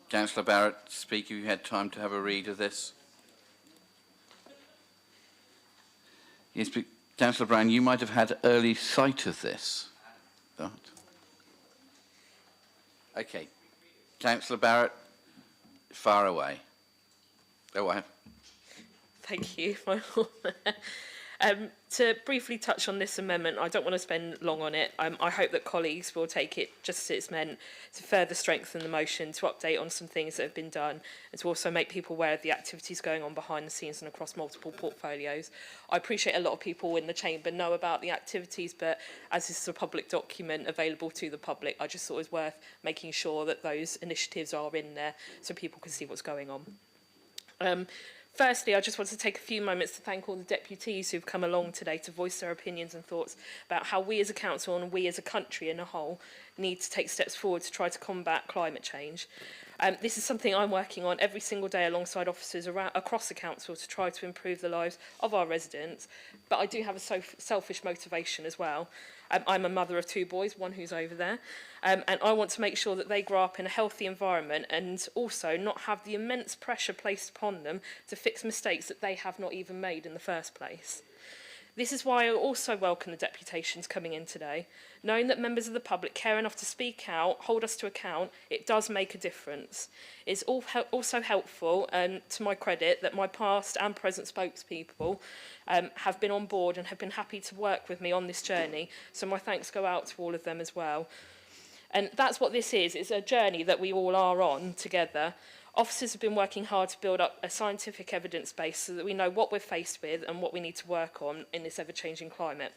Councillor Barrett speak if you had time to have a read of this? Yes, but Councillor Brown, you might have had early sight of this. Right. Okay. Councillor Barrett, far away. Oh, I have. Thank you, my Lord Mayor. To briefly touch on this amendment, I don't want to spend long on it. I hope that colleagues will take it just as it's meant to further strengthen the motion, to update on some things that have been done, and to also make people aware of the activities going on behind the scenes and across multiple portfolios. I appreciate a lot of people in the chamber know about the activities, but as this is a public document available to the public, I just thought it was worth making sure that those initiatives are in there so people can see what's going on. Firstly, I just want to take a few moments to thank all the deputies who've come along today to voice their opinions and thoughts about how we as a council and we as a country in a whole need to take steps forward to try to combat climate change. This is something I'm working on every single day alongside officers across the council to try to improve the lives of our residents, but I do have a selfish motivation as well. I'm a mother of 2 boys, one who's over there, and I want to make sure that they grow up in a healthy environment and also not have the immense pressure placed upon them to fix mistakes that they have not even made in the first place. This is why I also welcome the deputations coming in today. Knowing that members of the public care enough to speak out, hold us to account, it does make a difference. It's also helpful, and to my credit, that my past and present spokespeople have been on board and have been happy to work with me on this journey, so my thanks go out to all of them as well. And that's what this is. It's a journey that we all are on together. Officers have been working hard to build up a scientific evidence base so that we know what we're faced with and what we need to work on in this ever-changing climate.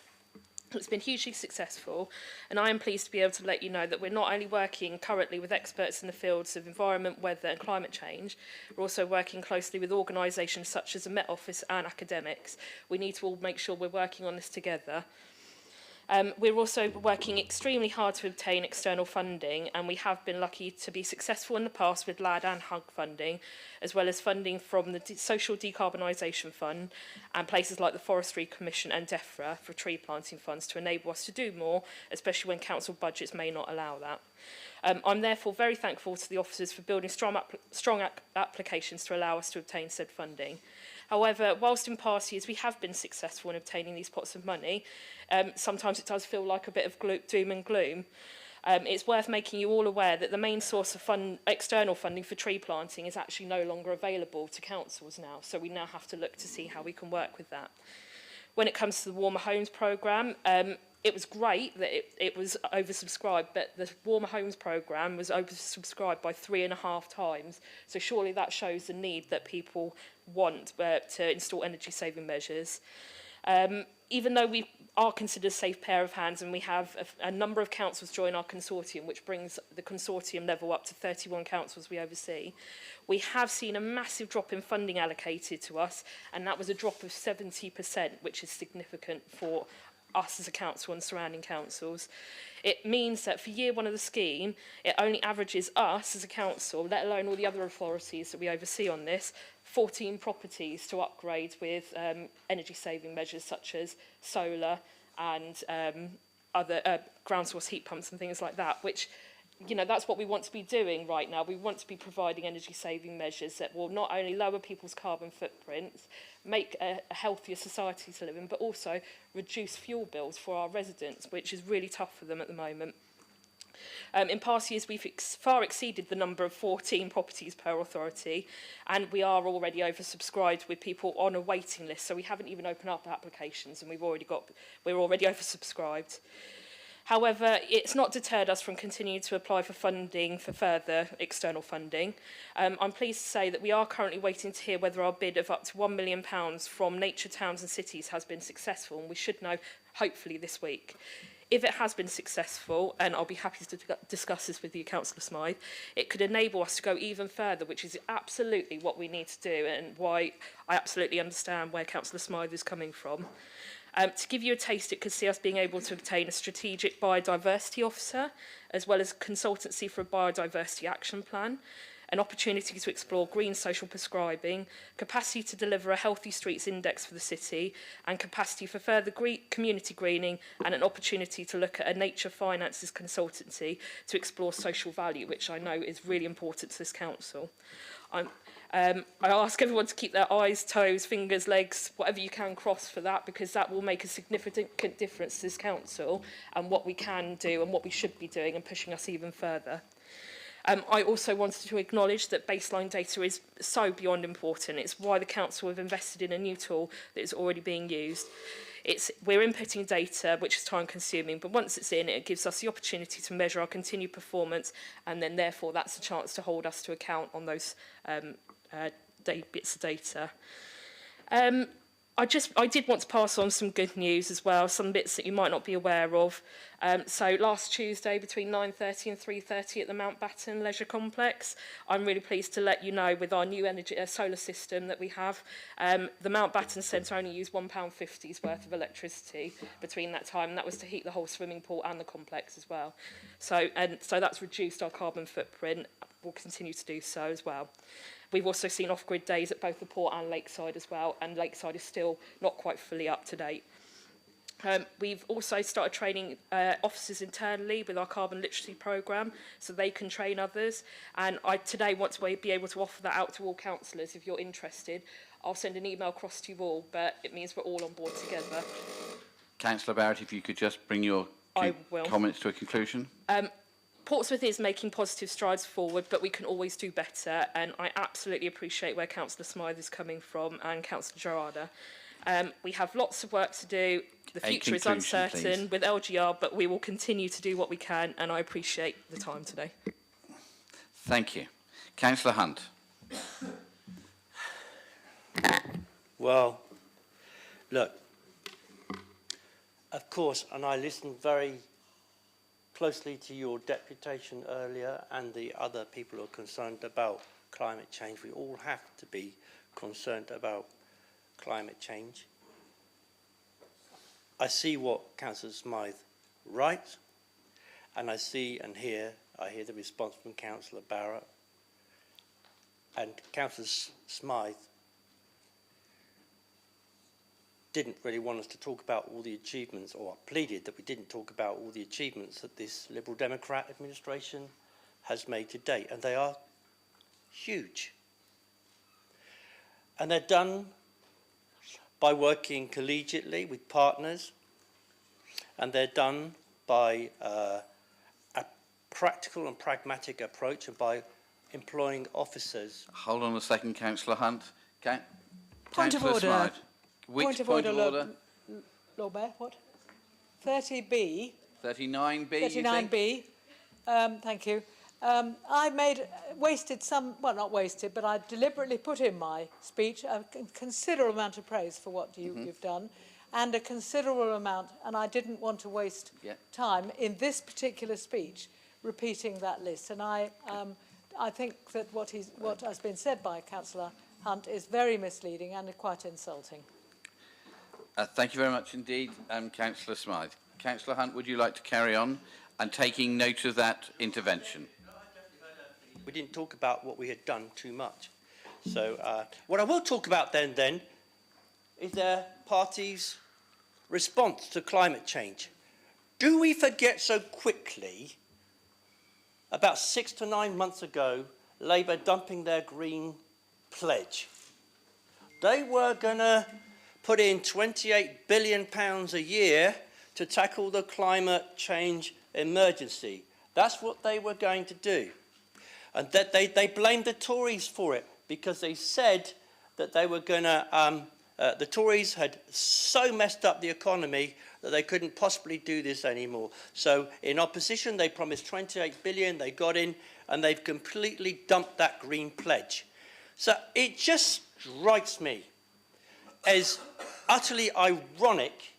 It's been hugely successful, and I am pleased to be able to let you know that we're not only working currently with experts in the fields of environment, weather and climate change, we're also working closely with organisations such as the Met Office and academics. We need to all make sure we're working on this together. We're also working extremely hard to obtain external funding, and we have been lucky to be successful in the past with LAD and HUG funding, as well as funding from the Social Decarbonisation Fund and places like the Forestry Commission and DEFRA for tree planting funds to enable us to do more, especially when council budgets may not allow that. I'm therefore very thankful to the officers for building strong applications to allow us to obtain said funding. However, whilst in past years we have been successful in obtaining these pots of money, sometimes it does feel like a bit of doom and gloom. It's worth making you all aware that the main source of external funding for tree planting is actually no longer available to councils now, so we now have to look to see how we can work with that. When it comes to the Warmer Homes programme, it was great that it was oversubscribed, but the Warmer Homes programme was oversubscribed by 3.5 times. So surely that shows the need that people want to install energy-saving measures. Even though we are considered a safe pair of hands and we have a number of councils join our consortium, which brings the consortium level up to 31 councils we oversee, we have seen a massive drop in funding allocated to us, and that was a drop of 70%, which is significant for us as a council and surrounding councils. It means that for year 1 of the scheme, it only averages us as a council, let alone all the other authorities that we oversee on this, 14 properties to upgrade with energy-saving measures such as solar and other ground source heat pumps and things like that, which, you know, that's what we want to be doing right now. We want to be providing energy-saving measures that will not only lower people's carbon footprints, make a healthier society to live in, but also reduce fuel bills for our residents, which is really tough for them at the moment. In past years, we've far exceeded the number of 14 properties per authority, and we are already oversubscribed with people on a waiting list, so we haven't even opened up applications, and we're already oversubscribed. However, it's not deterred us from continuing to apply for funding for further external funding. I'm pleased to say that we are currently waiting to hear whether our bid of up to £1 million from Nature Towns and Cities has been successful, and we should know hopefully this week. If it has been successful, and I'll be happy to discuss this with you, Councillor Smythe, it could enable us to go even further, which is absolutely what we need to do, and why I absolutely understand where Councillor Smythe is coming from. To give you a taste, it could see us being able to obtain a strategic biodiversity officer, as well as consultancy for a biodiversity action plan, an opportunity to explore green social prescribing, capacity to deliver a healthy streets index for the city, and capacity for further community greening, and an opportunity to look at a nature finances consultancy to explore social value, which I know is really important to this council. I ask everyone to keep their eyes, toes, fingers, legs, whatever you can cross for that, because that will make a significant difference to this council and what we can do and what we should be doing and pushing us even further. I also wanted to acknowledge that baseline data is so beyond important. It's why the council have invested in a new tool that is already being used. We're inputting data, which is time consuming, but once it's in, it gives us the opportunity to measure our continued performance, and then therefore that's a chance to hold us to account on those bits of data. I did want to pass on some good news as well, some bits that you might not be aware of. So last Tuesday between 9:30 and 3:30 at the Mountbatten Leisure Complex, I'm really pleased to let you know with our new energy solar system that we have, the Mountbatten Centre only used £1.50's worth of electricity between that time, and that was to heat the whole swimming pool and the complex as well. So that's reduced our carbon footprint. We'll continue to do so as well. We've also seen off-grid days at both the Port and Lakeside as well, and Lakeside is still not quite fully up to date. We've also started training officers internally with our carbon literacy programme, so they can train others. And I today want to be able to offer that out to all councillors if you're interested. I'll send an email across to you all, but it means we're all on board together. Councillor Barrett, if you could just bring your comments to a conclusion. Portsmouth is making positive strides forward, but we can always do better, and I absolutely appreciate where Councillor Smythe is coming from and Councillor Gerarda. We have lots of work to do. The future is uncertain with LGR, but we will continue to do what we can, and I appreciate the time today. Thank you. Councillor Hunt. Well, look, of course, and I listened very closely to your deputation earlier and the other people who are concerned about climate change. We all have to be concerned about climate change. I see what Councillor Smythe writes, and I see and hear, I hear the response from Councillor Barrett. And Councillor Smythe didn't really want us to talk about all the achievements, or pleaded that we didn't talk about all the achievements that this Liberal Democrat administration has made to date, and they are huge. And they're done by working collegiately with partners, and they're done by a practical and pragmatic approach, and by employing officers. Hold on a second, Councillor Hunt. Point of order. Smythe. Which point of order? Lord Mayor, what? 30B. 39B. 39B. Thank you. I wasted some, well, not wasted, but I deliberately put in my speech a considerable amount of praise for what you've done, and a considerable amount, and I didn't want to waste time in this particular speech repeating that list. And I think that what has been said by Councillor Hunt is very misleading and quite insulting. Thank you very much indeed, Councillor Smythe. Councillor Hunt, would you like to carry on and taking note of that intervention? We didn't talk about what we had done too much. So what I will talk about then is their party's response to climate change. Do we forget so quickly, about 6 to 9 months ago, Labour dumping their green pledge? They were going to put in £28 billion a year to tackle the climate change emergency. That's what they were going to do. And that they blamed the Tories for it, because they said that they were going to, the Tories had so messed up the economy that they couldn't possibly do this anymore. So in opposition, they promised 28 billion, they got in, and they've completely dumped that green pledge. So it just strikes me as utterly ironic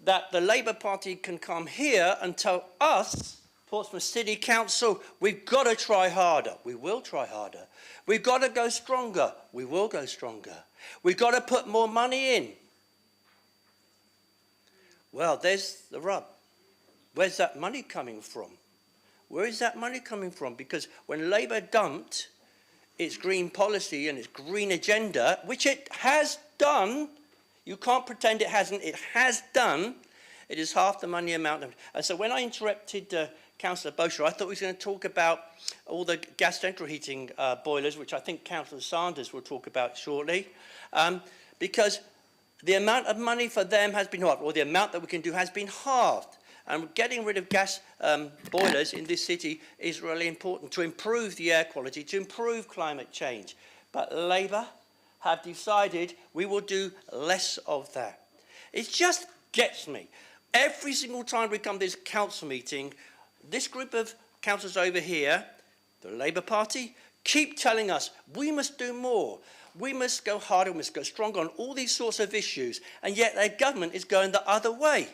that the Labour Party can come here and tell us, Portsmouth City Council, we've got to try harder. We will try harder. We've got to go stronger. We will go stronger. We've got to put more money in. Well, there's the rub. Where's that money coming from? Where is that money coming from? Because when Labour dumped its green policy and its green agenda, which it has done, you can't pretend it hasn't, it has done, it is half the money amount. And so when I interrupted Councillor Bosher, I thought he was going to talk about all the gas central heating boilers, which I think Councillor Sanders will talk about shortly, because the amount of money for them has been halved, or the amount that we can do has been halved. And getting rid of gas boilers in this city is really important to improve the air quality, to improve climate change. But Labour have decided we will do less of that. It just gets me. Every single time we come to this council meeting, this group of councillors over here, the Labour Party, keep telling us we must do more. We must go harder, we must go stronger on all these sorts of issues. And yet their government is going the other way.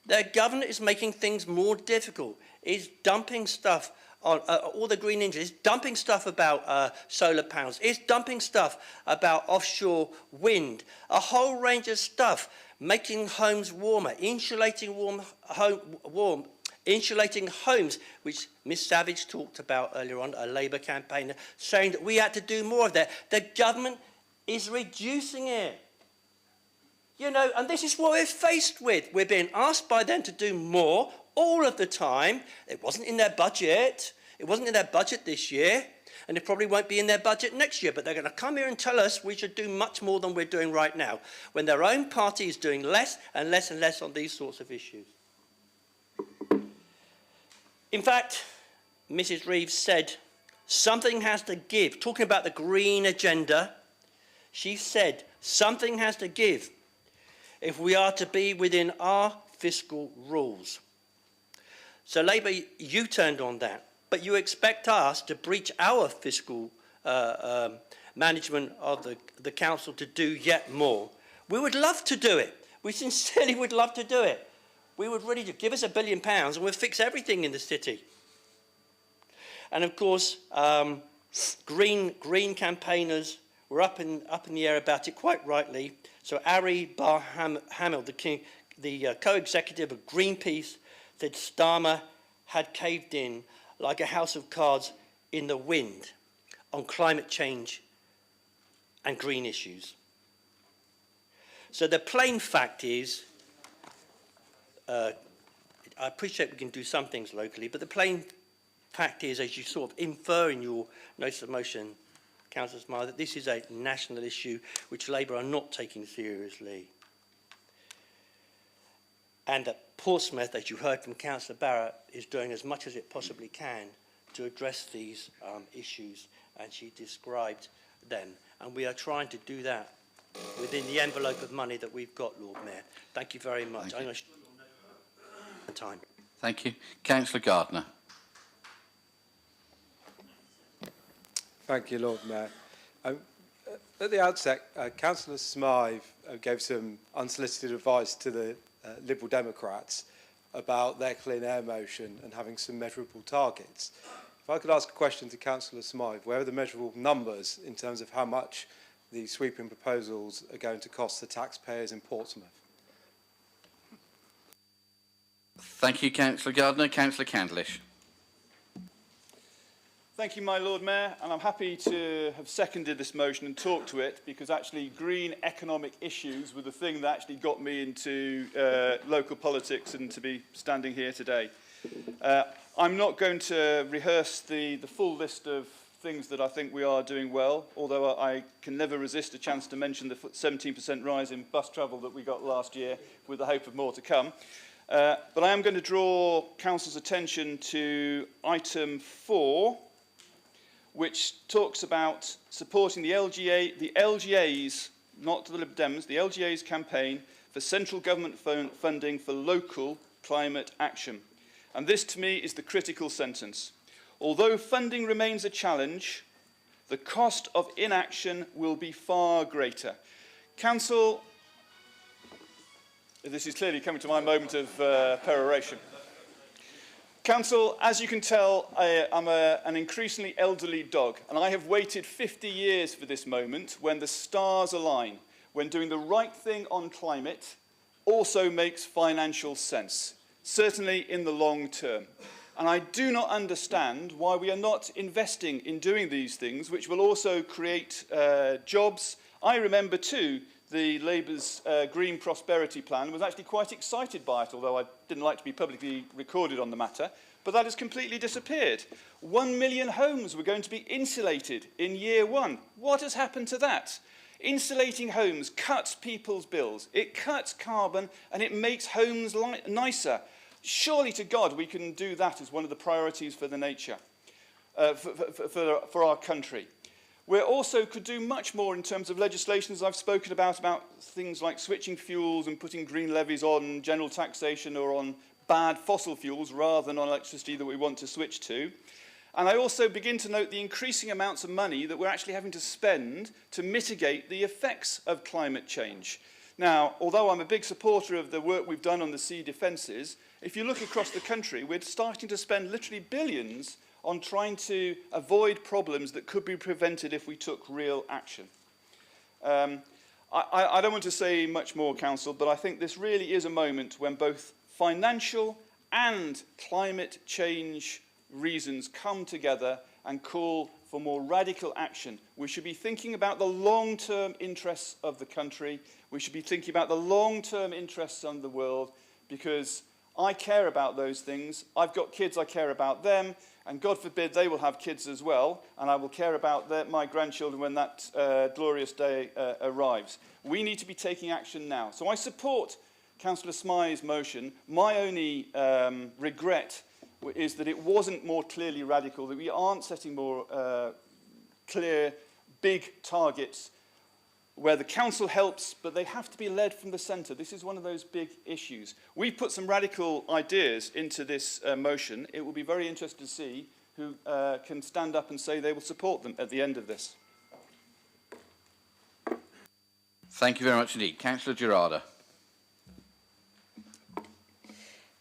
Their government is making things more difficult. It's dumping stuff on all the green engines. It's dumping stuff about solar panels. It's dumping stuff about offshore wind. A whole range of stuff. Making homes warmer, insulating insulating homes, which Ms Savage talked about earlier on, a Labour campaigner, saying that we had to do more of that. The government is reducing it. You know, and this is what we're faced with. We're being asked by them to do more all of the time. It wasn't in their budget. It wasn't in their budget this year. And it probably won't be in their budget next year. But they're going to come here and tell us we should do much more than we're doing right now, when their own party is doing less and less and less on these sorts of issues. In fact, Mrs Reeves said, something has to give. Talking about the green agenda, she said, something has to give if we are to be within our fiscal rules. So Labour, you turned on that, but you expect us to breach our fiscal management of the council to do yet more. We would love to do it. We sincerely would love to do it. We would really give us £1 billion and we'll fix everything in the city. And of course, green campaigners were up in the air about it quite rightly. So Ari Bar-Hamel, the co-executive of Greenpeace, said Starmer had caved in like a house of cards in the wind on climate change and green issues. So the plain fact is, I appreciate we can do some things locally, but the plain fact is, as you sort of infer in your notice of motion, Councillor Smythe, that this is a national issue which Labour are not taking seriously. And that Portsmouth, as you heard from Councillor Barrett, is doing as much as it possibly can to address these issues, and she described them. And we are trying to do that within the envelope of money that we've got, Lord Mayor. Thank you very much. I'm going to time. Thank you. Councillor Gardner. Thank you, Lord Mayor. At the outset, Councillor Smythe gave some unsolicited advice to the Liberal Democrats about their clean air motion and having some measurable targets. If I could ask a question to Councillor Smythe, where are the measurable numbers in terms of how much the sweeping proposals are going to cost the taxpayers in Portsmouth? Thank you, Councillor Gardner. Councillor Candlish. Thank you, my Lord Mayor, and I'm happy to have seconded this motion and talked to it, because actually green economic issues were the thing that actually got me into local politics and to be standing here today. I'm not going to rehearse the full list of things that I think we are doing well, although I can never resist a chance to mention the 17% rise in bus travel that we got last year, with the hope of more to come. But I am going to draw Council's attention to item 4, which talks about supporting the LGA's, not the Lib Dems, the LGA's campaign for central government funding for local climate action. And this, to me, is the critical sentence. Although funding remains a challenge, the cost of inaction will be far greater. Council, this is clearly coming to my moment of peroration. Council, as you can tell, I'm an increasingly elderly dog, and I have waited 50 years for this moment when the stars align, when doing the right thing on climate also makes financial sense, certainly in the long term. And I do not understand why we are not investing in doing these things, which will also create jobs. I remember too, the Labour's Green Prosperity Plan, was actually quite excited by it, although I didn't like to be publicly recorded on the matter, but that has completely disappeared. 1 million homes were going to be insulated in year 1. What has happened to that? Insulating homes cuts people's bills, it cuts carbon, and it makes homes nicer. Surely to God we can do that as one of the priorities for the nature, for our country. We also could do much more in terms of legislation, as I've spoken about things like switching fuels and putting green levies on general taxation or on bad fossil fuels rather than on electricity that we want to switch to. And I also begin to note the increasing amounts of money that we're actually having to spend to mitigate the effects of climate change. Now, although I'm a big supporter of the work we've done on the sea defences, if you look across the country, we're starting to spend literally billions on trying to avoid problems that could be prevented if we took real action. I don't want to say much more, Council, but I think this really is a moment when both financial and climate change reasons come together and call for more radical action. We should be thinking about the long-term interests of the country. We should be thinking about the long-term interests of the world, because I care about those things. I've got kids, I care about them, and God forbid they will have kids as well, and I will care about my grandchildren when that glorious day arrives. We need to be taking action now. So I support Councillor Smythe's motion. My only regret is that it wasn't more clearly radical, that we aren't setting more clear, big targets where the council helps, but they have to be led from the centre. This is one of those big issues. We've put some radical ideas into this motion. It will be very interesting to see who can stand up and say they will support them at the end of this. Thank you very much indeed. Councillor Gerarda.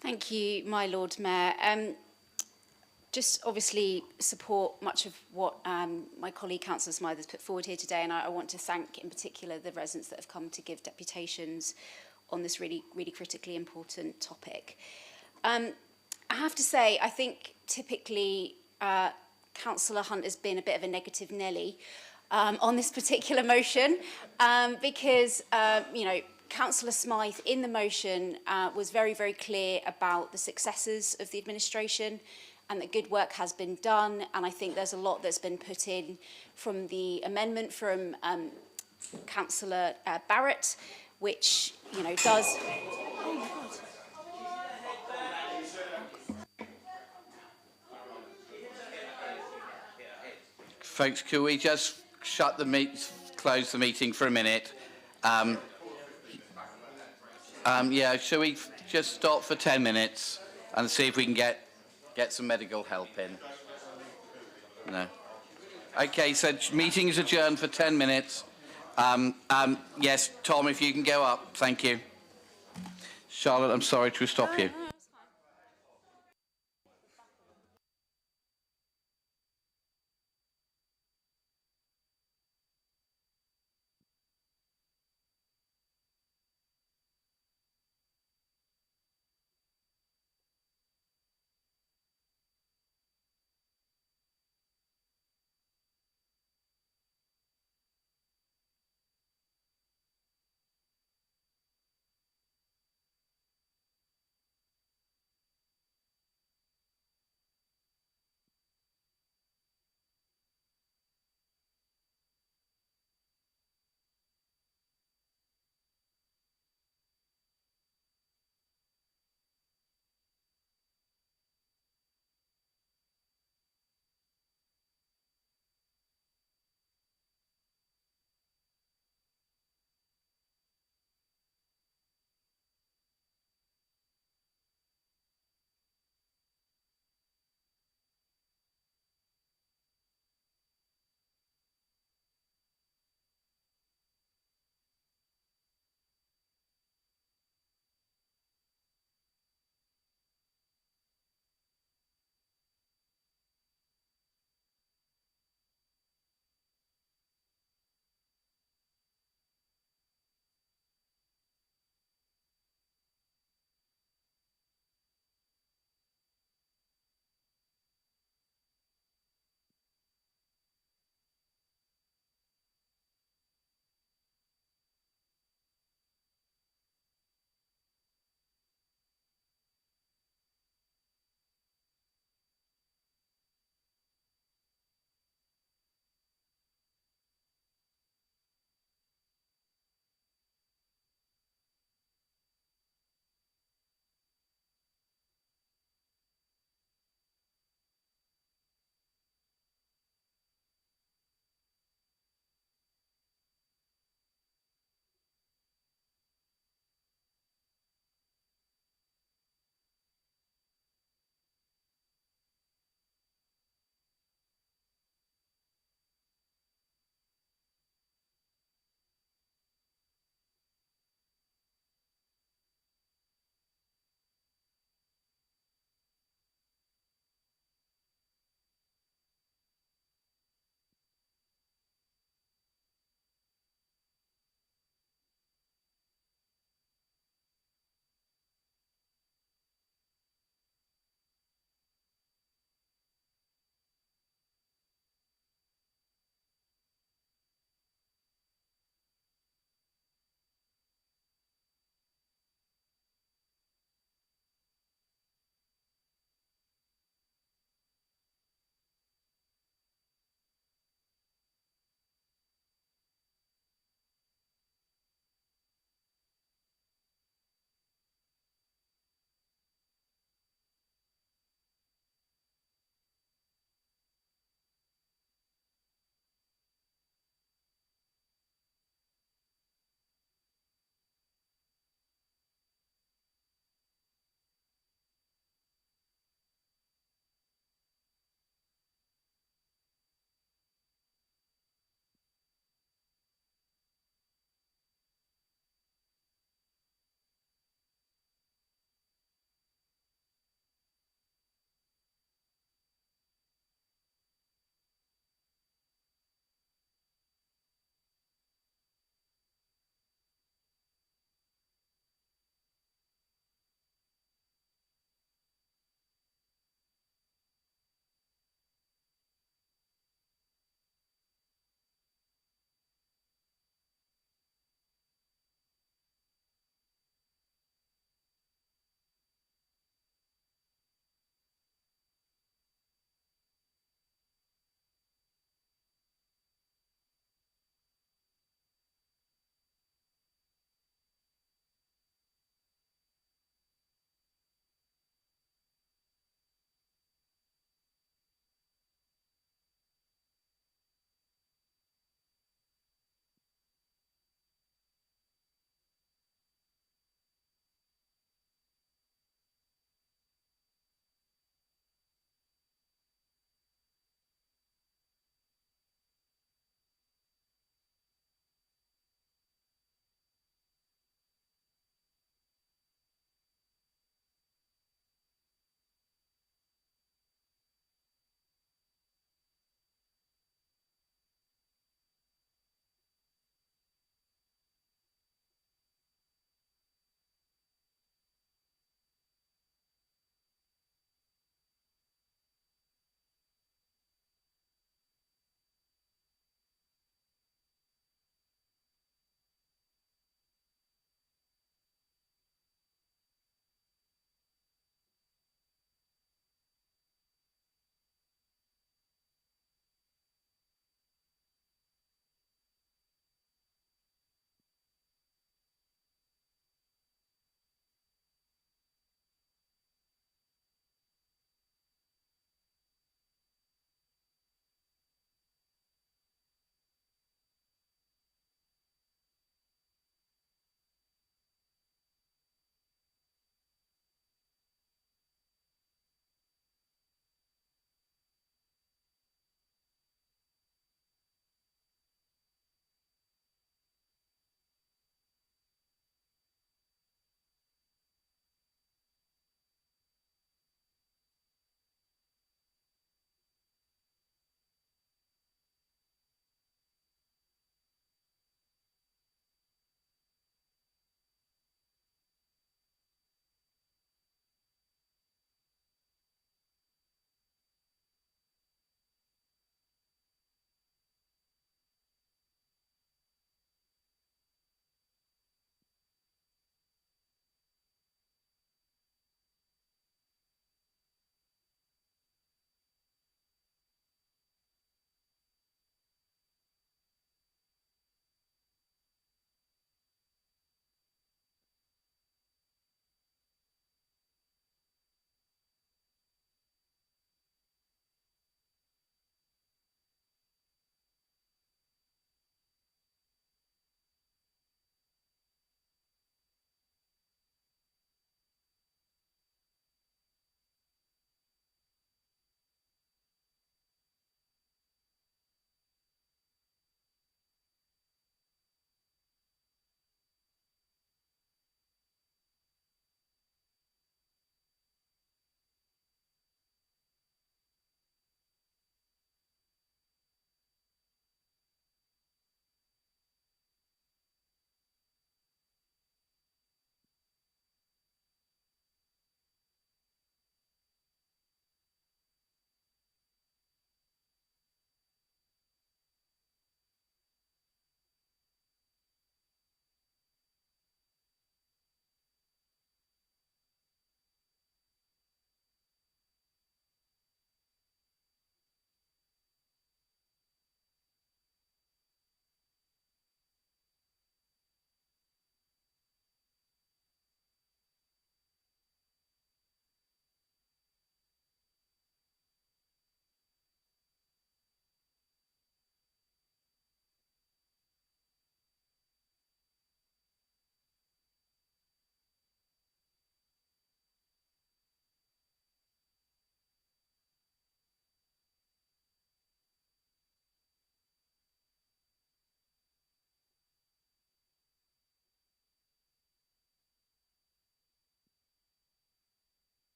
Thank you, my Lord Mayor. Just obviously support much of what my colleague Councillor Smythe has put forward here today, and I want to thank in particular the residents that have come to give deputations on this really critically important topic. I have to say, I think typically Councillor Hunt has been a bit of a negative Nelly on this particular motion because, you know, Councillor Smythe in the motion was very clear about the successes of the administration and that good work has been done, and I think there's a lot that's been put in from the amendment from Councillor Barrett, which, you know, does... Oh, God. Folks, could we just close the meeting for a minute? Yeah, shall we just stop for 10 minutes and see if we can get some medical help in? No. Okay, so meeting is adjourned for 10 minutes. Yes, Tom, if you can go up, thank you. Charlotte, I'm sorry to stop you.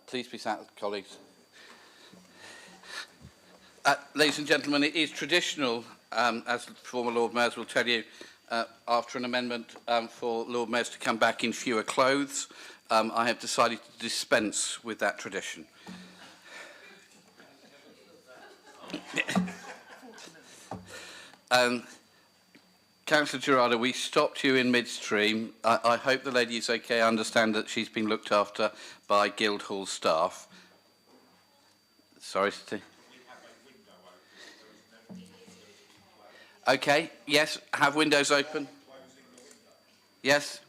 Please be sat, colleagues. Ladies and gentlemen, it is traditional, as former Lord Mayors will tell you, after an amendment for Lord Mayors to come back in fewer clothes. I have decided to dispense with that tradition. Councillor Gerardo, we stopped you in midstream. I hope the lady is okay. I understand that she's been looked after by Guildhall staff. Sorry, Steve. Okay, yes, have windows open. Yes.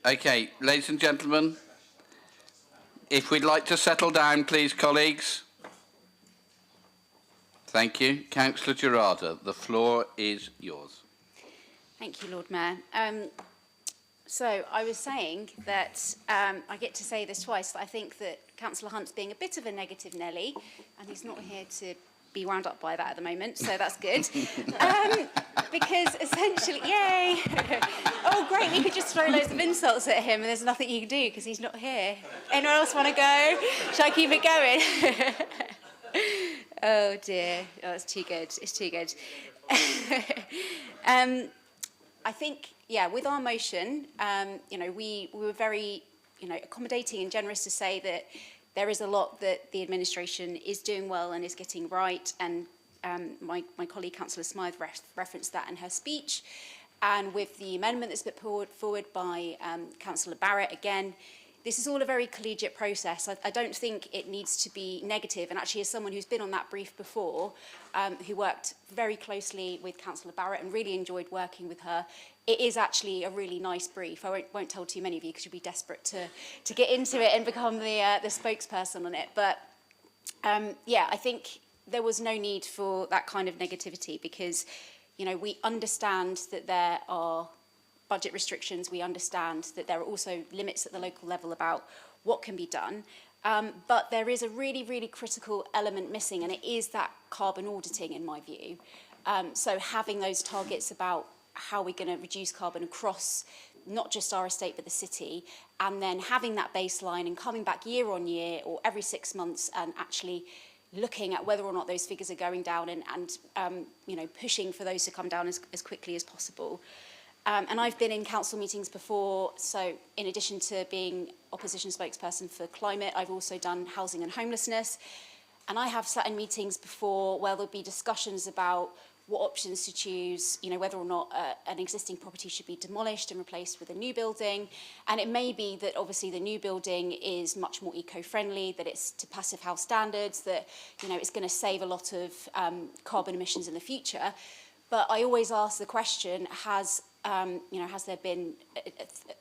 Okay, ladies and gentlemen, if we'd like to settle down, please, colleagues. Thank you. Councillor Gerardo, the floor is yours. Thank you, Lord Mayor. So I was saying that I get to say this twice, that I think that Councillor Hunt's being a bit of a negative Nelly, and he's not here to be wound up by that at the moment, so that's good. Because essentially, yay! Oh, great, we could just throw loads of insults at him and there's nothing you can do because he's not here. Anyone else want to go? Shall I keep it going? Oh dear, oh, it's too good, it's too good. I think, yeah, with our motion, we were very, accommodating and generous to say that there is a lot that the administration is doing well and is getting right, and my colleague Councillor Smythe referenced that in her speech. And with the amendment that's put forward by Councillor Barrett, again, this is all a very collegiate process. I don't think it needs to be negative. And actually, as someone who's been on that brief before, who worked very closely with Councillor Barrett and really enjoyed working with her, it is actually a really nice brief. I won't tell too many of you because you'll be desperate to get into it and become the spokesperson on it. But yeah, I think there was no need for that kind of negativity because, we understand that there are budget restrictions. We understand that there are also limits at the local level about what can be done. But there is a really, really critical element missing, and it is that carbon auditing, in my view. So having those targets about how we're going to reduce carbon across not just our estate but the city, and then having that baseline and coming back year on year or every 6 months and actually looking at whether or not those figures are going down and pushing for those to come down as quickly as possible. And I've been in council meetings before, so in addition to being opposition spokesperson for climate, I've also done housing and homelessness. And I have sat in meetings before where there'll be discussions about what options to choose, whether or not an existing property should be demolished and replaced with a new building. And it may be that obviously the new building is much more eco-friendly, that it's to passive house standards, that it's going to save a lot of carbon emissions in the future. But I always ask the question, has there been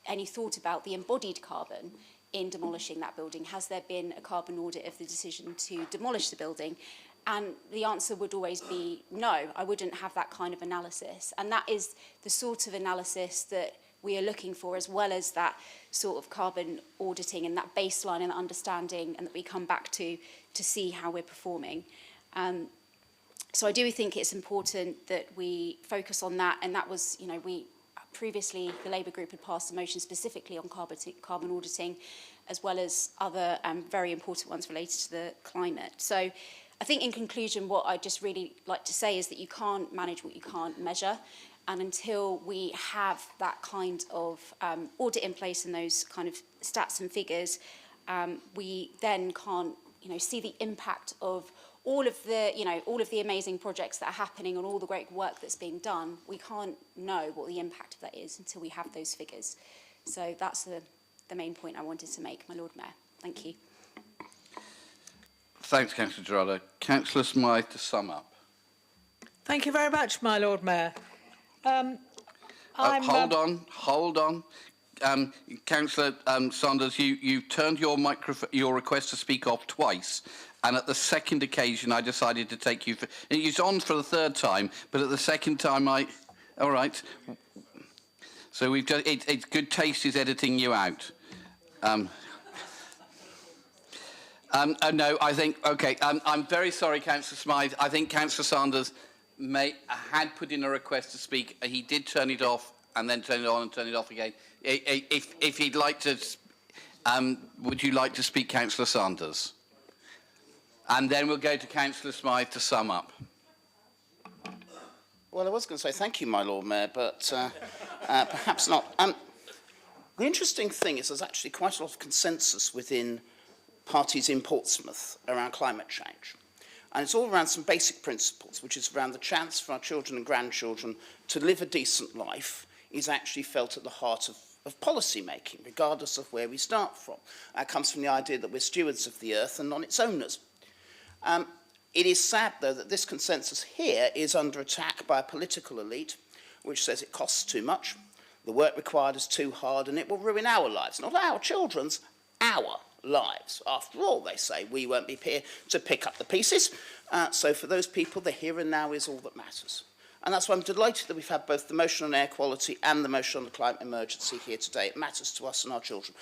any thought about the embodied carbon in demolishing that building? Has there been a carbon audit of the decision to demolish the building? And the answer would always be no, I wouldn't have that kind of analysis. And that is the sort of analysis that we are looking for, as well as that sort of carbon auditing and that baseline and that understanding, and that we come back to see how we're performing. So I do think it's important that we focus on that, and that was, we previously, the Labour group had passed a motion specifically on carbon auditing, as well as other very important ones related to the climate. So I think in conclusion, what I'd just really like to say is that you can't manage what you can't measure, and until we have that kind of audit in place and those kind of stats and figures, we then can't, see the impact of all of the amazing projects that are happening and all the great work that's being done. We can't know what the impact of that is until we have those figures. So that's the main point I wanted to make, my Lord Mayor. Thank you. Thanks, Councillor Gerardo. Councillor Smythe to sum up. Thank you very much, my Lord Mayor. Hold on. Councillor Saunders, you turned your request to speak off twice, and at the second occasion I decided to take you for... It's on for the third time, but at the second time all right. So we've done... It's good taste is editing you out. No, I think... OK, I'm very sorry, Councillor Smythe. I think Councillor Saunders had put in a request to speak. He did turn it off, and then turn it on and turn it off again. If he'd like to, would you like to speak, Councillor Sanders? And then we'll go to Councillor Smythe to sum up. Well, I was going to say thank you, my Lord Mayor, but perhaps not. The interesting thing is there's actually quite a lot of consensus within parties in Portsmouth around climate change. And it's all around some basic principles, which is around the chance for our children and grandchildren to live a decent life is actually felt at the heart of policy making, regardless of where we start from. That comes from the idea that we're stewards of the earth and not its owners. It is sad, though, that this consensus here is under attack by a political elite which says it costs too much, the work required is too hard, and it will ruin our lives. Not our children's, our lives. After all, they say, we won't be here to pick up the pieces. So for those people, the here and now is all that matters. And that's why I'm delighted that we've had both the motion on air quality and the motion on the climate emergency here today. It matters to us and our children.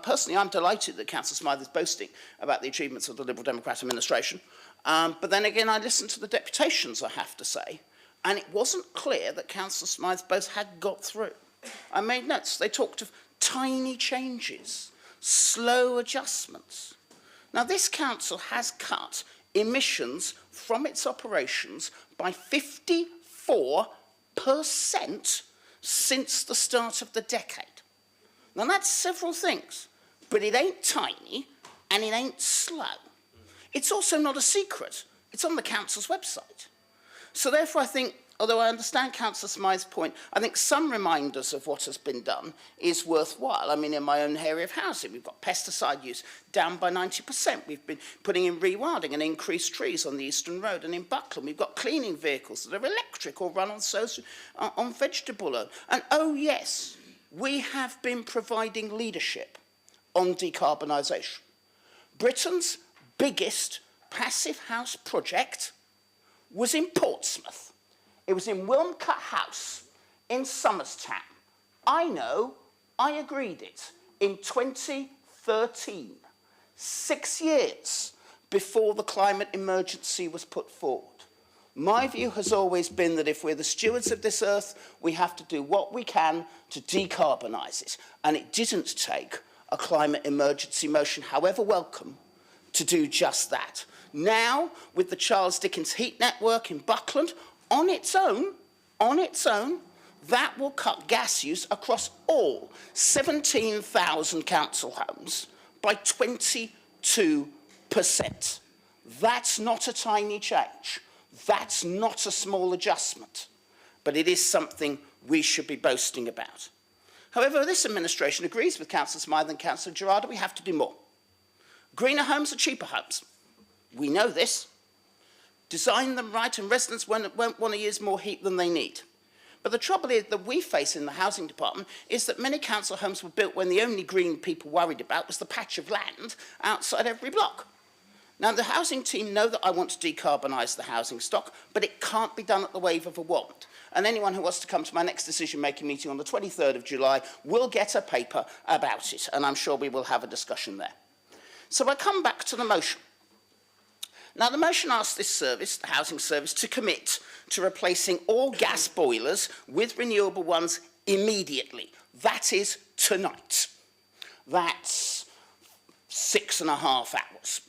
Personally, I'm delighted that Councillor Smythe is boasting about the achievements of the Liberal Democrat administration. But then again, I listened to the deputations, I have to say, and it wasn't clear that Councillor Smythe's boast had got through. I made notes. They talked of tiny changes, slow adjustments. Now, this council has cut emissions from its operations by 54% since the start of the decade. Now, that's several things, but it ain't tiny and it ain't slow. It's also not a secret. It's on the council's website. So therefore, I think, although I understand Councillor Smythe's point, I think some reminders of what has been done is worthwhile. I mean, in my own area of housing, we've got pesticide use down by 90%. We've been putting in rewilding and increased trees on the Eastern Road. And in Buckland, we've got cleaning vehicles that are electric or run on vegetable oil. And oh yes, we have been providing leadership on decarbonisation. Britain's biggest passive house project was in Portsmouth. It was in Wilmcote House in Somerstown. I know, I agreed it in 2013, 6 years before the climate emergency was put forward. My view has always been that if we're the stewards of this earth, we have to do what we can to decarbonise it. And it didn't take a climate emergency motion, however welcome, to do just that. Now, with the Charles Dickens Heat Network in Buckland, on its own, that will cut gas use across all 17,000 council homes by 22%. That's not a tiny change. That's not a small adjustment. But it is something we should be boasting about. However, this administration agrees with Councillor Smythe and Councillor Gerardo, we have to do more. Greener homes are cheaper homes. We know this. Design them right and residents won't want to use more heat than they need. But the trouble is that we face in the housing department is that many council homes were built when the only green people worried about was the patch of land outside every block. Now, the housing team know that I want to decarbonise the housing stock, but it can't be done at the wave of a wand. And anyone who wants to come to my next decision-making meeting on the 23rd of July will get a paper about it, and I'm sure we will have a discussion there. So I come back to the motion. Now, the motion asks this service, the housing service, to commit to replacing all gas boilers with renewable ones immediately. That is tonight. That's 6.5 hours.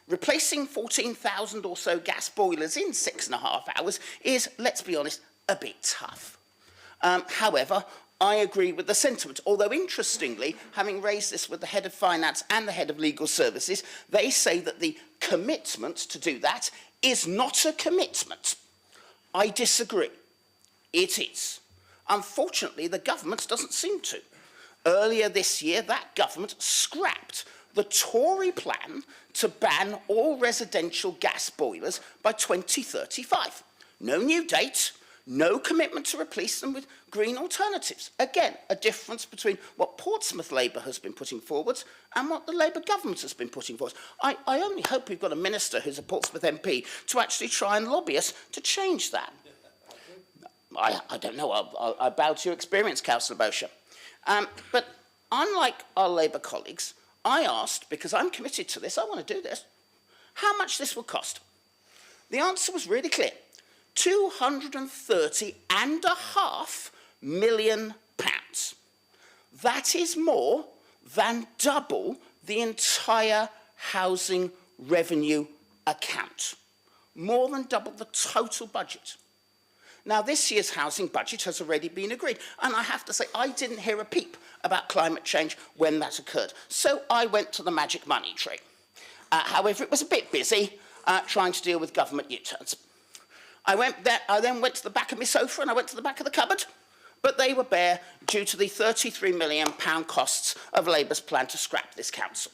Replacing 14,000 or so gas boilers in 6.5 hours is, let's be honest, a bit tough. However, I agree with the sentiment, although interestingly, having raised this with the head of finance and the head of legal services, they say that the commitment to do that is not a commitment. I disagree. It is. Unfortunately, the government doesn't seem to. Earlier this year, that government scrapped the Tory plan to ban all residential gas boilers by 2035. No new date. No commitment to replace them with green alternatives. Again, a difference between what Portsmouth Labour has been putting forward and what the Labour government has been putting forward. I only hope we've got a minister who's a Portsmouth MP to actually try and lobby us to change that. I don't know. I bow to your experience, Councillor Bosher. But unlike our Labour colleagues, I asked, because I'm committed to this, I want to do this, how much this will cost. The answer was really clear. £230.5 million. That is more than double the entire housing revenue account. More than double the total budget. Now, this year's housing budget has already been agreed, and I have to say, I didn't hear a peep about climate change when that occurred. So I went to the magic money tree. However, it was a bit busy trying to deal with government U-turns. I then went to the back of my sofa and I went to the back of the cupboard, but they were bare due to the £33 million costs of Labour's plan to scrap this council.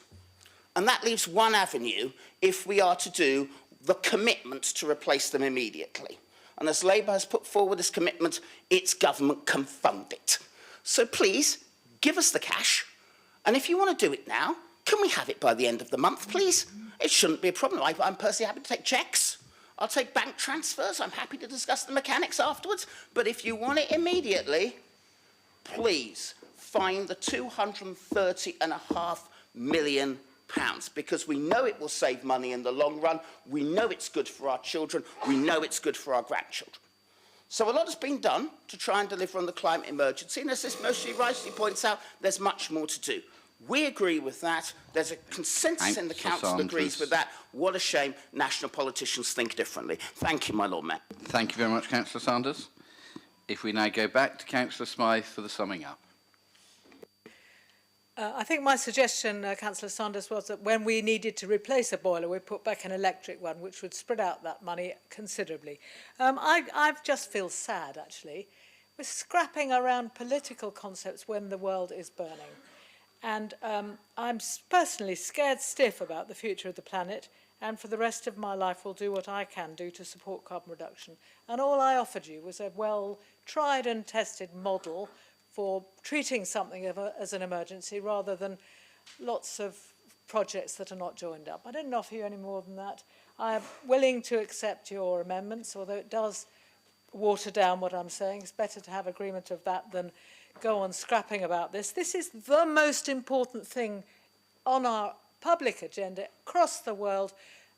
And that leaves one avenue if we are to do the commitment to replace them immediately. And as Labour has put forward this commitment, its government can fund it. So please, give us the cash. And if you want to do it now, can we have it by the end of the month, please? It shouldn't be a problem. I'm personally happy to take cheques. I'll take bank transfers. I'm happy to discuss the mechanics afterwards. But if you want it immediately, please find the £230.5 million, because we know it will save money in the long run. We know it's good for our children. We know it's good for our grandchildren. So a lot has been done to try and deliver on the climate emergency. And as this mostly rightly points out, there's much more to do. We agree with that. There's a consensus in the council that agrees with that. What a shame national politicians think differently. Thank you, my Lord Mayor. Thank you very much, Councillor Sanders. If we now go back to Councillor Smythe for the summing up. I think my suggestion, Councillor Sanders, was that when we needed to replace a boiler, we put back an electric one, which would spread out that money considerably. I just feel sad, actually. We're scrapping around political concepts when the world is burning. And I'm personally scared stiff about the future of the planet, and for the rest of my life will do what I can do to support carbon reduction. And all I offered you was a well-tried and tested model for treating something as an emergency rather than lots of projects that are not joined up. I didn't offer you any more than that. I am willing to accept your amendments, although it does water down what I'm saying. It's better to have agreement of that than go on scrapping about this. This is the most important thing on our public agenda across the world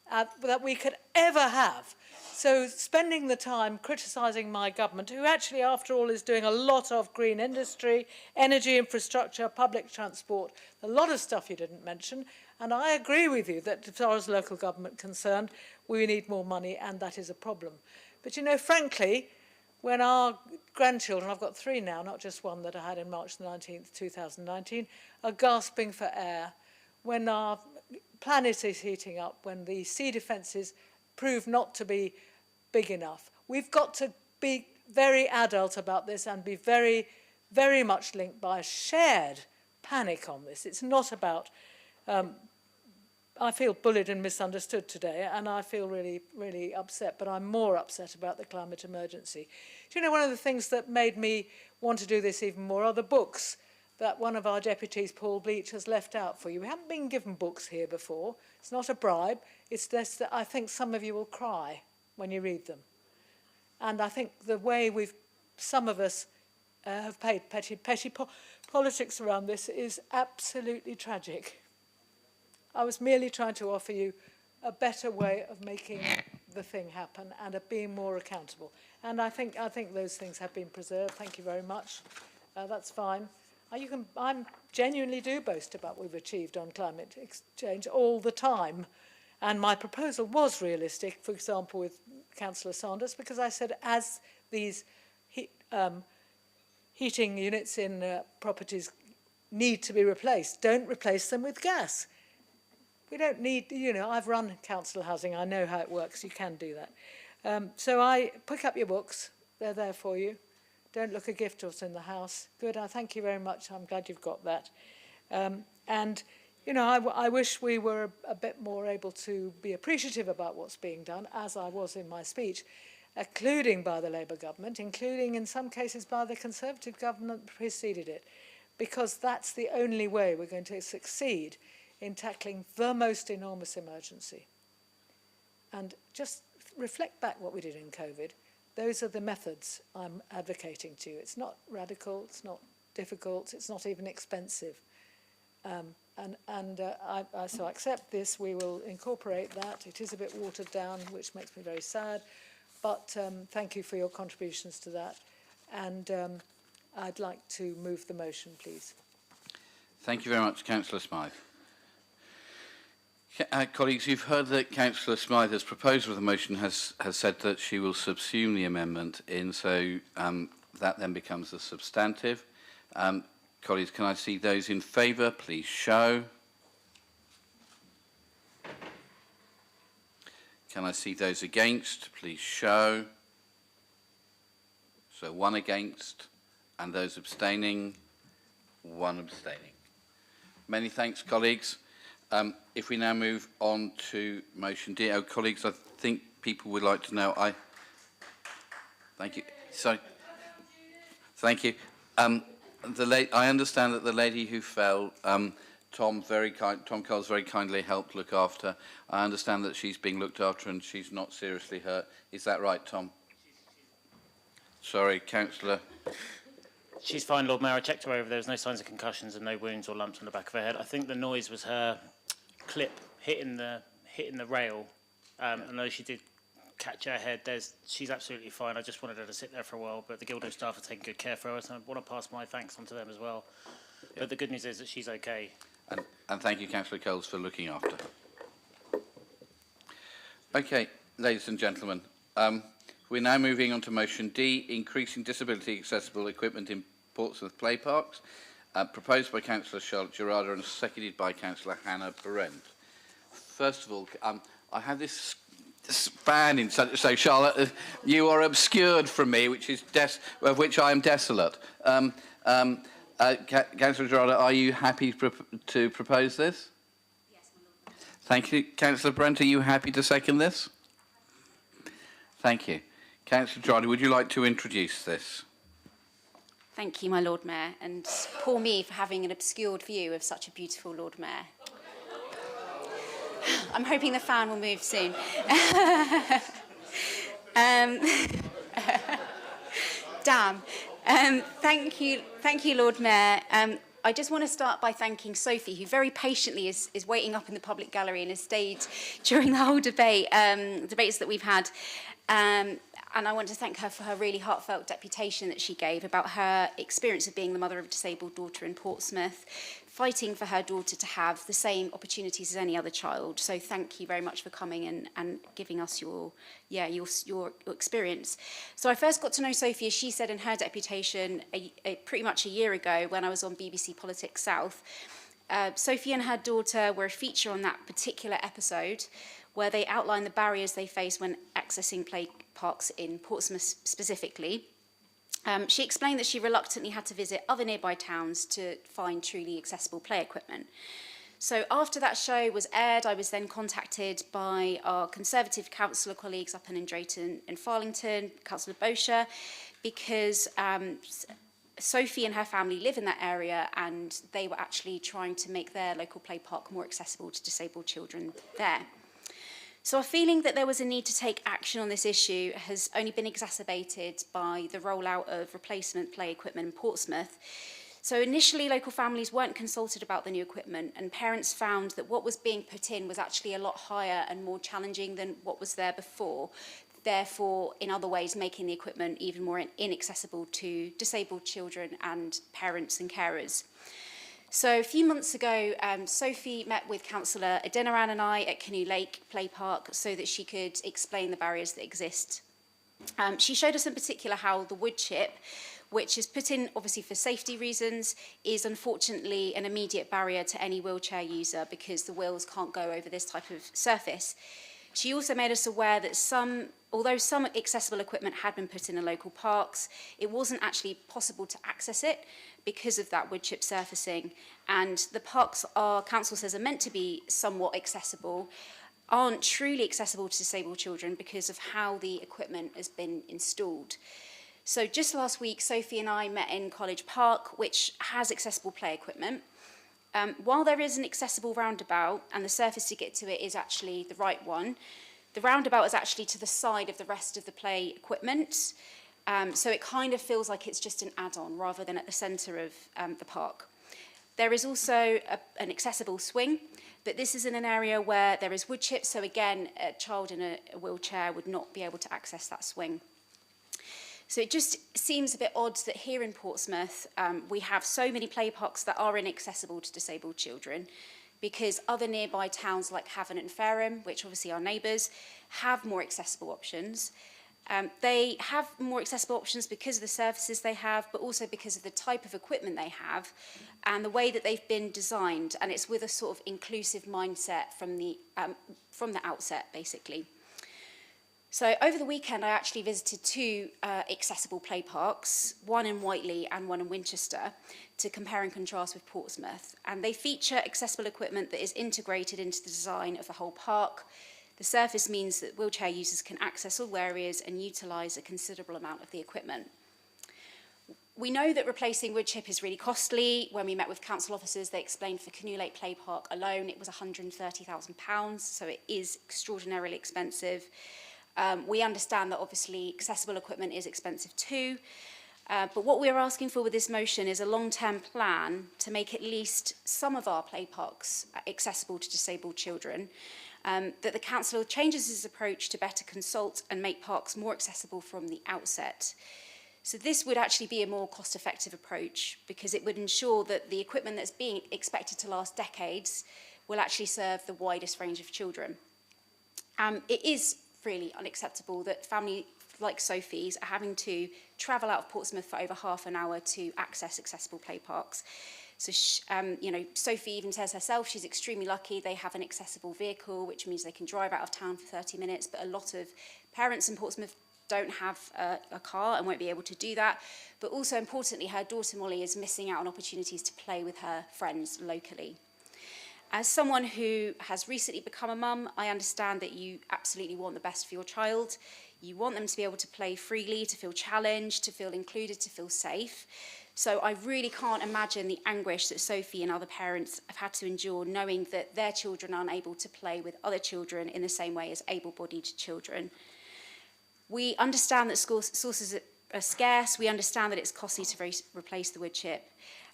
that we could ever have. So spending the time criticising my government, who actually, after all, is doing a lot of green industry, energy infrastructure, public transport, a lot of stuff you didn't mention, and I agree with you that as far as local government concerned, we need more money, and that is a problem. But, you know, frankly, when our grandchildren, I've got 3 now, not just one that I had in March the 19th, 2019, are gasping for air, when our planet is heating up, when the sea defences prove not to be big enough, we've got to be very adult about this and be very, very much linked by a shared panic on this. It's not about... I feel bullied and misunderstood today, and I feel really, really upset, but I'm more upset about the climate emergency. Do you know, one of the things that made me want to do this even more are the books that one of our deputies, Paul Bleach, has left out for you. We haven't been given books here before. It's not a bribe. It's just that I think some of you will cry when you read them. And I think the way some of us have paid petty politics around this is absolutely tragic. I was merely trying to offer you a better way of making the thing happen and of being more accountable. And I think those things have been preserved. Thank you very much. That's fine. I genuinely do boast about what we've achieved on climate change all the time. And my proposal was realistic, for example, with Councillor Sanders, because I said as these heating units in properties need to be replaced, don't replace them with gas. We don't need, you know, I've run council housing. I know how it works. You can do that. So I pick up your books. They're there for you. Don't look a gift horse in the house. Good. I thank you very much. I'm glad you've got that. And, you know, I wish we were a bit more able to be appreciative about what's being done, as I was in my speech, including by the Labour government, including in some cases by the Conservative government that preceded it, because that's the only way we're going to succeed in tackling the most enormous emergency. And just reflect back what we did in COVID. Those are the methods I'm advocating to you. It's not radical, it's not difficult, it's not even expensive. So I accept this, we will incorporate that. It is a bit watered down, which makes me very sad, but thank you for your contributions to that. And I'd like to move the motion, please. Thank you very much, Councillor Smythe. Colleagues, you've heard that Councillor Smythe, as proposer of the motion, has said that she will subsume the amendment in, so that then becomes the substantive. Colleagues, can I see those in favour? Please show. Can I see those against? Please show. So 1 against, and those abstaining, 1 abstaining. Many thanks, colleagues. If we now move on to motion D. Oh, colleagues, I think people would like to know. Thank you. Sorry. Thank you. I understand that the lady who fell, Tom Coles very kindly helped look after. I understand that she's being looked after and she's not seriously hurt. Is that right, Tom? Sorry, Councillor. She's fine, Lord Mayor. I checked her over. There was no signs of concussions and no wounds or lumps on the back of her head. I think the noise was her clip hitting the rail. And though she did catch her head, she's absolutely fine. I just wanted her to sit there for a while, but the Guildo staff are taking good care for her, so I want to pass my thanks on to them as well. Yeah. But the good news is that she's okay. And thank you, Councillor Coles, for looking after her. Okay, ladies and gentlemen, we're now moving on to motion D, increasing disability accessible equipment in Portsmouth play parks, proposed by Councillor Charlotte Gerarda and seconded by Councillor Hannah Parent. First of all, I have this span in, so Charlotte, you are obscured from me, of which I am desolate. Councillor Gerarda, are you happy to propose this? Yes, my Lord. Thank you. Councillor Brent, are you happy to second this? Thank you. Councillor Gerarda, would you like to introduce this? Thank you, my Lord Mayor, and poor me for having an obscured view of such a beautiful Lord Mayor. I'm hoping the fan will move soon. Damn. Thank you, Lord Mayor. I just want to start by thanking Sophie, who very patiently is waiting up in the public gallery and has stayed during the whole debates that we've had. And I want to thank her for her really heartfelt deputation that she gave about her experience of being the mother of a disabled daughter in Portsmouth, fighting for her daughter to have the same opportunities as any other child. So thank you very much for coming and giving us your experience. So I first got to know Sophie, as she said in her deputation, pretty much a year ago when I was on BBC Politics South. Sophie and her daughter were a feature on that particular episode, where they outlined the barriers they face when accessing play parks in Portsmouth specifically. She explained that she reluctantly had to visit other nearby towns to find truly accessible play equipment. So after that show was aired, I was then contacted by our Conservative councillor colleagues up in Drayton and Farlington, Councillor Bosher, because Sophie and her family live in that area and they were actually trying to make their local play park more accessible to disabled children there. So our feeling that there was a need to take action on this issue has only been exacerbated by the rollout of replacement play equipment in Portsmouth. So initially, local families weren't consulted about the new equipment, and parents found that what was being put in was actually a lot higher and more challenging than what was there before, therefore, in other ways, making the equipment even more inaccessible to disabled children and parents and carers. So a few months ago, Sophie met with Councillor Adeniran and I at Canoe Lake Play Park so that she could explain the barriers that exist. She showed us in particular how the wood chip, which is put in obviously for safety reasons, is unfortunately an immediate barrier to any wheelchair user because the wheels can't go over this type of surface. She also made us aware that although some accessible equipment had been put in local parks, it wasn't actually possible to access it because of that wood chip surfacing. And the parks our council says are meant to be somewhat accessible aren't truly accessible to disabled children because of how the equipment has been installed. So just last week, Sophie and I met in College Park, which has accessible play equipment. While there is an accessible roundabout and the surface to get to it is actually the right one, the roundabout is actually to the side of the rest of the play equipment. So it kind of feels like it's just an add-on rather than at the centre of the park. There is also an accessible swing, but this is in an area where there is wood chips, so again, a child in a wheelchair would not be able to access that swing. So it just seems a bit odd that here in Portsmouth, we have so many play parks that are inaccessible to disabled children, because other nearby towns like Havant and Fareham, which obviously are neighbours, have more accessible options. They have more accessible options because of the services they have, but also because of the type of equipment they have and the way that they've been designed. And it's with a sort of inclusive mindset from the outset, basically. So over the weekend, I actually visited two accessible play parks, one in Whiteley and one in Winchester, to compare and contrast with Portsmouth. And they feature accessible equipment that is integrated into the design of the whole park. The surface means that wheelchair users can access all areas and utilise a considerable amount of the equipment. We know that replacing wood chip is really costly. When we met with council officers, they explained for Canoe Lake Play Park alone, it was £130,000, so it is extraordinarily expensive. We understand that obviously accessible equipment is expensive too, but what we're asking for with this motion is a long-term plan to make at least some of our play parks accessible to disabled children, that the council changes its approach to better consult and make parks more accessible from the outset. So this would actually be a more cost-effective approach, because it would ensure that the equipment that's being expected to last decades will actually serve the widest range of children. It is really unacceptable that families like Sophie's are having to travel out of Portsmouth for over half an hour to access accessible play parks. So, you know, Sophie even says herself she's extremely lucky they have an accessible vehicle, which means they can drive out of town for 30 minutes, but a lot of parents in Portsmouth don't have a car and won't be able to do that. But also importantly, her daughter Molly is missing out on opportunities to play with her friends locally. As someone who has recently become a mum, I understand that you absolutely want the best for your child. You want them to be able to play freely, to feel challenged, to feel included, to feel safe. So I really can't imagine the anguish that Sophie and other parents have had to endure knowing that their children are unable to play with other children in the same way as able-bodied children. We understand that sources are scarce. We understand that it's costly to replace the wood chip.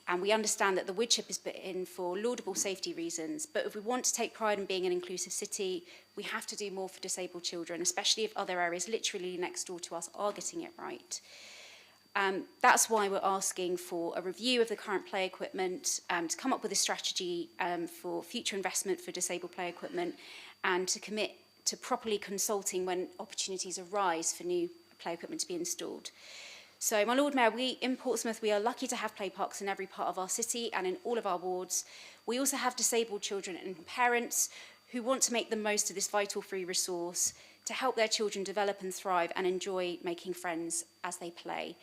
And we understand that the wood chip is put in for laudable safety reasons. But if we want to take pride in being an inclusive city, we have to do more for disabled children, especially if other areas literally next door to us are getting it right. That's why we're asking for a review of the current play equipment, to come up with a strategy for future investment for disabled play equipment, and to commit to properly consulting when opportunities arise for new play equipment to be installed. So, my Lord Mayor, we in Portsmouth, we are lucky to have play parks in every part of our city and in all of our wards. We also have disabled children and parents who want to make the most of this vital free resource to help their children develop and thrive and enjoy making friends as they play.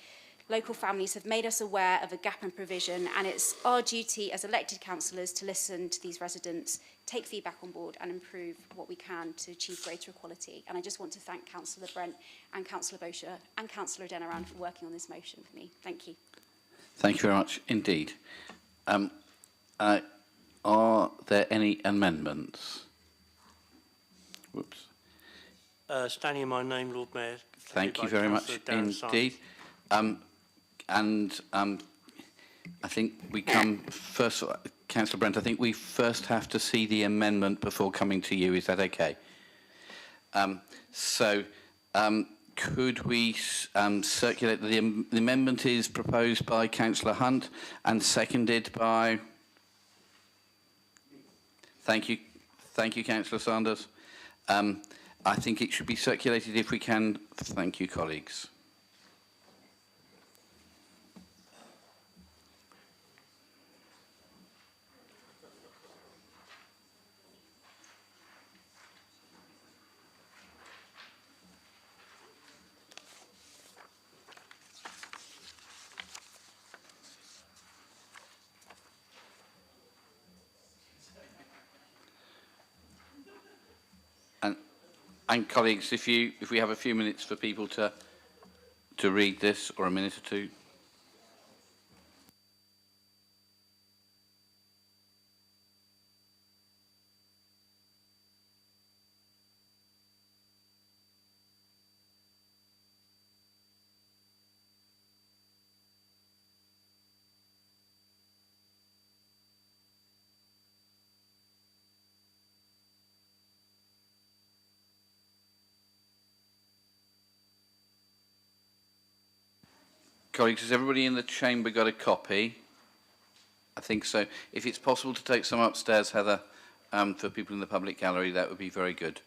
Local families have made us aware of a gap in provision, and it's our duty as elected councillors to listen to these residents, take feedback on board and improve what we can to achieve greater equality. And I just want to thank Councillor Brent and Councillor Bosher and Councillor Denoran for working on this motion for me. Thank you. Thank you very much indeed. Are there any amendments? Whoops. Standing in my name, Lord Mayor. Thank you very much indeed. I think we come first, Councillor Brent, I think we first have to see the amendment before coming to you. Is that okay? Could we circulate, the amendment is proposed by Councillor Hunt and seconded by... Thank you, Councillor Sanders. I think it should be circulated if we can. Thank you, colleagues. And colleagues, if we have a few minutes for people to read this, or a minute or two. Colleagues, has everybody in the chamber got a copy? I think so. If it's possible to take some upstairs, Heather, for people in the public gallery, that would be very good.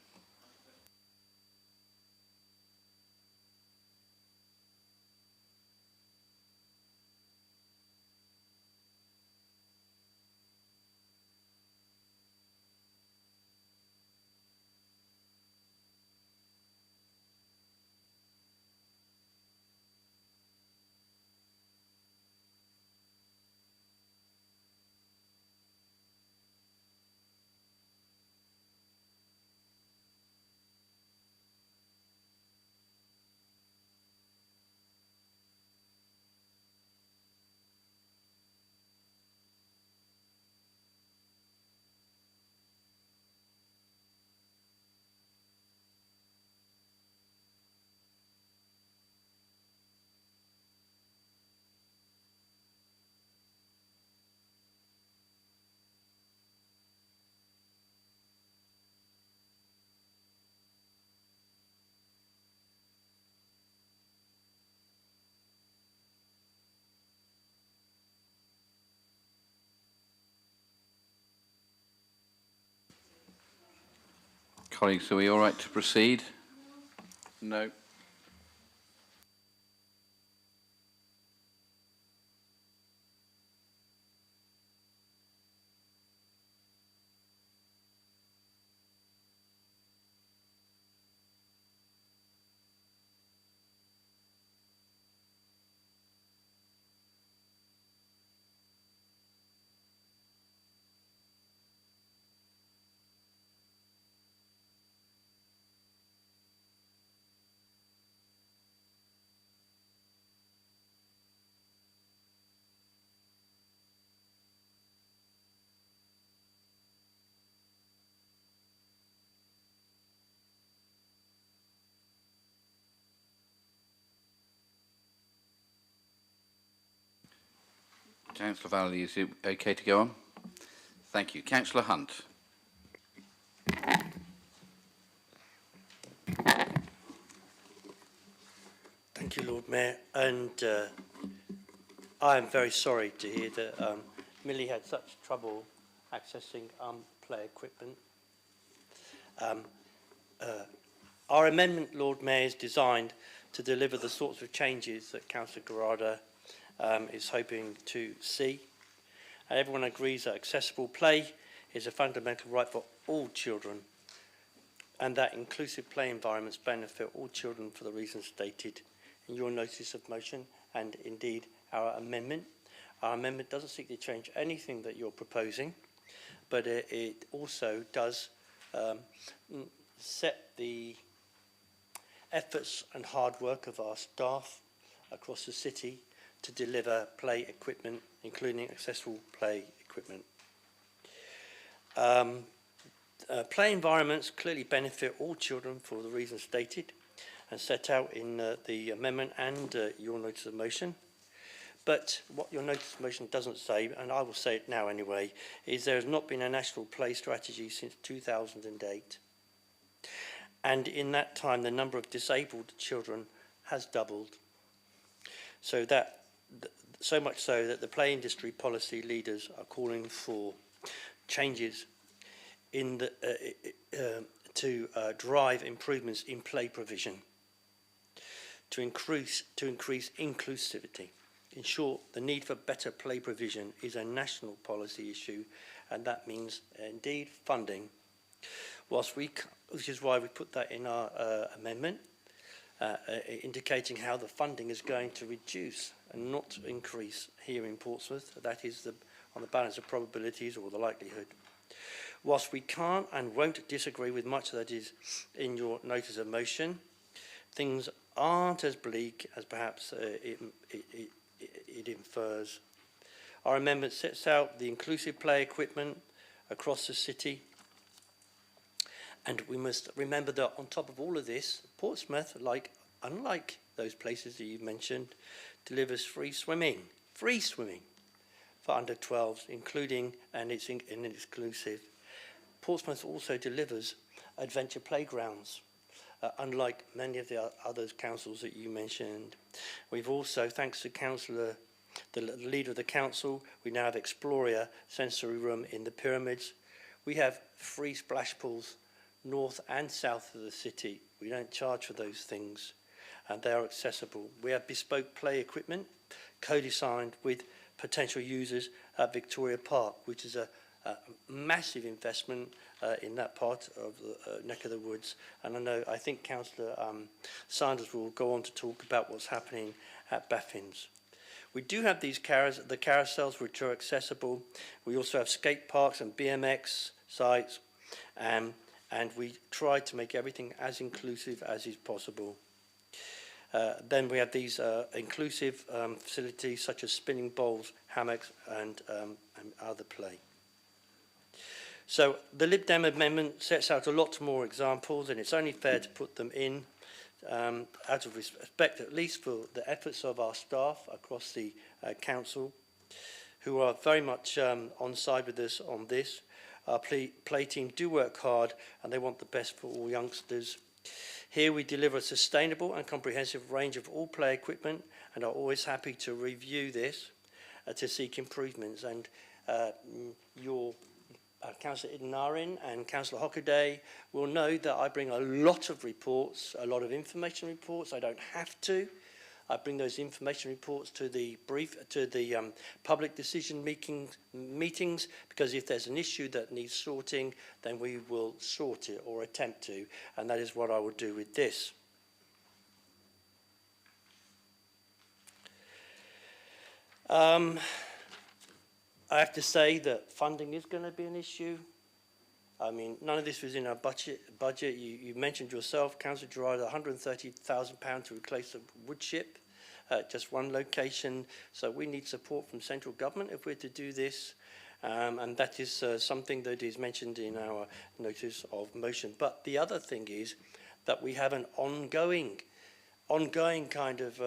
Colleagues, are we all right to proceed? No. Councillor Valley, is it okay to go on? Thank you. Councillor Hunt. Thank you, Lord Mayor. And I am very sorry to hear that Millie had such trouble accessing play equipment. Our amendment, Lord Mayor, is designed to deliver the sorts of changes that Councillor Garada is hoping to see. And everyone agrees that accessible play is a fundamental right for all children, and that inclusive play environments benefit all children for the reasons stated in your notice of motion and indeed our amendment. Our amendment doesn't seek to change anything that you're proposing, but it also does set the efforts and hard work of our staff across the city to deliver play equipment, including accessible play equipment. Play environments clearly benefit all children for the reasons stated and set out in the amendment and your notice of motion. But what your notice of motion doesn't say, and I will say it now anyway, is there has not been a national play strategy since 2008. And in that time, the number of disabled children has doubled. So much so that the play industry policy leaders are calling for changes in the, to drive improvements in play provision, to increase inclusivity. In short, the need for better play provision is a national policy issue, and that means indeed funding. Which is why we put that in our amendment, indicating how the funding is going to reduce and not increase here in Portsmouth. That is on the balance of probabilities or the likelihood. Whilst we can't and won't disagree with much that is in your notice of motion, things aren't as bleak as perhaps it infers. Our amendment sets out the inclusive play equipment across the city. And we must remember that on top of all of this, Portsmouth, unlike those places that you've mentioned, delivers free swimming for under 12s, including, and it's exclusive. Portsmouth also delivers adventure playgrounds unlike many of the other councils that you mentioned. We've also, thanks to Councillor, the leader of the council, we now have Exploria sensory room in the pyramids. We have 3 splash pools north and south of the city. We don't charge for those things, and they are accessible. We have bespoke play equipment, co-designed with potential users at Victoria Park, which is a massive investment in that part of the neck of the woods. And I think Councillor Sanders will go on to talk about what's happening at Baffins. We do have these the carousels which are accessible. We also have skate parks and BMX sites, and we try to make everything as inclusive as is possible. Then we have these inclusive facilities such as spinning bowls, hammocks, and other play. So the Lib Dem amendment sets out a lot more examples, and it's only fair to put them in out of respect, at least for the efforts of our staff across the council, who are very much on side with us on this. Our play team do work hard, and they want the best for all youngsters. Here we deliver a sustainable and comprehensive range of all play equipment, and are always happy to review this to seek improvements. And your Councillor Idnarin and Councillor Hockaday will know that I bring a lot of reports, a lot of information reports. I don't have to. I bring those information reports to the public decision meetings, because if there's an issue that needs sorting, then we will sort it or attempt to, and that is what I will do with this. I have to say that funding is going to be an issue. I mean, none of this was in our budget. You mentioned yourself, Councillor Gerard, £130,000 to replace the wood chip, just one location. So we need support from central government if we're to do this. And that is something that is mentioned in our notice of motion. But the other thing is that we have an ongoing kind of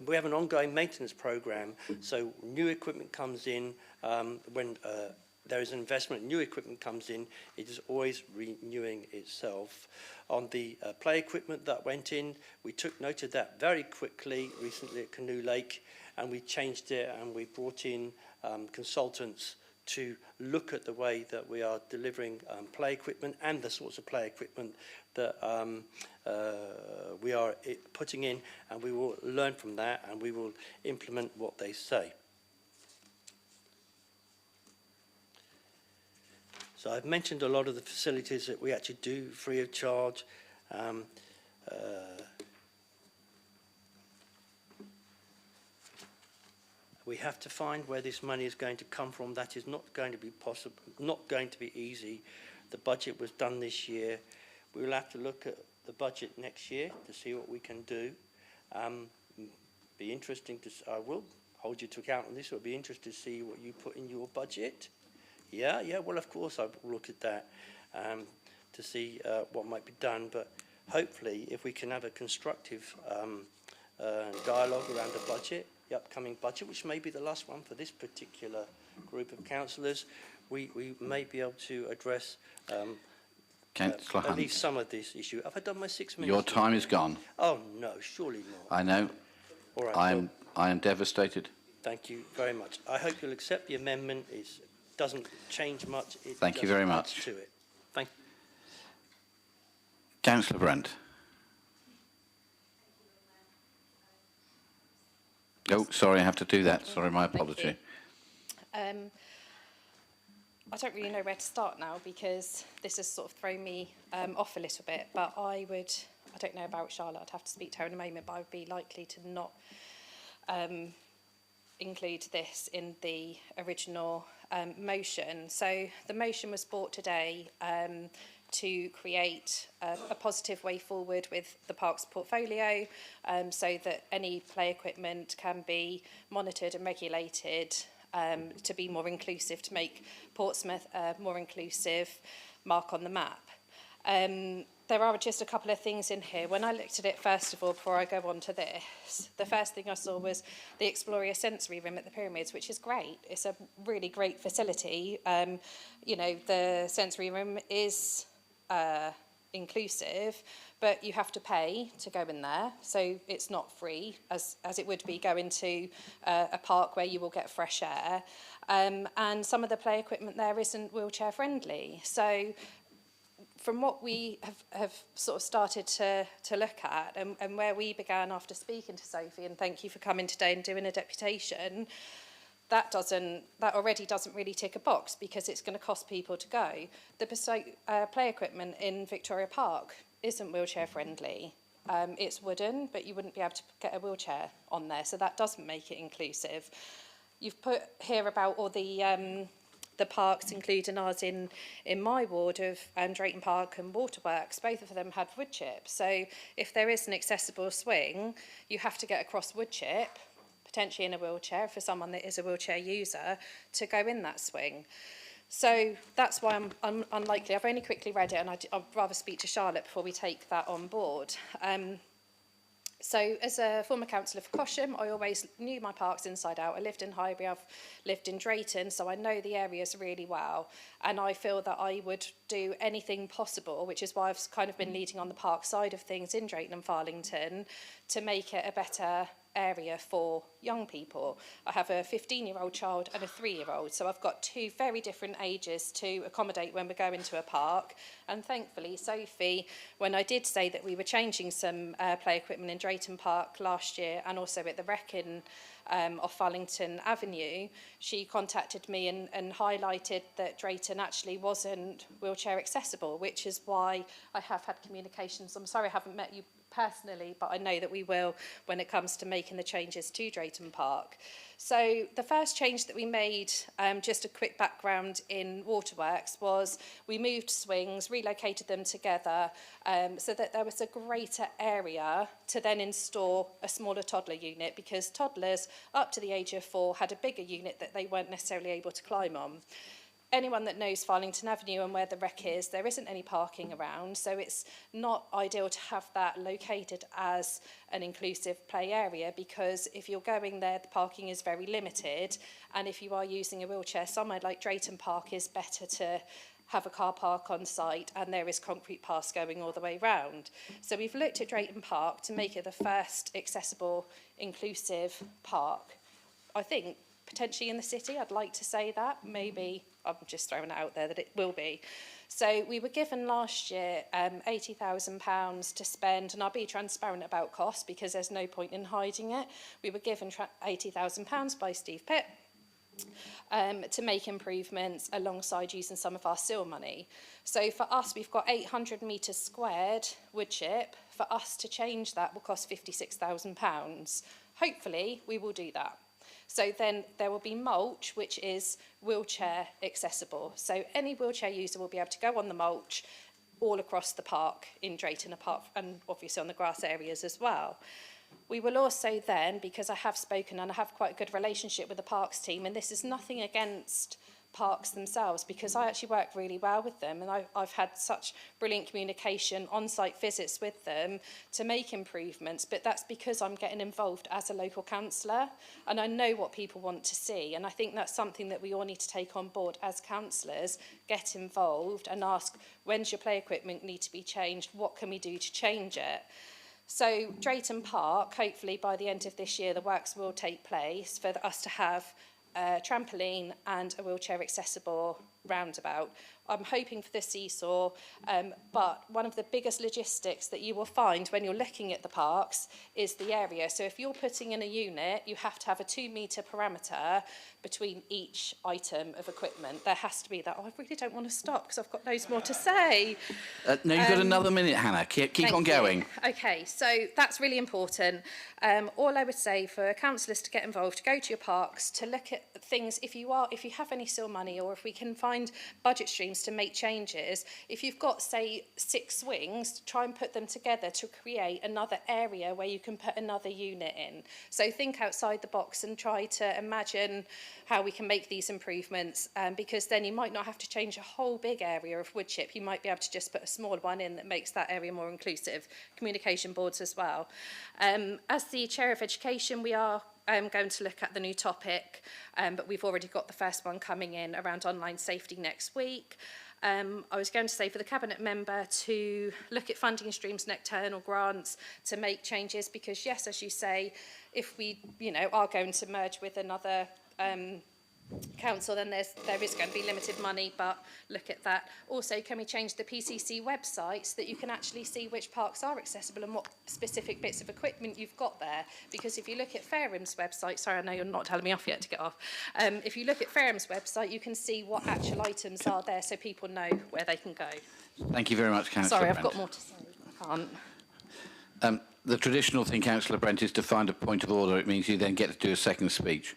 we have an ongoing maintenance program. So new equipment comes in when there is an investment, new equipment comes in, it is always renewing itself. On the play equipment that went in, we took note of that very quickly recently at Canoe Lake, and we changed it, and we brought in consultants to look at the way that we are delivering play equipment and the sorts of play equipment that we are putting in, and we will learn from that, and we will implement what they say. So I've mentioned a lot of the facilities that we actually do free of charge. We have to find where this money is going to come from. That is not going to be possible, not going to be easy. The budget was done this year. We will have to look at the budget next year to see what we can do. Be interesting to. I will hold you to account on this. It'll be interesting to see what you put in your budget. Yeah. Well, of course, I'll look at that to see what might be done. But hopefully, if we can have a constructive dialogue around the budget, the upcoming budget, which may be the last one for this particular group of councillors, we may be able to address at least some of this issue. Have I done my 6 minutes? Your time is gone. Oh, no, surely not. I know. All right, I am devastated. Thank you very much. I hope you'll accept the amendment. It doesn't change much. Thank you very much. To it. Thank you. Councillor Brent. Oh, sorry, I have to do that. Sorry, my apology. I don't really know where to start now, because this has sort of thrown me off a little bit, but I don't know about Charlotte, I'd have to speak to her in a moment, but I would be likely to not include this in the original motion. So the motion was brought today to create a positive way forward with the parks portfolio, so that any play equipment can be monitored and regulated to be more inclusive, to make Portsmouth a more inclusive mark on the map. There are just a couple of things in here. When I looked at it, first of all, before I go on to this, the first thing I saw was the Exploria sensory room at the Pyramids, which is great. It's a really great facility. You know, the sensory room is inclusive, but you have to pay to go in there, so it's not free as it would be going to a park where you will get fresh air, and some of the play equipment there isn't wheelchair friendly. So from what we have sort of started to look at, and where we began after speaking to Sophie, and thank you for coming today and doing a deputation, that already doesn't really tick a box because it's going to cost people to go. The bespoke play equipment in Victoria Park isn't wheelchair friendly. It's wooden, but you wouldn't be able to get a wheelchair on there, so that doesn't make it inclusive. You've put here about all the parks, including ours in my ward of Drayton Park and Waterworks. Both of them had wood chip. So if there is an accessible swing, you have to get across wood chip, potentially in a wheelchair for someone that is a wheelchair user, to go in that swing. So that's why I'm unlikely. I've only quickly read it, and I'd rather speak to Charlotte before we take that on board. So as a former councillor for Cosham, I always knew my parks inside out. I lived in Highbury, I've lived in Drayton, so I know the areas really well. And I feel that I would do anything possible, which is why I've kind of been leading on the park side of things in Drayton and Farlington, to make it a better area for young people. I have a 15-year-old child and a 3-year-old, so I've got two very different ages to accommodate when we go into a park. And thankfully, Sophie, when I did say that we were changing some play equipment in Drayton Park last year and also at the Wrekin off Farlington Avenue, she contacted me and highlighted that Drayton actually wasn't wheelchair accessible, which is why I have had communications. I'm sorry I haven't met you personally, but I know that we will when it comes to making the changes to Drayton Park. So the first change that we made, just a quick background in Waterworks, was we moved swings, relocated them together so that there was a greater area to then install a smaller toddler unit, because toddlers up to the age of 4 had a bigger unit that they weren't necessarily able to climb on. Anyone that knows Farlington Avenue and where the wreck is, there isn't any parking around, so it's not ideal to have that located as an inclusive play area, because if you're going there, the parking is very limited, and if you are using a wheelchair, somewhere like Drayton Park is better to have a car park on site, and there is concrete paths going all the way round. So we've looked at Drayton Park to make it the first accessible, inclusive park, I think, potentially in the city. I'd like to say that. Maybe I'm just throwing it out there that it will be. So we were given last year £80,000 to spend, and I'll be transparent about costs because there's no point in hiding it. We were given £80,000 by Steve Pitt to make improvements alongside using some of our SIL money. So for us, we've got 800 metres squared wood chip. For us to change that will cost £56,000. Hopefully, we will do that. So then there will be mulch, which is wheelchair accessible. So any wheelchair user will be able to go on the mulch all across the park in Drayton, apart and obviously on the grass areas as well. We will also then, because I have spoken and I have quite a good relationship with the parks team, and this is nothing against parks themselves, because I actually work really well with them, and I've had such brilliant communication, on-site visits with them to make improvements, but that's because I'm getting involved as a local councillor, and I know what people want to see, and I think that's something that we all need to take on board as councillors, get involved and ask, when's your play equipment need to be changed, what can we do to change it? So Drayton Park, hopefully by the end of this year, the works will take place for us to have a trampoline and a wheelchair accessible roundabout. I'm hoping for the seesaw, but one of the biggest logistics that you will find when you're looking at the parks is the area. So if you're putting in a unit, you have to have a 2-metre parameter between each item of equipment. There has to be that. Oh, I really don't want to stop because I've got loads more to say. No, you've got another minute, Hannah. Keep on going. Okay, so that's really important. All I would say for councillors to get involved, to go to your parks, to look at things, if you have any SIL money, or if we can find budget streams to make changes, if you've got, say, 6 swings, try and put them together to create another area where you can put another unit in. So think outside the box and try to imagine how we can make these improvements, because then you might not have to change a whole big area of wood chip. You might be able to just put a small one in that makes that area more inclusive. Communication boards as well. As the Chair of Education, we are going to look at the new topic, but we've already got the first one coming in around online safety next week. I was going to say for the Cabinet member to look at funding streams and external grants to make changes, because yes, as you say, if we, are going to merge with another council, then there is going to be limited money, but look at that. Also, can we change the PCC website so that you can actually see which parks are accessible and what specific bits of equipment you've got there? Because if you look at Farehams' website, sorry, I know you're not telling me off yet to get off. If you look at Farehams' website, you can see what actual items are there so people know where they can go. Thank you very much, Councillor Sorry, Brent. I've got more to say. I can't. The traditional thing, Councillor Brent, is to find a point of order. It means you then get to do a second speech.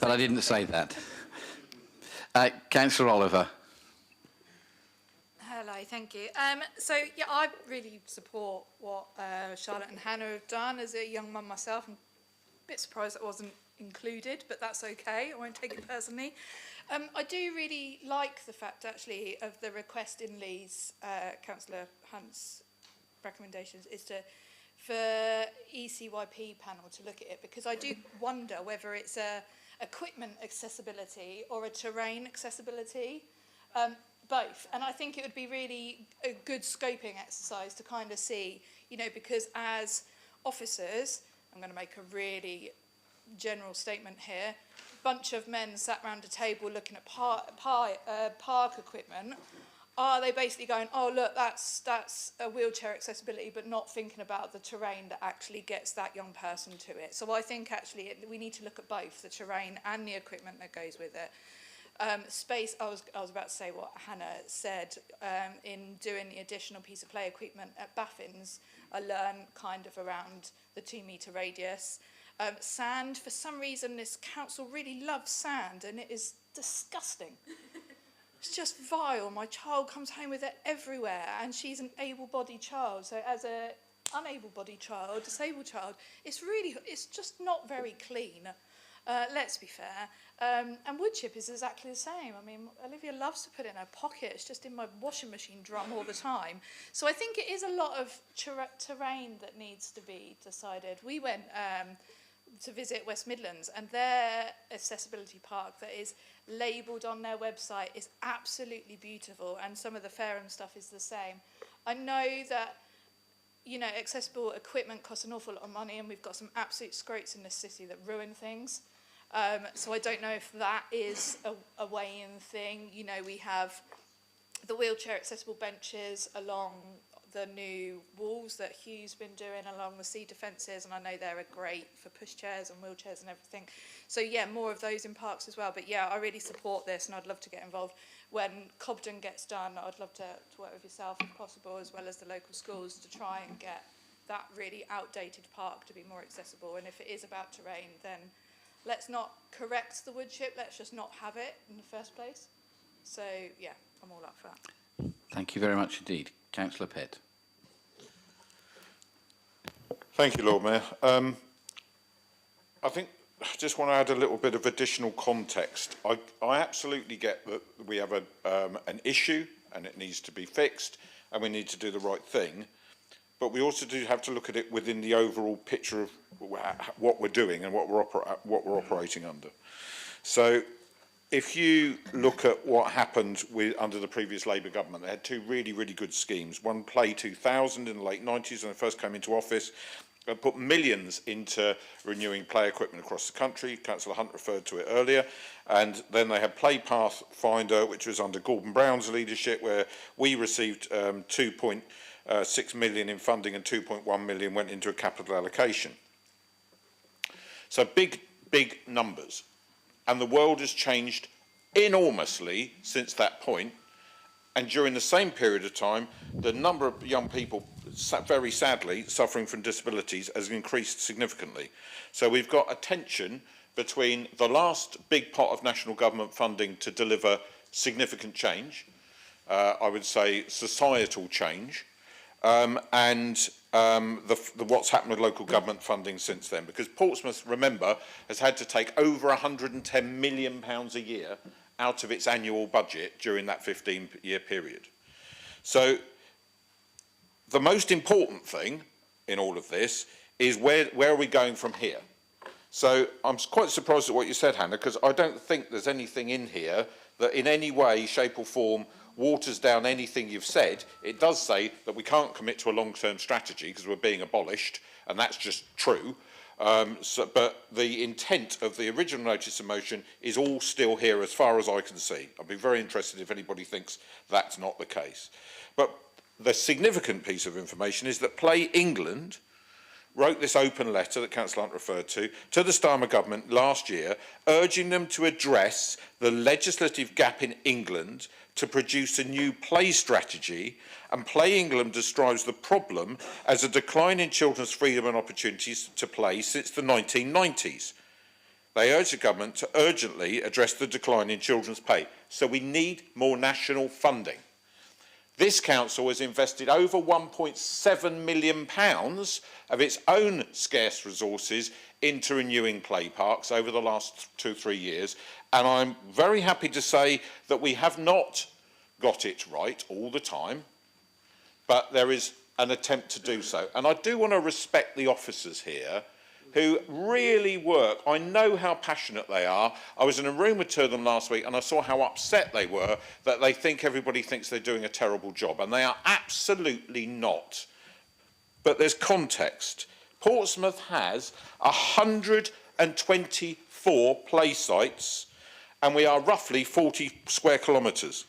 But I didn't say that. Councillor Oliver. Hello, thank you. So, yeah, I really support what Charlotte and Hannah have done. As a young mum myself, I'm a bit surprised it wasn't included, but that's okay. I won't take it personally. I do really like the fact, actually, of the request in Lee's, Councillor Hunt's recommendations, is for ECYP panel to look at it, because I do wonder whether it's a equipment accessibility or a terrain accessibility, both. And I think it would be really a good scoping exercise to kind of see, because as officers, I'm going to make a really general statement here, a bunch of men sat round a table looking at park equipment. Are they basically going, oh, look, that's a wheelchair accessibility, but not thinking about the terrain that actually gets that young person to it? So I think actually we need to look at both the terrain and the equipment that goes with it. Space, I was about to say what Hannah said, in doing the additional piece of play equipment at Baffins, I learned kind of around the 2 metre radius. Sand, for some reason this council really loves sand, and it is disgusting. It's just vile. My child comes home with it everywhere, and she's an able-bodied child. So as a unable-bodied child, disabled child, it's just not very clean. Let's be fair. And wood chip is exactly the same. I mean, Olivia loves to put it in her pocket. It's just in my washing machine drum all the time. So I think it is a lot of terrain that needs to be decided. We went to visit West Midlands, and their accessibility park that is labelled on their website is absolutely beautiful, and some of the Fareham stuff is the same. I know that, accessible equipment costs an awful lot of money, and we've got some absolute scroats in this city that ruin things. So I don't know if that is a weighing thing. We have the wheelchair accessible benches along the new walls that Hugh's been doing along the sea defences, and I know they're great for pushchairs and wheelchairs and everything. So yeah, more of those in parks as well. But yeah, I really support this, and I'd love to get involved. When Cobden gets done, I'd love to work with yourself if possible, as well as the local schools, to try and get that really outdated park to be more accessible. And if it is about terrain, then let's not correct the wood chip, let's just not have it in the first place. So yeah, I'm all up for that. Thank you very much indeed. Councillor Pitt. Thank you, Lord Mayor. I think I just want to add a little bit of additional context. I absolutely get that we have an issue and it needs to be fixed and we need to do the right thing, but we also do have to look at it within the overall picture of what we're doing and what we're operating under. So if you look at what happened under the previous Labour government, they had 2 really, really good schemes. One, Play 2000 in the late 90s when they first came into office, put millions into renewing play equipment across the country. Councillor Hunt referred to it earlier. And then they had Play Pathfinder, which was under Gordon Brown's leadership, where we received 2.6 million in funding and 2.1 million went into a capital allocation. So big, big numbers. And the world has changed enormously since that point. And during the same period of time, the number of young people, very sadly, suffering from disabilities has increased significantly. So we've got a tension between the last big pot of national government funding to deliver significant change, I would say societal change, and what's happened with local government funding since then. Because Portsmouth, remember, has had to take over £110 million a year out of its annual budget during that 15-year period. So the most important thing in all of this is where are we going from here? So I'm quite surprised at what you said, Hannah, because I don't think there's anything in here that in any way, shape or form waters down anything you've said. It does say that we can't commit to a long-term strategy because we're being abolished, and that's just true. But the intent of the original notice of motion is all still here as far as I can see. I'd be very interested if anybody thinks that's not the case. But the significant piece of information is that Play England wrote this open letter that Councillor Hunt referred to the Starmer government last year, urging them to address the legislative gap in England to produce a new play strategy, and Play England describes the problem as a decline in children's freedom and opportunities to play since the 1990s. They urge the government to urgently address the decline in children's pay. So we need more national funding. This council has invested over £1.7 million of its own scarce resources into renewing play parks over the last 2 or 3 years. And I'm very happy to say that we have not got it right all the time, but there is an attempt to do so. And I do want to respect the officers here who really work. I know how passionate they are. I was in a room with 2 of them last week and I saw how upset they were that they think everybody thinks they're doing a terrible job, and they are absolutely not. But there's context. Portsmouth has 124 play sites and we are roughly 40 square kilometres.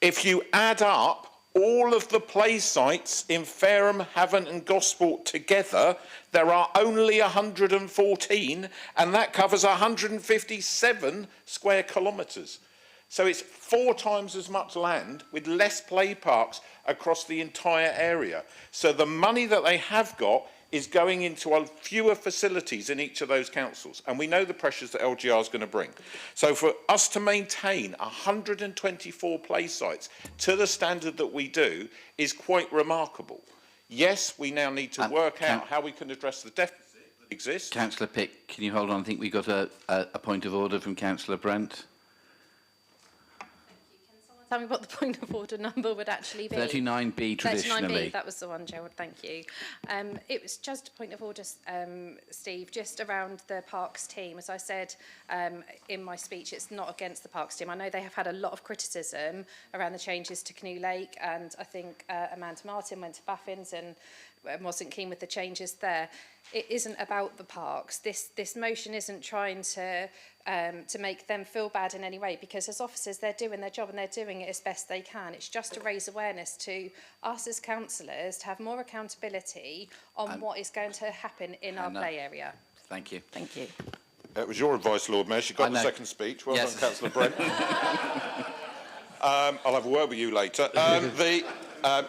If you add up all of the play sites in Fareham, Havant and Gosport together, there are only 114, and that covers 157 square kilometres. So it's 4 times as much land with less play parks across the entire area. So the money that they have got is going into fewer facilities in each of those councils. And we know the pressures that LGR is going to bring. So for us to maintain 124 play sites to the standard that we do is quite remarkable. Yes, we now need to work out how we can address the deficit that exists. Councillor Pick, can you hold on? I think we got a point of order from Councillor Brent. Tell me what the point of order number would actually be. 39B traditionally. 39B, that was the one, Gerald, thank you. It was just a point of order, Steve, just around the Parks team. As I said in my speech, it's not against the Parks team. I know they have had a lot of criticism around the changes to Canoe Lake, and I think Amanda Martin went to Baffins and wasn't keen with the changes there. It isn't about the parks. This motion isn't trying to make them feel bad in any way, because as officers they're doing their job and they're doing it as best they can. It's just to raise awareness to us as councillors to have more accountability on what is going to happen in our play area. Thank you. Thank you. It was your advice, Lord Mayor. She got the second speech. Well done, Councillor Brent. I'll have a word with you later.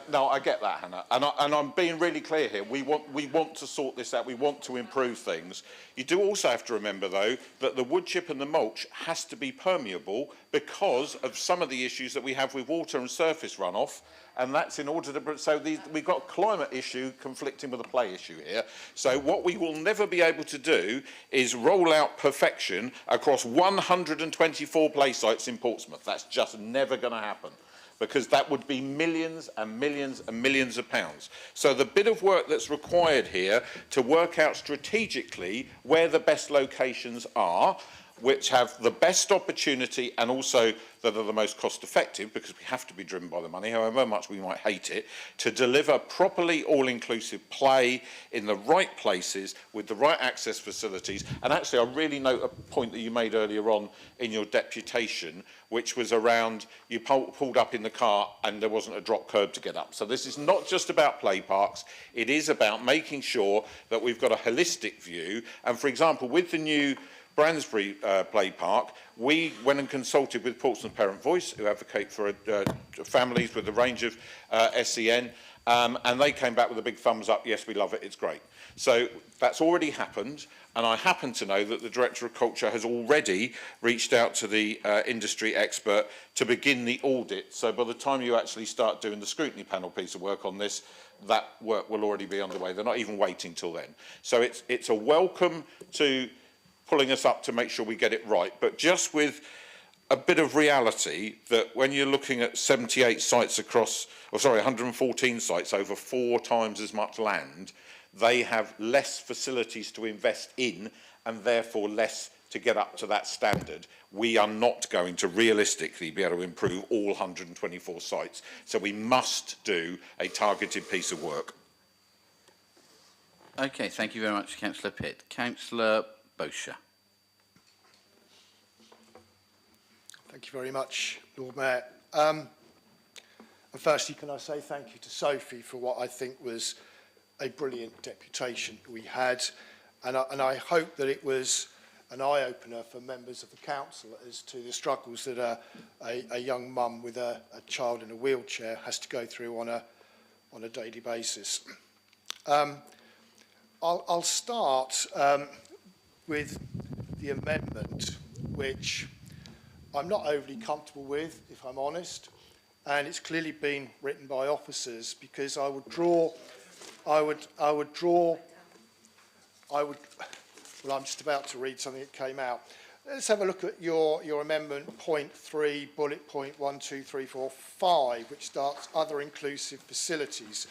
No, I get that, Hannah, and I'm being really clear here. We want to sort this out. We want to improve things. You do also have to remember, though, that the wood chip and the mulch has to be permeable because of some of the issues that we have with water and surface runoff, and that's in order to. So we've got a climate issue conflicting with a play issue here. So what we will never be able to do is roll out perfection across 124 play sites in Portsmouth. That's just never going to happen, because that would be millions and millions and millions of pounds. So the bit of work that's required here to work out strategically where the best locations are, which have the best opportunity and also that are the most cost effective, because we have to be driven by the money, however much we might hate it, to deliver properly all-inclusive play in the right places with the right access facilities. And actually, I really note a point that you made earlier on in your deputation, which was around you pulled up in the car and there wasn't a drop curb to get up. So this is not just about play parks, it is about making sure that we've got a holistic view. And for example, with the new Bransbury Play Park, we went and consulted with Portsmouth Parent Voice, who advocate for families with a range of SEN, and they came back with a big thumbs up. Yes, we love it, it's great. So that's already happened, and I happen to know that the Director of Culture has already reached out to the industry expert to begin the audit. So by the time you actually start doing the scrutiny panel piece of work on this, that work will already be underway. They're not even waiting till then. So it's a welcome to pulling us up to make sure we get it right, but just with a bit of reality that when you're looking at 78 sites across, 114 sites over 4 times as much land, they have less facilities to invest in and therefore less to get up to that standard, we are not going to realistically be able to improve all 124 sites. So we must do a targeted piece of work. Okay, thank you very much, Councillor Pitt. Councillor Bosher. Thank you very much, Lord Mayor. And firstly, can I say thank you to Sophie for what I think was a brilliant deputation we had, and I hope that it was an eye-opener for members of the council as to the struggles that a young mum with a child in a wheelchair has to go through on a daily basis. I'll start with the amendment, which I'm not overly comfortable with, if I'm honest, and it's clearly been written by officers, because well, I'm just about to read something that came out. Let's have a look at your amendment, point 3, bullet point 1, 2, 3, 4, 5, which starts other inclusive facilities.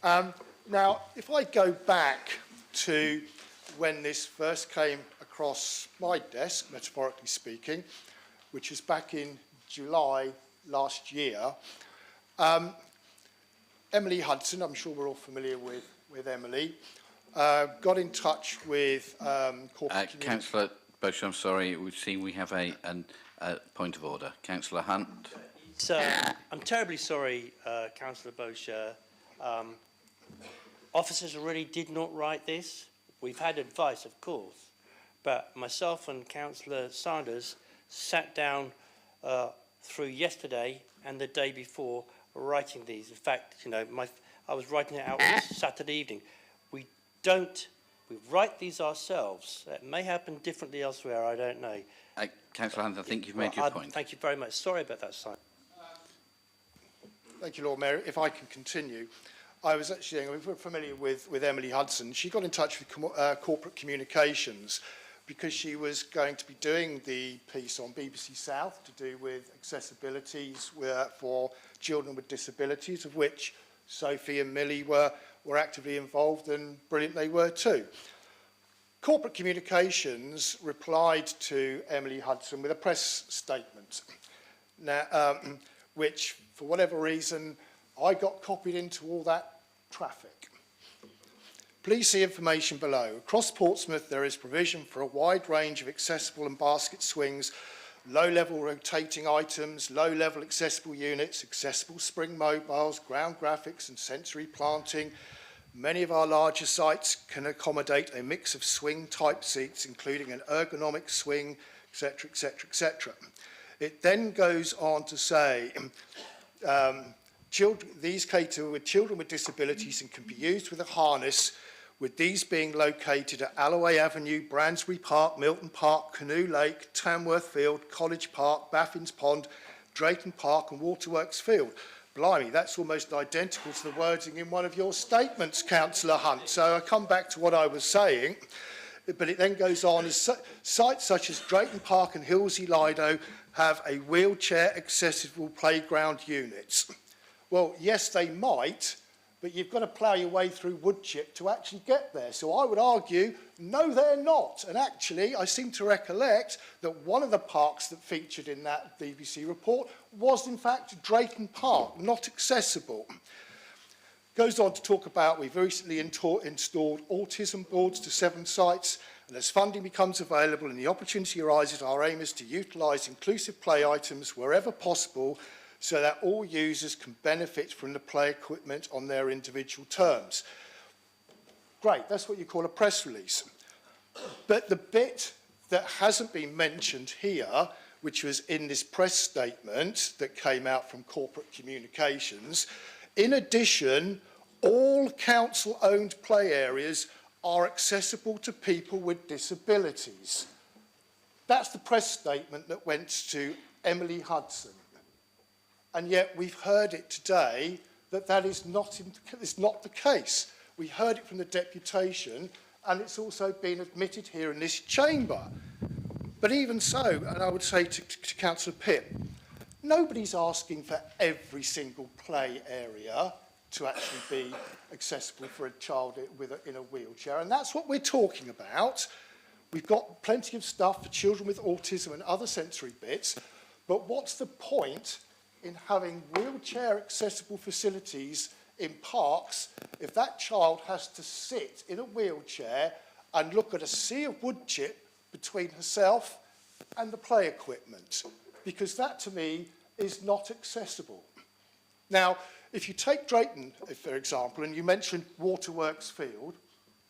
Now, if I go back to when this first came across my desk, metaphorically speaking, which was back in July last year, Emily Hudson, I'm sure we're all familiar with Emily, got in touch with corporate Councillor Bosher, I'm sorry, we see we have a point of order. Councillor Hunt. So, I'm terribly sorry, Councillor Bosher. Officers really did not write this. We've had advice, of course, but myself and Councillor Sanders sat down through yesterday and the day before writing these. In fact, you know, I was writing it out Saturday evening. We write these ourselves. It may happen differently elsewhere, I don't know. Councillor Hunt, I think you've made your point. Thank you very much. Sorry about that, Simon. Thank you, Lord Mayor. If I can continue. I was actually familiar with Emily Hudson. She got in touch with corporate communications because she was going to be doing the piece on BBC South to do with accessibilities for children with disabilities, of which Sophie and Millie were actively involved, and brilliant they were too. Corporate communications replied to Emily Hudson with a press statement, now, which, for whatever reason, I got copied into all that traffic. Please see information below. Across Portsmouth, there is provision for a wide range of accessible and basket swings, low-level rotating items, low-level accessible units, accessible spring mobiles, ground graphics and sensory planting. Many of our larger sites can accommodate a mix of swing-type seats, including an ergonomic swing, etc., etc., etc. It then goes on to say, these cater with children with disabilities and can be used with a harness, with these being located at Alloway Avenue, Bransbury Park, Milton Park, Canoe Lake, Tamworth Field, College Park, Baffins Pond, Drayton Park and Waterworks Field. Blimey, that's almost identical to the wording in one of your statements, Councillor Hunt. So I come back to what I was saying, but it then goes on, as sites such as Drayton Park and Hillsey Lido have a wheelchair accessible playground units. Well, yes, they might, but you've got to plough your way through wood chip to actually get there. So I would argue, no, they're not. And actually, I seem to recollect that one of the parks that featured in that BBC report was, in fact, Drayton Park, not accessible. Goes on to talk about, we've recently installed autism boards to 7 sites, and as funding becomes available and the opportunity arises, our aim is to utilise inclusive play items wherever possible, so that all users can benefit from the play equipment on their individual terms. Great, that's what you call a press release. But the bit that hasn't been mentioned here, which was in this press statement that came out from corporate communications, in addition, all council-owned play areas are accessible to people with disabilities. That's the press statement that went to Emily Hudson. And yet we've heard it today that is not the case. We heard it from the deputation, and it's also been admitted here in this chamber. But even so, and I would say to Councillor Pitt, nobody's asking for every single play area to actually be accessible for a child in a wheelchair, and that's what we're talking about. We've got plenty of stuff for children with autism and other sensory bits, but what's the point in having wheelchair accessible facilities in parks if that child has to sit in a wheelchair and look at a sea of wood chip between herself and the play equipment? Because that to me is not accessible. Now, if you take Drayton, for example, and you mentioned Waterworks Field,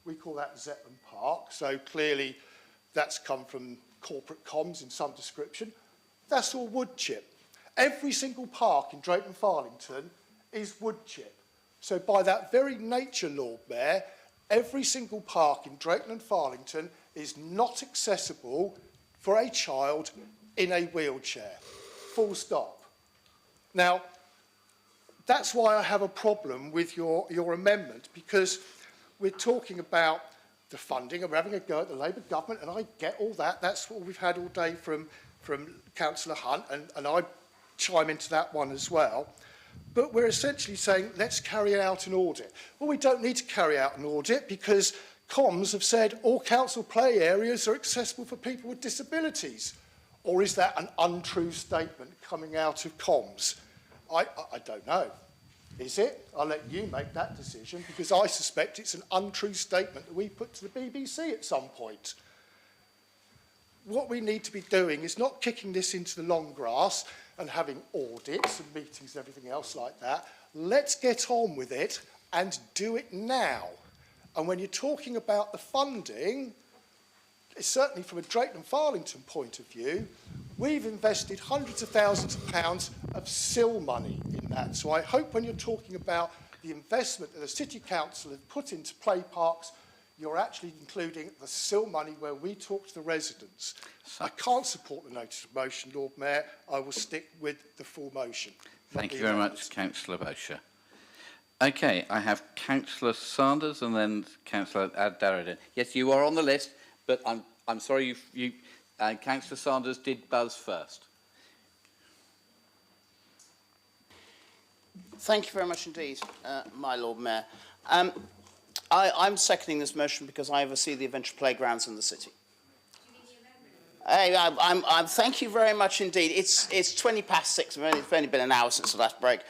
we call that Zetland Park, so clearly that's come from corporate comms in some description. That's all wood chip. Every single park in Drayton Farlington is wood chip. So by that very nature, Lord Mayor, every single park in Drayton and Farlington is not accessible for a child in a wheelchair. Full stop. Now, that's why I have a problem with your amendment, because we're talking about the funding, and we're having a go at the Labour government, and I get all that. That's what we've had all day from Councillor Hunt, and I chime into that one as well. But we're essentially saying, let's carry out an audit. Well, we don't need to carry out an audit because comms have said all council play areas are accessible for people with disabilities. Or is that an untrue statement coming out of comms? I don't know. Is it? I'll let you make that decision, because I suspect it's an untrue statement that we put to the BBC at some point. What we need to be doing is not kicking this into the long grass and having audits and meetings and everything else like that. Let's get on with it and do it now. And when you're talking about the funding, certainly from a Drayton and Farlington point of view, we've invested hundreds of thousands of pounds of SIL money in that. So I hope when you're talking about the investment that the City Council have put into play parks, you're actually including the SIL money where we talk to the residents. I can't support the notice of motion, Lord Mayor. I will stick with the full motion. Thank you very much, Councillor Bosher. Okay, I have Councillor Sanders and then Councillor Darragh. Yes, you are on the list, but I'm sorry, Councillor Sanders did buzz first. Thank you very much indeed, my Lord Mayor. I'm seconding this motion because I oversee the adventure playgrounds in the city. Hey, thank you very much indeed. It's 20 past 6. It's only been an hour since the last break.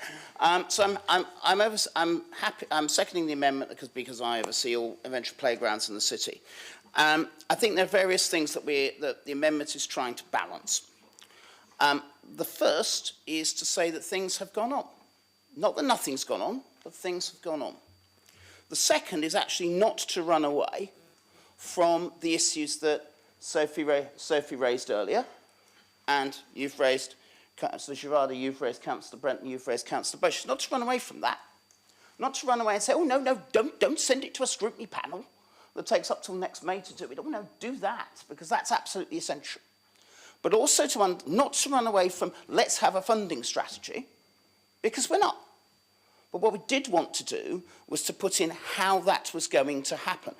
So I'm seconding the amendment because I oversee all adventure playgrounds in the city. I think there are various things that the amendment is trying to balance. The first is to say that things have gone on. Not that nothing's gone on, but things have gone on. The second is actually not to run away from the issues that Sophie raised earlier, and you've raised, Councillor Girardi, you've raised Councillor Brent, and you've raised Councillor Bush. Not to run away from that. Not to run away and say, oh, no, don't send it to a scrutiny panel that takes up till next May to do it. Oh, no, do that, because that's absolutely essential. But also not to run away from, let's have a funding strategy, because we're not. But what we did want to do was to put in how that was going to happen.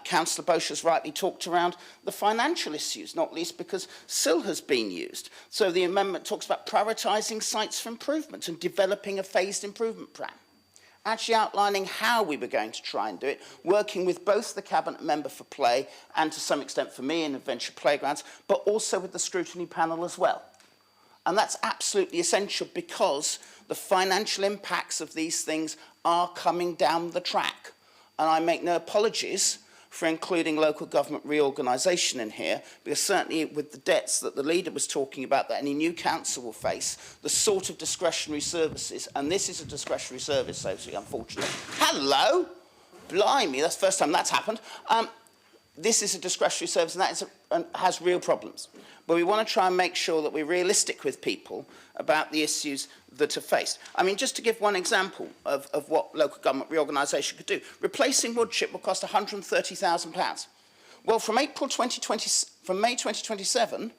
Councillor Bosch has rightly talked around the financial issues, not least because SIL has been used. So the amendment talks about prioritising sites for improvement and developing a phased improvement plan. Actually outlining how we were going to try and do it, working with both the Cabinet Member for Play and to some extent for me in Adventure Playgrounds, but also with the scrutiny panel as well. And that's absolutely essential because the financial impacts of these things are coming down the track. And I make no apologies for including local government reorganisation in here, because certainly with the debts that the leader was talking about that any new council will face, the sort of discretionary services, and this is a discretionary service, Sophie, unfortunately. Hello? Blimey, that's the first time that's happened. This is a discretionary service, and that has real problems. But we want to try and make sure that we're realistic with people about the issues that are faced. I mean, just to give one example of what local government reorganisation could do, replacing wood chip will cost £130,000. Well, from May 2027,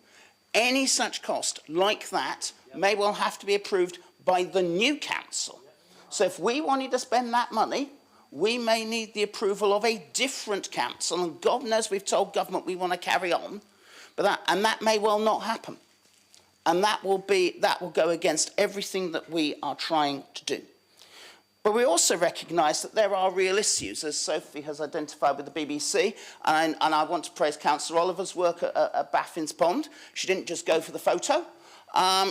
any such cost like that may well have to be approved by the new council. So if we wanted to spend that money, we may need the approval of a different council, and God knows we've told government we want to carry on. But that may well not happen, and that will go against everything that we are trying to do. But we also recognise that there are real issues, as Sophie has identified with the BBC, and I want to praise Councillor Oliver's work at Baffin's Pond. She didn't just go for the photo.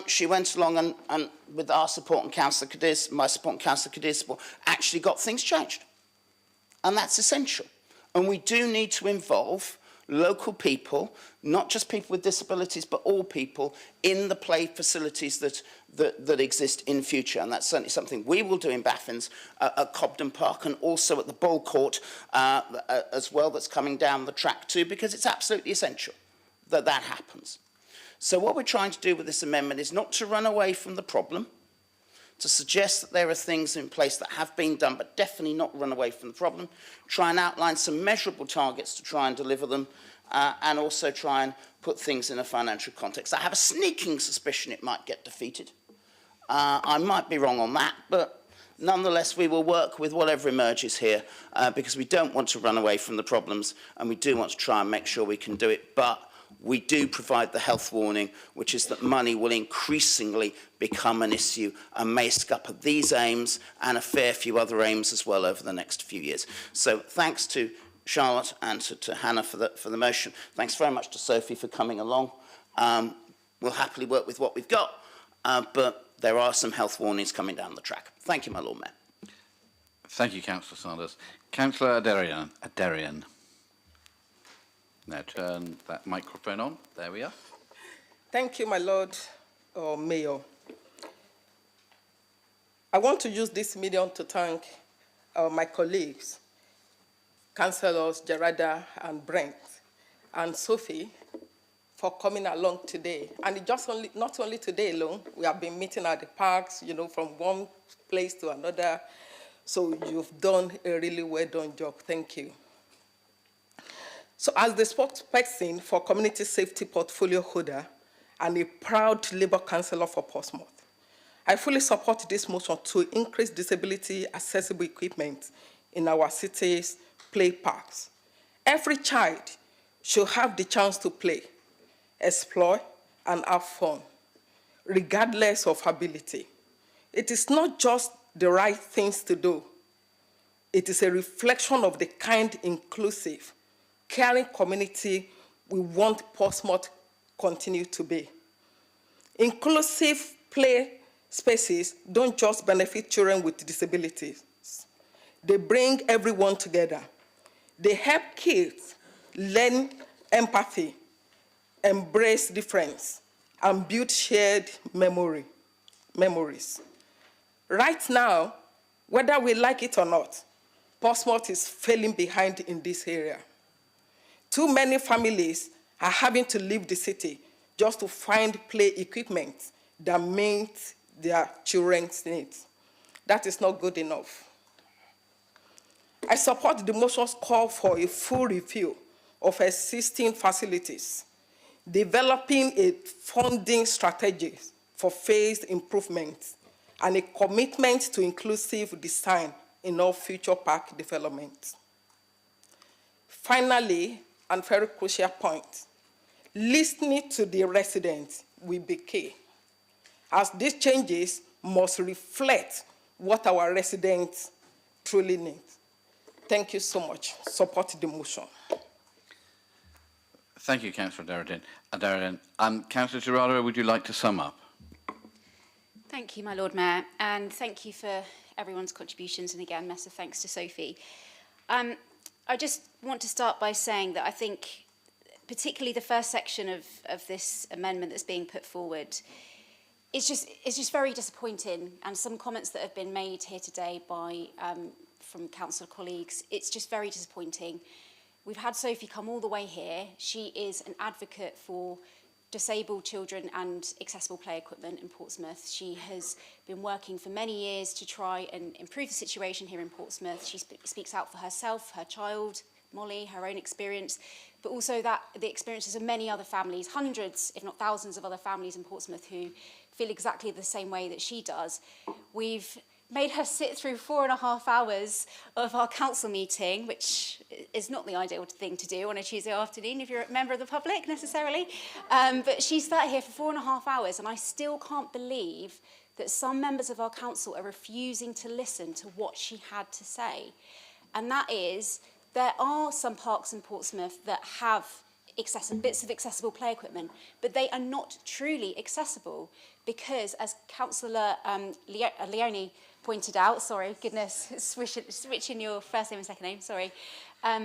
She went along and with our support and Councillor Cadir's, my support and Councillor Cadir's support, actually got things changed. And that's essential. And we do need to involve local people, not just people with disabilities, but all people in the play facilities that exist in future. And that's certainly something we will do in Baffin's, at Cobden Park, and also at the Ball Court as well, that's coming down the track too, because it's absolutely essential that that happens. So what we're trying to do with this amendment is not to run away from the problem, to suggest that there are things in place that have been done, but definitely not run away from the problem, try and outline some measurable targets to try and deliver them, and also try and put things in a financial context. I have a sneaking suspicion it might get defeated. I might be wrong on that, but nonetheless, we will work with whatever emerges here, because we don't want to run away from the problems, and we do want to try and make sure we can do it, but we do provide the health warning, which is that money will increasingly become an issue and may scupper these aims and a fair few other aims as well over the next few years. So thanks to Charlotte and to Hannah for the motion. Thanks very much to Sophie for coming along. We'll happily work with what we've got, but there are some health warnings coming down the track. Thank you, my Lord Mayor. Thank you, Councillor Sanders. Councillor Aderian. Now turn that microphone on. There we are. Thank you, my Lord Mayor. I want to use this medium to thank my colleagues, Councillors Gerarda and Brent and Sophie, for coming along today. And it just not only today alone, we have been meeting at the parks, you know, from one place to another. So you've done a really well done job. Thank you. So as the spokesperson for Community Safety Portfolio holder and a proud Labour councillor for Portsmouth, I fully support this motion to increase disability accessible equipment in our city's play parks. Every child should have the chance to play, explore, and have fun, regardless of ability. It is not just the right things to do. It is a reflection of the kind, inclusive, caring community we want Portsmouth continue to be. Inclusive play spaces don't just benefit children with disabilities. They bring everyone together. They help kids learn empathy, embrace difference, and build shared memories. Right now, whether we like it or not, Portsmouth is falling behind in this area. Too many families are having to leave the city just to find play equipment that meet their children's needs. That is not good enough. I support the motion's call for a full review of existing facilities, developing a funding strategy for phased improvements, and a commitment to inclusive design in all future park developments. Finally, and very crucial point, listening to the residents will be key, as these changes must reflect what our residents truly need. Thank you so much. Support the motion. Thank you, Councillor Aderian. Councillor Gerardo, would you like to sum up? Thank you, my Lord Mayor, and thank you for everyone's contributions, and again, massive thanks to Sophie. I just want to start by saying that I think particularly the first section of this amendment that's being put forward is just very disappointing, and some comments that have been made here today by from council colleagues, it's just very disappointing. We've had Sophie come all the way here. She is an advocate for disabled children and accessible play equipment in Portsmouth. She has been working for many years to try and improve the situation here in Portsmouth. She speaks out for herself, her child, Molly, her own experience, but also the experiences of many other families, hundreds, if not thousands of other families in Portsmouth who feel exactly the same way that she does. We've made her sit through 4.5 hours of our council meeting, which is not the ideal thing to do on a Tuesday afternoon if you're a member of the public necessarily. But she sat here for 4.5 hours, and I still can't believe that some members of our council are refusing to listen to what she had to say. And that is, there are some parks in Portsmouth that have bits of accessible play equipment, but they are not truly accessible because, as Councillor Leone pointed out, sorry, goodness, switching your first name and second name, sorry,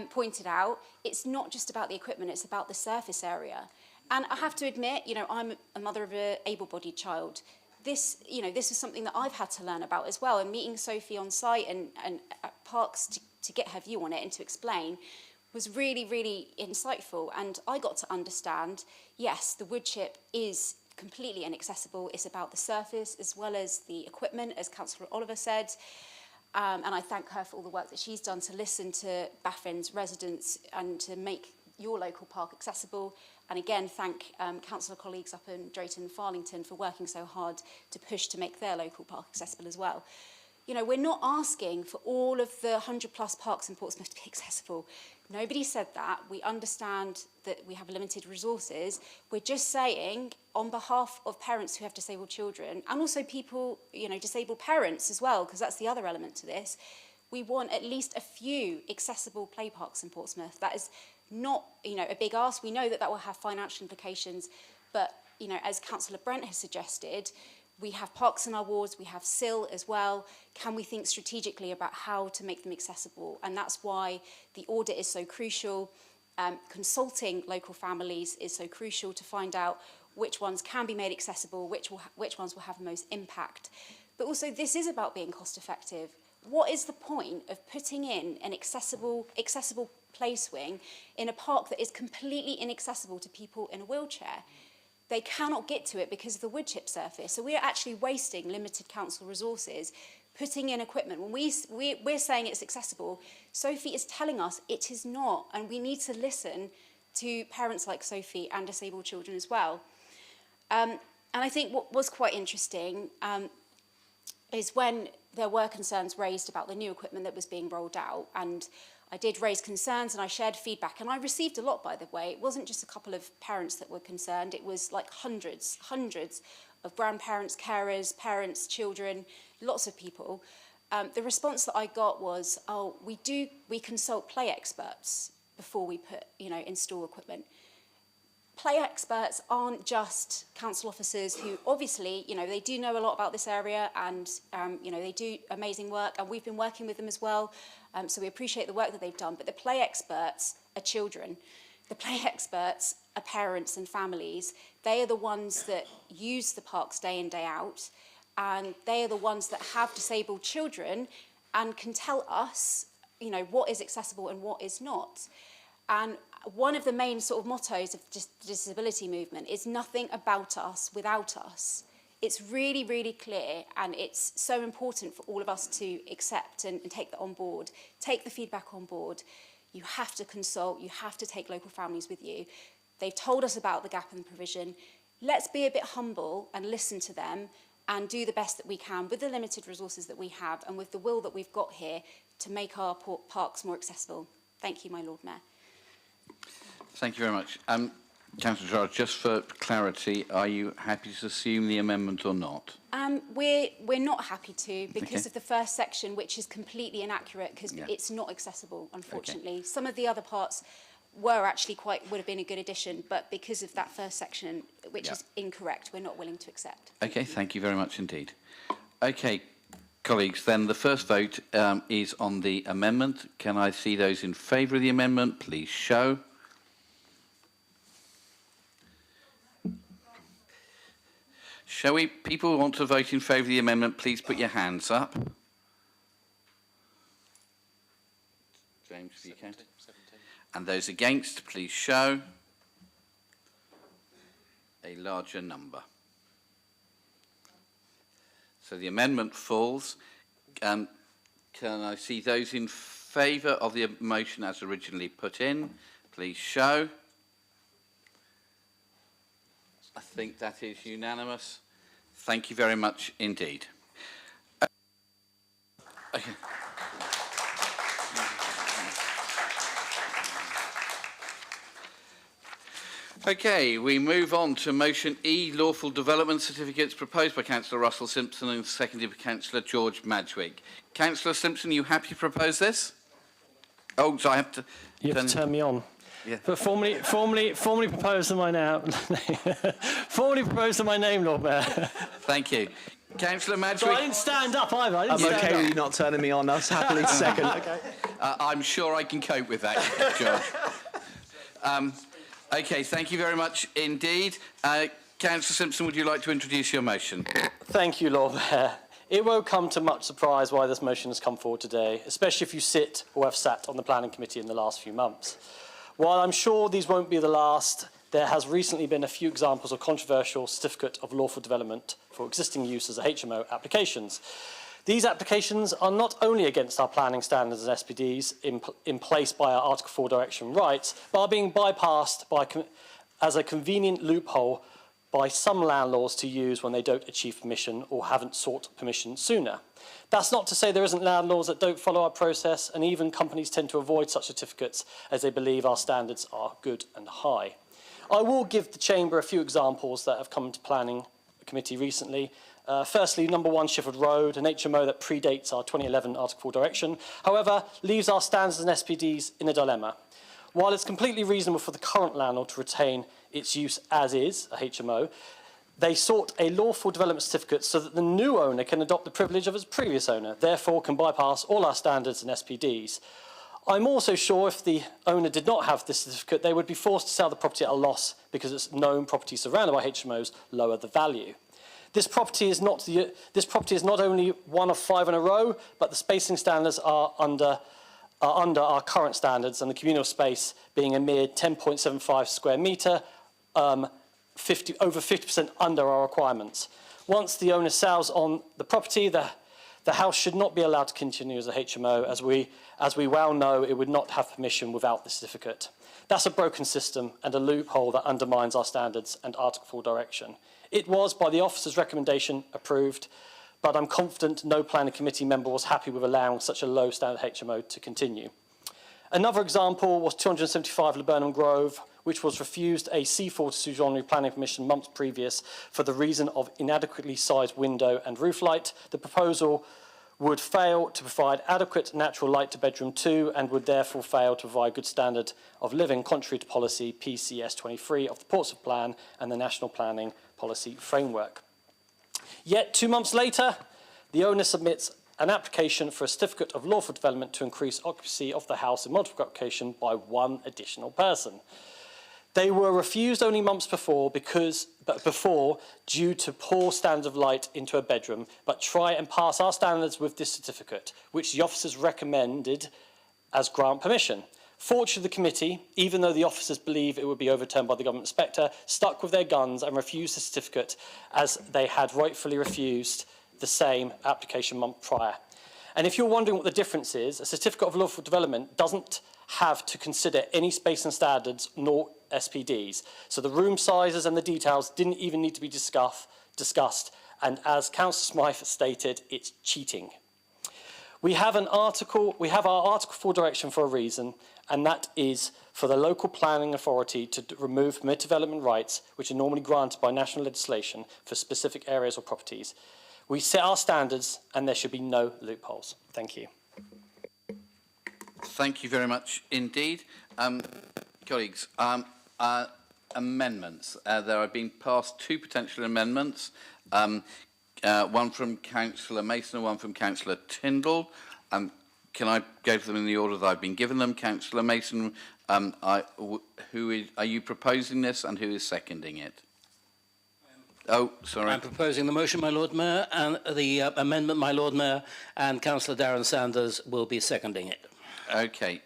pointed out, it's not just about the equipment, it's about the surface area. And I have to admit, you know, I'm a mother of an able-bodied child. This, you know, this is something that I've had to learn about as well, and meeting Sophie on site and at Parks to get her view on it and to explain was really, really insightful. And I got to understand, yes, the wood chip is completely inaccessible. It's about the surface as well as the equipment, as Councillor Oliver said. And I thank her for all the work that she's done to listen to Baffin's residents and to make your local park accessible. And again, thank councillor colleagues up in Drayton and Farlington for working so hard to push to make their local park accessible as well. You know, we're not asking for all of the 100+ parks in Portsmouth to be accessible. Nobody said that. We understand that we have limited resources. We're just saying, on behalf of parents who have disabled children, and also people, you know, disabled parents as well, because that's the other element to this, we want at least a few accessible play parks in Portsmouth. That is not, you know, a big ask. We know that that will have financial implications, but, you know, as Councillor Brent has suggested, we have parks in our wards, we have SIL as well. Can we think strategically about how to make them accessible? And that's why the audit is so crucial. Consulting local families is so crucial to find out which ones can be made accessible, which ones will have the most impact. But also, this is about being cost effective. What is the point of putting in an accessible play swing in a park that is completely inaccessible to people in a wheelchair? They cannot get to it because of the wood chip surface. So we are actually wasting limited council resources putting in equipment. When we're saying it's accessible, Sophie is telling us it is not, and we need to listen to parents like Sophie and disabled children as well. And I think what was quite interesting is when there were concerns raised about the new equipment that was being rolled out, and I did raise concerns and I shared feedback, and I received a lot, by the way. It wasn't just a couple of parents that were concerned, it was like hundreds of grandparents, carers, parents, children, lots of people. The response that I got was, oh, we consult play experts before we install equipment. Play experts aren't just council officers who obviously, they do know a lot about this area, and, they do amazing work, and we've been working with them as well. So we appreciate the work that they've done, but the play experts are children. The play experts are parents and families. They are the ones that use the parks day in, day out, and they are the ones that have disabled children and can tell us, what is accessible and what is not. And one of the main sort of mottos of the disability movement is nothing about us without us. It's really, really clear, and it's so important for all of us to accept and take that on board, take the feedback on board. You have to consult, you have to take local families with you. They've told us about the gap in the provision. Let's be a bit humble and listen to them and do the best that we can with the limited resources that we have and with the will that we've got here to make our parks more accessible. Thank you, my Lord Mayor. Thank you very much. Councillor Gerard, just for clarity, are you happy to assume the amendment or not? We're not happy to because of the first section, which is completely inaccurate because it's not accessible, unfortunately. Some of the other parts were actually would have been a good addition, but because of that first section, which is incorrect, we're not willing to accept. Okay, thank you very much indeed. Okay, colleagues, then the first vote is on the amendment. Can I see those in favour of the amendment? Please show. Shall we, people who want to vote in favour of the amendment, please put your hands up. James, if you can. And those against, please show. A larger number. So the amendment falls. Can I see those in favour of the motion as originally put in? Please show. I think that is unanimous. Thank you very much indeed. Okay. Okay, we move on to motion E, lawful development certificates, proposed by Councillor Russell Simpson and seconded by Councillor George Madgwick. Councillor Simpson, are you happy to propose this? Oh, so I have to... You have to turn me on. Yeah. But formally proposed in my now. Formally proposed in my name, Lord Mayor. Thank you. Councillor Madgwick... So I didn't stand up either. I'm okay with you not turning me on. I'll happily second. Okay. I'm sure I can cope with that, George. Okay, thank you very much indeed. Councillor Simpson, would you like to introduce your motion? Thank you, Lord Mayor. It won't come to much surprise why this motion has come forward today, especially if you sit or have sat on the Planning Committee in the last few months. While I'm sure these won't be the last, there has recently been a few examples of controversial certificate of lawful development for existing use as HMO applications. These applications are not only against our planning standards and SPDs in place by our Article 4 direction rights, but are being bypassed as a convenient loophole by some landlords to use when they don't achieve permission or haven't sought permission sooner. That's not to say there isn't landlords that don't follow our process, and even companies tend to avoid such certificates as they believe our standards are good and high. I will give the Chamber a few examples that have come to Planning Committee recently. Firstly, number 1 Shifford Road, an HMO that predates our 2011 Article 4 direction, however, leaves our standards and SPDs in a dilemma. While it's completely reasonable for the current landlord to retain its use as is, a HMO, they sought a lawful development certificate so that the new owner can adopt the privilege of its previous owner, therefore can bypass all our standards and SPDs. I'm also sure if the owner did not have this certificate, they would be forced to sell the property at a loss because its known property surrounded by HMOs lower the value. This property is not only one of 5 in a row, but the spacing standards are under our current standards, and the communal space being a mere 10.75 square metre, over 50% under our requirements. Once the owner sells on the property, the house should not be allowed to continue as a HMO, as we well know it would not have permission without the certificate. That's a broken system and a loophole that undermines our standards and Article 4 direction. It was, by the officer's recommendation, approved, but I'm confident no planning committee member was happy with allowing such a low standard HMO to continue. Another example was 275 Laburnum Grove, which was refused a C4 supervisory planning permission months previous for the reason of inadequately sized window and roof light. The proposal would fail to provide adequate natural light to bedroom 2 and would therefore fail to provide good standard of living contrary to policy PCS 23 of the Portsmouth Plan and the National Planning Policy Framework. Yet 2 months later, the owner submits an application for a certificate of lawful development to increase occupancy of the house in multiple occupation by 1 additional person. They were refused only months before due to poor standards of light into a bedroom, but try and pass our standards with this certificate, which the officers recommended as grant permission. Fortunately, the committee, even though the officers believe it would be overturned by the government inspector, stuck with their guns and refused the certificate as they had rightfully refused the same application month prior. And if you're wondering what the difference is, a certificate of lawful development doesn't have to consider any space and standards nor SPDs. So the room sizes and the details didn't even need to be discussed. And as Councillor Smythe stated, it's cheating. We have our Article 4 direction for a reason, and that is for the local planning authority to remove permit development rights, which are normally granted by national legislation for specific areas or properties. We set our standards, and there should be no loopholes. Thank you. Thank you very much indeed. Colleagues, amendments. There have been passed 2 potential amendments, one from Councillor Mason and one from Councillor Tindall. Can I go for them in the order that I've been given them? Councillor Mason, are you proposing this and who is seconding it? Oh, sorry. I'm proposing the motion, my Lord Mayor, and the amendment, my Lord Mayor, and Councillor Darren Sanders will be seconding it. Okay.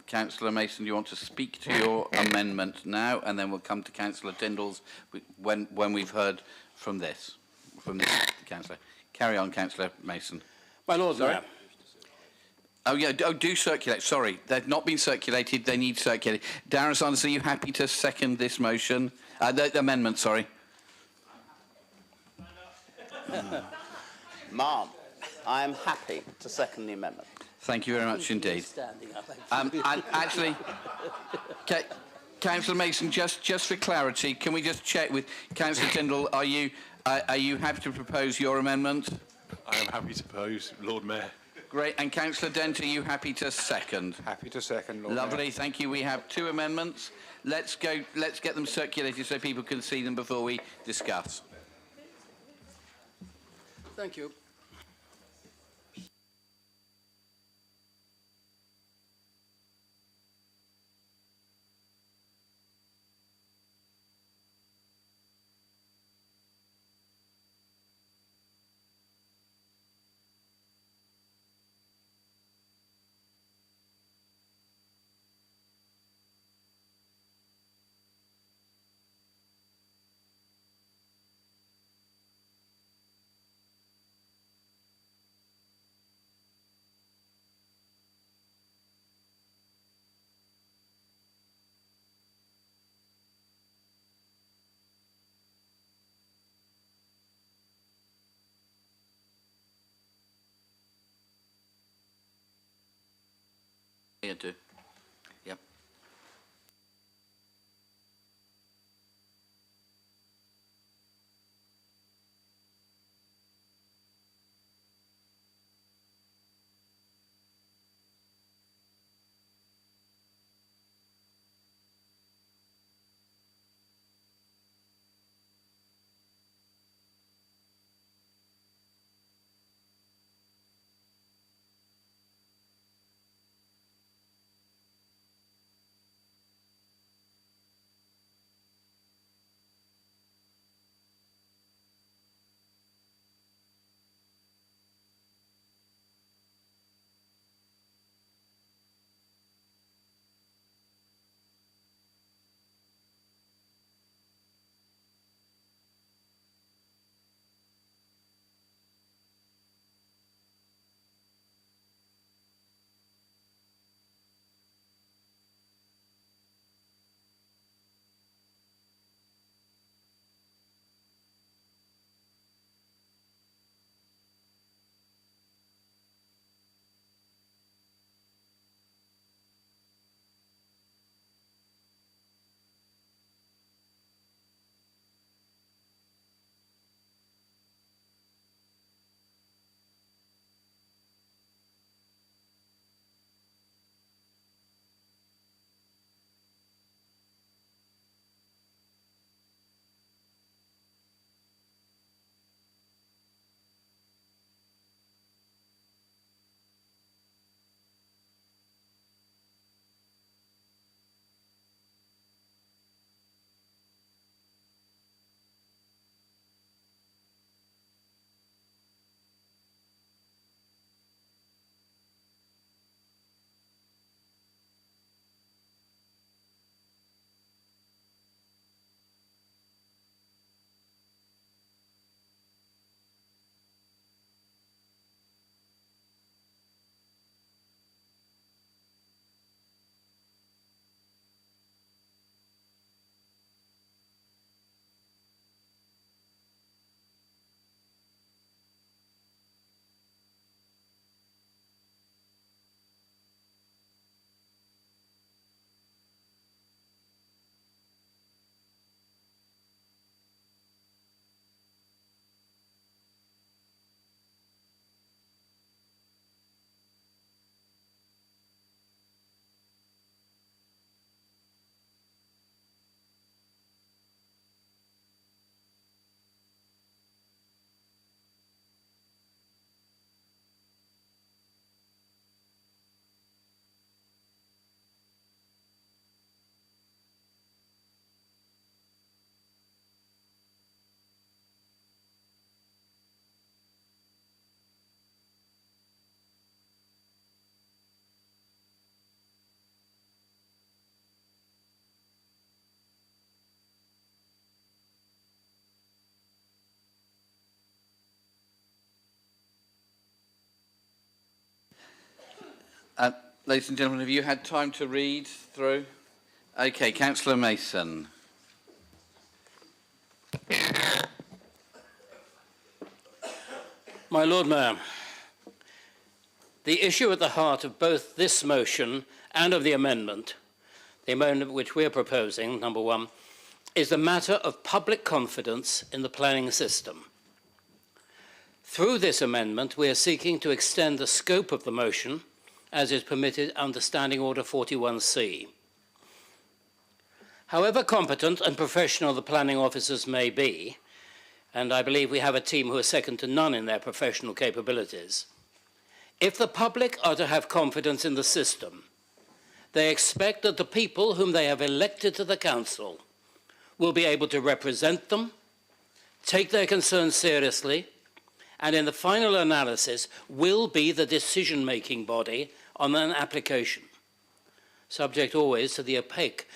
Councillor Mason, do you want to speak to your amendment now, and then we'll come to Councillor Tindall's when we've heard from this councillor. Carry on, Councillor Mason. My Lord Mayor. Oh, yeah, do circulate. Sorry, they've not been circulated. They need circulated. Darren Sanders, are you happy to second this motion? The amendment, sorry. Ma'am, I am happy to second the amendment. Thank you very much indeed. And actually, Councillor Mason, just for clarity, can we just check with Councillor Tyndall? Are you happy to propose your amendment? I am happy to propose, Lord Mayor. Great. And Councillor Dent, are you happy to second? Happy to second, Lord Lovely. Mayor. Thank you. We have 2 amendments. Let's get them circulated so people can see them before we discuss. Thank you. Yeah, do. Yep. Ladies and gentlemen, have you had time to read through? Okay, Councillor Mason. My Lord Mayor, the issue at the heart of both this motion and of the amendment the amendment which we're proposing, number 1, is a matter of public confidence in the planning system. Through this amendment, we are seeking to extend the scope of the motion as is permitted under Standing Order 41C. However competent and professional the planning officers may be, and I believe we have a team who are second to none in their professional capabilities, if the public are to have confidence in the system, they expect that the people whom they have elected to the council will be able to represent them, take their concerns seriously, and in the final analysis will be the decision-making body on an application, subject always to the opaque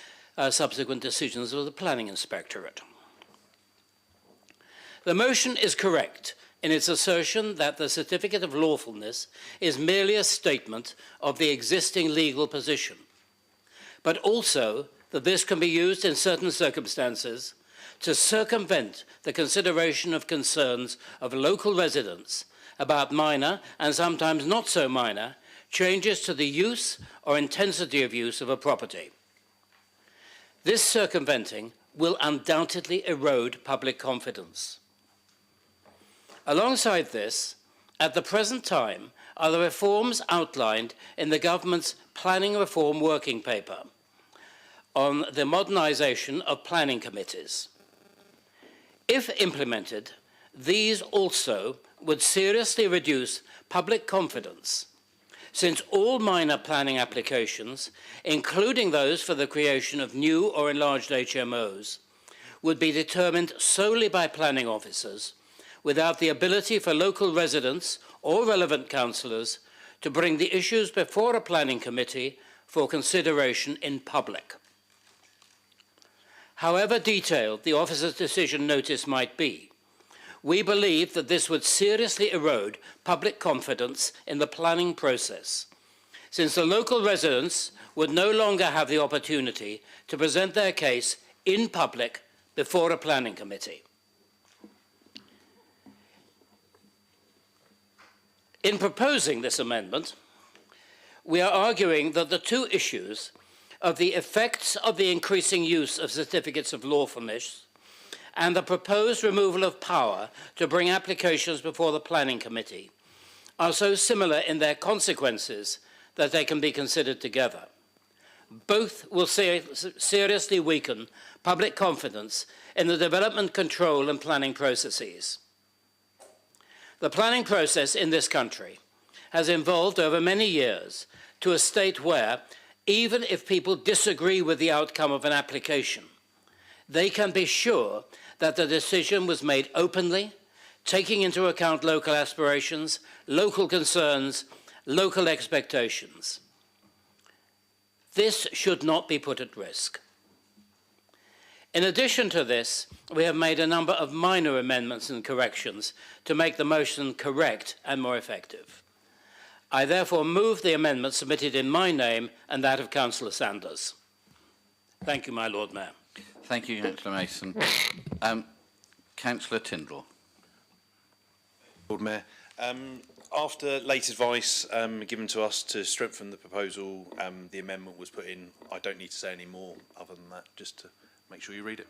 subsequent decisions of the Planning Inspectorate. The motion is correct in its assertion that the certificate of lawfulness is merely a statement of the existing legal position, but also that this can be used in certain circumstances to circumvent the consideration of concerns of local residents about minor, and sometimes not so minor, changes to the use or intensity of use of a property. This circumventing will undoubtedly erode public confidence. Alongside this, at the present time, are the reforms outlined in the government's planning reform working paper on the modernisation of planning committees. If implemented, these also would seriously reduce public confidence, since all minor planning applications, including those for the creation of new or enlarged HMOs, would be determined solely by planning officers, without the ability for local residents or relevant councillors to bring the issues before a planning committee for consideration in public. However detailed the officer's decision notice might be, we believe that this would seriously erode public confidence in the planning process, since the local residents would no longer have the opportunity to present their case in public before a planning committee. In proposing this amendment, we are arguing that the two issues of the effects of the increasing use of certificates of lawfulness and the proposed removal of power to bring applications before the planning committee are so similar in their consequences that they can be considered together. Both will seriously weaken public confidence in the development control and planning processes. The planning process in this country has evolved over many years to a state where, even if people disagree with the outcome of an application, they can be sure that the decision was made openly, taking into account local aspirations, local concerns, local expectations. This should not be put at risk. In addition to this, we have made a number of minor amendments and corrections to make the motion correct and more effective. I therefore move the amendment submitted in my name and that of Councillor Sanders. Thank you, my Lord Mayor. Thank you, Councillor Mason. Councillor Tindall. Lord Mayor, after late advice given to us to strengthen the proposal, the amendment was put in. I don't need to say any more other than that, just to make sure you read it.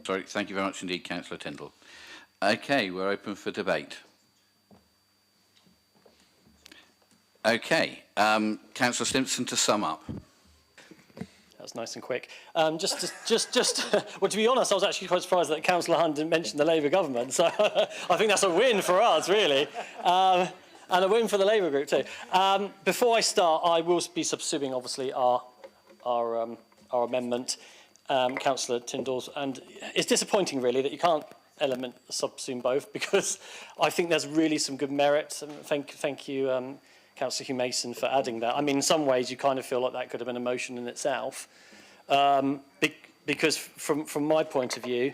Sorry, thank you very much indeed, Councillor Tindall. Okay, we're open for debate. Okay, Councillor Simpson to sum up. That's nice and quick. Well, to be honest, I was actually quite surprised that Councillor Hunt didn't mention the Labour government. So I think that's a win for us, really, and a win for the Labour group too. Before I start, I will be subsuming, obviously, our amendment, Councillor Tindall's, and it's disappointing, really, that you can't subsume both, because I think there's really some good merit. And thank you. Councillor Hugh Mason for adding that. I mean, in some ways, you kind of feel like that could have been a motion in itself, because from my point of view,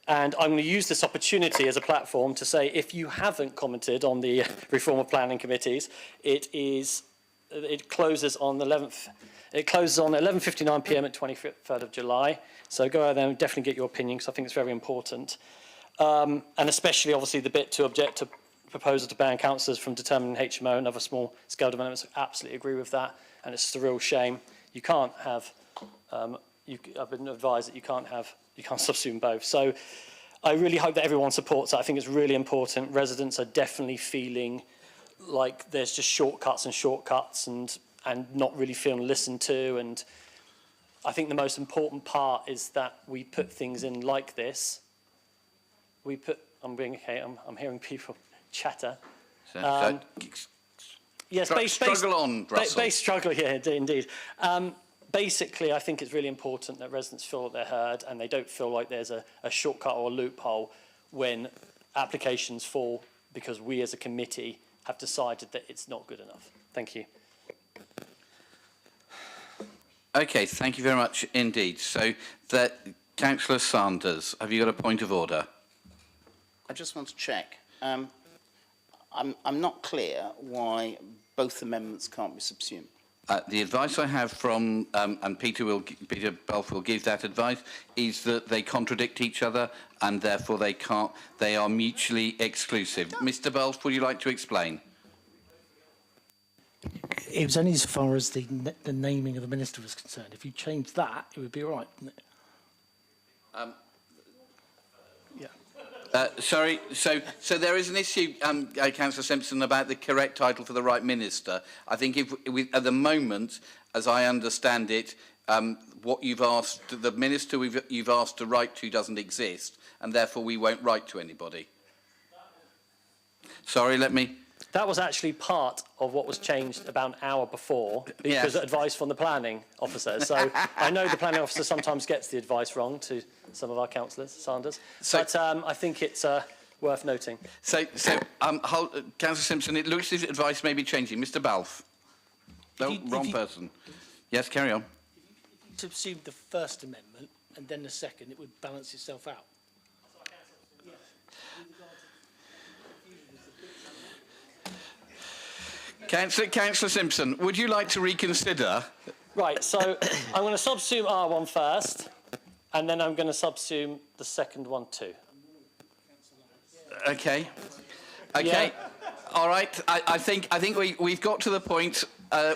and I'm going to use this opportunity as a platform to say, if you haven't commented on the reform of planning committees, it closes on the 11th. It closes on 11:59 p.m. at 23rd of July. So go out there and definitely get your opinion, because I think it's very important, and especially obviously the bit to object to proposal to ban councillors from determining HMO and other small-scale developments. I absolutely agree with that, and it's just a real shame. you can't have, I've been advised that you can't subsume both. So I really hope that everyone supports that. I think it's really important. Residents are definitely feeling like there's just shortcuts and not really feeling listened to. And I think the most important part is that we put things in like this. I'm hearing people chatter. Yes, struggle on, Russell. Struggle, yeah, indeed. Basically, I think it's really important that residents feel that they're heard and they don't feel like there's a shortcut or a loophole when applications fall because we as a committee have decided that it's not good enough. Thank you. Okay, thank you very much indeed. So, Councillor Sanders, have you got a point of order? I just want to check. I'm not clear why both amendments can't be subsumed. The advice I have from, and Peter Belf will give that advice, is that they contradict each other and therefore they are mutually exclusive. Mr. Belf, would you like to explain? It was only as far as the naming of the minister was concerned. If you change that, it would be all right, wouldn't it? Sorry, so there is an issue, Councillor Simpson, about the correct title for the right minister. I think at the moment, as I understand it, what you've asked, the minister you've asked to write to doesn't exist, and therefore we won't write to anybody. Sorry, That was actually part of what was changed about an hour before because of advice from the planning officer. So I know the planning officer sometimes gets the advice wrong to some of our councillors, Sanders. But I think it's worth noting. Councillor Simpson, it looks as if advice may be changing. Mr. Balfe. No, wrong person. Yes, carry on. If you subsumed the first amendment and then the second, it would balance itself out. Councillor Simpson, would you like to reconsider? Right, so I'm going to subsume R1 first, and then I'm going to subsume the second one too. Okay. Yeah. All right. I think we've got to the point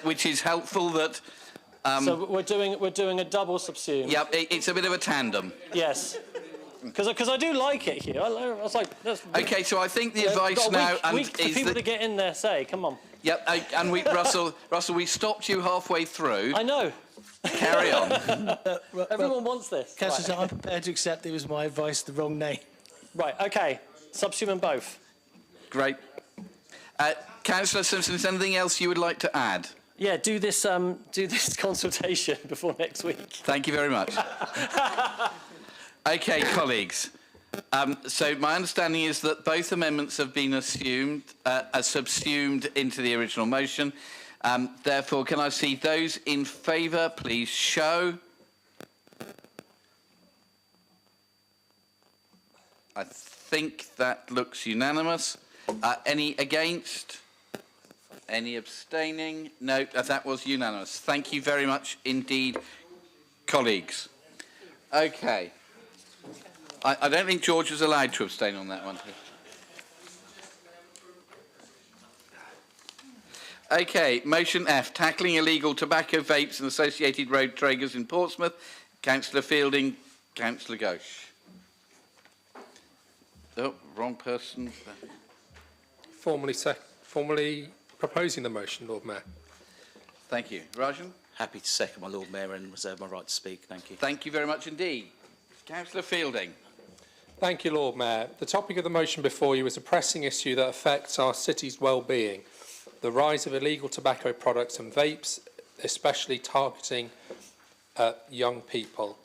which is helpful that. So we're doing a double subsume. Yeah, it's a bit of a tandem. Yes. Because I do like it here. I was like, okay, so I think the advice now is for people to get in there. Say, come on. Yep, and Russell, we stopped you halfway through. I know. Carry on. Everyone wants this. Councillor, I'm prepared to accept it was my advice, the wrong name. Right. Okay. Subsume them both. Great. Councillor Simpson, is there anything else you would like to add? Yeah, do this consultation before next week. Thank you very much. Okay, colleagues. So my understanding is that both amendments have been subsumed into the original motion. Therefore, can I see those in favour, please show. I think that looks unanimous. Any against? Any abstaining? No, that was unanimous. Thank you very much indeed, colleagues. Okay. I don't think George was allowed to abstain on that one. Okay, motion F, tackling illegal tobacco vapes and associated road triggers in Portsmouth. Councillor Fielding, Councillor Ghosh. Oh, wrong person. Formally proposing the motion, Lord Mayor. Thank you. Rajan? Happy to second my Lord Mayor and reserve my right to speak. Thank you. Thank you very much indeed. Councillor Fielding. Thank you, Lord Mayor. The topic of the motion before you is a pressing issue that affects our city's well-being. The rise of illegal tobacco products and vapes, especially targeting young people.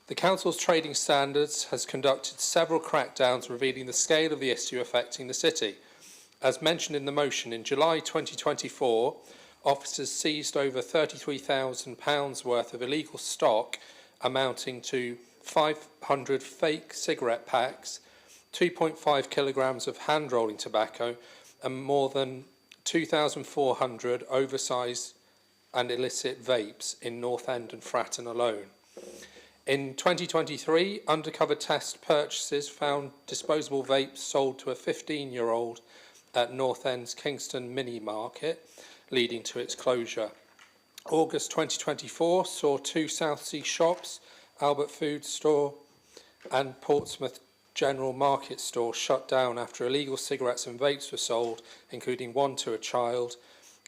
The Council's Trading Standards has conducted several crackdowns revealing the scale of the issue affecting the city. As mentioned in the motion, in July 2024, officers seized over £33,000 worth of illegal stock amounting to 500 fake cigarette packs, 2.5 kilograms of hand-rolling tobacco, and more than 2,400 oversized and illicit vapes in North End and Fratton alone. In 2023, undercover test purchases found disposable vapes sold to a 15-year-old at North End's Kingston Mini Market, leading to its closure. August 2024 saw 2 Southsea shops, Albert Food Store and Portsmouth General Market Store shut down after illegal cigarettes and vapes were sold, including one to a child,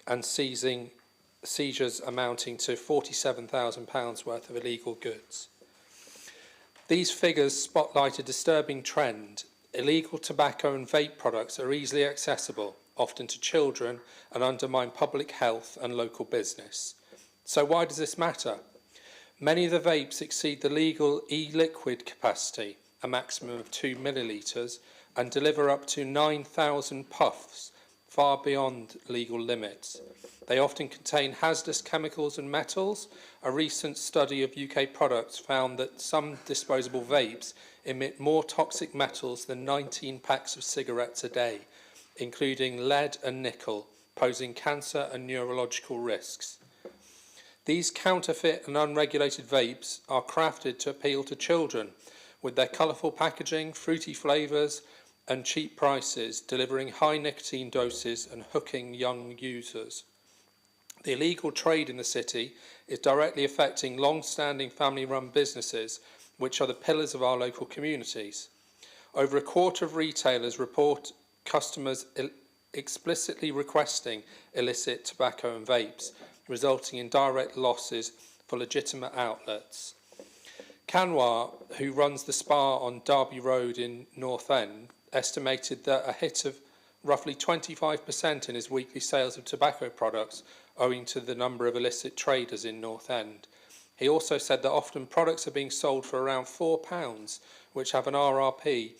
and seizures amounting to £47,000 worth of illegal goods. These figures spotlight a disturbing trend. Illegal tobacco and vape products are easily accessible, often to children, and undermine public health and local business. So why does this matter? Many of the vapes exceed the legal e-liquid capacity, a maximum of 2 millilitres, and deliver up to 9,000 puffs, far beyond legal limits. They often contain hazardous chemicals and metals. A recent study of UK products found that some disposable vapes emit more toxic metals than 19 packs of cigarettes a day, including lead and nickel, posing cancer and neurological risks. These counterfeit and unregulated vapes are crafted to appeal to children, with their colourful packaging, fruity flavours and cheap prices, delivering high nicotine doses and hooking young users. The illegal trade in the city is directly affecting long-standing family-run businesses, which are the pillars of our local communities. Over a quarter of retailers report customers explicitly requesting illicit tobacco and vapes, resulting in direct losses for legitimate outlets. Kanwar, who runs the spa on Derby Road in North End, estimated that a hit of roughly 25% in his weekly sales of tobacco products owing to the number of illicit traders in North End. He also said that often products are being sold for around £4, which have an RRP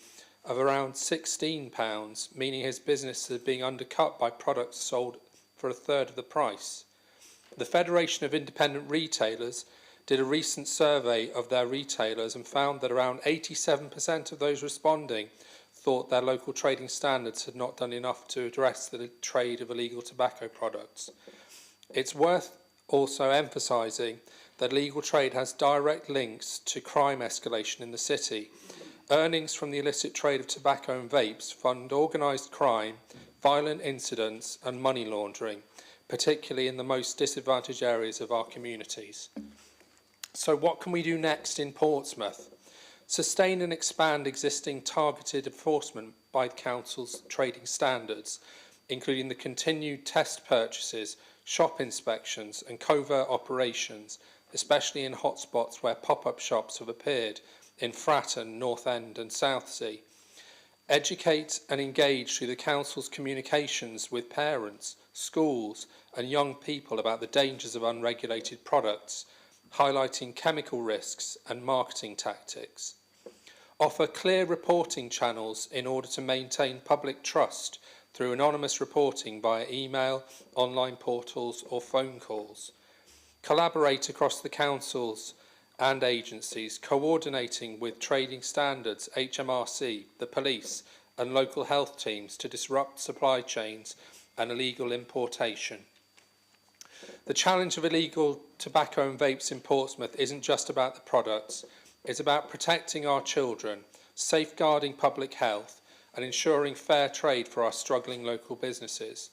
of around £16, meaning his business is being undercut by products sold for a third of the price. The Federation of Independent Retailers did a recent survey of their retailers and found that around 87% of those responding thought their local trading standards had not done enough to address the trade of illegal tobacco products. It's worth also emphasising that illegal trade has direct links to crime escalation in the city. Earnings from the illicit trade of tobacco and vapes fund organised crime, violent incidents and money laundering, particularly in the most disadvantaged areas of our communities. So what can we do next in Portsmouth? Sustain and expand existing targeted enforcement by the Council's trading standards, including the continued test purchases, shop inspections and covert operations, especially in hotspots where pop-up shops have appeared in Fratton, North End and Southsea. Educate and engage through the Council's communications with parents, schools and young people about the dangers of unregulated products, highlighting chemical risks and marketing tactics. Offer clear reporting channels in order to maintain public trust through anonymous reporting via email, online portals or phone calls. Collaborate across the councils and agencies, coordinating with trading standards, HMRC, the police and local health teams to disrupt supply chains and illegal importation. The challenge of illegal tobacco and vapes in Portsmouth isn't just about the products, it's about protecting our children, safeguarding public health and ensuring fair trade for our struggling local businesses.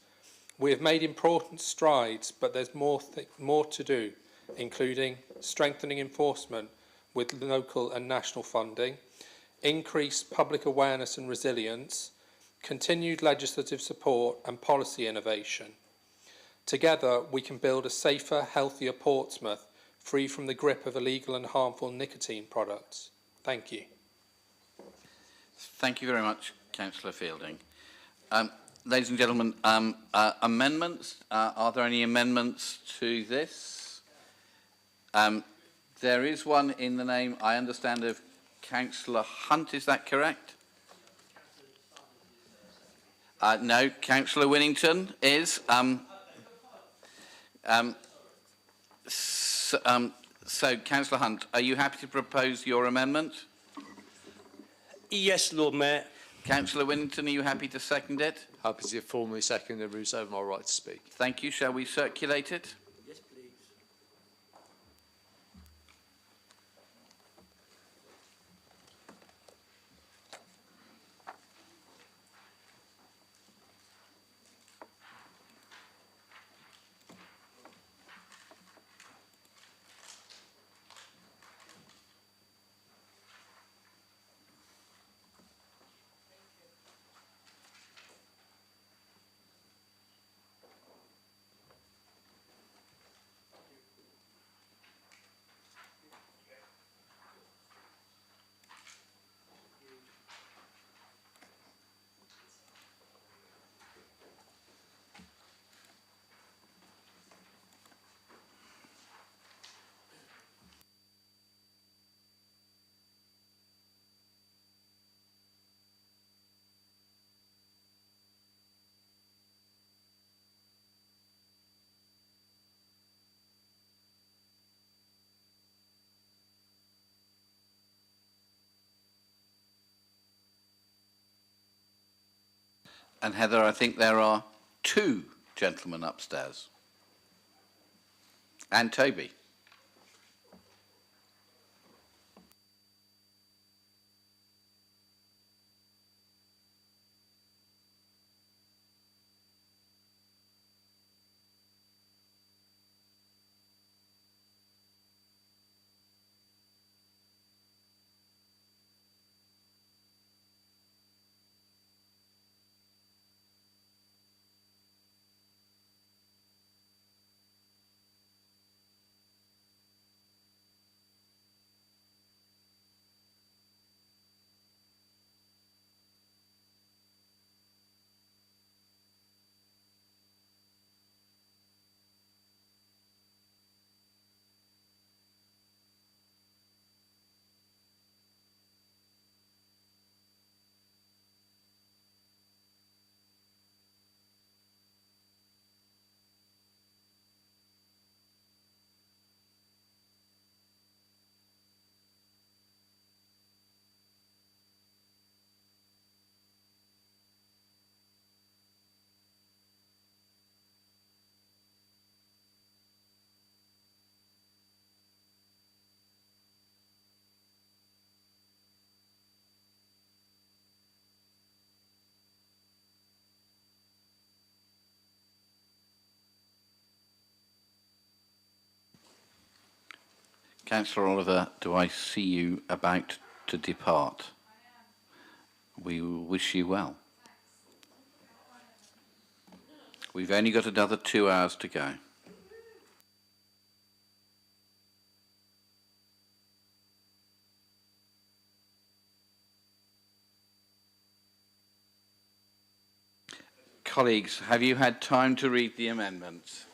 We have made important strides, but there's more to do, including strengthening enforcement with local and national funding, increased public awareness and resilience, continued legislative support and policy innovation. Together, we can build a safer, healthier Portsmouth, free from the grip of illegal and harmful nicotine products. Thank you. Thank you very much, Councillor Fielding. Ladies and gentlemen, amendments. Are there any amendments to this? There is one in the name, I understand, of Councillor Hunt. Is that correct? No, Councillor Winnington is. So, Councillor Hunt, are you happy to propose your amendment? Yes, Lord Mayor. Councillor Winnington, are you happy to second it? Happy to formally second and reserve my right to speak. Thank you. Shall we circulate it? Yes, please. And Heather, I think there are 2 gentlemen upstairs. And Toby. Councillor Oliver, do I see you about to depart? We wish you well. We've only got another 2 hours to go. Colleagues, have you had time to read the amendments?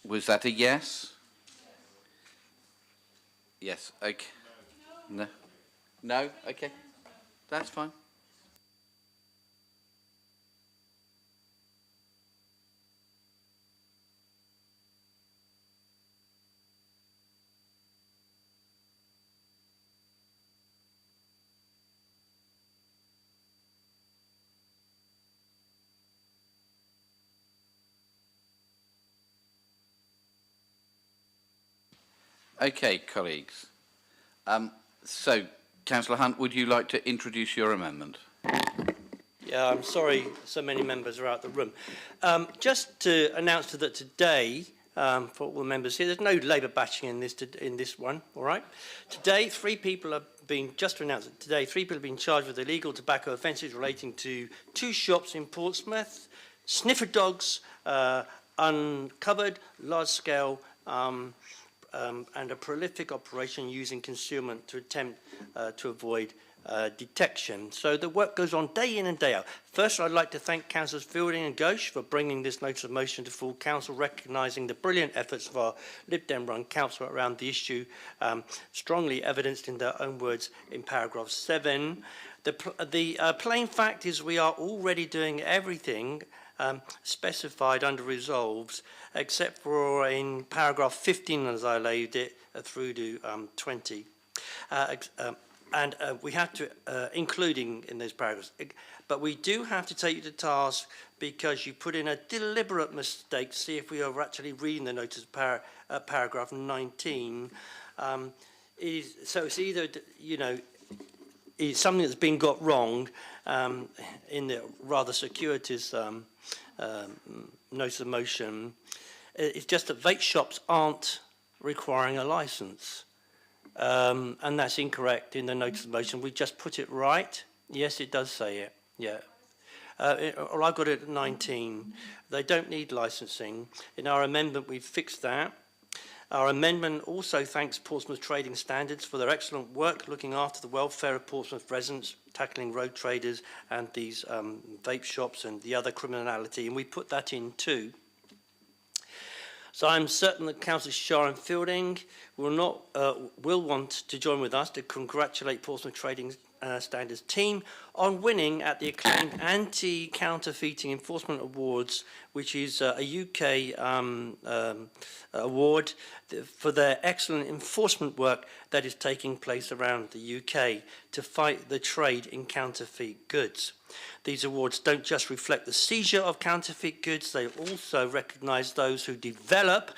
Was that a yes? Yes, okay. No? No? Okay. That's fine. Okay, colleagues. So, Councillor Hunt, would you like to introduce your amendment? Yeah, I'm sorry so many members are out of the room. Just to announce that today, for all the members here, there's no Labour bashing in this one, all right? Today, 3 people have been, just to announce it, today 3 people have been charged with illegal tobacco offences relating to 2 shops in Portsmouth, sniffer dogs, uncovered, large-scale, and a prolific operation using concealment to attempt to avoid detection. So the work goes on day in and day out. First, I'd like to thank Councillors Fielding and Ghosh for bringing this notice of motion to full council, recognising the brilliant efforts of our Lib Dem run council around the issue, strongly evidenced in their own words in paragraph 7. The plain fact is we are already doing everything specified under resolves, except for in paragraph 15, as I laid it, through to 20. And we have to, including in those paragraphs, but we do have to take you to task because you put in a deliberate mistake. See if we are actually reading the notice of paragraph 19. So it's either, you know, it's something that's been got wrong in the rather circuitous notice of motion. It's just that vape shops aren't requiring a licence. And that's incorrect in the notice of motion. We just put it right. Yes, it does say it. Yeah. Or I've got it at 19. They don't need licensing. In our amendment, we've fixed that. Our amendment also thanks Portsmouth Trading Standards for their excellent work looking after the welfare of Portsmouth residents, tackling road traders and these vape shops and the other criminality, and we put that in too. So I'm certain that Councillor Shah and Fielding will want to join with us to congratulate Portsmouth Trading Standards team on winning at the acclaimed Anti-Counterfeiting Enforcement Awards, which is a UK award for their excellent enforcement work that is taking place around the UK to fight the trade in counterfeit goods. These awards don't just reflect the seizure of counterfeit goods, they also recognise those who develop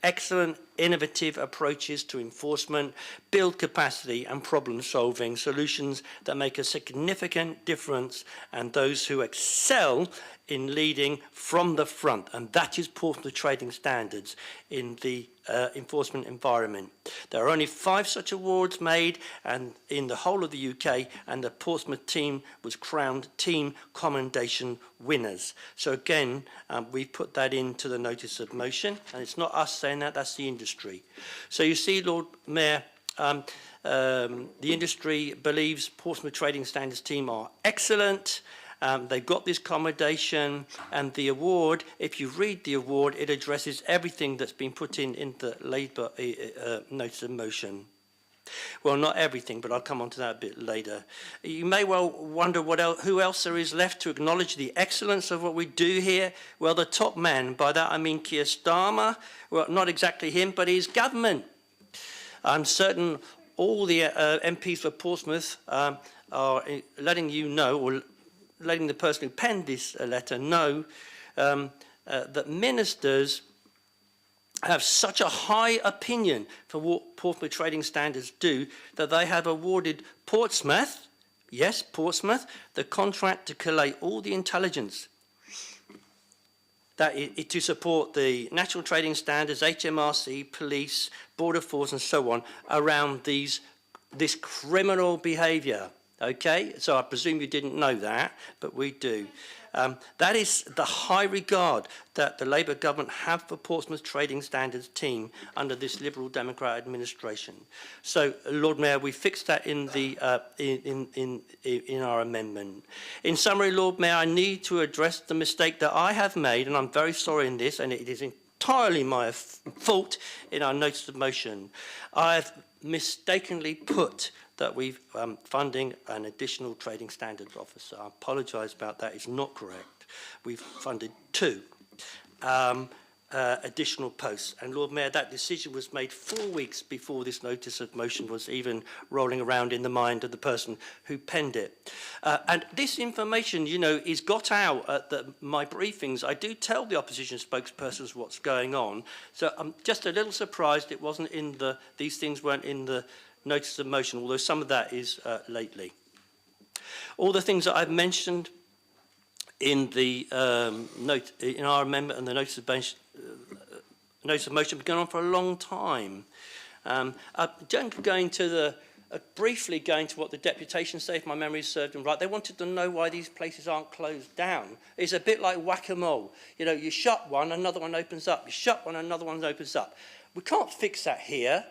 excellent innovative approaches to enforcement, build capacity and problem-solving solutions that make a significant difference, and those who excel in leading from the front. And that is Portsmouth Trading Standards in the enforcement environment. There are only 5 such awards made and in the whole of the UK, and the Portsmouth team was crowned Team Commendation winners. So again, we've put that into the notice of motion, and it's not us saying that, that's the industry. So you see, Lord Mayor, the industry believes Portsmouth Trading Standards team are excellent. They've got this commendation, and the award, if you read the award, it addresses everything that's been put in the Labour notice of motion. Well, not everything, but I'll come on to that a bit later. You may well wonder who else there is left to acknowledge the excellence of what we do here. Well, the top man, by that I mean Keir Starmer. Well, not exactly him, but his government. I'm certain all the MPs for Portsmouth are letting you know, or letting the person who penned this letter know that ministers have such a high opinion for what Portsmouth Trading Standards do that they have awarded Portsmouth, yes, Portsmouth, the contract to collate all the intelligence that to support the National Trading Standards, HMRC, police, border force and so on around this criminal behaviour. Okay, so I presume you didn't know that, but we do. That is the high regard that the Labour government have for Portsmouth Trading Standards team under this Liberal Democrat administration. So, Lord Mayor, we fixed that in the in our amendment. In summary, Lord Mayor, I need to address the mistake that I have made, and I'm very sorry in this, and it is entirely my fault in our notice of motion. I have mistakenly put that we're funding an additional trading standards officer. I apologise about that, it's not correct. We've funded 2 additional posts. And Lord Mayor, that decision was made 4 weeks before this notice of motion was even rolling around in the mind of the person who penned it. And this information, you know, is got out at my briefings. I do tell the opposition spokespersons what's going on. So I'm just a little surprised it wasn't in these things weren't in the notice of motion, although some of that is lately. All the things that I've mentioned in the in our amendment and the notice of motion have been going on for a long time. Briefly going to what the deputation say, if my memory served them right, they wanted to know why these places aren't closed down. It's a bit like whack-a-mole. You know, you shut one, another one opens up. You shut one, another one opens up. We can't fix that here.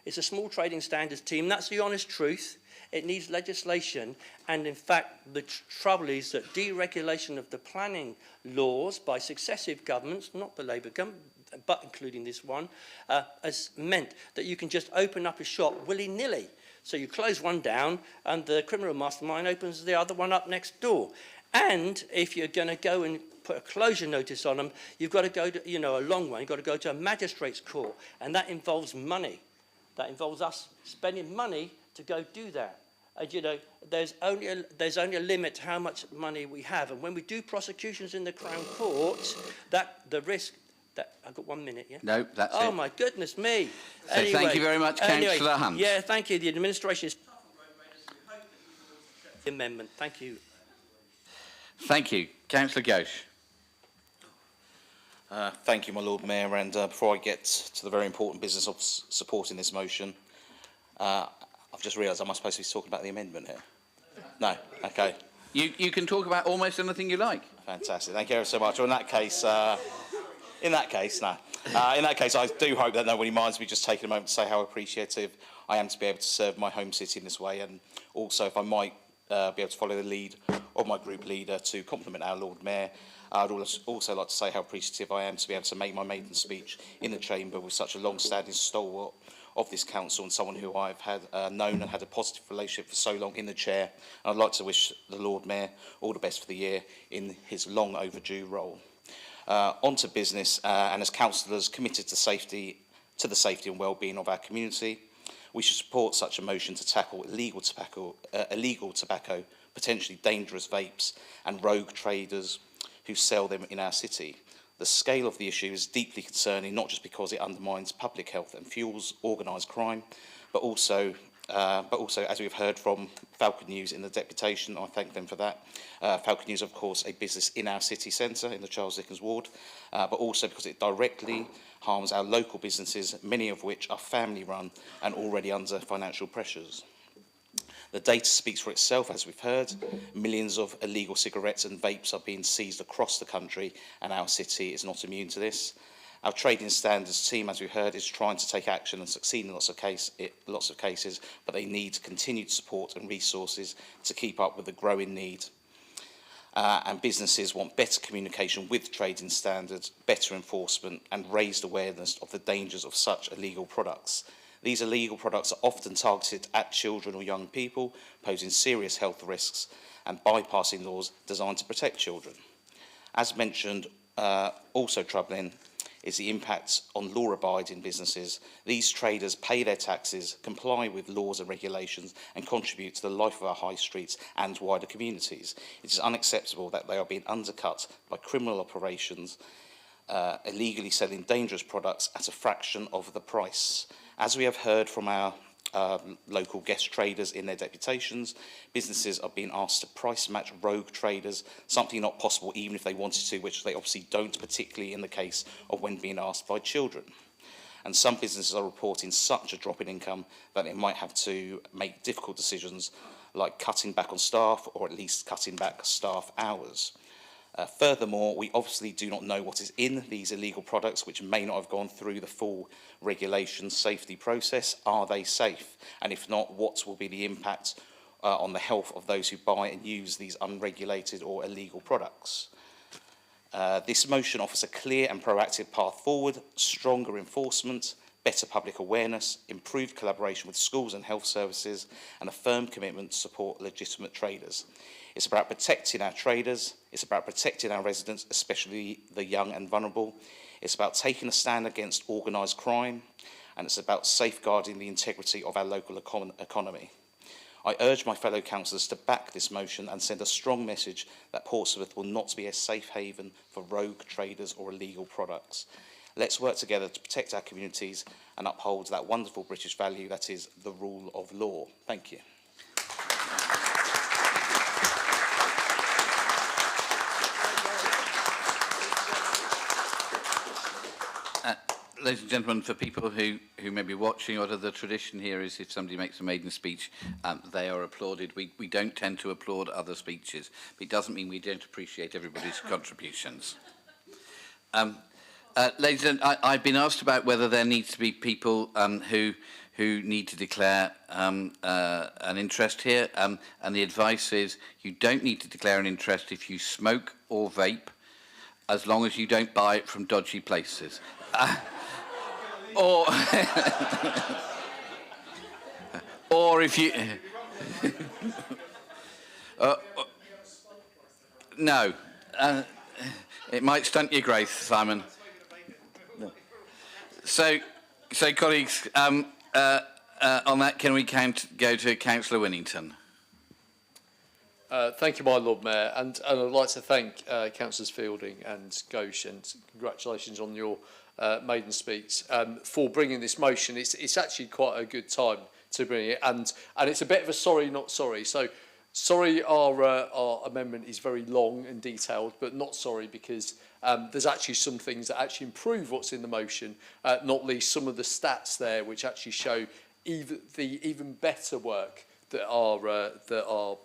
It's a small trading standards team. That's the honest truth. It needs legislation. And in fact, the trouble is that deregulation of the planning laws by successive governments, not the Labour government, but including this one, has meant that you can just open up a shop willy-nilly. So you close one down and the criminal mastermind opens the other one up next door. And if you're going to go and put a closure notice on them, you've got to go to, you know, a long one. You've got to go to a magistrate's court. And that involves money. That involves us spending money to go do that. And, you know, there's only a limit to how much money we have. And when we do prosecutions in the Crown Court, the risk... I've got 1 minute, yeah? No, that's it. Oh, my goodness me. So anyway, thank you very much, Councillor Hunt. Yeah, thank you. The administration is... the amendment. Thank you. Thank you. Councillor Ghosh. Thank you, my Lord Mayor. And before I get to the very important business of supporting this motion, I've just realised I'm supposed to be talking about the amendment here. No? Okay. You can talk about almost anything you like. Fantastic. Thank you ever so much. Well, in that case, no. In that case, I do hope that nobody minds me just taking a moment to say how appreciative I am to be able to serve my home city in this way, and also if I might be able to follow the lead of my group leader to compliment our Lord Mayor. I'd also like to say how appreciative I am to be able to make my maiden speech in the chamber with such a long-standing stalwart of this council and someone who I've had known and had a positive relationship for so long in the chair. And I'd like to wish the Lord Mayor all the best for the year in his long overdue role. On to business, and as councillors committed to the safety and well-being of our community, we should support such a motion to tackle illegal tobacco, potentially dangerous vapes and rogue traders who sell them in our city. The scale of the issue is deeply concerning, not just because it undermines public health and fuels organised crime, but also, as we've heard from Falcon News in the deputation, I thank them for that. Falcon News, of course, a business in our city centre, in the Charles Dickens ward, but also because it directly harms our local businesses, many of which are family-run and already under financial pressures. The data speaks for itself, as we've heard. Millions of illegal cigarettes and vapes are being seized across the country, and our city is not immune to this. Our trading standards team, as we heard, is trying to take action and succeed in lots of cases, but they need continued support and resources to keep up with the growing need. And businesses want better communication with trading standards, better enforcement, and raised awareness of the dangers of such illegal products. These illegal products are often targeted at children or young people, posing serious health risks and bypassing laws designed to protect children. As mentioned, also troubling is the impact on law-abiding businesses. These traders pay their taxes, comply with laws and regulations, and contribute to the life of our high streets and wider communities. It is unacceptable that they are being undercut by criminal operations, illegally selling dangerous products at a fraction of the price. As we have heard from our local guest traders in their deputations, businesses are being asked to price match rogue traders, something not possible even if they wanted to, which they obviously don't, particularly in the case of when being asked by children. And some businesses are reporting such a drop in income that it might have to make difficult decisions like cutting back on staff or at least cutting back staff hours. Furthermore, we obviously do not know what is in these illegal products, which may not have gone through the full regulation safety process. Are they safe? And if not, what will be the impact on the health of those who buy and use these unregulated or illegal products? This motion offers a clear and proactive path forward, stronger enforcement, better public awareness, improved collaboration with schools and health services, and a firm commitment to support legitimate traders. It's about protecting our traders, it's about protecting our residents, especially the young and vulnerable. It's about taking a stand against organised crime, and it's about safeguarding the integrity of our local economy. I urge my fellow councillors to back this motion and send a strong message that Portsmouth will not be a safe haven for rogue traders or illegal products. Let's work together to protect our communities and uphold that wonderful British value that is the rule of law. Thank you. Ladies and gentlemen, for people who may be watching, or the tradition here is if somebody makes a maiden speech, they are applauded. We don't tend to applaud other speeches, but it doesn't mean we don't appreciate everybody's contributions. Ladies and gentlemen, I've been asked about whether there needs to be people who need to declare an interest here, and the advice is you don't need to declare an interest if you smoke or vape, as long as you don't buy it from dodgy places. Or if you... no. It might stunt your growth, Simon. So colleagues, on that, can we go to Councillor Winnington? Thank you, my Lord Mayor, and I'd like to thank Councillors Fielding and Ghosh, and congratulations on your maiden speech for bringing this motion. It's actually quite a good time to bring it, and it's a bit of a sorry, not sorry. So, sorry, our amendment is very long and detailed, but not sorry because there's actually some things that actually improve what's in the motion, not least some of the stats there which actually show even better work that our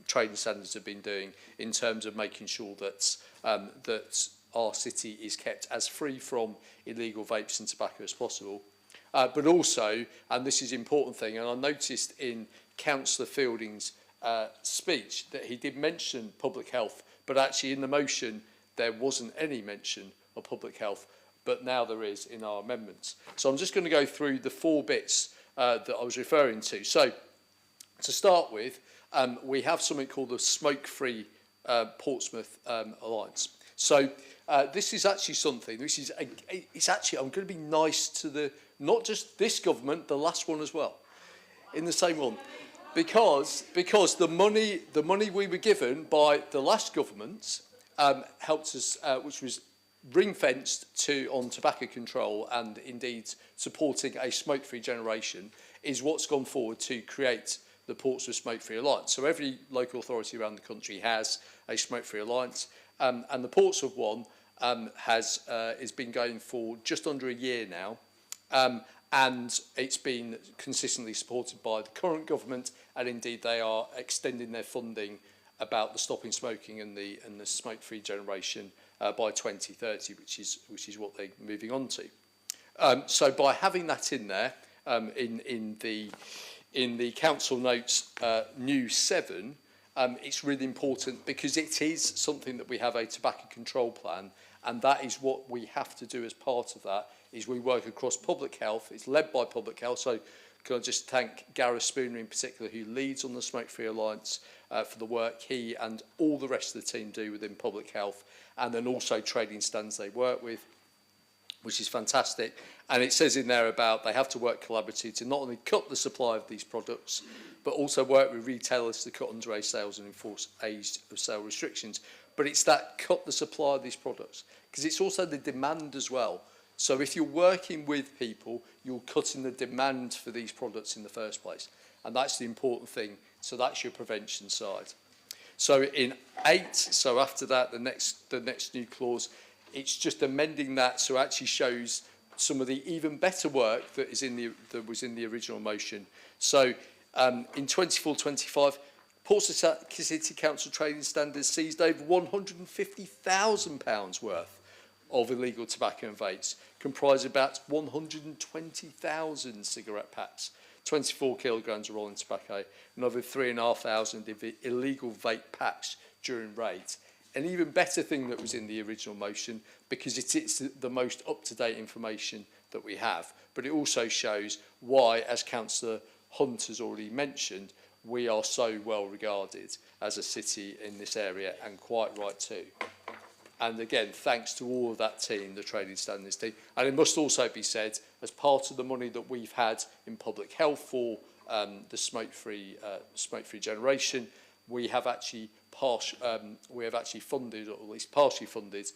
trading standards have been doing in terms of making sure that that our city is kept as free from illegal vapes and tobacco as possible. But also, and this is an important thing, and I noticed in Councillor Fielding's speech that he did mention public health, but actually in the motion there wasn't any mention of public health. but now there is in our amendments. So I'm just going to go through the 4 bits that I was referring to. So to start with, we have something called the Smoke-Free Portsmouth Alliance. So this is actually something, it's actually, I'm going to be nice to not just this government, the last one as well, in the same one. Because the money we were given by the last government helped us, which was ring-fenced on tobacco control and indeed supporting a smoke-free generation, is what's gone forward to create the Portsmouth Smoke-Free Alliance. So every local authority around the country has a smoke-free alliance, and the Portsmouth one has been going for just under a year now, and it's been consistently supported by the current government, and indeed they are extending their funding about the stopping smoking and the smoke-free generation by 2030, which is what they're moving on to. So by having that in there, in the council notes new 7, it's really important because it is something that we have a tobacco control plan, and that is what we have to do as part of that, is we work across public health. It's led by public health, so can I just thank Gareth Spooner in particular, who leads on the Smoke-Free Alliance, for the work he and all the rest of the team do within public health, and then also trading stands they work with, which is fantastic. And it says in there about they have to work collaboratively to not only cut the supply of these products, but also work with retailers to cut underage sales and enforce age of sale restrictions. But it's that cut the supply of these products, because it's also the demand as well. So if you're working with people, you're cutting the demand for these products in the first place. And that's the important thing. So that's your prevention side. So in 8, so after that, the next new clause, it's just amending that so it actually shows some of the even better work that was in the original motion. So in 24-25, Portsmouth City Council Trading Standards seized over £150,000 worth of illegal tobacco and vapes, comprising about 120,000 cigarette packs, 24 kilograms of rolling tobacco, and over 3,500 illegal vape packs during raids. An even better thing that was in the original motion, because it's the most up-to-date information that we have, but it also shows why, as Councillor Hunt has already mentioned, we are so well regarded as a city in this area, and quite right too. And again, thanks to all of that team, the Trading Standards team. And it must also be said, as part of the money that we've had in public health for the smoke-free generation, we have actually funded, or at least partially funded,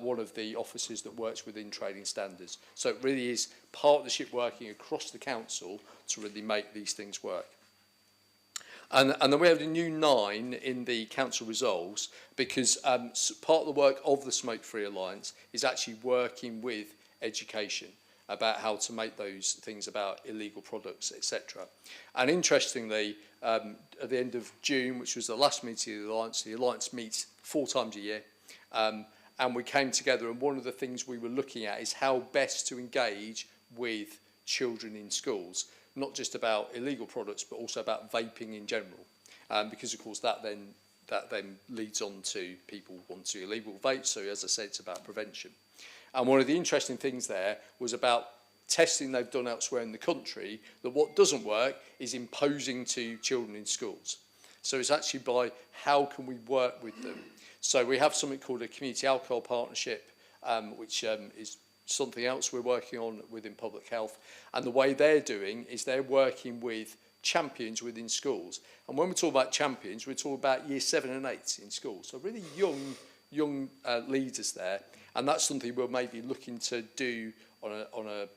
one of the offices that works within Trading Standards. So it really is partnership working across the council to really make these things work. And then we have a new 9 in the council resolves, because part of the work of the Smoke-Free Alliance is actually working with education about how to make those things about illegal products, etc. And interestingly, at the end of June, which was the last meeting of the Alliance meets 4 times a year, and we came together, and one of the things we were looking at is how best to engage with children in schools. Not just about illegal products, but also about vaping in general, because of course that then leads on to people wanting illegal vapes. So as I said, it's about prevention. And one of the interesting things there was about testing they've done elsewhere in the country, that what doesn't work is imposing to children in schools. So it's actually by how can we work with them. So we have something called a community alcohol partnership, which is something else we're working on within public health. And the way they're doing is they're working with champions within schools. And when we talk about champions, we're talking about year 7 and 8 in schools. So really young leaders there. And that's something we're maybe looking to do on a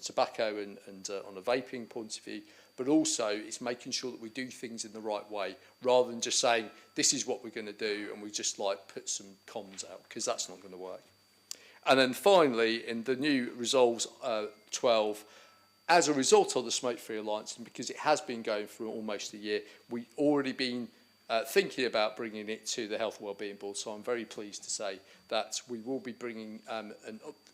tobacco and on a vaping point of view. But also it's making sure that we do things in the right way, rather than just saying, this is what we're going to do, and we just like put some comms out, because that's not going to work. And then finally, in the new Resolves 12, as a result of the Smoke-Free Alliance, and because it has been going for almost a year, we've already been thinking about bringing it to the Health and Wellbeing Board. So I'm very pleased to say that we will be bringing an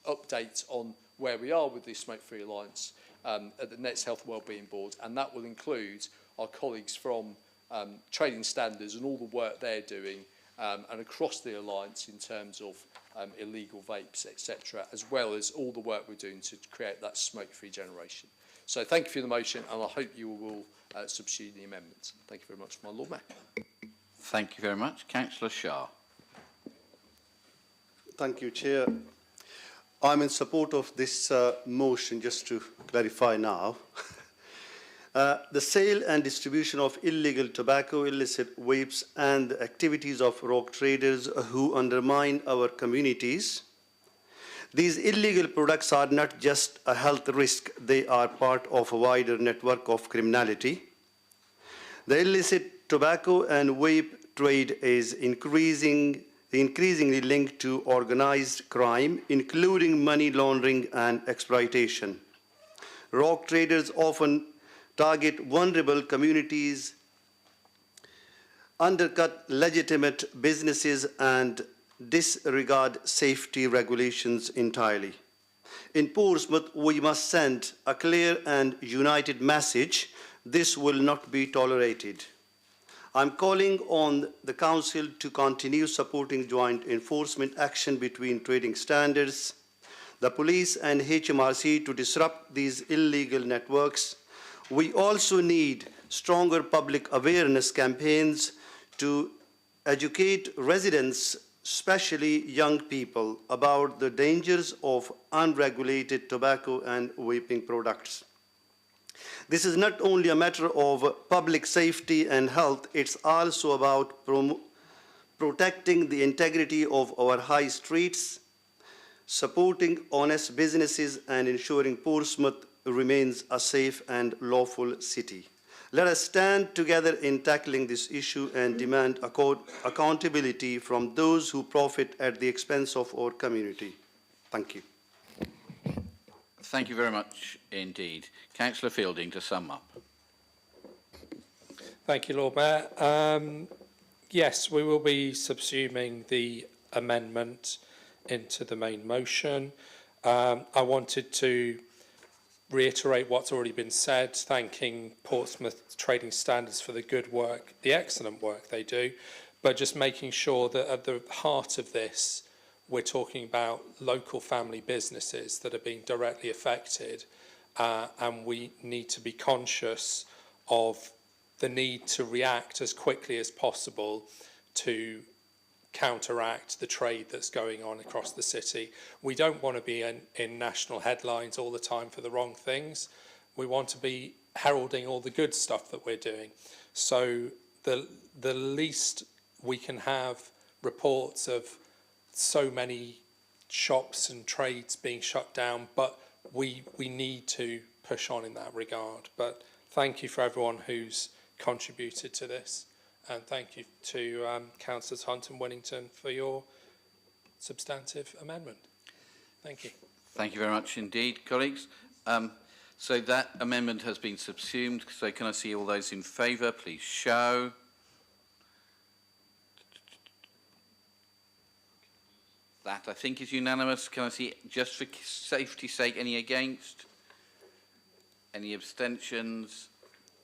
update on where we are with the Smoke-Free Alliance at the next Health and Wellbeing Board, and that will include our colleagues from Trading Standards and all the work they're doing and across the Alliance in terms of illegal vapes, etc., as well as all the work we're doing to create that smoke-free generation. So thank you for the motion, and I hope you will subside the amendments. Thank you very much, my Lord Mayor. Thank you very much. Councillor Shah. Thank you, Chair. I'm in support of this motion, just to clarify now. The sale and distribution of illegal tobacco, illicit vapes, and the activities of rogue traders who undermine our communities. These illegal products are not just a health risk, they are part of a wider network of criminality. The illicit tobacco and vape trade is increasingly linked to organized crime, including money laundering and exploitation. Rogue traders often target vulnerable communities, undercut legitimate businesses, and disregard safety regulations entirely. In Portsmouth, we must send a clear and united message. This will not be tolerated. I'm calling on the Council to continue supporting joint enforcement action between trading standards, the police and HMRC to disrupt these illegal networks. We also need stronger public awareness campaigns to educate residents, especially young people, about the dangers of unregulated tobacco and vaping products. This is not only a matter of public safety and health, it's also about protecting the integrity of our high streets, supporting honest businesses, and ensuring Portsmouth remains a safe and lawful city. Let us stand together in tackling this issue and demand accountability from those who profit at the expense of our community. Thank you. Thank you very much indeed. Councillor Fielding, to sum up. Thank you, Lord Mayor. Yes, we will be subsuming the amendment into the main motion. I wanted to reiterate what's already been said, thanking Portsmouth Trading Standards for the good work, the excellent work they do, but just making sure that at the heart of this, we're talking about local family businesses that are being directly affected, and we need to be conscious of the need to react as quickly as possible to counteract the trade that's going on across the city. We don't want to be in national headlines all the time for the wrong things. We want to be heralding all the good stuff that we're doing. So the least we can have reports of so many shops and trades being shut down, but we need to push on in that regard. But thank you for everyone who's contributed to this. And thank you to Councillors Hunt and Winnington for your substantive amendment. Thank you. Thank you very much indeed, colleagues. So that amendment has been subsumed. So can I see all those in favour? Please show. That, I think, is unanimous. Can I see, just for safety's sake, any against? Any abstentions?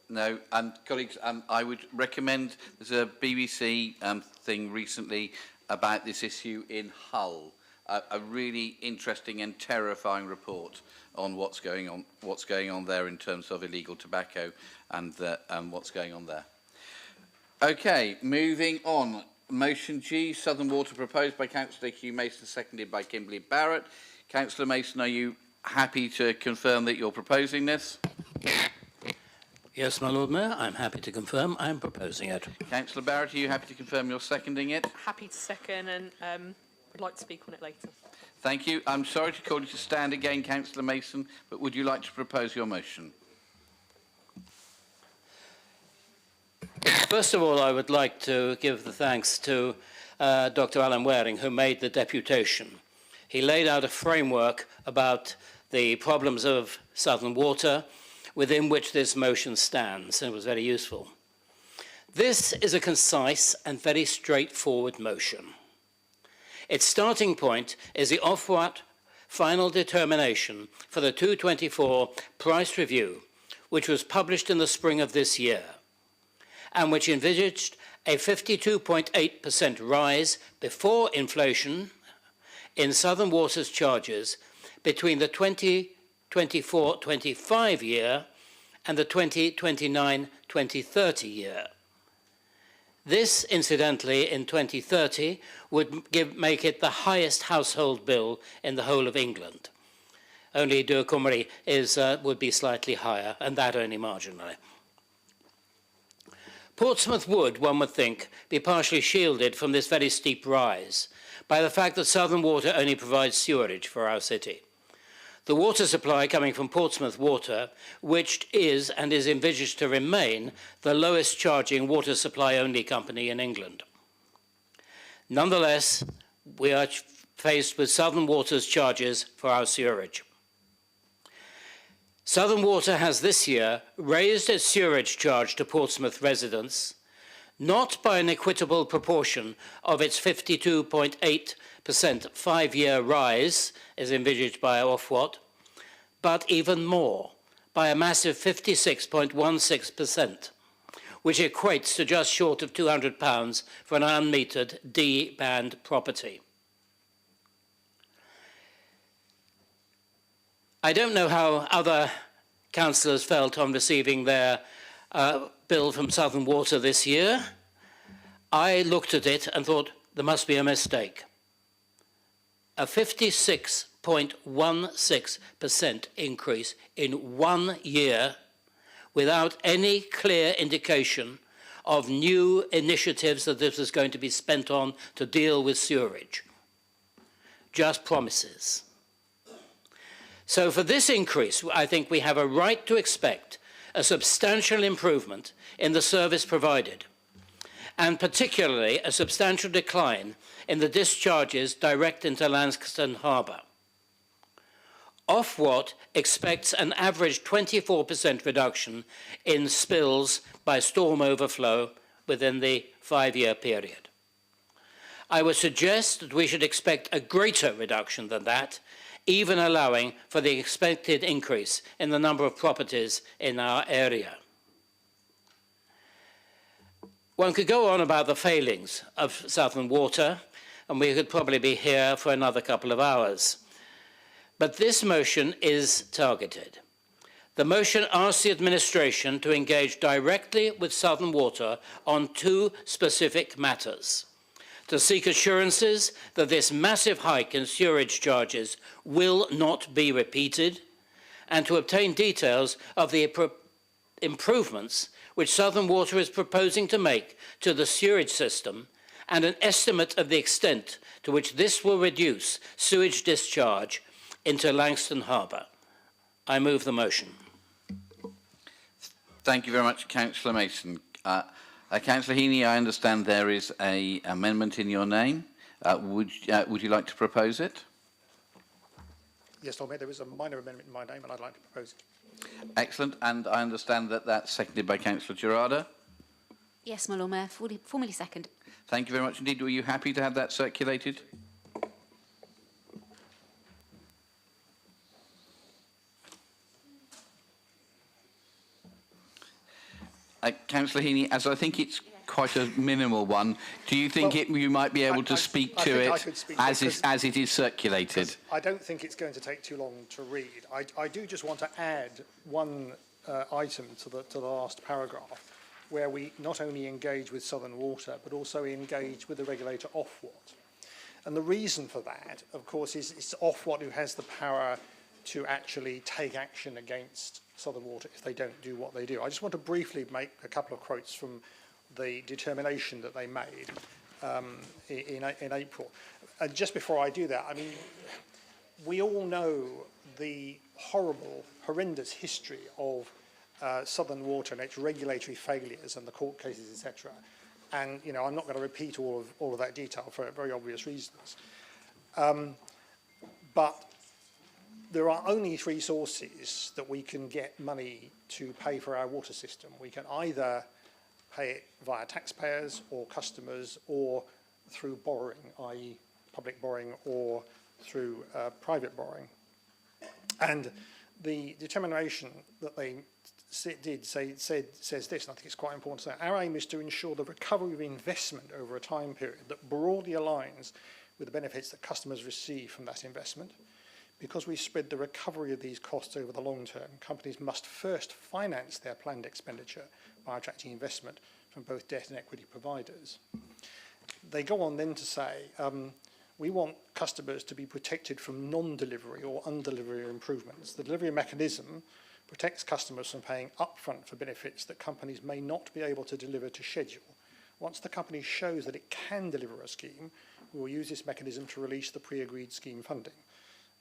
No. Colleagues, I would recommend, there's a BBC thing recently about this issue in Hull, a really interesting and terrifying report on what's going on there in terms of illegal tobacco and what's going on there. Okay, moving on. Motion G, Southern Water, proposed by Councillor Hugh Mason, seconded by Kimberly Barrett. Councillor Mason, are you happy to confirm that you're proposing this? Yes, my Lord Mayor, I'm happy to confirm I'm proposing it. Councillor Barrett, are you happy to confirm you're seconding it? Happy to second, and would like to speak on it later. Thank you. I'm sorry to call you to stand again, Councillor Mason, but would you like to propose your motion? First of all, I would like to give the thanks to Dr. Alan Waring, who made the deputation. He laid out a framework about the problems of Southern Water, within which this motion stands, and it was very useful. This is a concise and very straightforward motion. Its starting point is the Ofwat final determination for the 2024 price review, which was published in the spring of this year, and which envisaged a 52.8% rise before inflation in Southern Water's charges between the 2024-25 year and the 2029-2030 year. This, incidentally, in 2030 would make it the highest household bill in the whole of England. Only Dŵr Cymru would be slightly higher, and that only marginally. Portsmouth would, one would think, be partially shielded from this very steep rise by the fact that Southern Water only provides sewerage for our city. The water supply coming from Portsmouth Water, which is and is envisaged to remain the lowest charging water supply only company in England. Nonetheless, we are faced with Southern Water's charges for our sewerage. Southern Water has this year raised its sewerage charge to Portsmouth residents, not by an equitable proportion of its 52.8% five-year rise, as envisaged by Ofwat, but even more, by a massive 56.16%, which equates to just short of £200 for an unmetered D-band property. I don't know how other councillors felt on receiving their bill from Southern Water this year. I looked at it and thought there must be a mistake. A 56.16% increase in 1 year without any clear indication of new initiatives that this was going to be spent on to deal with sewerage. Just promises. So for this increase, I think we have a right to expect a substantial improvement in the service provided, and particularly a substantial decline in the discharges direct into Langston Harbour. Ofwat expects an average 24% reduction in spills by storm overflow within the 5-year period. I would suggest that we should expect a greater reduction than that, even allowing for the expected increase in the number of properties in our area. One could go on about the failings of Southern Water, and we could probably be here for another couple of hours. But this motion is targeted. The motion asks the administration to engage directly with Southern Water on 2 specific matters: to seek assurances that this massive hike in sewerage charges will not be repeated, and to obtain details of the improvements which Southern Water is proposing to make to the sewerage system, and an estimate of the extent to which this will reduce sewage discharge into Langston Harbour. I move the motion. Thank you very much, Councillor Mason. Councillor Heaney, I understand there is an amendment in your name. Would you like to propose it? Yes, Lord Mayor, there is a minor amendment in my name and I'd like to propose it. Excellent. And I understand that that's seconded by Councillor Gerarda. Yes, my Lord Mayor, formally second. Thank you very much indeed. Were you happy to have that circulated? Councillor Heaney, as I think it's quite a minimal one, do you think you might be able to speak to it as it is circulated? I don't think it's going to take too long to read. I do just want to add one item to the last paragraph, where we not only engage with Southern Water, but also engage with the regulator Ofwat. And the reason for that, of course, is it's Ofwat who has the power to actually take action against Southern Water if they don't do what they do. I just want to briefly make a couple of quotes from the determination that they made in April. And just before I do that, I mean, we all know the horrendous history of Southern Water and its regulatory failures and the court cases, etc. And, you know, I'm not going to repeat all of that detail for very obvious reasons. But there are only 3 sources that we can get money to pay for our water system. We can either pay it via taxpayers or customers, or through borrowing, i.e. public borrowing, or through private borrowing. And the determination that they says this, and I think it's quite important to say, our aim is to ensure the recovery of investment over a time period that broadly aligns with the benefits that customers receive from that investment. Because we spread the recovery of these costs over the long term, companies must first finance their planned expenditure by attracting investment from both debt and equity providers. They go on then to say, we want customers to be protected from non-delivery or undelivery improvements. The delivery mechanism protects customers from paying upfront for benefits that companies may not be able to deliver to schedule. Once the company shows that it can deliver a scheme, we will use this mechanism to release the pre-agreed scheme funding.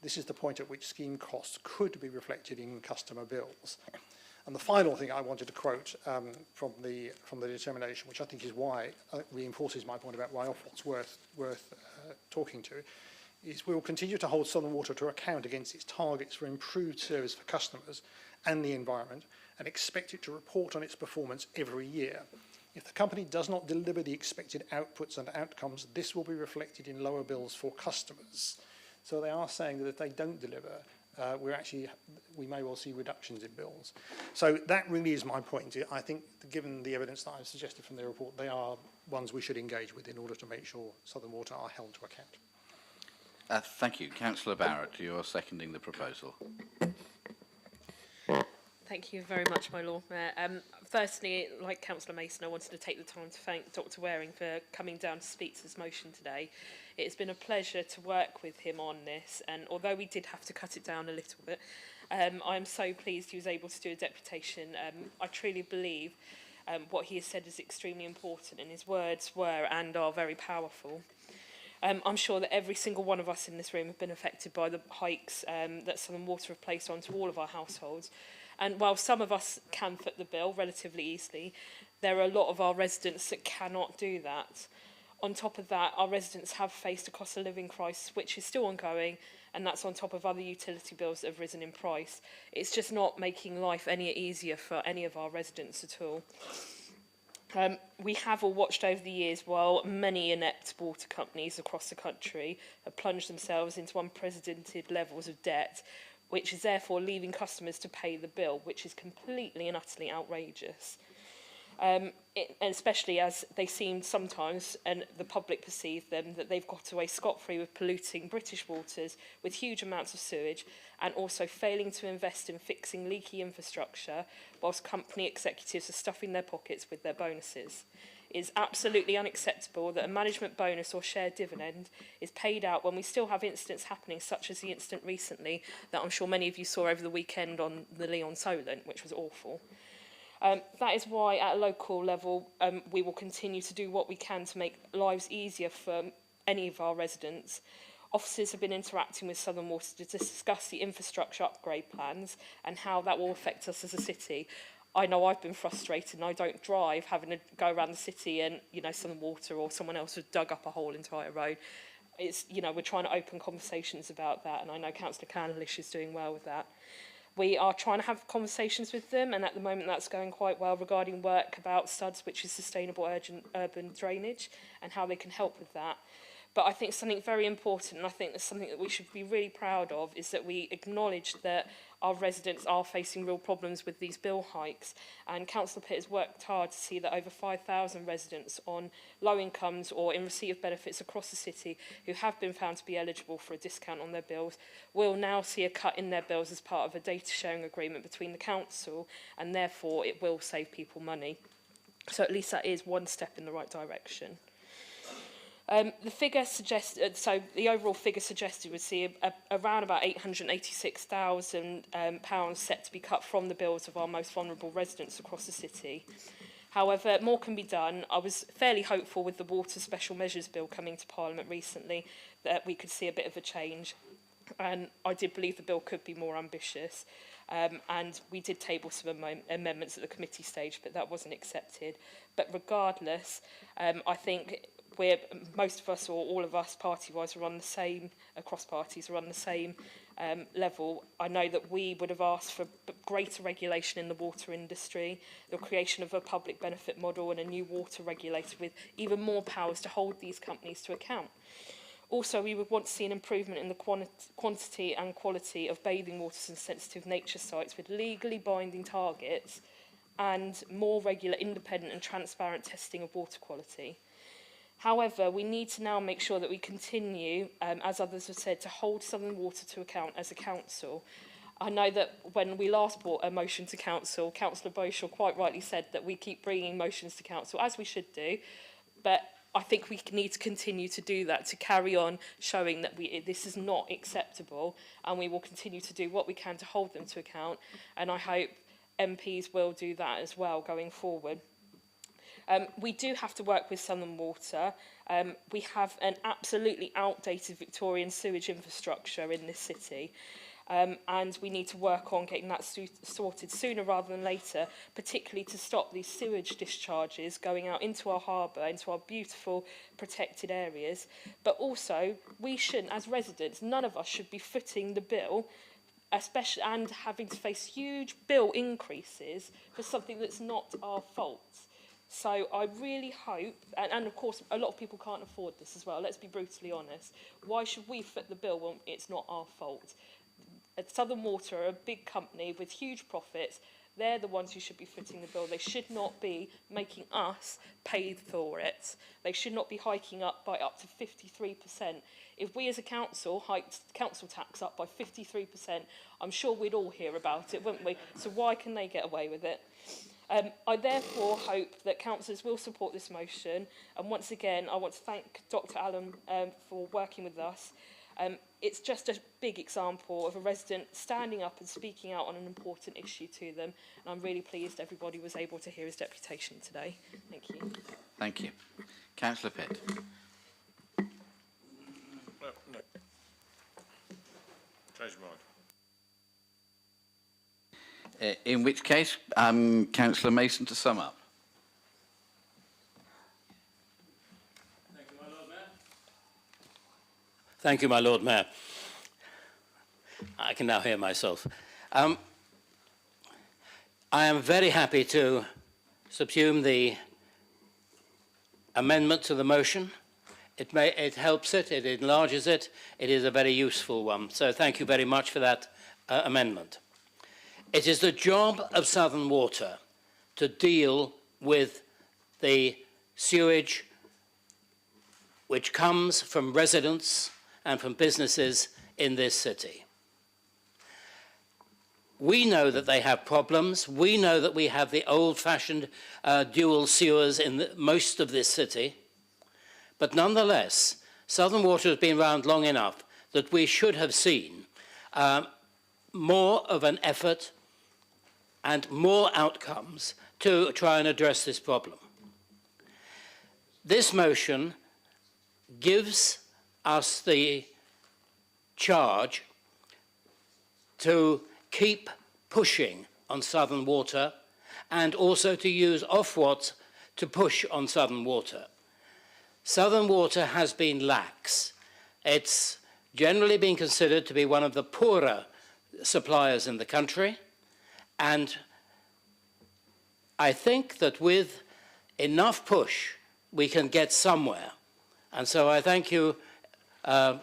This is the point at which scheme costs could be reflected in customer bills. And the final thing I wanted to quote from the determination, which I think is why reinforces my point about why Ofwat's worth talking to, is we will continue to hold Southern Water to account against its targets for improved service for customers and the environment, and expect it to report on its performance every year. If the company does not deliver the expected outputs and outcomes, this will be reflected in lower bills for customers. So they are saying that if they don't deliver, we may well see reductions in bills. So that really is my point. I think, given the evidence that I've suggested from the report, they are ones we should engage with in order to make sure Southern Water are held to account. Thank you. Councillor Barrett, you are seconding the proposal. Thank you very much, my Lord Mayor. Firstly, like Councillor Mason, I wanted to take the time to thank Dr Waring for coming down to speak to this motion today. It has been a pleasure to work with him on this, and although we did have to cut it down a little bit, I'm so pleased he was able to do a deputation. I truly believe what he has said is extremely important, and his words were and are very powerful. I'm sure that every single one of us in this room have been affected by the hikes that Southern Water have placed onto all of our households. And while some of us can foot the bill relatively easily, there are a lot of our residents that cannot do that. On top of that, our residents have faced a cost of living crisis, which is still ongoing, and that's on top of other utility bills that have risen in price. It's just not making life any easier for any of our residents at all. We have all watched over the years while many inept water companies across the country have plunged themselves into unprecedented levels of debt, which is therefore leaving customers to pay the bill, which is completely and utterly outrageous. Especially as they seem sometimes, and the public perceive them, that they've got away scot-free with polluting British waters with huge amounts of sewage, and also failing to invest in fixing leaky infrastructure, whilst company executives are stuffing their pockets with their bonuses. It is absolutely unacceptable that a management bonus or shared dividend is paid out when we still have incidents happening, such as the incident recently that I'm sure many of you saw over the weekend on the Leon Solent, which was awful. That is why at a local level we will continue to do what we can to make lives easier for any of our residents. Officers have been interacting with Southern Water to discuss the infrastructure upgrade plans and how that will affect us as a city. I know I've been frustrated and I don't drive, having to go around the city and, you know, Southern Water or someone else has dug up a whole entire road. It's, you know, we're trying to open conversations about that, and I know Councillor Candlish is doing well with that. We are trying to have conversations with them, and at the moment that's going quite well, regarding work about SUDS, which is Sustainable Urban Drainage, and how they can help with that. But I think something very important, and I think that's something that we should be really proud of, is that we acknowledge that our residents are facing real problems with these bill hikes. And Councillor Pitt has worked hard to see that over 5,000 residents on low incomes or in receipt of benefits across the city who have been found to be eligible for a discount on their bills will now see a cut in their bills as part of a data sharing agreement between the council, and therefore it will save people money. So at least that is one step in the right direction. The figure suggested, so the overall figure suggested would see around about £886,000 set to be cut from the bills of our most vulnerable residents across the city. However, more can be done. I was fairly hopeful with the Water Special Measures Bill coming to Parliament recently that we could see a bit of a change. And I did believe the bill could be more ambitious. And we did table some amendments at the committee stage, but that wasn't accepted. But regardless, I think most of us, or all of us party-wise, are on the same, across parties, are on the same level. I know that we would have asked for greater regulation in the water industry, the creation of a public benefit model and a new water regulator with even more powers to hold these companies to account. Also, we would want to see an improvement in the quantity and quality of bathing waters and sensitive nature sites with legally binding targets and more regular, independent and transparent testing of water quality. However, we need to now make sure that we continue, as others have said, to hold Southern Water to account as a council. I know that when we last brought a motion to council, Councillor Beauchamp quite rightly said that we keep bringing motions to council, as we should do, but I think we need to continue to do that, to carry on showing that this is not acceptable, and we will continue to do what we can to hold them to account, and I hope MPs will do that as well going forward. We do have to work with Southern Water. We have an absolutely outdated Victorian sewage infrastructure in this city. And we need to work on getting that sorted sooner rather than later, particularly to stop these sewage discharges going out into our harbour, into our beautiful protected areas. But also, we shouldn't, as residents, none of us should be footing the bill, especially and having to face huge bill increases for something that's not our fault. So I really hope, and of course a lot of people can't afford this as well, let's be brutally honest. Why should we foot the bill when it's not our fault? Southern Water are a big company with huge profits. They're the ones who should be footing the bill. They should not be making us pay for it. They should not be hiking up by up to 53%. If we as a council hiked council tax up by 53%, I'm sure we'd all hear about it, wouldn't we? So why can they get away with it? I therefore hope that councillors will support this motion. And once again, I want to thank Dr. Allen for working with us. It's just a big example of a resident standing up and speaking out on an important issue to them. And I'm really pleased everybody was able to hear his deputation today. Thank you. Thank you. Councillor Pitt. No. Change your mind. In which case, Councillor Mason to sum up. Thank you, my Lord Mayor. I can now hear myself. I am very happy to subsume the amendment to the motion. It helps it, it enlarges it, it is a very useful one. So thank you very much for that amendment. It is the job of Southern Water to deal with the sewage which comes from residents and from businesses in this city. We know that they have problems. We know that we have the old-fashioned dual sewers in most of this city. But nonetheless, Southern Water has been around long enough that we should have seen more of an effort and more outcomes to try and address this problem. This motion gives us the charge to keep pushing on Southern Water and also to use Ofwat to push on Southern Water. Southern Water has been lax. It's generally been considered to be one of the poorer suppliers in the country, and I think that with enough push we can get somewhere. And so I thank you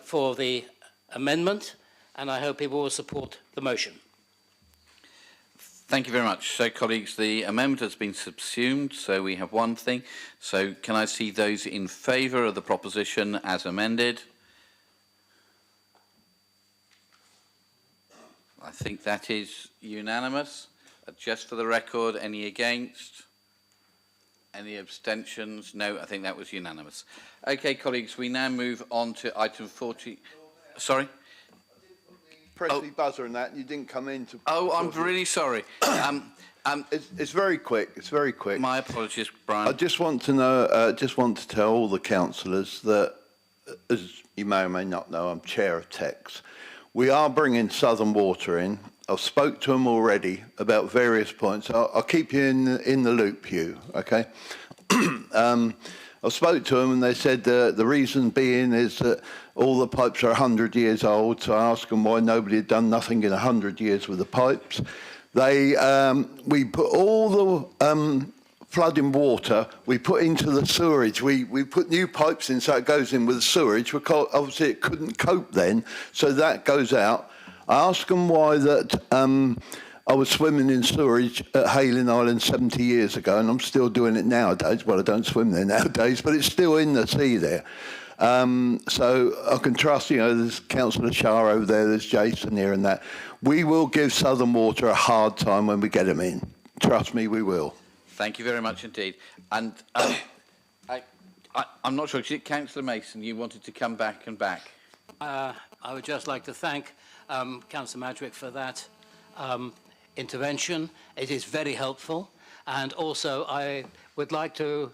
for the amendment, and I hope people will support the motion. Thank you very much. So, colleagues, the amendment has been subsumed, so we have one thing. So, can I see those in favour of the proposition as amended? I think that is unanimous. Just for the record, any against? Any abstentions? No, I think that was unanimous. Okay, colleagues, we now move on to item 40. Sorry? Press the buzzer and that, and you didn't come in to... Oh, I'm really sorry. It's very quick. It's very quick. My apologies, Brian. I just want to know, just want to tell all the councillors that, as you may or may not know, I'm chair of TEX. We are bringing Southern Water in. I've spoke to them already about various points. I'll keep you in the loop, Hugh, okay? I spoke to them and they said the reason being is that all the pipes are 100 years old, so I asked them why nobody had done nothing in 100 years with the pipes. We put all the flooding water, we put into the sewerage. We put new pipes in so it goes in with the sewerage. Because obviously it couldn't cope then, so that goes out. I asked them why that I was swimming in sewerage at Hayling Island 70 years ago, and I'm still doing it nowadays. Well, I don't swim there nowadays, but it's still in the sea there. So I can trust, you know, there's Councillor Shah over there, there's Jason here and that. We will give Southern Water a hard time when we get them in. Trust me, we will. Thank you very much indeed. And I'm not sure, is it Councillor Mason, you wanted to come back and back? I would just like to thank Councillor Madrick for that intervention. It is very helpful. And also I would like to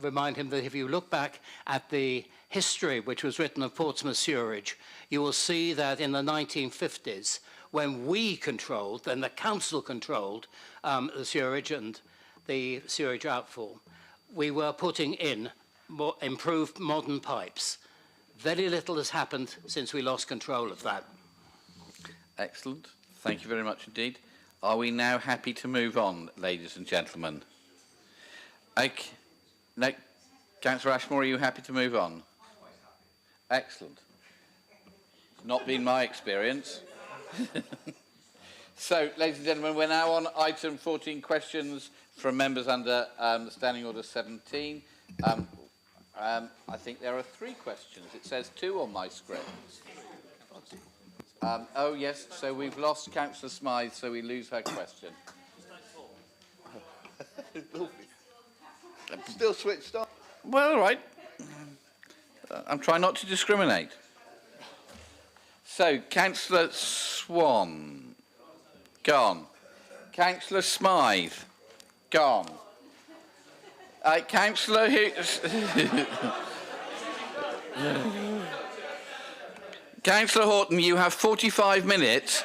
remind him that if you look back at the history which was written of Portsmouth sewerage, you will see that in the 1950s, when we controlled, then the council controlled the sewerage and the sewerage outfall, we were putting in more improved modern pipes. Very little has happened since we lost control of that. Excellent. Thank you very much indeed. Are we now happy to move on, ladies and gentlemen? Okay. No, Councillor Ashmore, are you happy to move on? Excellent. It's not been my experience. So, ladies and gentlemen, we're now on item 14, questions from members under Standing Order 17. I think there are 3 questions. It says 2 on my script. Oh, yes, so we've lost Councillor Smythe, so we lose her question. Still switched on. Well, all right. I'm trying not to discriminate. So, Councillor Swan, gone. Councillor Smythe, gone. Councillor Councillor Horton, you have 45 minutes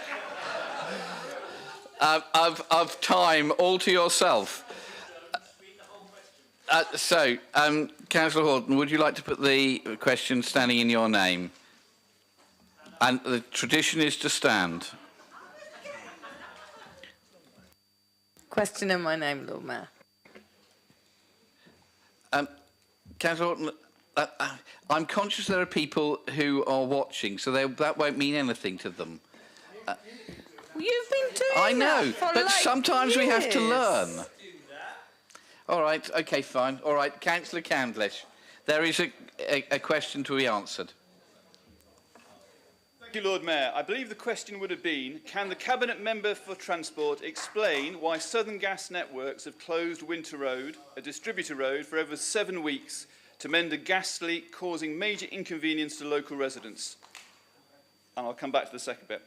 of time all to yourself. Councillor Horton, would you like to put the question standing in your name? And the tradition is to stand. Question in my name, Lord Mayor. Councillor Horton, I'm conscious there are people who are watching, so that won't mean anything to them. You've been doing I know, that for but like sometimes we have to years. learn. All right, okay, fine. All right, Councillor Candlish, there is a question to be answered. Thank you, Lord Mayor. I believe the question would have been, can the Cabinet Member for Transport explain why Southern Gas Networks have closed Winter Road, a distributor road, for over 7 weeks to mend a gas leak causing major inconvenience to local residents? And I'll come back to the second bit.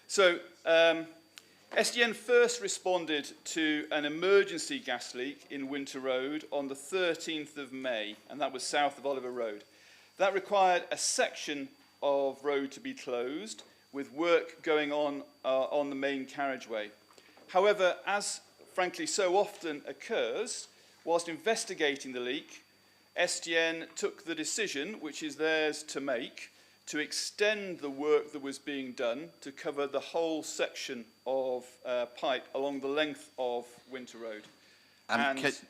So, SDN first responded to an emergency gas leak in Winter Road on the 13th of May, and that was south of Oliver Road. That required a section of road to be closed, with work going on the main carriageway. However, as frankly so often occurs, whilst investigating the leak, SDN took the decision, which is theirs to make, to extend the work that was being done to cover the whole section of pipe along the length of Winter Road.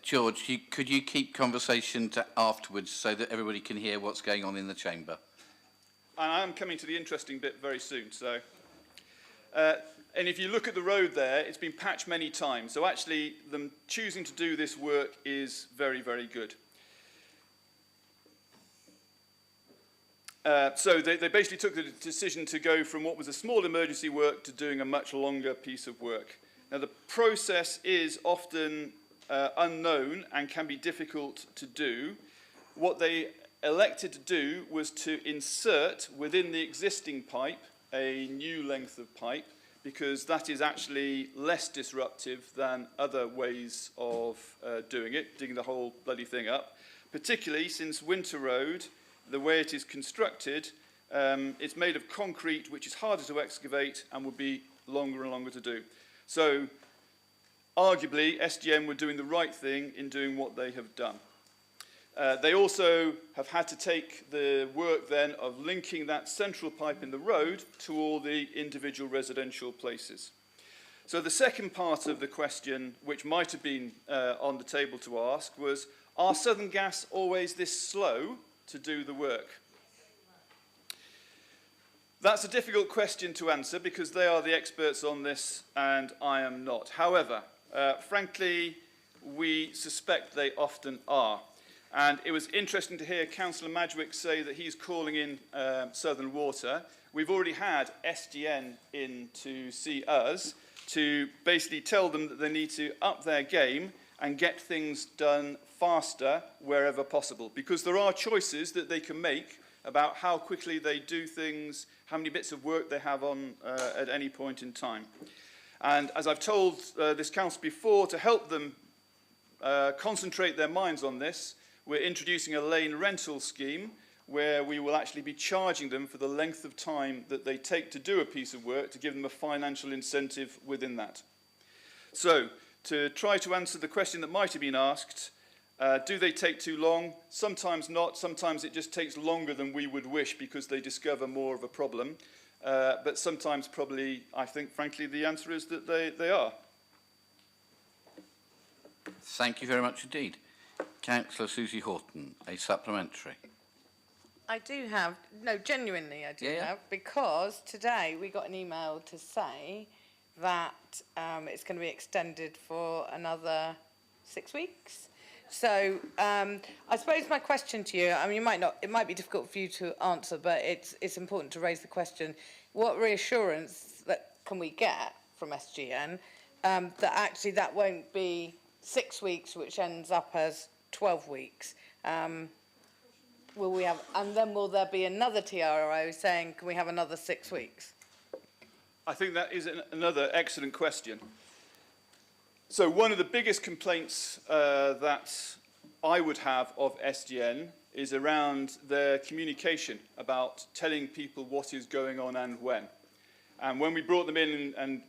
George, could you keep conversation to afterwards so that everybody can hear what's going on in the chamber? And I am coming to the interesting bit very soon. So, and if you look at the road there, it's been patched many times. So actually, them choosing to do this work is very, very good. So they basically took the decision to go from what was a small emergency work to doing a much longer piece of work. Now, the process is often unknown and can be difficult to do. What they elected to do was to insert within the existing pipe a new length of pipe, because that is actually less disruptive than other ways of doing it, digging the whole bloody thing up, particularly since Winter Road, the way it is constructed, it's made of concrete, which is harder to excavate and would be longer and longer to do. So, arguably, SDN were doing the right thing in doing what they have done. They also have had to take the work then of linking that central pipe in the road to all the individual residential places. So the second part of the question, which might have been on the table to ask, was, are Southern Gas always this slow to do the work? That's a difficult question to answer because they are the experts on this and I am not. However, frankly, we suspect they often are. And it was interesting to hear Councillor Madgwick say that he's calling in Southern Water. We've already had SGN in to see us to basically tell them that they need to up their game and get things done faster wherever possible. Because there are choices that they can make about how quickly they do things, how many bits of work they have on at any point in time. And as I've told this council before, to help them concentrate their minds on this, we're introducing a lane rental scheme where we will actually be charging them for the length of time that they take to do a piece of work to give them a financial incentive within that. So, to try to answer the question that might have been asked, do they take too long? Sometimes not. Sometimes it just takes longer than we would wish because they discover more of a problem. But sometimes probably, I think, frankly, the answer is that they are. Thank you very much indeed. Councillor Susie Horton, a supplementary. I do have, no, genuinely I do have, because today we got an email to say that it's going to be extended for another 6 weeks. So I suppose my question to you, I mean, it might be difficult for you to answer, but it's important to raise the question. What reassurance can we get from SGN that actually that won't be 6 weeks, which ends up as 12 weeks? Will we have, and then will there be another TRO saying, can we have another 6 weeks? I think that is another excellent question. So one of the biggest complaints that I would have of SGN is around their communication about telling people what is going on and when. And when we brought them in and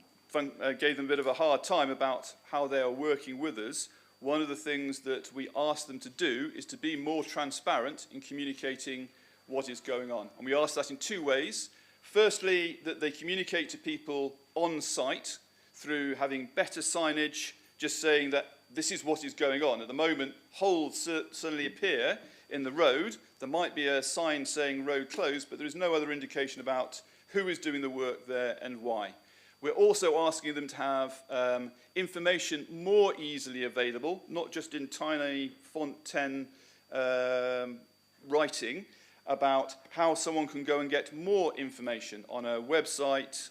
gave them a bit of a hard time about how they are working with us, one of the things that we asked them to do is to be more transparent in communicating what is going on. And we asked that in two ways. Firstly, that they communicate to people on site through having better signage, just saying that this is what is going on. At the moment, holes suddenly appear in the road. There might be a sign saying road closed, but there is no other indication about who is doing the work there and why. We're also asking them to have information more easily available, not just in tiny font 10 writing, about how someone can go and get more information on a website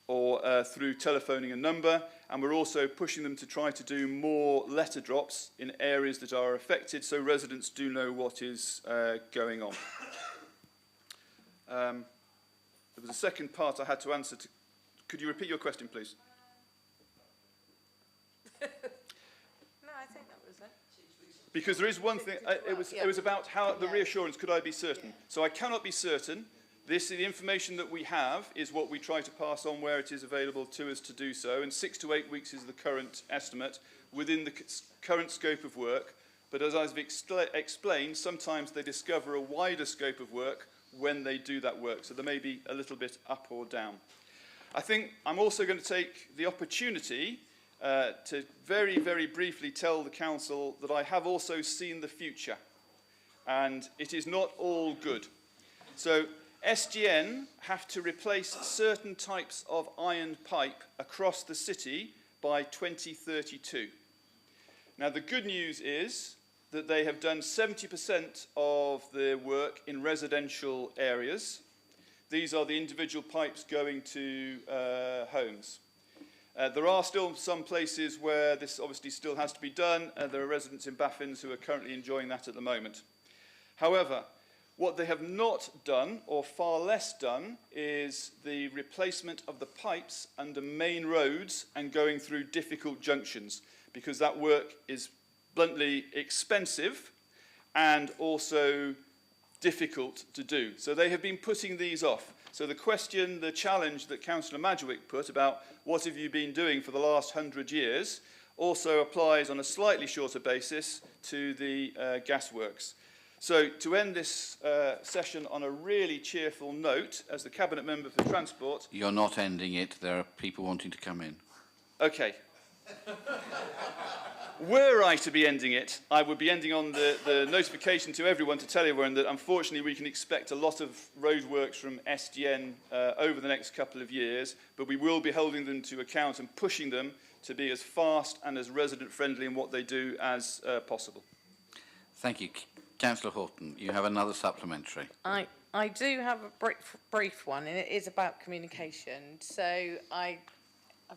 or through telephoning a number. And we're also pushing them to try to do more letter drops in areas that are affected so residents do know what is going on. There was a second part I had to answer to. Could you repeat your question, please? No, I think that was it. Because there is one thing, it was about how the reassurance, could I be certain? So I cannot be certain. The information that we have is what we try to pass on where it is available to us to do so, and 6 to 8 weeks is the current estimate within the current scope of work. But as I've explained, sometimes they discover a wider scope of work when they do that work, so there may be a little bit up or down. I think I'm also going to take the opportunity to very, very briefly tell the Council that I have also seen the future, and it is not all good. So SGN have to replace certain types of iron pipe across the city by 2032. Now, the good news is that they have done 70% of their work in residential areas. These are the individual pipes going to homes. There are still some places where this obviously still has to be done. There are residents in Baffins who are currently enjoying that at the moment. However, what they have not done, or far less done, is the replacement of the pipes under main roads and going through difficult junctions, because that work is bluntly expensive and also difficult to do. So they have been putting these off. So the question, the challenge that Councillor Madgwick put about what have you been doing for the last 100 years also applies on a slightly shorter basis to the gasworks. So to end this session on a really cheerful note, as the Cabinet Member for Transport... You're not ending it. There are people wanting to come in. Okay. Were I to be ending it, I would be ending on the notification to everyone, to tell everyone that unfortunately we can expect a lot of roadworks from SDN over the next couple of years, but we will be holding them to account and pushing them to be as fast and as resident-friendly in what they do as possible. Thank you. Councillor Horton, you have another supplementary. I do have a brief one, and it is about communication. So I've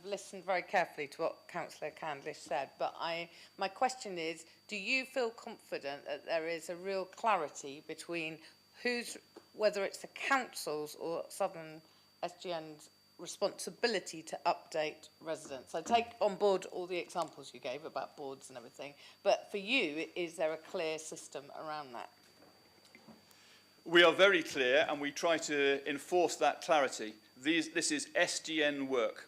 listened very carefully to what Councillor Candlish said, but my question is, do you feel confident that there is a real clarity between whether it's the council's or Southern SGN's responsibility to update residents? I take on board all the examples you gave about boards and everything, but for you, is there a clear system around that? We are very clear, and we try to enforce that clarity. This is SDN work.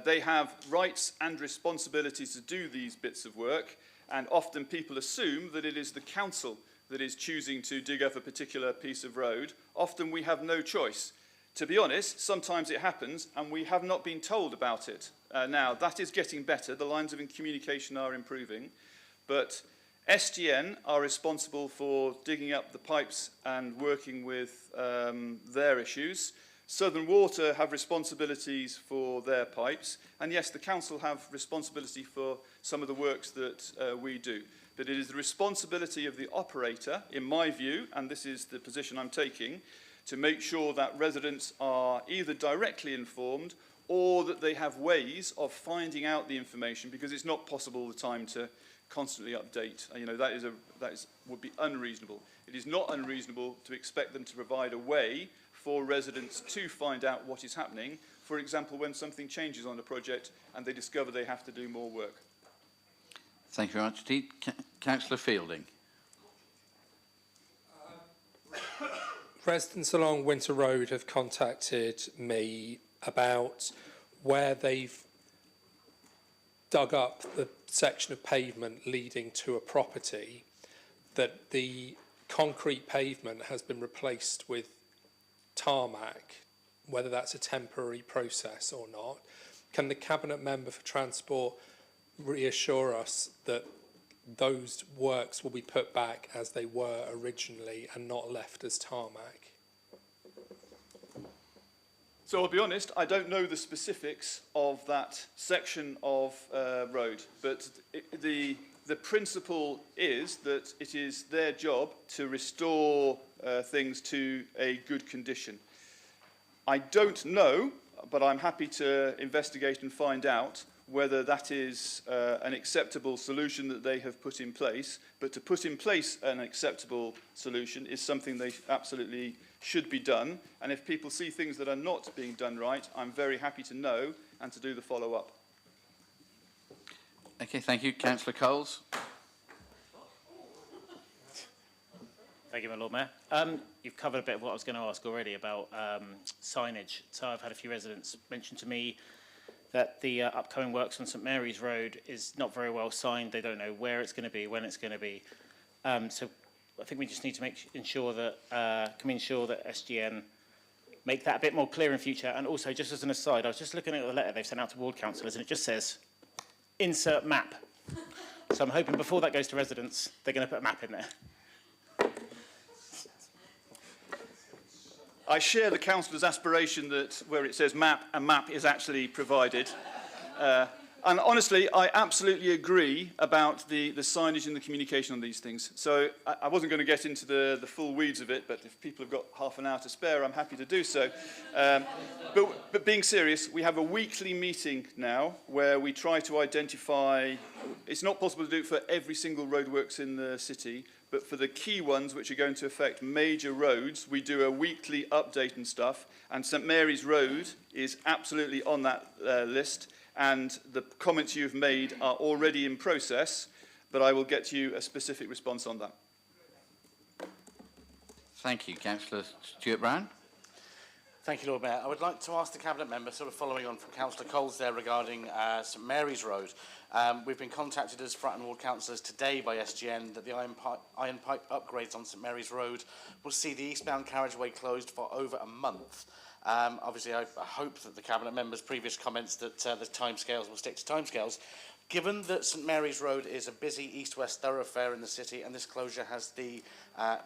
They have rights and responsibilities to do these bits of work, and often people assume that it is the council that is choosing to dig up a particular piece of road. Often we have no choice. To be honest, sometimes it happens and we have not been told about it. Now, that is getting better. The lines of communication are improving. But SDN are responsible for digging up the pipes and working with their issues. Southern Water have responsibilities for their pipes. And yes, the council have responsibility for some of the works that we do. But it is the responsibility of the operator, in my view, and this is the position I'm taking, to make sure that residents are either directly informed or that they have ways of finding out the information, because it's not possible all the time to constantly update. You know, that would be unreasonable. It is not unreasonable to expect them to provide a way for residents to find out what is happening. For example, when something changes on a project and they discover they have to do more work. Thank you very much indeed. Councillor Fielding. Residents along Winter Road have contacted me about where they've dug up the section of pavement leading to a property, that the concrete pavement has been replaced with tarmac, whether that's a temporary process or not. Can the Cabinet Member for Transport reassure us that those works will be put back as they were originally and not left as tarmac? So I'll be honest, I don't know the specifics of that section of road, but the principle is that it is their job to restore things to a good condition. I don't know, but I'm happy to investigate and find out whether that is an acceptable solution that they have put in place. But to put in place an acceptable solution is something they absolutely should be done. And if people see things that are not being done right, I'm very happy to know and to do the follow-up. Okay, thank you. Councillor Coles. Thank you, my Lord Mayor. You've covered a bit of what I was going to ask already about signage. So I've had a few residents mention to me that the upcoming works on St Mary's Road is not very well signed. They don't know where it's going to be, when it's going to be. So I think we just need to ensure that SGN make that a bit more clear in future. And also, just as an aside, I was just looking at the letter they've sent out to ward councillors, and it just says, insert map. So I'm hoping before that goes to residents, they're going to put a map in there. I share the councillor's aspiration that where it says map, a map is actually provided. And honestly, I absolutely agree about the signage and the communication on these things. So I wasn't going to get into the full weeds of it, but if people have got half an hour to spare, I'm happy to do so. But being serious, we have a weekly meeting now where we try to identify, it's not possible to do it for every single roadworks in the city, but for the key ones which are going to affect major roads, we do a weekly update and stuff. And St Mary's Road is absolutely on that list. And the comments you've made are already in process, but I will get you a specific response on that. Thank you. Councillor Stuart Brown. Thank you, Lord Mayor. I would like to ask the Cabinet member, sort of following on from Councillor Coles there regarding St Mary's Road. We've been contacted as Fratton Ward councillors today by SGN that the iron pipe upgrades on St Mary's Road will see the eastbound carriageway closed for over a month. Obviously, I hope that the Cabinet member's previous comments that the timescales will stick to timescales. Given that St Mary's Road is a busy east-west thoroughfare in the city and this closure has the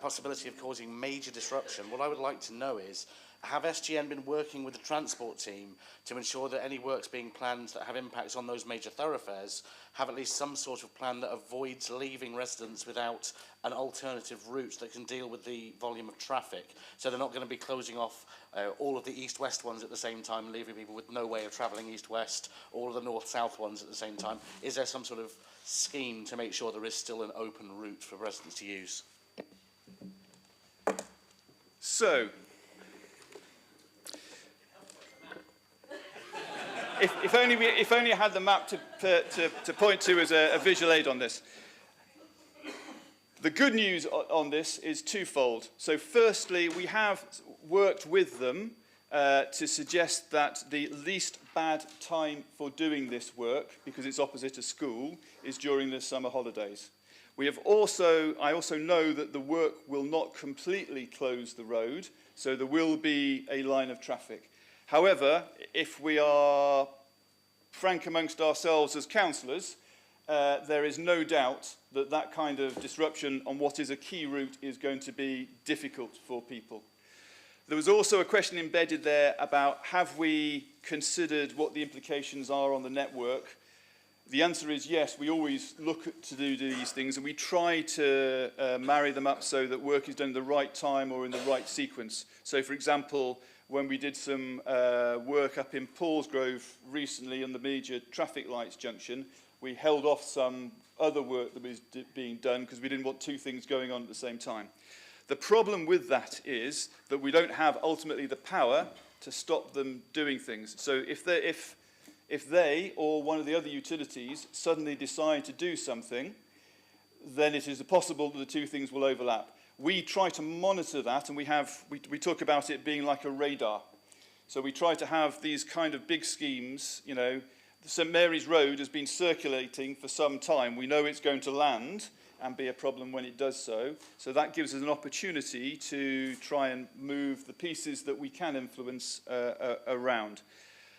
possibility of causing major disruption, what I would like to know is, have SGN been working with the transport team to ensure that any works being planned that have impacts on those major thoroughfares have at least some sort of plan that avoids leaving residents without an alternative route that can deal with the volume of traffic? So they're not going to be closing off all of the east-west ones at the same time, leaving people with no way of travelling east-west, all of the north-south ones at the same time. Is there some sort of scheme to make sure there is still an open route for residents to use? So, if only I had the map to point to as a visual aid on this. The good news on this is twofold. So firstly, we have worked with them to suggest that the least bad time for doing this work, because it's opposite a school, is during the summer holidays. I also know that the work will not completely close the road, so there will be a line of traffic. However, if we are frank amongst ourselves as councillors, there is no doubt that that kind of disruption on what is a key route is going to be difficult for people. There was also a question embedded there about have we considered what the implications are on the network. The answer is yes, we always look to do these things and we try to marry them up so that work is done at the right time or in the right sequence. So for example, when we did some work up in Paulsgrove recently on the major traffic lights junction, we held off some other work that was being done because we didn't want two things going on at the same time. The problem with that is that we don't have ultimately the power to stop them doing things. So if they or one of the other utilities suddenly decide to do something, then it is possible that the two things will overlap. We try to monitor that, and we talk about it being like a radar. So we try to have these kind of big schemes. You know, St Mary's Road has been circulating for some time. We know it's going to land and be a problem when it does so. So that gives us an opportunity to try and move the pieces that we can influence around.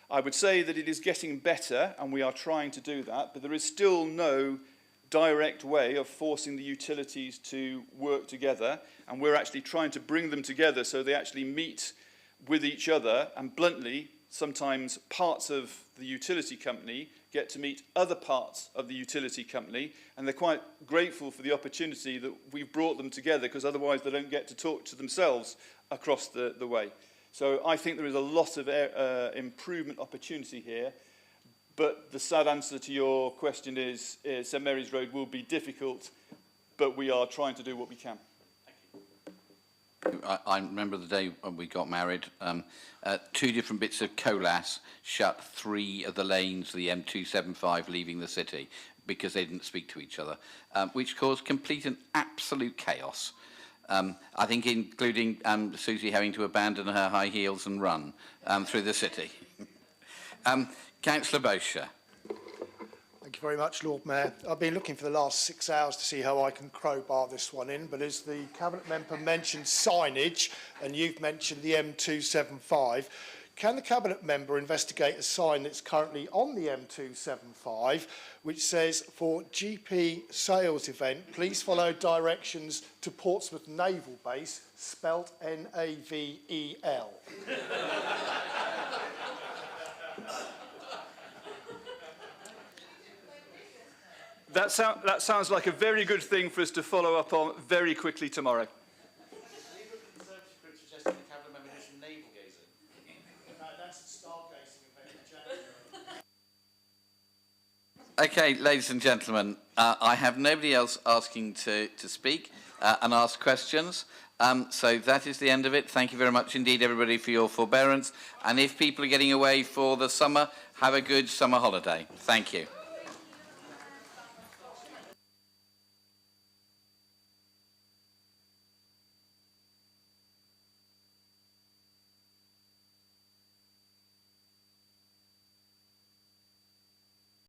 I would say that it is getting better, and we are trying to do that, but there is still no direct way of forcing the utilities to work together, and we're actually trying to bring them together so they actually meet with each other, and bluntly, sometimes parts of the utility company get to meet other parts of the utility company, and they're quite grateful for the opportunity that we've brought them together, because otherwise they don't get to talk to themselves across the way. So I think there is a lot of improvement opportunity here. But the sad answer to your question is St Mary's Road will be difficult, but we are trying to do what we can. I remember the day when we got married, two different bits of Colas shut 3 of the lanes of the M275 leaving the city because they didn't speak to each other, which caused complete and absolute chaos. I think including Susie having to abandon her high heels and run through the city. Councillor Bosher. Thank you very much, Lord Mayor. I've been looking for the last 6 hours to see how I can crowbar this one in, but as the Cabinet member mentioned signage, and you've mentioned the M275, can the Cabinet member investigate a sign that's currently on the M275, which says, for GP sales event, please follow directions to Portsmouth Naval Base, spelt N-A-V-E-L. That sounds like a very good thing for us to follow up on very quickly tomorrow. Okay, ladies and gentlemen, I have nobody else asking to speak and ask questions. So that is the end of it. Thank you very much indeed, everybody, for your forbearance. And if people are getting away for the summer, have a good summer holiday. Thank you.